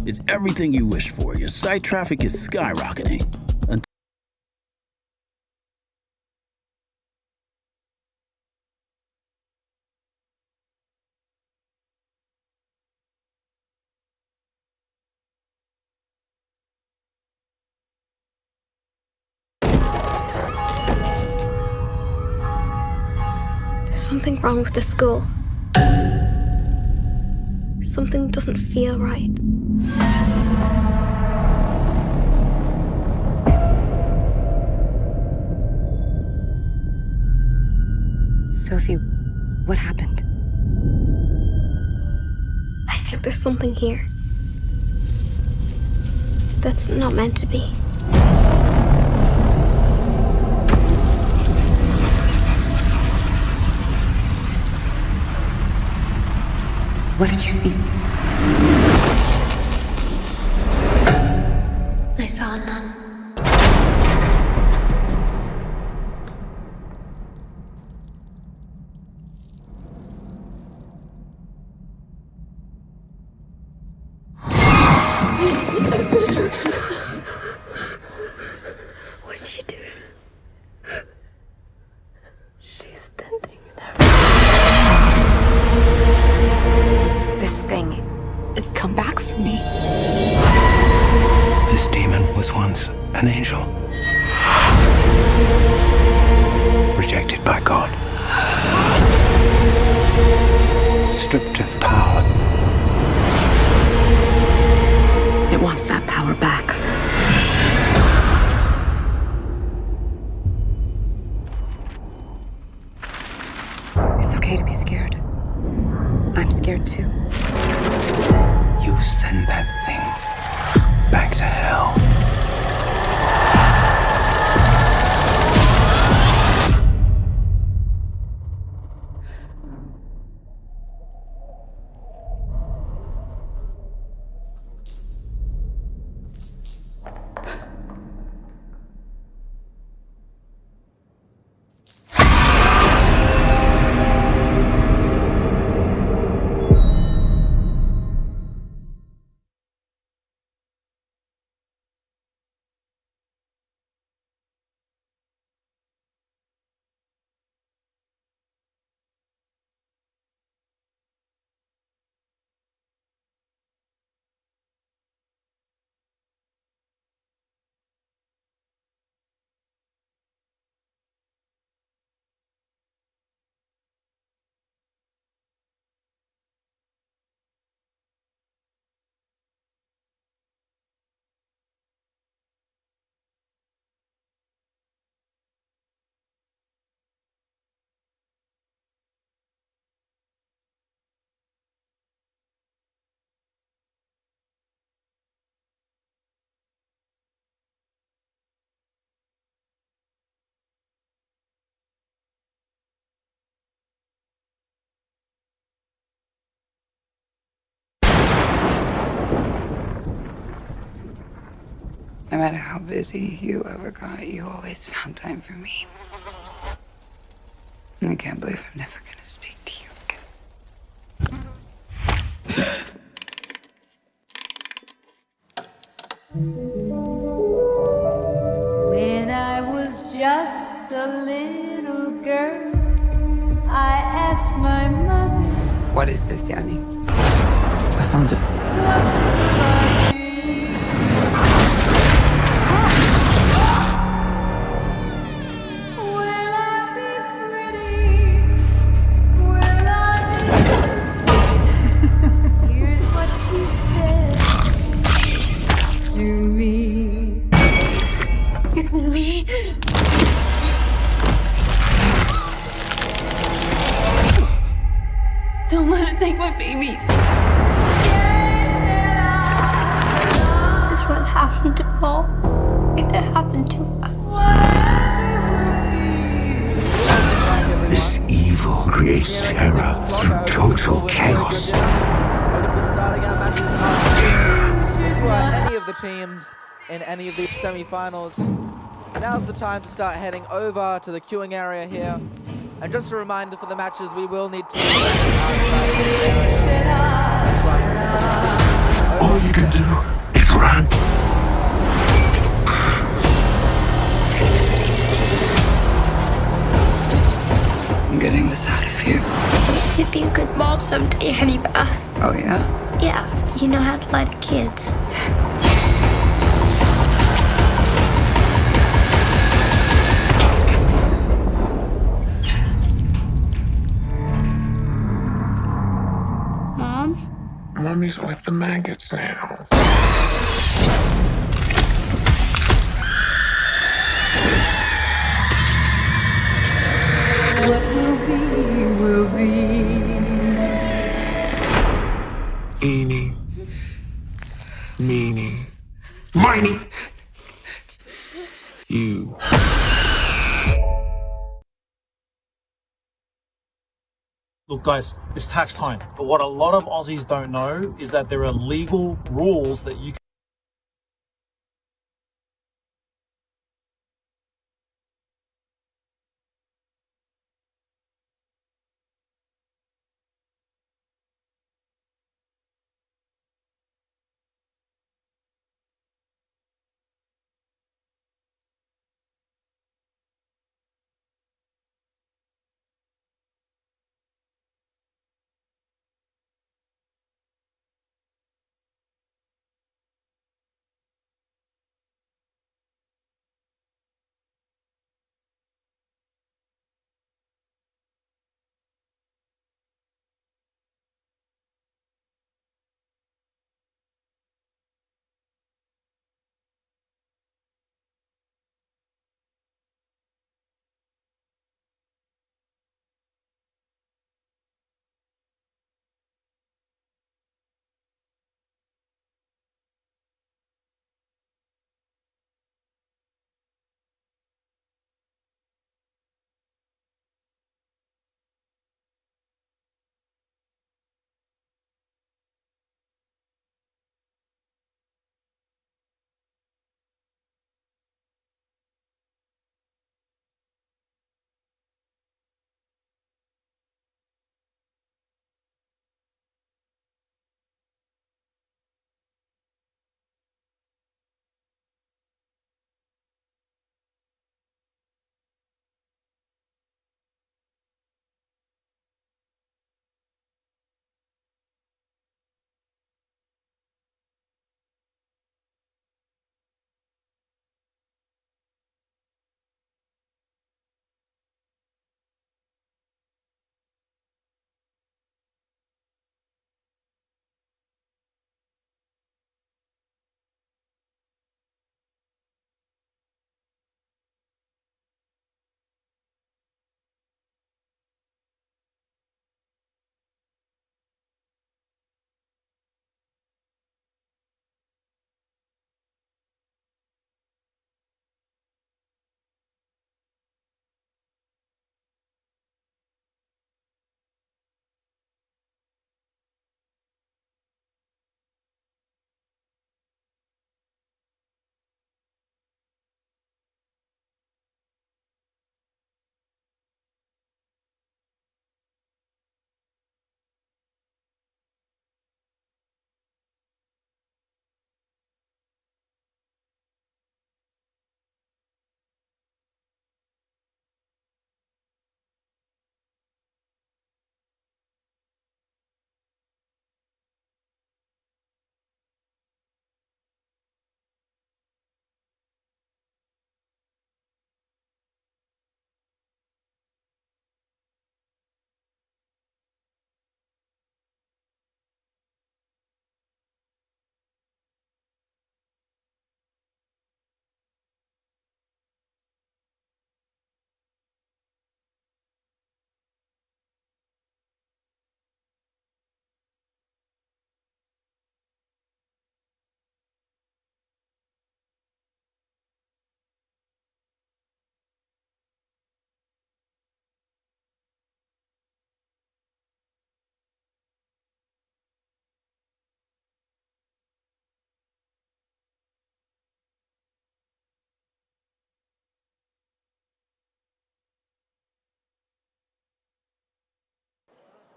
It's everything you wish for. Your site traffic is skyrocketing. There's something wrong with the school. Something doesn't feel right. Sophie, what happened? I think there's something here that's not meant to be. What did you see? I saw a nun. What's she doing? She's standing there. This thing, it's come back for me. This demon was once an angel. Rejected by God. Stripped of power. It wants that power back. It's okay to be scared. I'm scared too. You send that thing back to hell. No matter how busy you ever got, you always found time for me. I can't believe I'm never gonna speak to you When I was just a little girl, I asked my mother. What is this, Danny? I found it. Here's what she said to me. It's me. Don't let it take my babies. This is what happened to Paul. It happened to us. This evil creates terror through total chaos. We're going to be starting our matches after any of the teams in any of these semi-finals. Now's the time to start heading over to the queuing area here. And just a reminder for the matches, we will need to All you can do is run. I'm getting this out of here. You'd be a good mom someday, Honey Bath. Oh, yeah? Yeah, you know how to lie to kids. Mom? Mommy's with the maggots now. What will be, will be. Eeny, meeny, miny. You. Look, guys, it's tax time. But what a lot of Aussies don't know is that there are legal rules that you can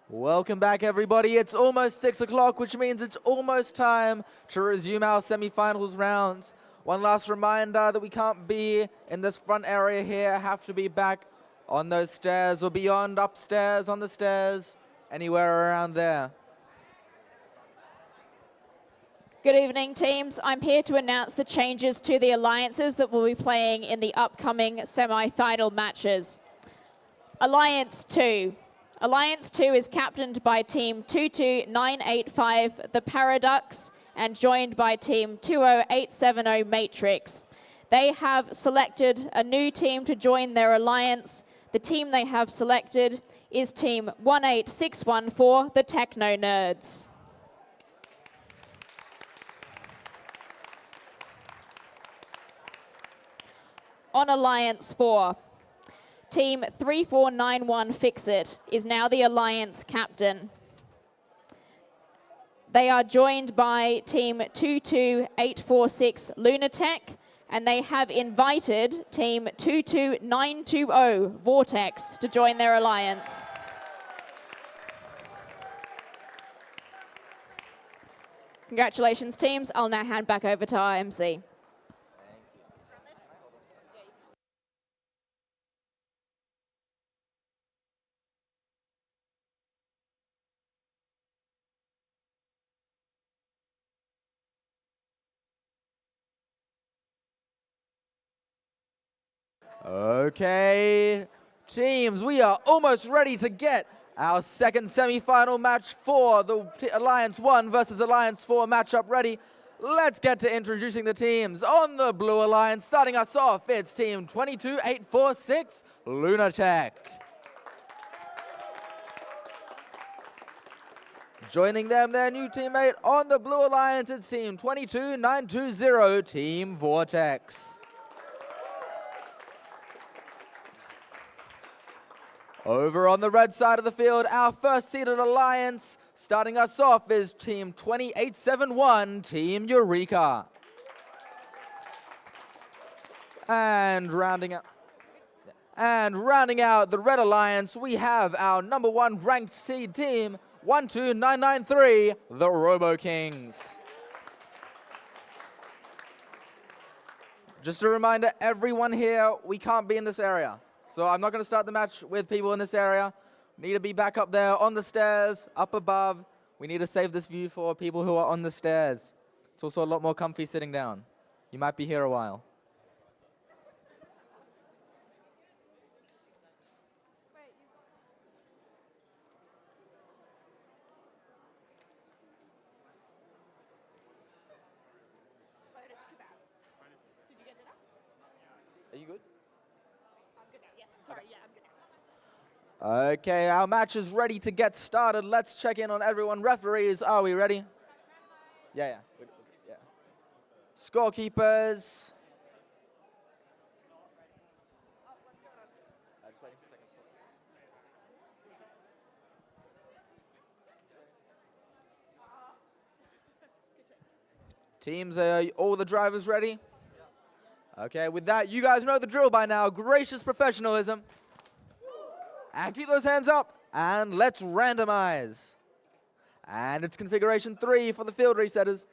Welcome back, everybody. It's almost 6 o'clock, which means it's almost time to resume our semifinals rounds. One last reminder that we can't be in this front area here, have to be back on those stairs or beyond, upstairs, on the stairs, anywhere around there. Good evening, teams. I'm here to announce the changes to the alliances that will be playing in the upcoming semi-final matches. Alliance 2. Alliance 2 is captained by Team 22985, the Paradox, and joined by Team 20870, Matrix. They have selected a new team to join their alliance. The team they have selected is Team 18614, the Techno Nerds. On Alliance 4, Team 3491 Fix-It is now the Alliance captain. They are joined by Team 22846 Lunatech, and they have invited Team 22920 Vortex to join their alliance. Congratulations, teams. I'll now hand back over to our MC. Okay, teams, we are almost ready to get our second semi-final match for the Alliance 1 versus Alliance 4 matchup ready. Let's get to introducing the teams. On the Blue Alliance, starting us off, it's Team 22846, Lunatech. Joining them, their new teammate on the Blue Alliance, it's Team 22920, Team Vortex. Over on the red side of the field, our first seeded alliance, starting us off, is Team 2871, Team Eureka. And rounding out the red alliance, we have our number 1 ranked seed team, 12993, the Robo Kings. Just a reminder, everyone here, we can't be in this area. So I'm not going to start the match with people in this area. Need to be back up there on the stairs, up above. We need to save this view for people who are on the stairs. It's also a lot more comfy sitting down. You might be here a while. Are you good? Okay, our match is ready to get started. Let's check in on everyone. Referees, are we ready? Yeah. Scorekeepers. Teams, are all the drivers ready? Okay, with that, you guys know the drill by now. Gracious professionalism. And keep those hands up, and let's randomize. And it's configuration 3 for the field resetters.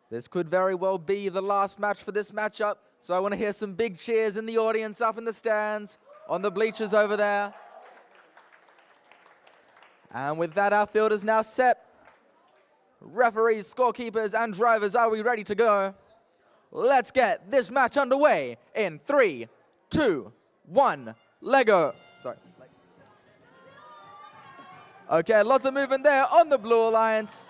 This could very well be the last match for this matchup, so I want to hear some big cheers in the audience, up in the stands, on the bleachers over there. And with that, our field is now set. Referees, scorekeepers, and drivers, are we ready to go? Let's get this match underway in 3, 2, 1, Lego. Sorry. Okay, lots of movement there on the Blue Alliance.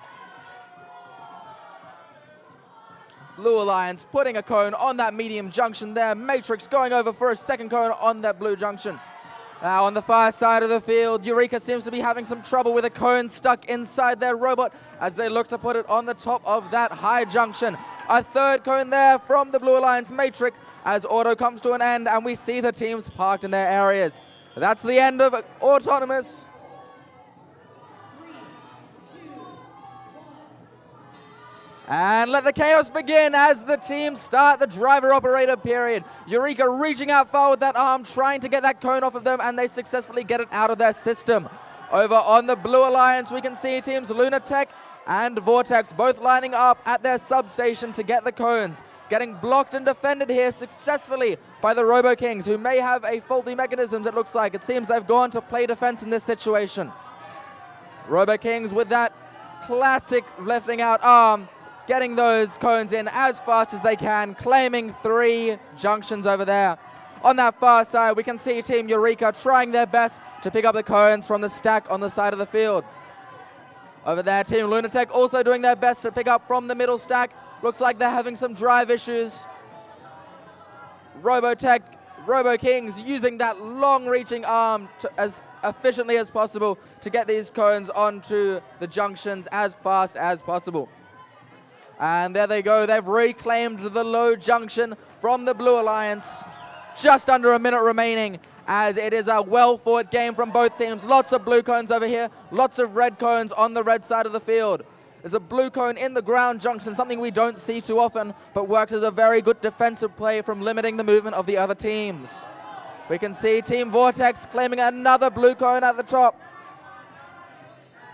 Blue Alliance putting a cone on that medium junction there. Matrix going over for a second cone on that blue junction. Now on the far side of the field, Eureka seems to be having some trouble with a cone stuck inside their robot as they look to put it on the top of that high junction. A third cone there from the Blue Alliance Matrix as auto comes to an end and we see the teams parked in their areas. That's the end of Autonomous. And let the chaos begin as the teams start the driver-operator period. Eureka reaching out far with that arm, trying to get that cone off of them, and they successfully get it out of their system. Over on the Blue Alliance, we can see teams Lunatech and Vortex both lining up at their substation to get the cones. Getting blocked and defended here successfully by the Robo Kings, who may have a faulty mechanism, it looks like. It seems they've gone to play defense in this situation. Robo Kings with that classic lifting out arm, getting those cones in as fast as they can, claiming 3 junctions over there. On that far side, we can see Team Eureka trying their best to pick up the cones from the stack on the side of the field. Over there, Team Lunatech also doing their best to pick up from the middle stack. Looks like they're having some drive issues. Robo Kings using that long-reaching arm as efficiently as possible to get these cones onto the junctions as fast as possible. And there they go. They've reclaimed the low junction from the Blue Alliance. Just under a minute remaining, as it is a well-fought game from both teams. Lots of blue cones over here, lots of red cones on the red side of the field. There's a blue cone in the ground junction, something we don't see too often, but works as a very good defensive play from limiting the movement of the other teams. We can see Team Vortex claiming another blue cone at the top.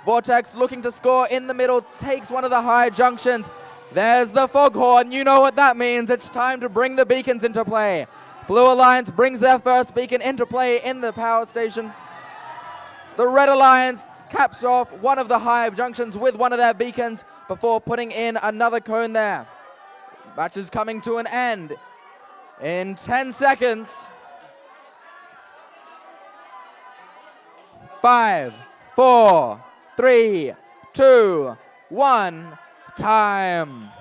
Vortex looking to score in the middle, takes one of the high junctions. There's the foghorn. You know what that means. It's time to bring the beacons into play. Blue Alliance brings their first beacon into play in the power station. The Red Alliance caps off one of the high junctions with one of their beacons before putting in another cone there. Match is coming to an end in 10 seconds. 5, 4, 3, 2, 1, time.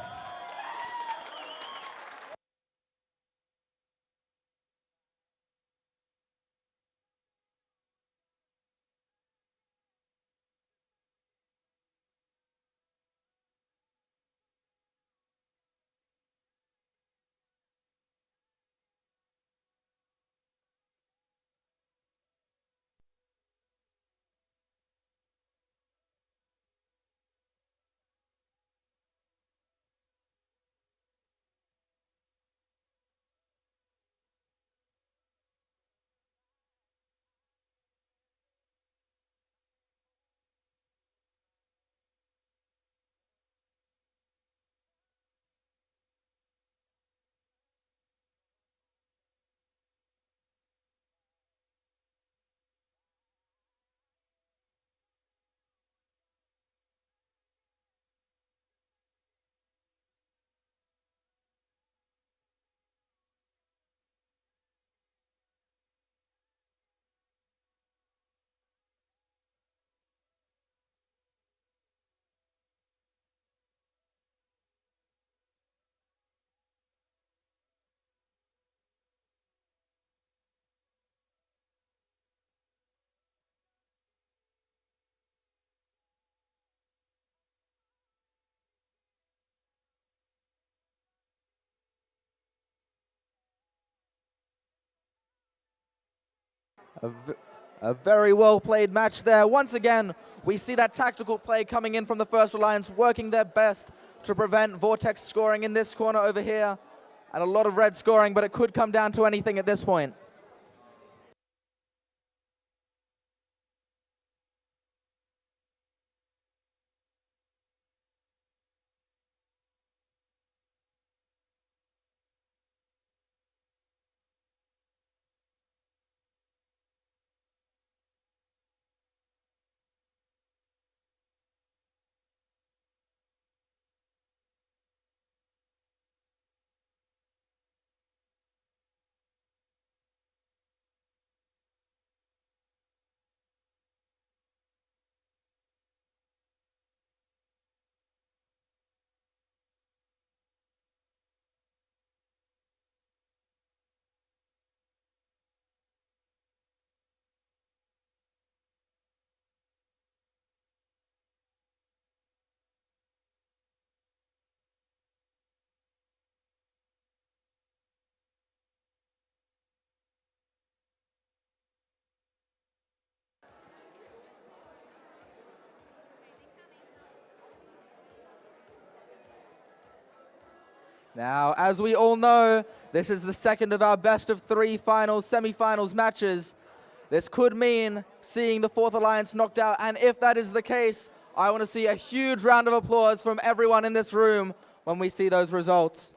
A very well played match there. Once again, we see that tactical play coming in from the First Alliance, working their best to prevent Vortex scoring in this corner over here. And a lot of red scoring, but it could come down to anything at this point. Now, as we all know, this is the second of our best of 3 finals, semi-finals matches. This could mean seeing the fourth alliance knocked out, and if that is the case, I want to see a huge round of applause from everyone in this room when we see those results.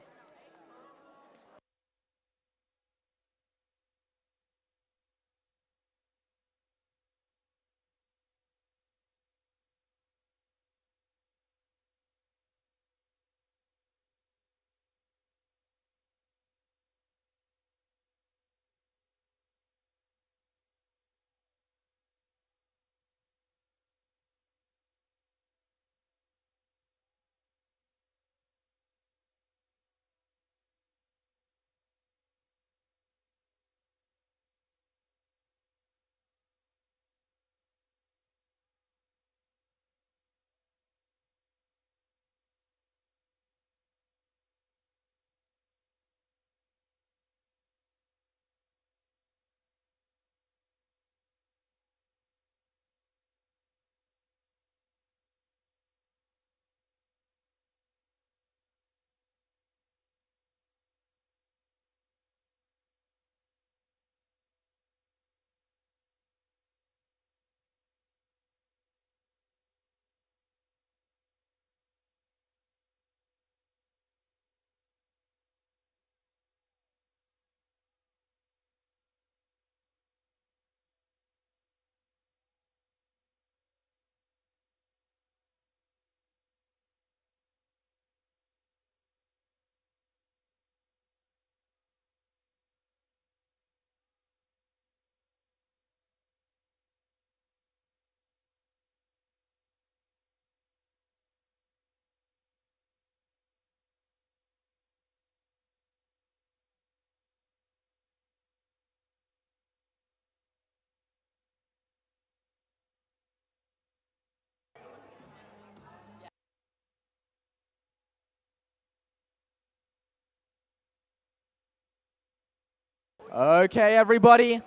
Okay, everybody,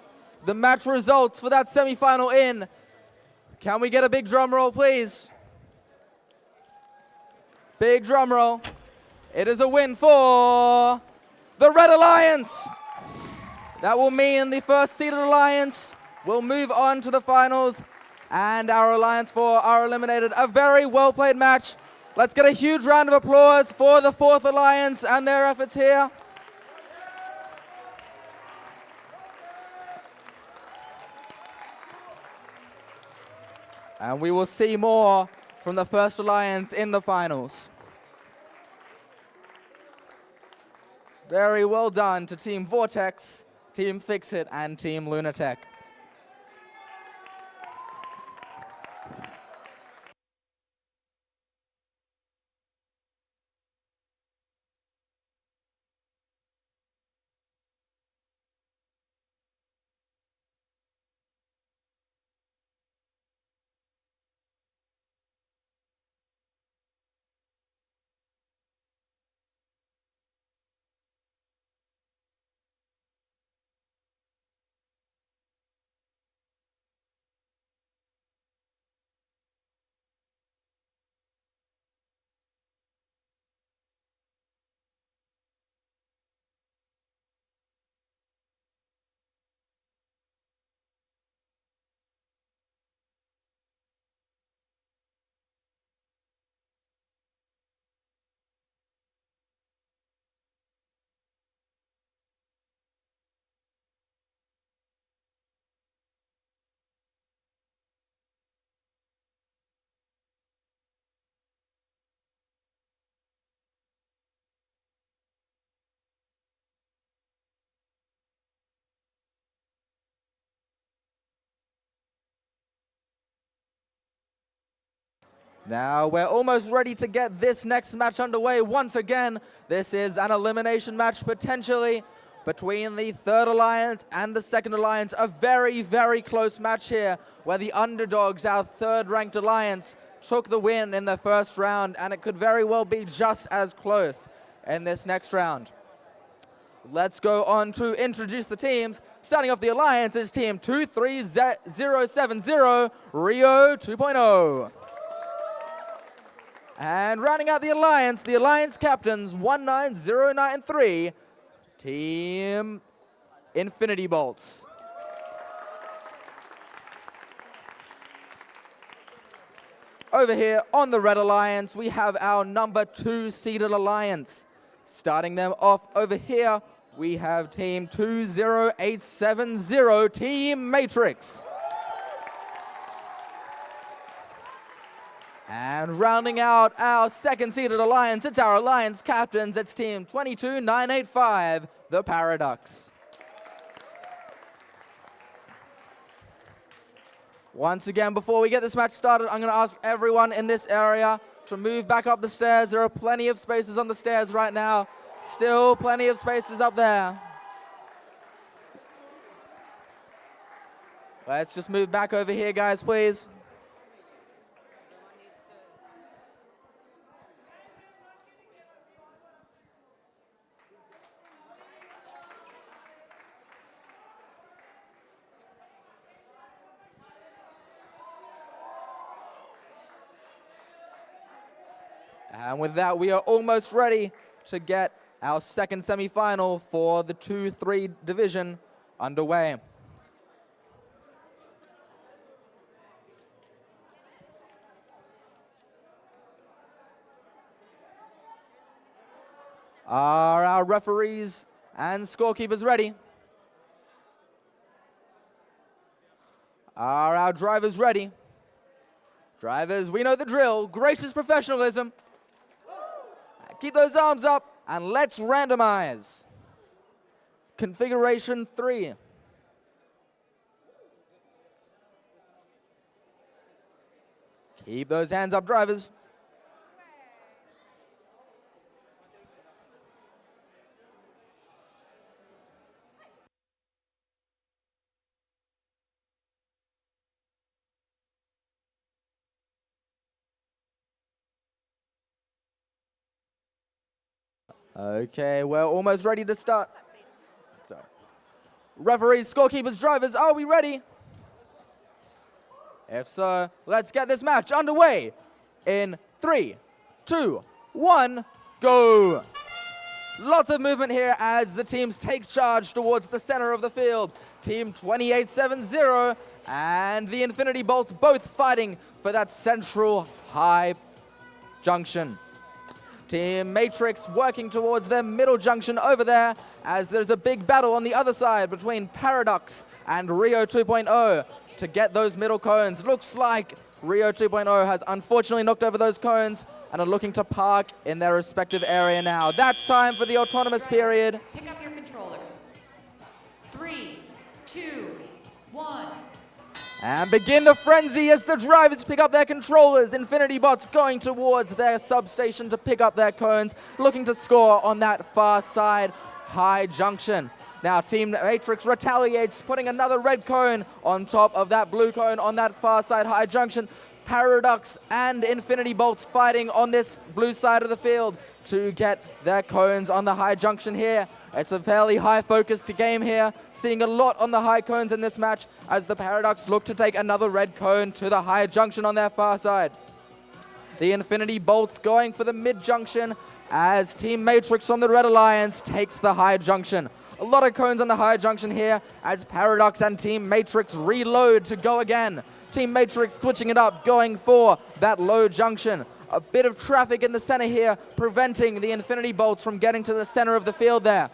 the match results for that semi-final in. Can we get a big drum roll, please? Big drum roll. It is a win for the Red Alliance. That will mean the first seeded alliance will move on to the finals, and our Alliance 4 are eliminated. A very well-played match. Let's get a huge round of applause for the fourth alliance and their efforts here. And we will see more from the first alliance in the finals. Very well done to Team Vortex, Team Fixit, and Team Lunatech. Now we're almost ready to get this next match underway. Once again, this is an elimination match potentially between the third alliance and the second alliance. A very, very close match here where the underdogs, our third-ranked alliance, took the win in the first round, and it could very well be just as close in this next round. Let's go on to introduce the teams. Starting off the alliance is Team 23070, Rio 2.0. And rounding out the Alliance captains 19093, Team Infinity Bolts. Over here on the Red Alliance, we have our number 2 seeded Alliance. Starting them off over here, we have Team 20870, Team Matrix. And rounding out our 2nd seeded Alliance, it's our Alliance captains, it's Team 22985, the Paradox. Once again, before we get this match started, I'm going to ask everyone in this area to move back up the stairs. There are plenty of spaces on the stairs right now. Still plenty of spaces up there. Let's just move back over here, guys, please. And with that, we are almost ready to get our 2nd semifinal for the 2-3 division underway. Are our referees and scorekeepers ready? Are our drivers ready? Drivers, we know the drill. Gracious professionalism. Keep those arms up and let's randomize. Configuration 3. Keep those hands up, drivers. Okay, we're almost ready to start. So, referees, scorekeepers, drivers, are we ready? If so, let's get this match underway in 3, 2, 1, go. Lots of movement here as the teams take charge towards the center of the field. Team 2870 and the Infinity Bolts both fighting for that central high junction. Team Matrix working towards their middle junction over there as there's a big battle on the other side between Paradox and Rio 2.0 to get those middle cones. Looks like Rio 2.0 has unfortunately knocked over those cones and are looking to park in their respective area now. That's time for the autonomous period. Pick up your controllers. 3, 2, 1. And begin the frenzy as the drivers pick up their controllers. Infinity Bots going towards their substation to pick up their cones, looking to score on that far side high junction. Now Team Matrix retaliates, putting another red cone on top of that blue cone on that far side high junction. Paradox and Infinity Bolts fighting on this blue side of the field to get their cones on the high junction here. It's a fairly high focused game here, seeing a lot on the high cones in this match as the Paradox look to take another red cone to the high junction on their far side. The Infinity Bolts going for the mid junction as Team Matrix from the Red Alliance takes the high junction. A lot of cones on the high junction here as Paradox and Team Matrix reload to go again. Team Matrix switching it up, going for that low junction. A bit of traffic in the center here, preventing the Infinity Bolts from getting to the center of the field there.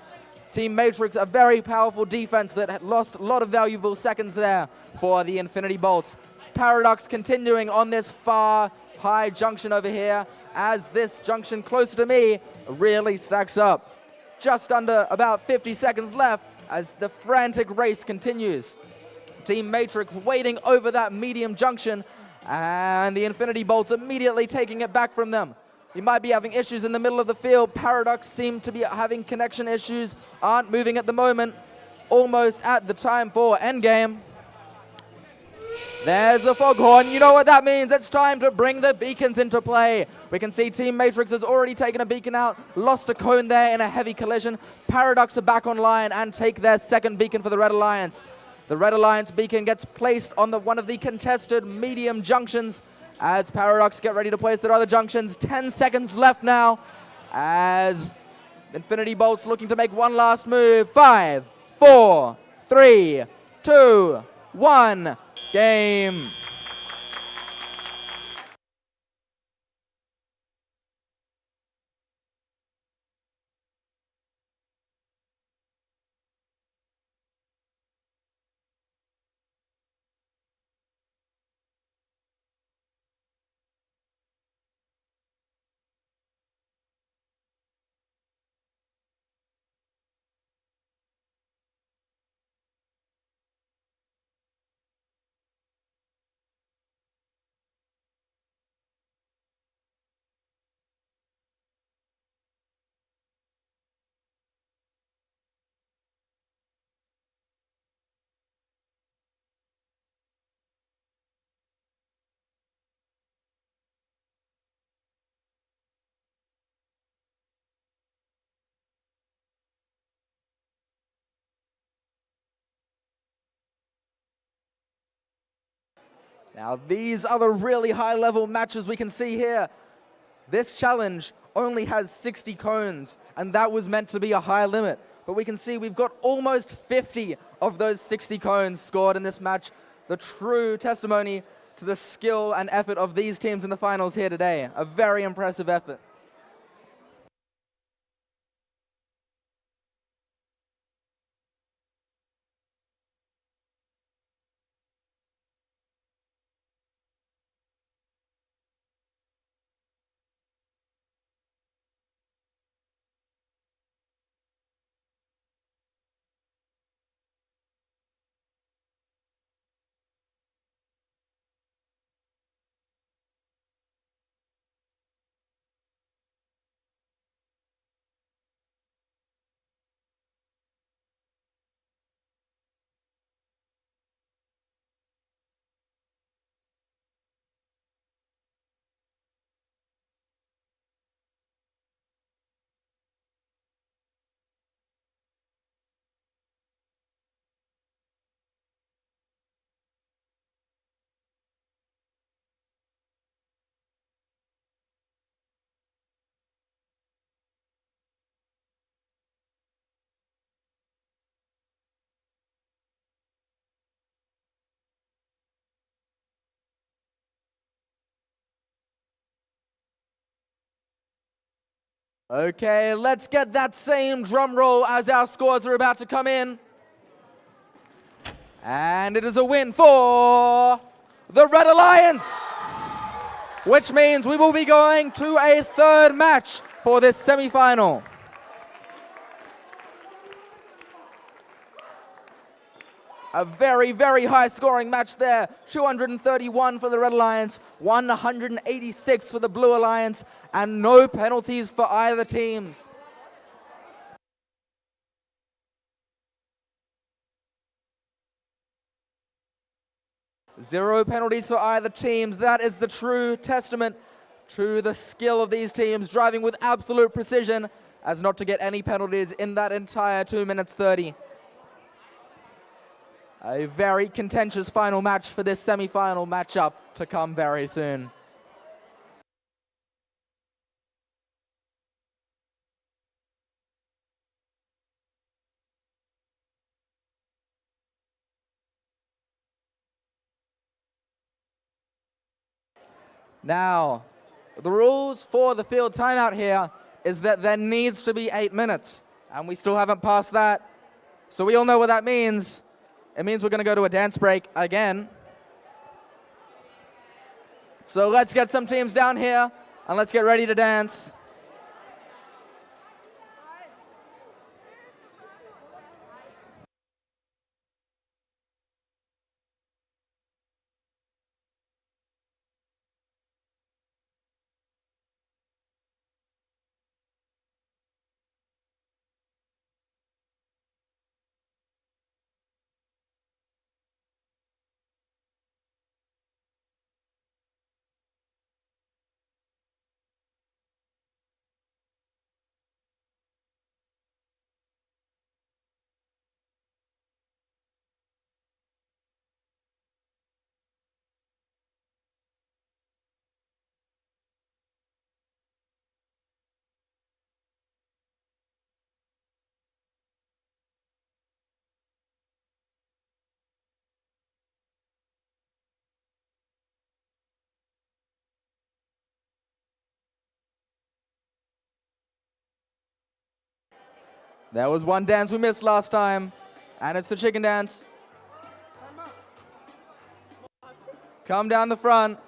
Team Matrix, a very powerful defense that had lost a lot of valuable seconds there for the Infinity Bolts. Paradox continuing on this far high junction over here as this junction closer to me really stacks up. Just under about 50 seconds left as the frantic race continues. Team Matrix waiting over that medium junction and the Infinity Bolts immediately taking it back from them. You might be having issues in the middle of the field. Paradox seem to be having connection issues, aren't moving at the moment. Almost at the time for endgame. There's the foghorn. You know what that means. It's time to bring the beacons into play. We can see Team Matrix has already taken a beacon out, lost a cone there in a heavy collision. Paradox are back online and take their second beacon for the Red Alliance. The Red Alliance beacon gets placed on one of the contested medium junctions as Paradox get ready to place their other junctions. 10 seconds left now as Infinity Bolt's looking to make one last move. 5, 4, 3, 2, 1, game. Now these are the really high-level matches we can see here. This challenge only has 60 cones, and that was meant to be a high limit. But we can see we've got almost 50 of those 60 cones scored in this match. The true testimony to the skill and effort of these teams in the finals here today. A very impressive effort. Okay, let's get that same drum roll as our scores are about to come in. And it is a win for the Red Alliance, which means we will be going to a third match for this semifinal. A very, very high scoring match there. 231 for the Red Alliance, 186 for the Blue Alliance, and no penalties for either teams. Zero penalties for either teams. That is the true testament to the skill of these teams, driving with absolute precision as not to get any penalties in that entire 2 minutes 30. A very contentious final match for this semi-final matchup to come very soon. Now, the rules for the field timeout here is that there needs to be 8 minutes, and we still haven't passed that. So we all know what that means. It means we're going to go to a dance break again. So let's get some teams down here, and let's get ready to dance. There was one dance we missed last time, and it's the chicken dance. Come down the front.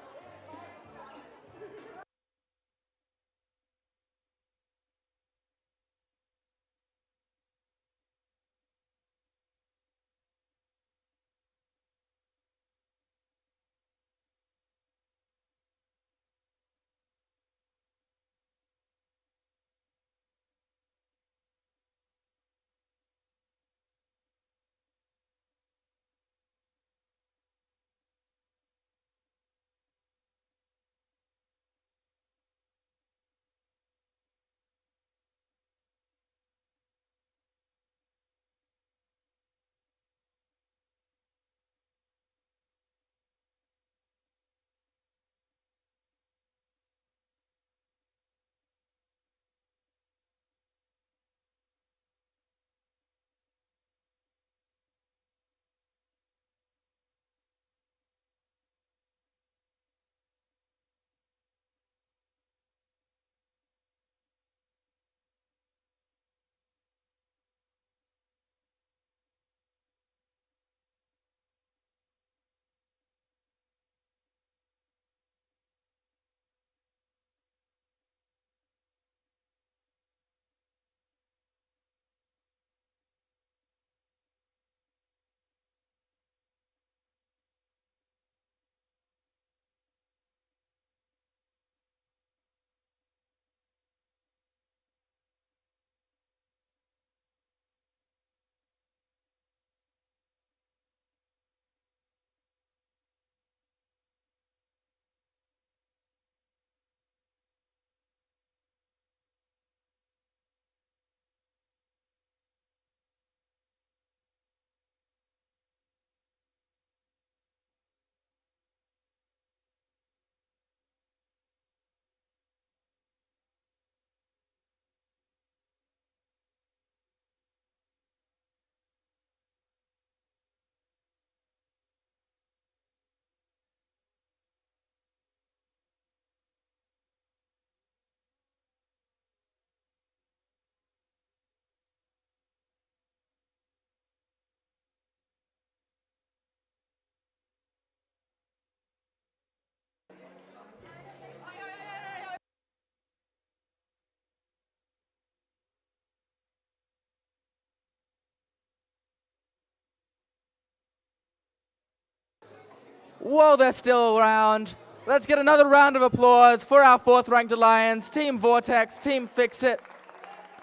Whoa, they're still around. Let's get another round of applause for our 4th ranked Alliance, Team Vortex, Team Fixit,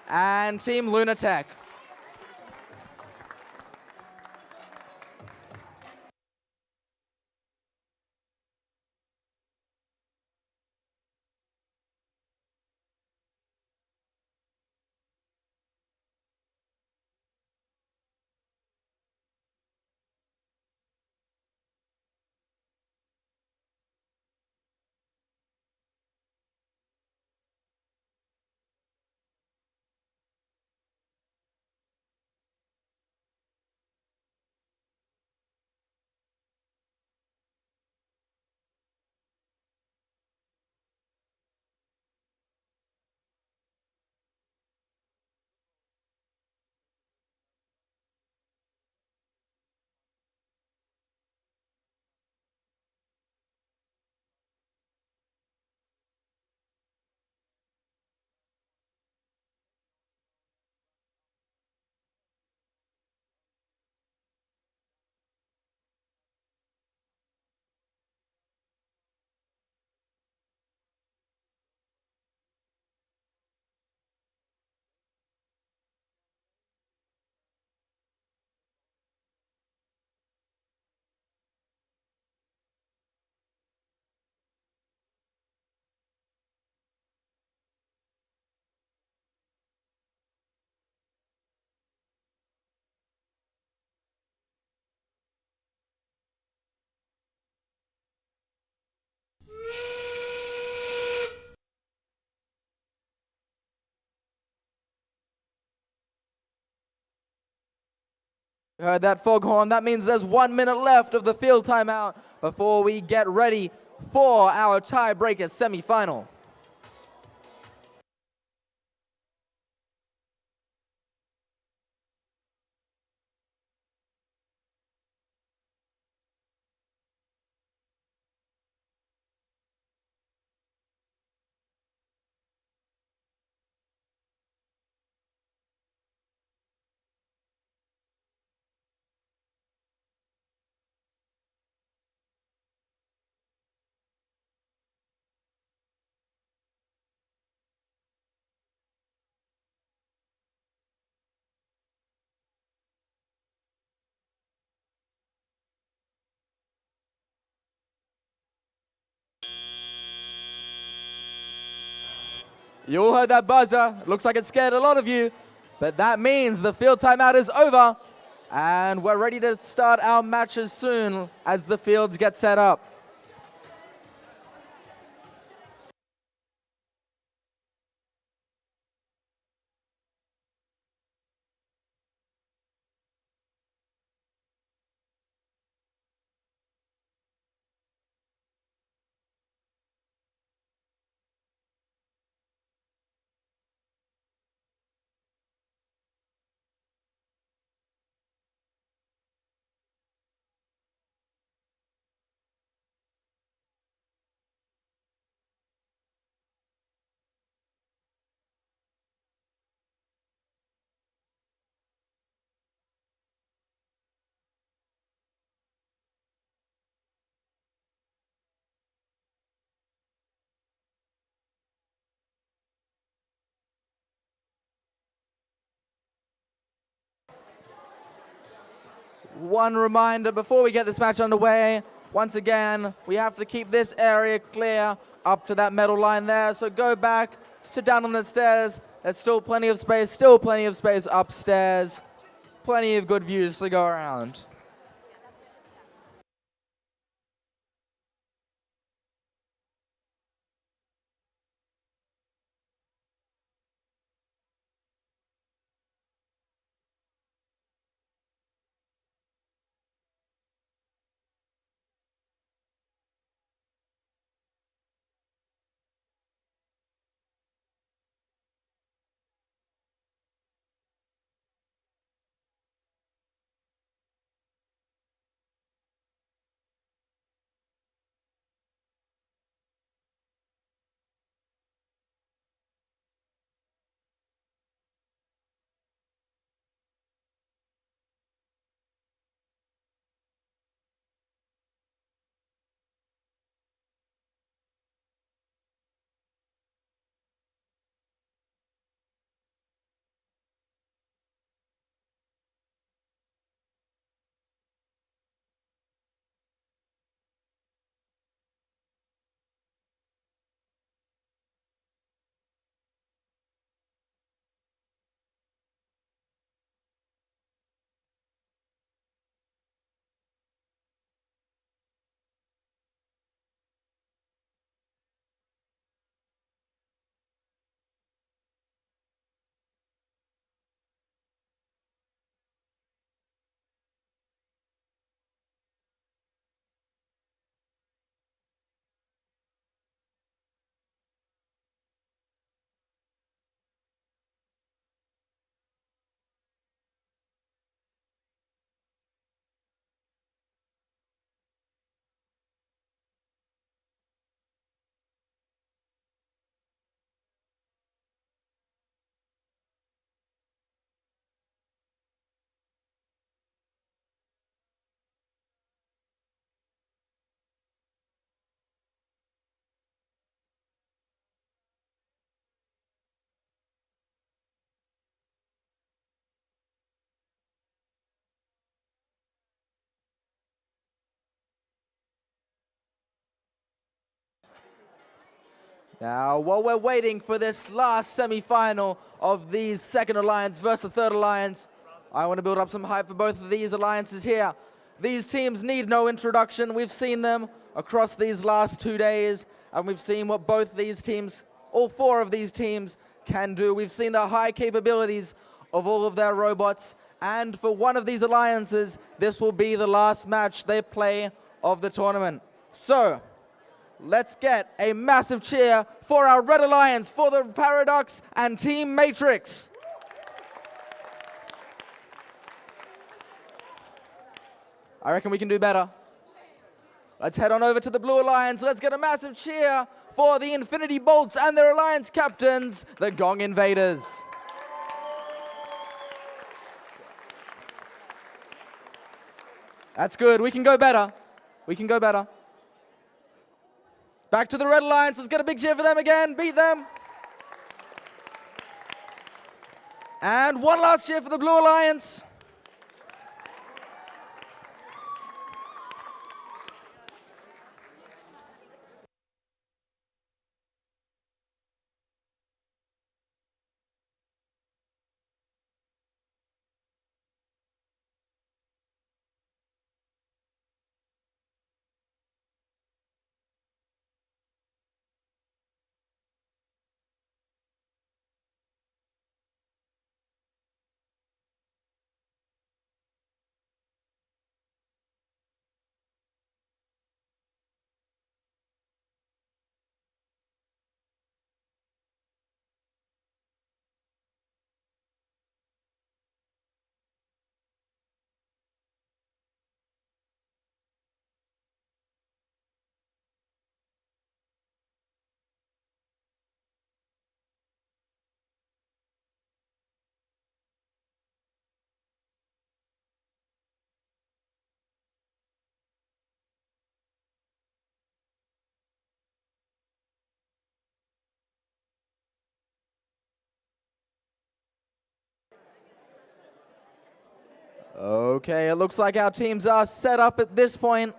and Team Lunatech. You heard that foghorn? That means there's 1 minute left of the field timeout before we get ready for our tiebreaker semifinal. You all heard that buzzer. Looks like it scared a lot of you. But that means the field timeout is over. And we're ready to start our matches soon as the fields get set up. One reminder before we get this match underway, once again, we have to keep this area clear up to that metal line there. So go back, sit down on the stairs. There's still plenty of space upstairs. Plenty of good views to go around. Now, while we're waiting for this last semi-final of these second alliance versus the third alliance, I want to build up some hype for both of these alliances here. These teams need no introduction. We've seen them across these last 2 days, and we've seen what both these teams, all four of these teams, can do. We've seen the high capabilities of all of their robots, and for one of these alliances, this will be the last match they play of the tournament. So, let's get a massive cheer for our Red Alliance, for the Paradox and Team Matrix. I reckon we can do better. Let's head on over to the Blue Alliance. Let's get a massive cheer for the Infinity Bolts and their Alliance captains, the Gong Invaders. That's good. We can go better. We can go better. Back to the Red Alliance. Let's get a big cheer for them again. Beat them. And one last cheer for the Blue Alliance. Okay, it looks like our teams are set up at this point.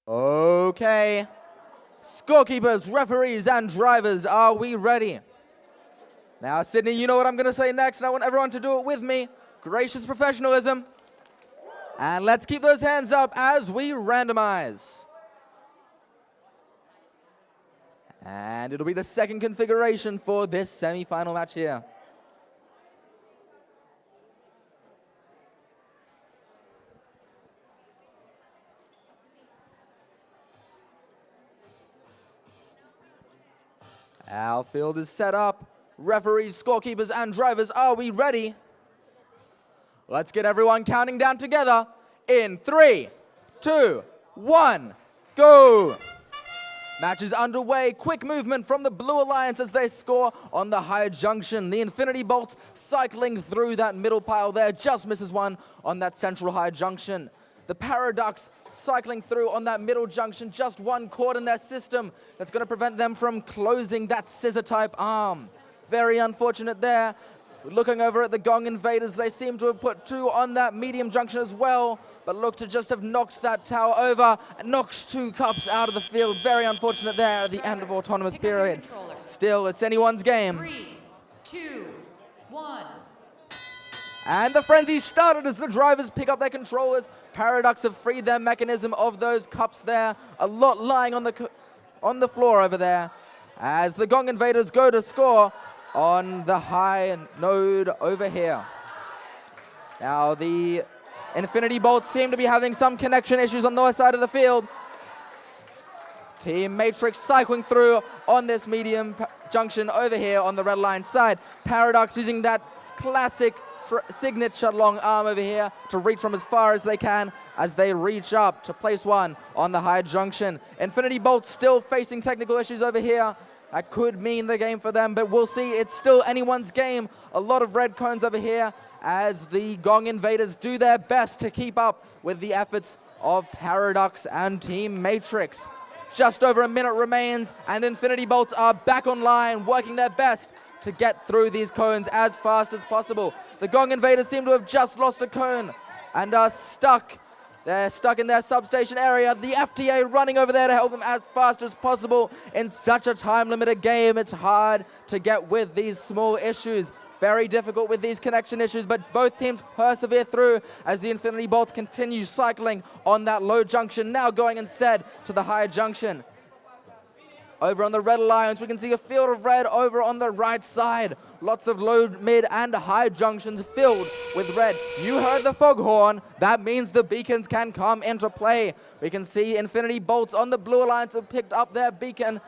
Okay. Scorekeepers, referees, and drivers, are we ready? Now, Sydney, you know what I'm going to say next, and I want everyone to do it with me. Gracious professionalism. And let's keep those hands up as we randomize. And it'll be the second configuration for this semi-final match here. Our field is set up. Referees, scorekeepers, and drivers, are we ready? Let's get everyone counting down together in 3, 2, 1, go! Match is underway. Quick movement from the Blue Alliance as they score on the high junction. The Infinity Bolt cycling through that middle pile there, just misses one on that central high junction. The Paradox cycling through on that middle junction, just one cord in their system that's going to prevent them from closing that scissor-type arm. Very unfortunate there. Looking over at the Gong Invaders, they seem to have put two on that medium junction as well, but look to just have knocked that tower over and knocked two cups out of the field. Very unfortunate there at the end of autonomous period. Still, it's anyone's game. 3, 2, 1. And the frenzy started as the drivers pick up their controllers. Paradox have freed their mechanism of those cups there. A lot lying on the floor over there as the Gong Invaders go to score on the high node over here. Now the Infinity Bolts seem to be having some connection issues on their side of the field. Team Matrix cycling through on this medium junction over here on the red line side. Paradox using that classic signature long arm over here to reach from as far as they can as they reach up to place one on the high junction. Infinity Bolt still facing technical issues over here. That could mean the game for them, but we'll see. It's still anyone's game. A lot of red cones over here as the Gong Invaders do their best to keep up with the efforts of Paradox and Team Matrix. Just over a minute remains, and Infinity Bolts are back online, working their best to get through these cones as fast as possible. The Gong Invaders seem to have just lost a cone and are stuck. They're stuck in their substation area. The FTA running over there to help them as fast as possible. In such a time-limited game, it's hard to get with these small issues. Very difficult with these connection issues, but both teams persevere through as the Infinity Bolts continue cycling on that low junction, now going instead to the high junction. Over on the Red Alliance, we can see a field of red over on the right side. Lots of low, mid, and high junctions filled with red. You heard the foghorn. That means the beacons can come into play. We can see Infinity Bolts on the Blue Alliance have picked up their beacon.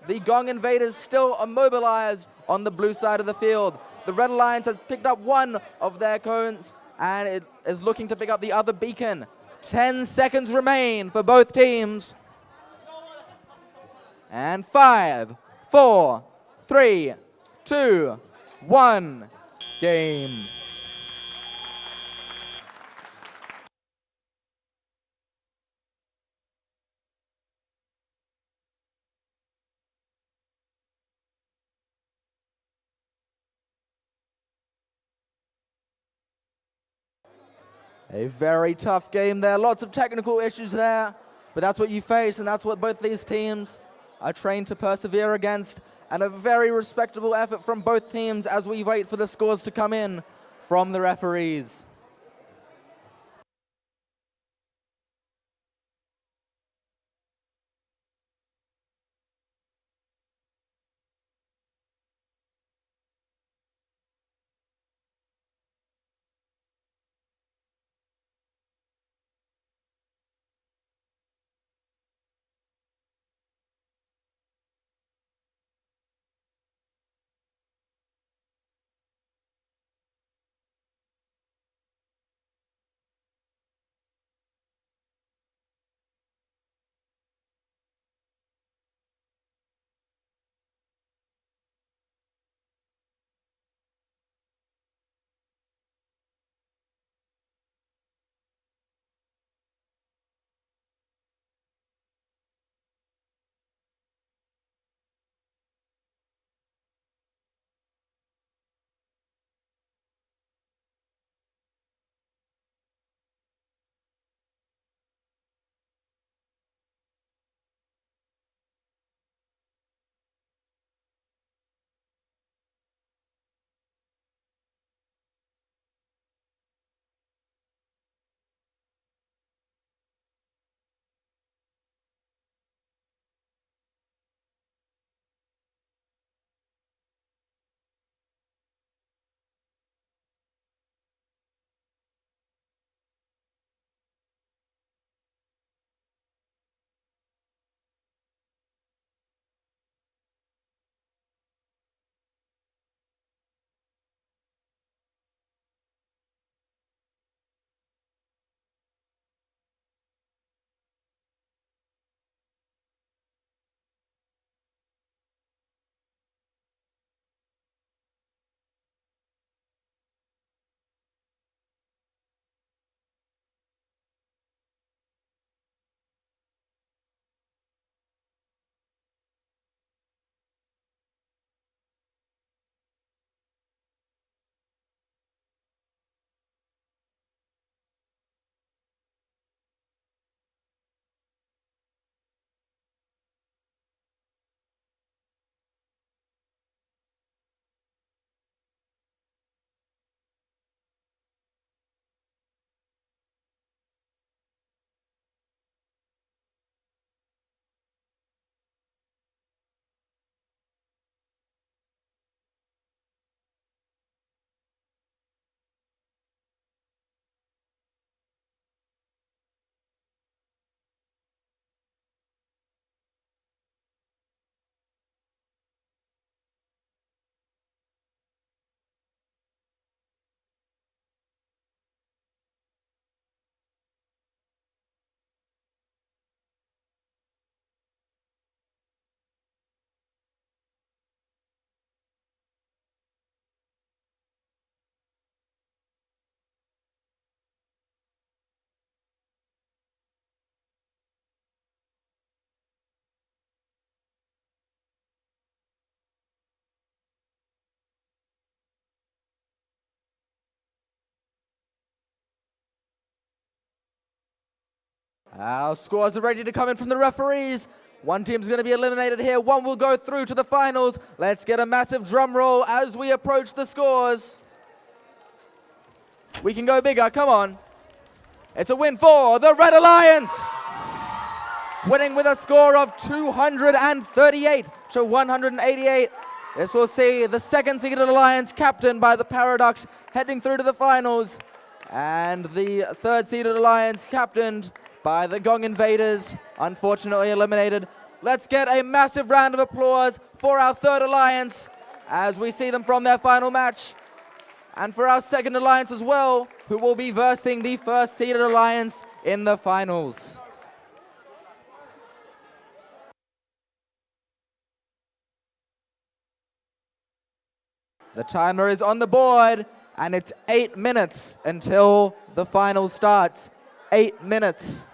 The Gong Invaders still immobilized on the blue side of the field. The Red Alliance has picked up one of their cones, and it is looking to pick up the other beacon. 10 seconds remain for both teams. And 5, 4, 3, 2, 1, game. A very tough game there. Lots of technical issues there, but that's what you face, and that's what both these teams are trained to persevere against, and a very respectable effort from both teams as we wait for the scores to come in from the referees. Our scores are ready to come in from the referees. One team's going to be eliminated here. One will go through to the finals. Let's get a massive drum roll as we approach the scores. We can go bigger. Come on. It's a win for the Red Alliance. Winning with a score of 238 to 188. This will see the second-seeded Alliance, captained by the Paradox, heading through to the finals. And the third-seeded Alliance, captained by the Gong Invaders, unfortunately eliminated. Let's get a massive round of applause for our third Alliance as we see them from their final match. And for our second Alliance as well, who will be versing the first-seeded Alliance in the finals. The timer is on the board, and it's 8 minutes until the final starts. 8 minutes.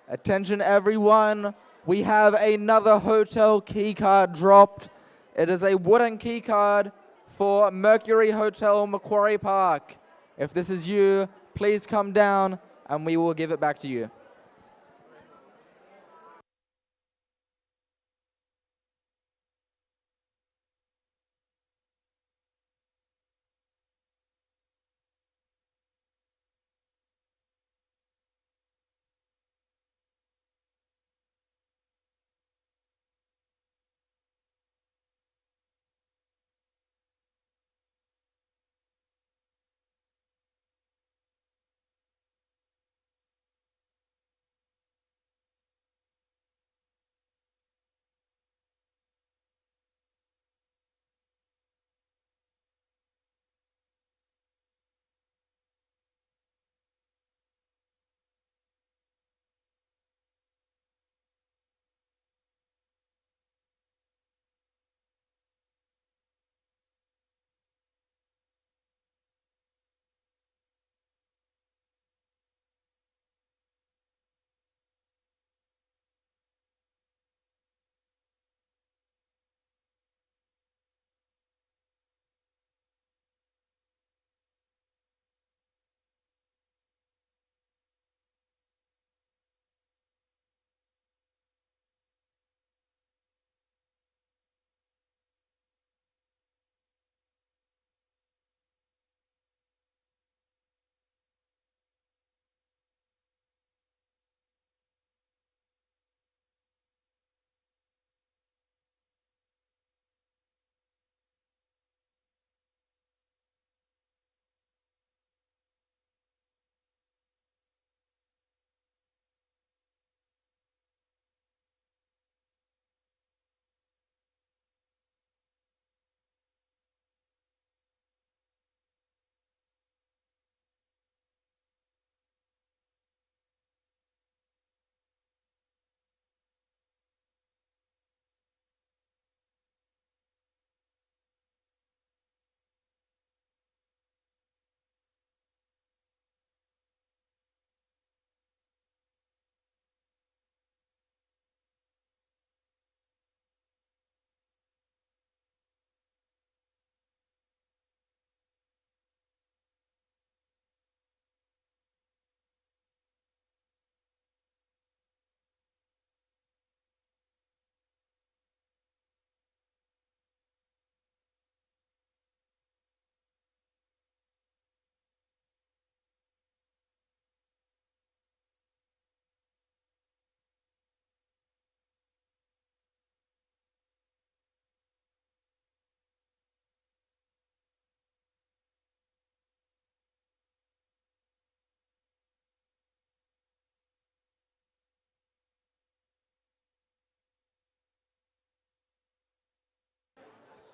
Attention everyone, we have another hotel key card dropped. It is a wooden key card for Mercury Hotel Macquarie Park. If this is you, please come down and we will give it back to you.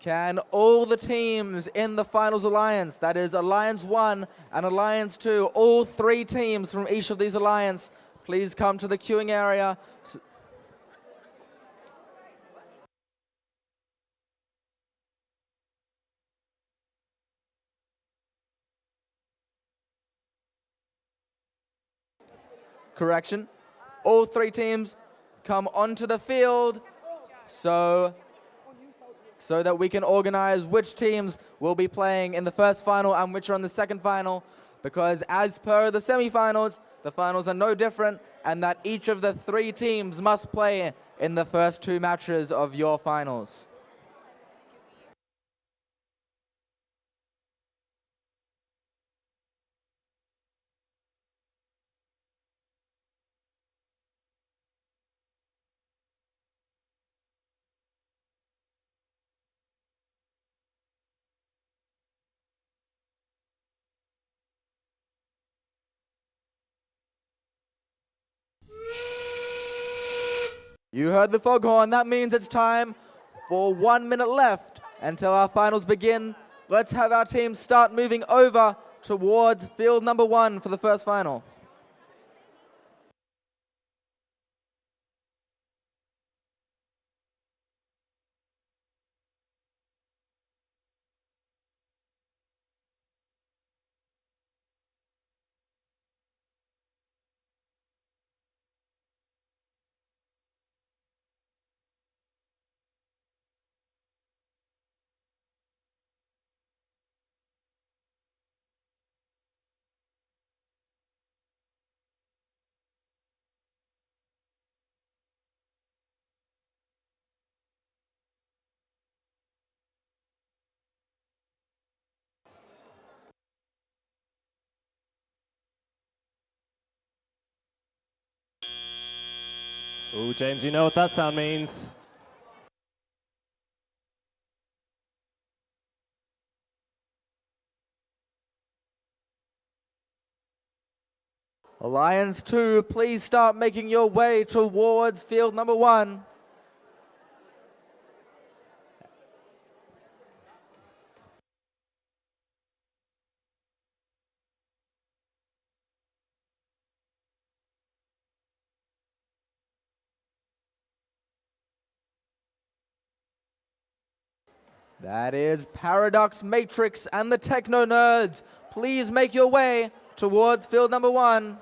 Can all the teams in the finals alliance, that is Alliance 1 and Alliance 2, all 3 teams from each of these alliance, please come to the queuing area. Correction, all 3 teams come onto the field so that we can organize which teams will be playing in the first final and which are in the second final, because as per the semifinals, the finals are no different, and that each of the 3 teams must play in the first 2 matches of your finals. You heard the foghorn. That means it's time for 1 minute left until our finals begin. Let's have our team start moving over towards field number 1 for the first final. Ooh, James, you know what that sound means. Alliance 2, please start making your way towards field number 1. That is Paradox Matrix and the Techno Nerds. Please make your way towards field number 1.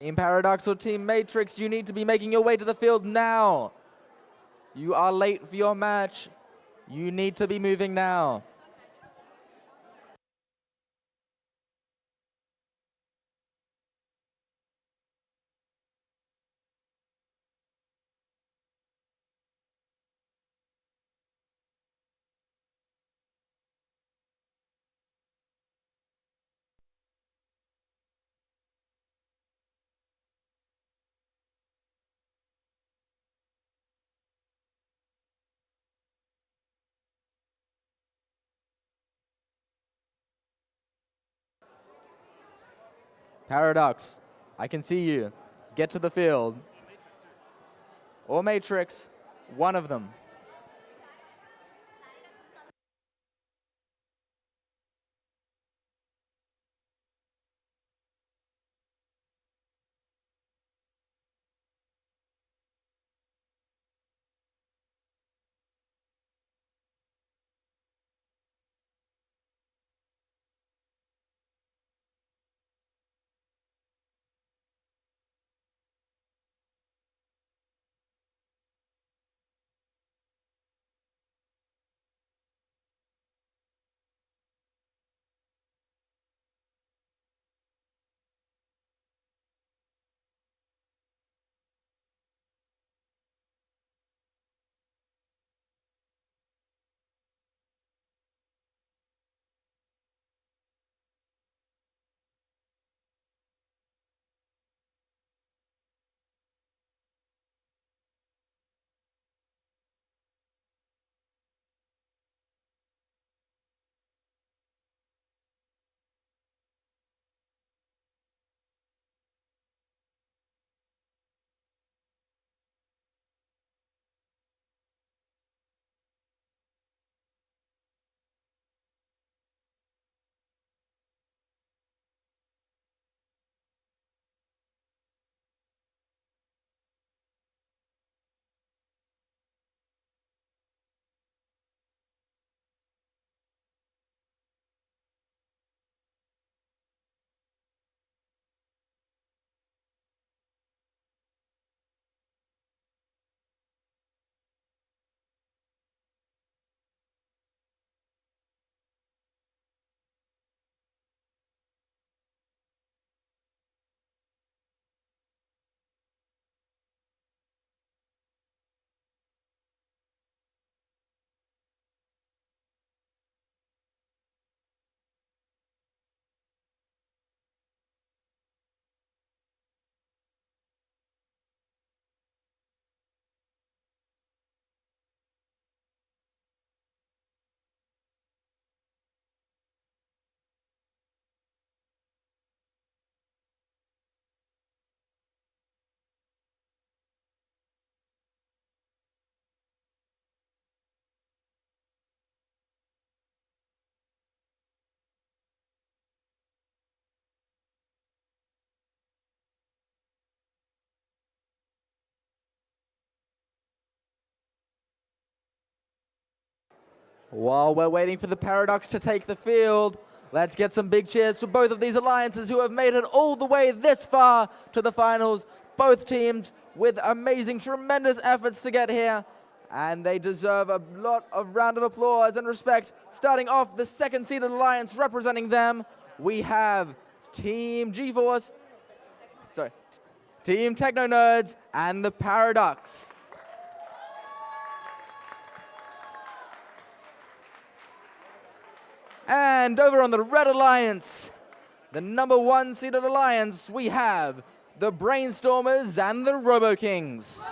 Team Paradox or Team Matrix, you need to be making your way to the field now. You are late for your match. You need to be moving now. Paradox, I can see you. Get to the field. Or Matrix, one of them. While we're waiting for the Paradox to take the field, let's get some big cheers for both of these alliances who have made it all the way this far to the finals. Both teams with amazing, tremendous efforts to get here, and they deserve a lot of round of applause and respect. Starting off, the second-seeded alliance representing them, we have Team GeForce, Team Techno Nerds, and the Paradox. And over on the Red Alliance, the number one seeded alliance, we have the Brainstormers and the Robo Kings.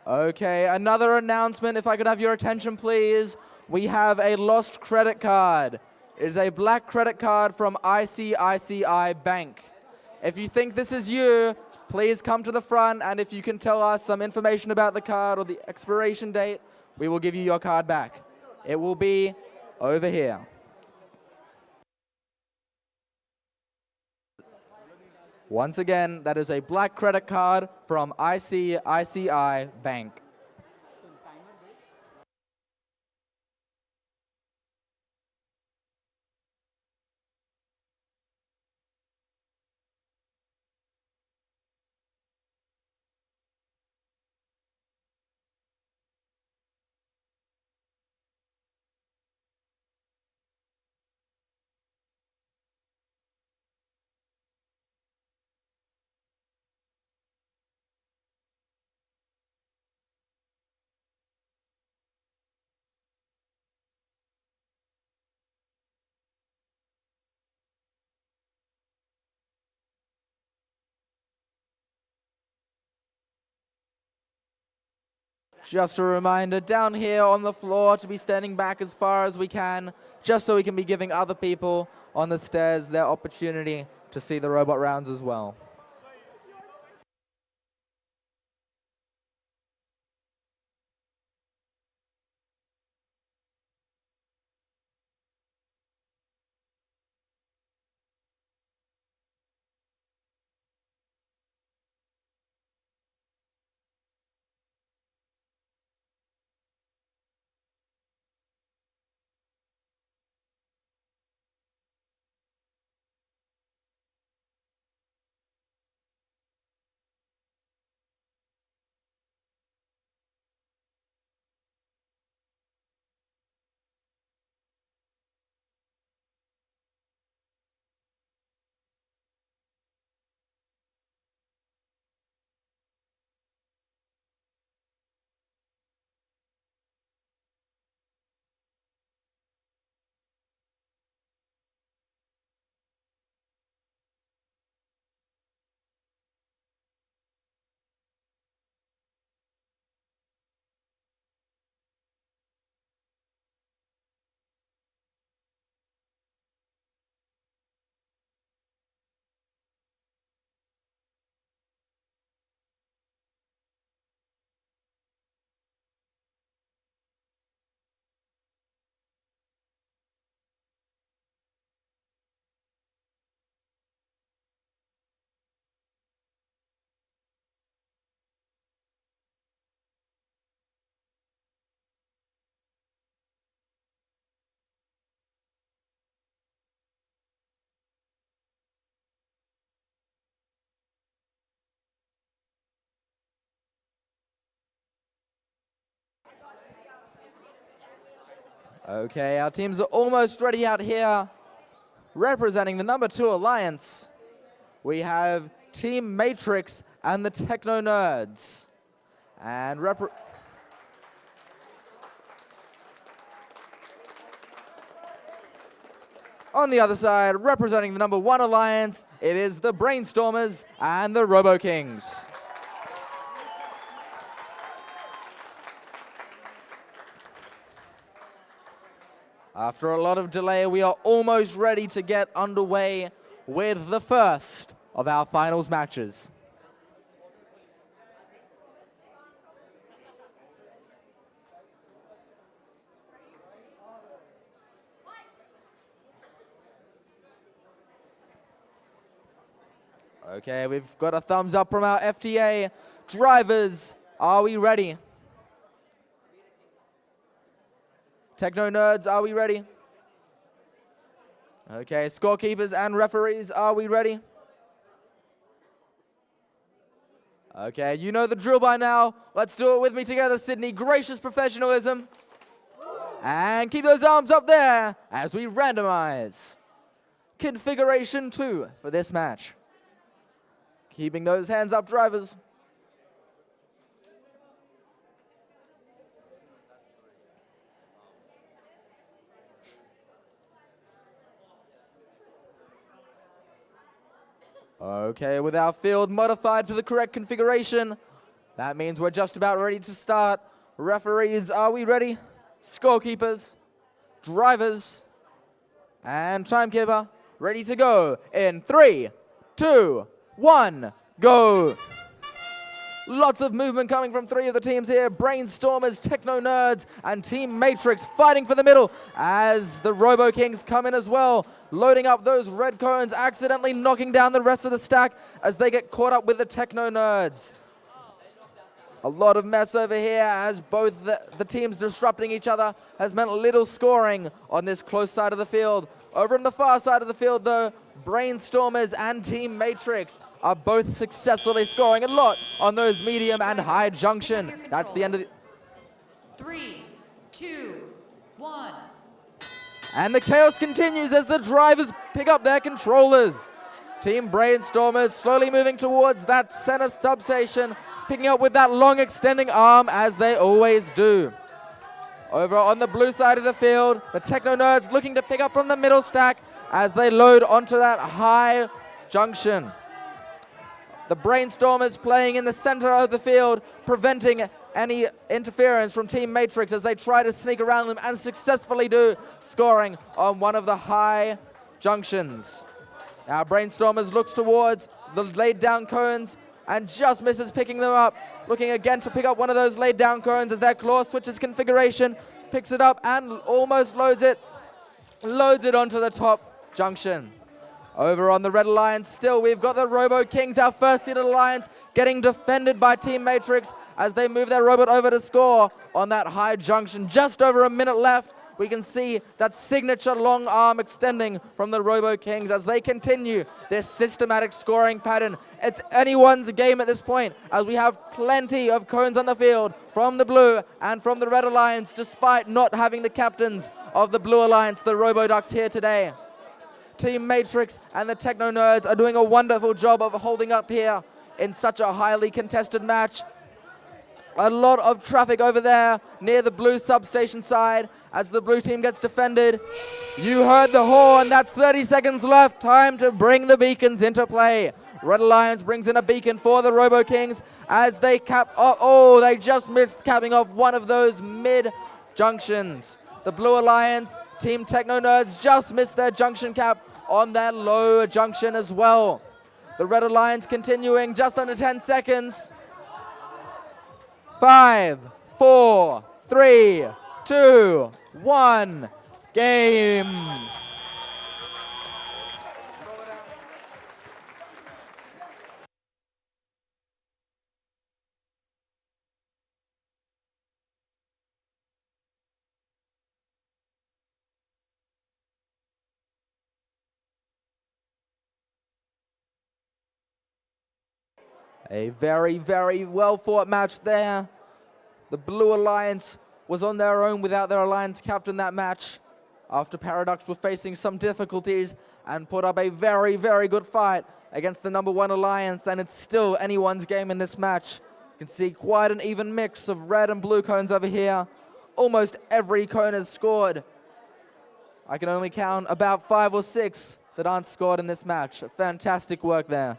Okay, another announcement, if I could have your attention, please. We have a lost credit card. It is a black credit card from ICICI Bank. If you think this is you, please come to the front, and if you can tell us some information about the card or the expiration date, we will give you your card back. It will be over here. Once again, that is a black credit card from ICICI Bank. Just a reminder, down here on the floor to be standing back as far as we can, just so we can be giving other people on the stairs their opportunity to see the robot rounds as well. Okay, our teams are almost ready out here. Representing the number 2 alliance, we have Team Matrix and the Techno Nerds. And on the other side, representing the number 1 alliance, it is the Brainstormers and the Robo Kings. After a lot of delay, we are almost ready to get underway with the first of our finals matches. Okay, we've got a thumbs up from our FTA. Drivers, are we ready? Techno Nerds, are we ready? Okay, scorekeepers and referees, are we ready? Okay, you know the drill by now. Let's do it with me together, Sydney. Gracious professionalism. And keep those arms up there as we randomize. Configuration 2 for this match. Keeping those hands up, drivers. Okay, with our field modified for the correct configuration, That means we're just about ready to start. Referees, are we ready? Scorekeepers, drivers, and timekeeper, ready to go in 3, 2, 1, go. Lots of movement coming from three of the teams here. Brainstormers, Techno Nerds, and Team Matrix fighting for the middle as the Robo Kings come in as well. Loading up those red cones, accidentally knocking down the rest of the stack as they get caught up with the Techno Nerds. A lot of mess over here as both the teams disrupting each other has meant little scoring on this close side of the field. Over on the far side of the field, though, Brainstormers and Team Matrix are both successfully scoring a lot on those medium and high junction. That's the end of the... 3, 2, 1. And the chaos continues as the drivers pick up their controllers. Team Brainstormers slowly moving towards that center substation, picking up with that long extending arm as they always do. Over on the blue side of the field, the Techno Nerds looking to pick up from the middle stack as they load onto that high junction. The Brainstormers playing in the center of the field, preventing any interference from Team Matrix as they try to sneak around them and successfully do, scoring on one of the high junctions. Now Brainstormers looks towards the laid down cones and just misses picking them up. Looking again to pick up one of those laid down cones as their claw switches configuration, picks it up and almost loads it onto the top junction. Over on the red alliance, still we've got the Robo Kings, our first seeded alliance, getting defended by Team Matrix as they move their robot over to score on that high junction. Just over a minute left. We can see that signature long arm extending from the Robo Kings as they continue their systematic scoring pattern. It's anyone's game at this point as we have plenty of cones on the field from the blue and from the red alliance, despite not having the captains of the blue alliance, the Robo Ducks, here today. Team Matrix and the Techno Nerds are doing a wonderful job of holding up here in such a highly contested match. A lot of traffic over there near the blue substation side as the blue team gets defended. You heard the horn. That's 30 seconds left. Time to bring the beacons into play. Red Alliance brings in a beacon for the Robo Kings as they cap... Oh, they just missed capping off one of those mid-junctions. The Blue Alliance, Team Techno Nerds, just missed their junction cap on that low junction as well. The Red Alliance continuing just under 10 seconds. 5, 4, 3, 2, 1, game. A very, very well fought match there. The Blue Alliance was on their own without their alliance captain that match after Paradox were facing some difficulties and put up a very, very good fight against the #1 alliance, and it's still anyone's game in this match. You can see quite an even mix of red and blue cones over here. Almost every cone is scored. I can only count about 5 or 6 that aren't scored in this match. Fantastic work there.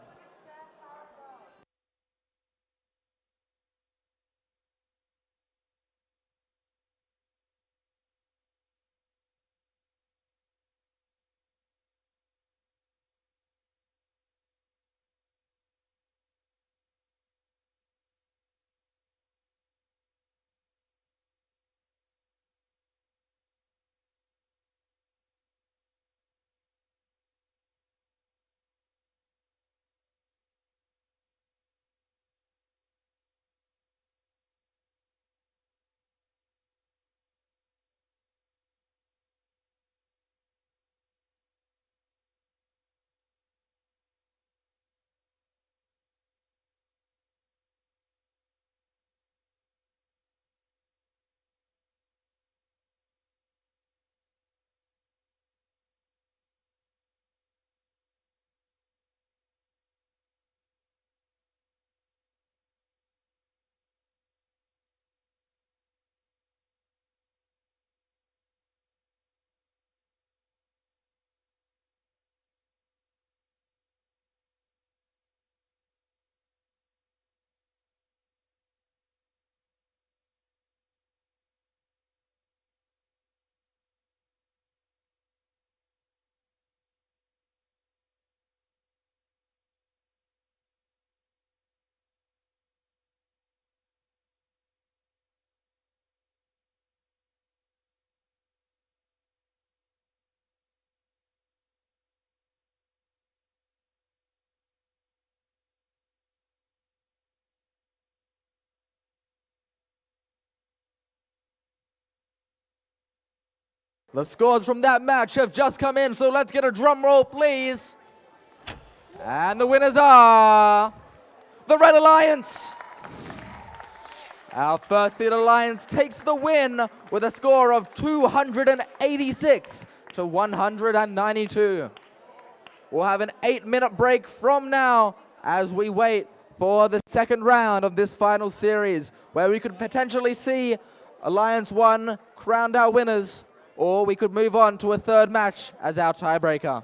The scores from that match have just come in, so let's get a drum roll, please. And the winners are the Red Alliance. Our first seed Alliance takes the win with a score of 286 to 192. We'll have an 8-minute break from now as we wait for the second round of this final series, where we could potentially see Alliance 1 crowned our winners, or we could move on to a third match as our tiebreaker.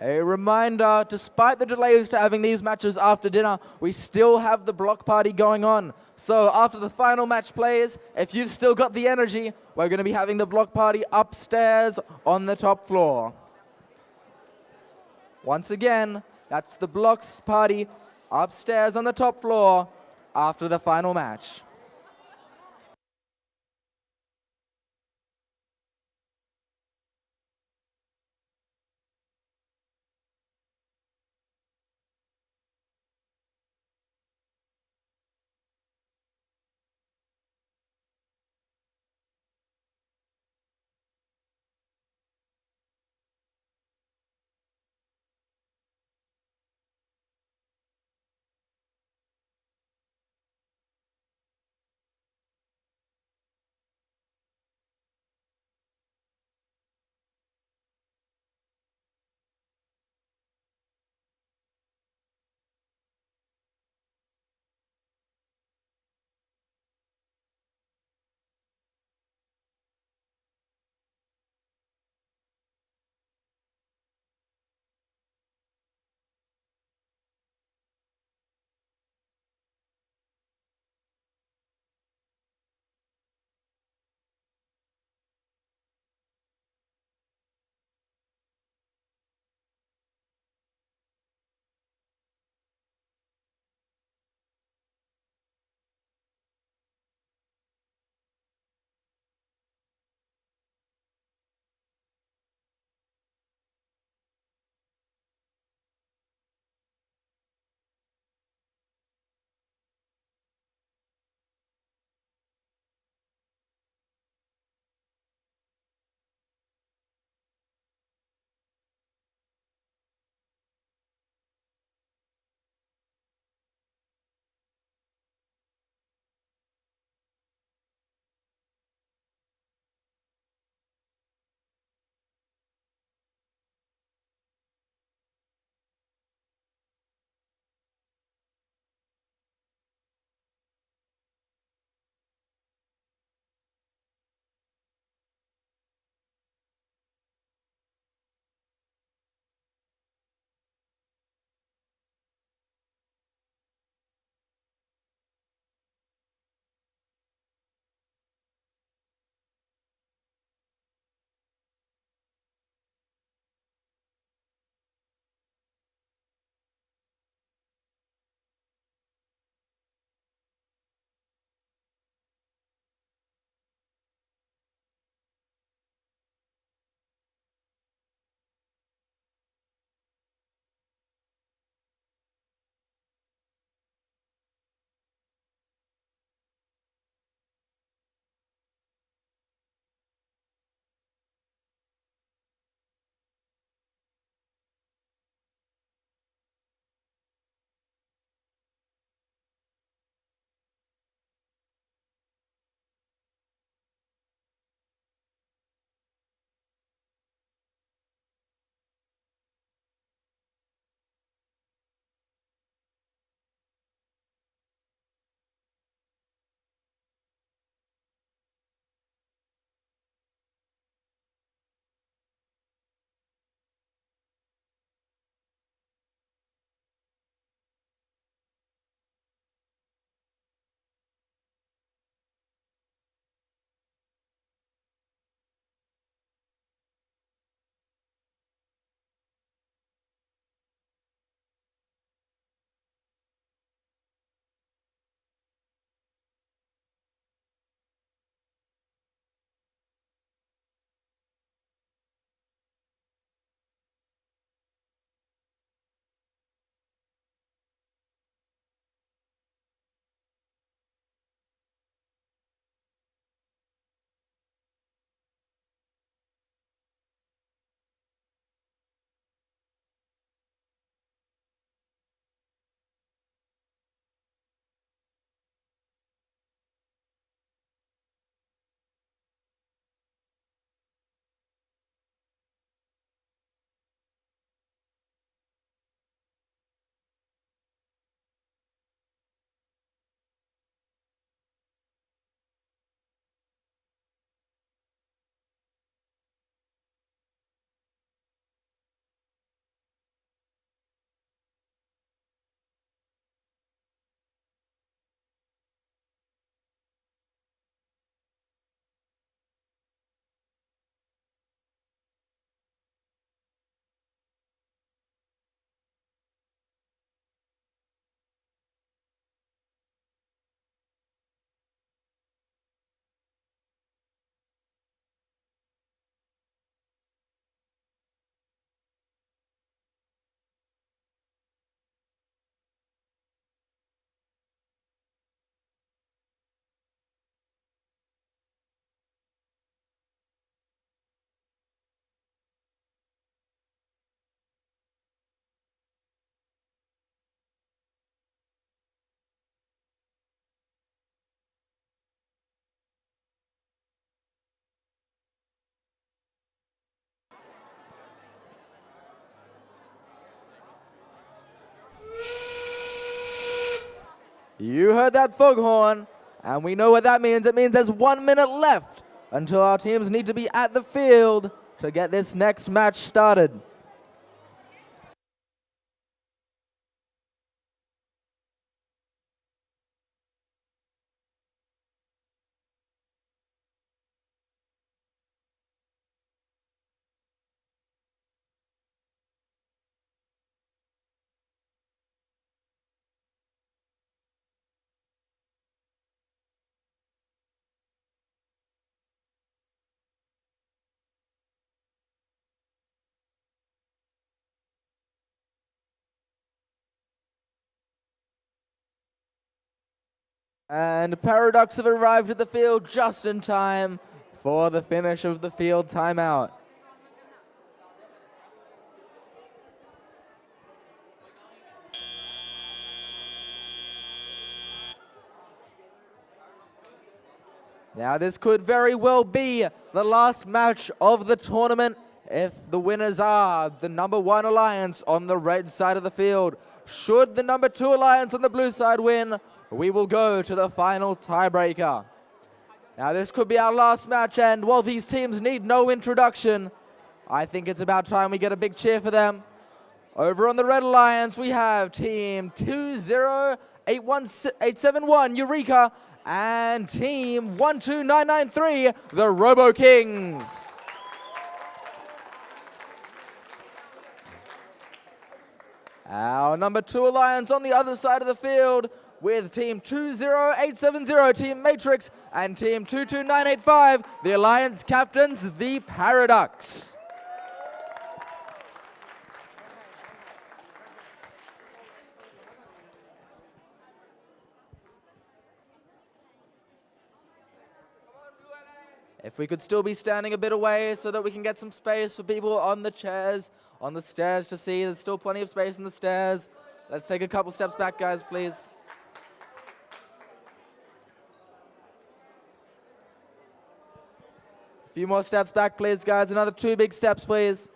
A reminder, despite the delays to having these matches after dinner, we still have the block party going on. So after the final match plays, if you've still got the energy, we're going to be having the block party upstairs on the top floor. Once again, that's the blocks party upstairs on the top floor after the final match. You heard that foghorn, and we know what that means. It means there's 1 minute left until our teams need to be at the field to get this next match started. And Paradox have arrived at the field just in time for the finish of the field timeout. Now this could very well be the last match of the tournament if the winners are the #1 alliance on the red side of the field. Should the #2 alliance on the blue side win, we will go to the final tiebreaker. Now this could be our last match, and while these teams need no introduction, I think it's about time we get a big cheer for them. Over on the red alliance, we have team 20871 Eureka and team 12993, the Robo Kings. Our #2 alliance on the other side of the field with team 20870, Team Matrix, and team 22985, the alliance captains, the Paradox. If we could still be standing a bit away so that we can get some space for people on the chairs, on the stairs to see. There's still plenty of space on the stairs. Let's take a couple steps back, guys, please. A few more steps back, please, guys. Another 2 big steps, please.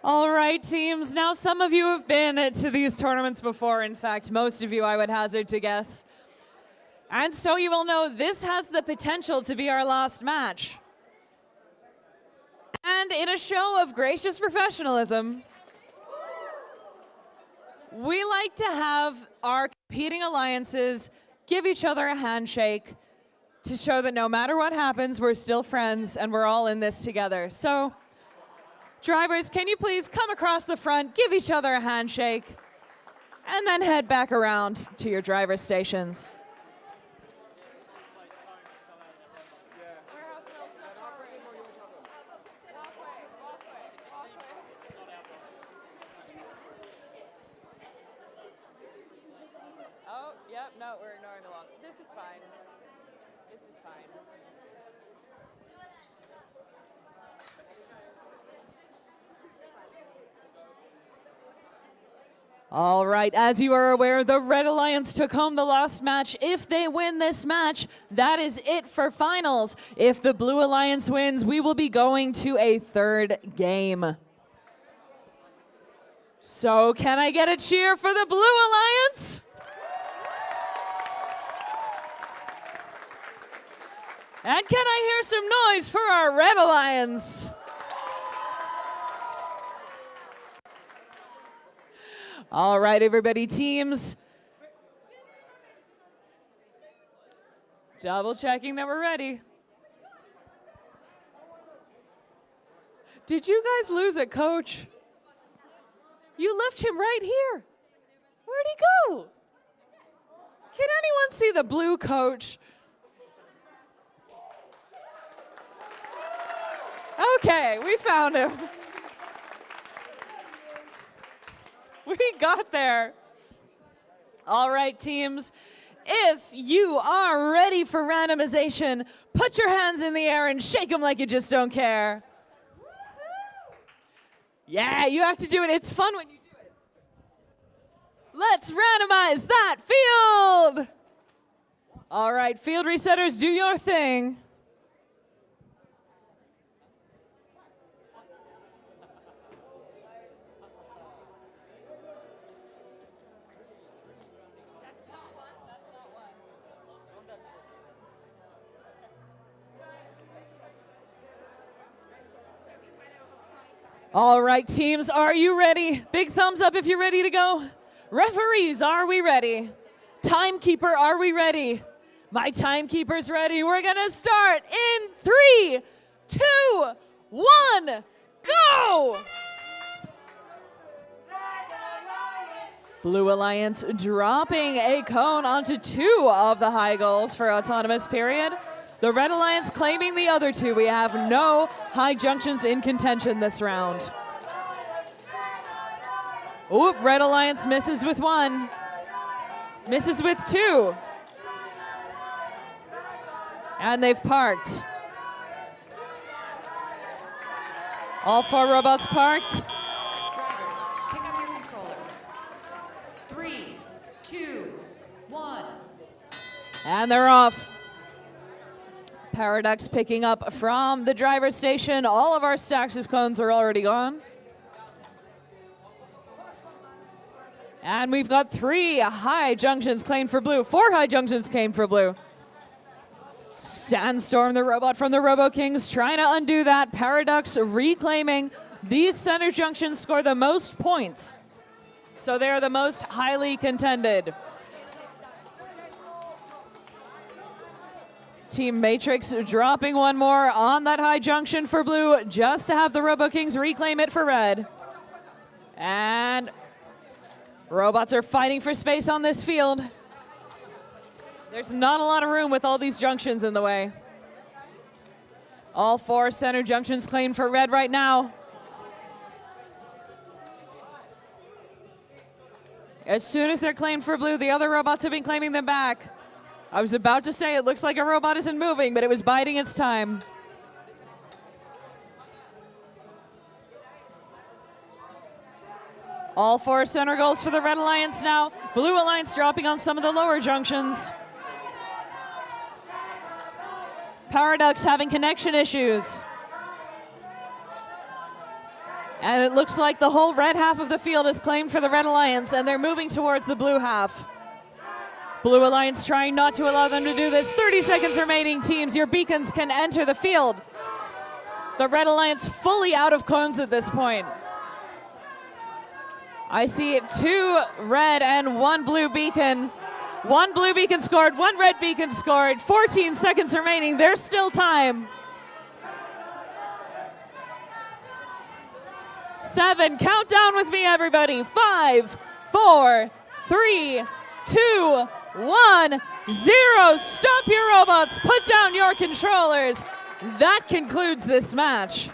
All right, teams. Now, some of you have been to these tournaments before. In fact, most of you, I would hazard to guess. And so you will know this has the potential to be our last match. And in a show of gracious professionalism, we like to have our competing alliances give each other a handshake to show that no matter what happens, we're still friends and we're all in this together. So, drivers, can you please come across the front, give each other a handshake, and then head back around to your driver's stations. Oh, yep, no, we're ignoring the long. This is fine. This is fine. All right, as you are aware, the Red Alliance took home the last match. If they win this match, that is it for finals. If the Blue Alliance wins, we will be going to a third game. So can I get a cheer for the Blue Alliance? And can I hear some noise for our Red Alliance? All right, everybody, teams. Double checking that we're ready. Did you guys lose it, coach? You left him right here. Where'd he go? Can anyone see the blue coach? Okay, we found him. We got there. All right, teams. If you are ready for randomization, put your hands in the air and shake them like you just don't care. Yeah, you have to do it. It's fun when you do it. Let's randomize that field. All right, field resetters, do your thing. All right, teams, are you ready? Big thumbs up if you're ready to go. Referees, are we ready? Timekeeper, are we ready? My timekeeper's ready. We're gonna start in 3, 2, 1, go! Blue Alliance dropping a cone onto 2 of the high goals for autonomous period. The Red Alliance claiming the other 2. We have no high junctions in contention this round. Oop, Red Alliance misses with 1. Misses with 2. And they've parked. All 4 robots parked. Drivers, pick up your controllers. 3, 2, 1. And they're off. Paradox picking up from the driver's station. All of our stacks of cones are already gone. And we've got 3 high junctions claimed for blue. 4 high junctions claimed for blue. Sandstorm, the robot from the Robo Kings, trying to undo that. Paradox reclaiming. These center junctions score the most points, so they're the most highly contended. Team Matrix dropping 1 more on that high junction for blue just to have the Robo Kings reclaim it for red. And robots are fighting for space on this field. There's not a lot of room with all these junctions in the way. All 4 center junctions claimed for red right now. As soon as they're claimed for blue, the other robots have been claiming them back. I was about to say it looks like a robot isn't moving, but it was biding its time. All 4 center goals for the Red Alliance now. Blue Alliance dropping on some of the lower junctions. Paradox having connection issues. And it looks like the whole red half of the field is claimed for the Red Alliance, and they're moving towards the blue half. Blue Alliance trying not to allow them to do this. 30 seconds remaining, teams. Your beacons can enter the field. The Red Alliance fully out of cones at this point. I see 2 red and 1 blue beacon. 1 blue beacon scored, 1 red beacon scored. 14 seconds remaining. There's still time. 7, count down with me, everybody. 5, 4, 3, 2, 1, 0. Stop your robots. Put down your controllers. That concludes this match.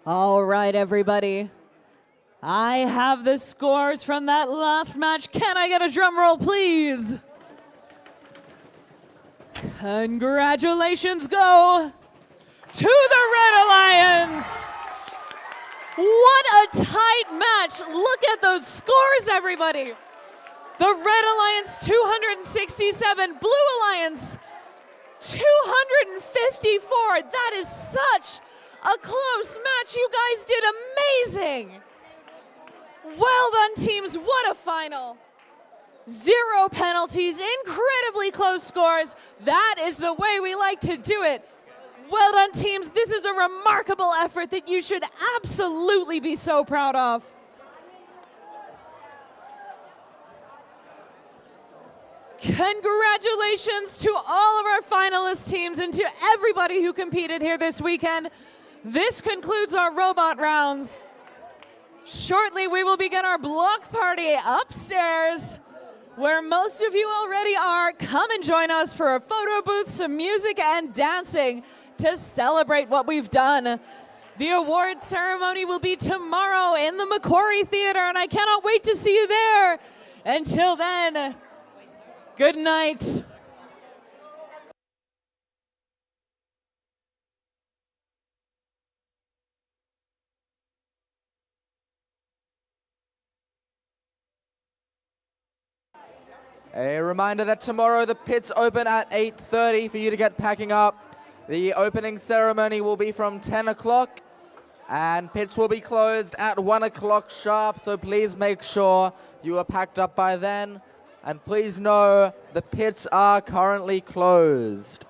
All right, everybody. I have the scores from that last match. Can I get a drum roll, please? Congratulations go to the Red Alliance. What a tight match. Look at those scores, everybody. The Red Alliance 267, Blue Alliance 254. That is such a close match. You guys did amazing. Well done, teams. What a final. 0 penalties, incredibly close scores. That is the way we like to do it. Well done, teams. This is a remarkable effort that you should absolutely be so proud of. Congratulations to all of our finalist teams and to everybody who competed here this weekend. This concludes our robot rounds. Shortly, we will begin our block party upstairs, where most of you already are. Come and join us for a photo booth, some music and dancing to celebrate what we've done. The award ceremony will be tomorrow in the Macquarie Theater, and I cannot wait to see you there. Until then, good night. A reminder that tomorrow the pits open at 8:30 for you to get packing up. The opening ceremony will be from 10 o'clock and pits will be closed at 1 o'clock sharp, so please make sure you are packed up by then. And please know the pits are currently closed.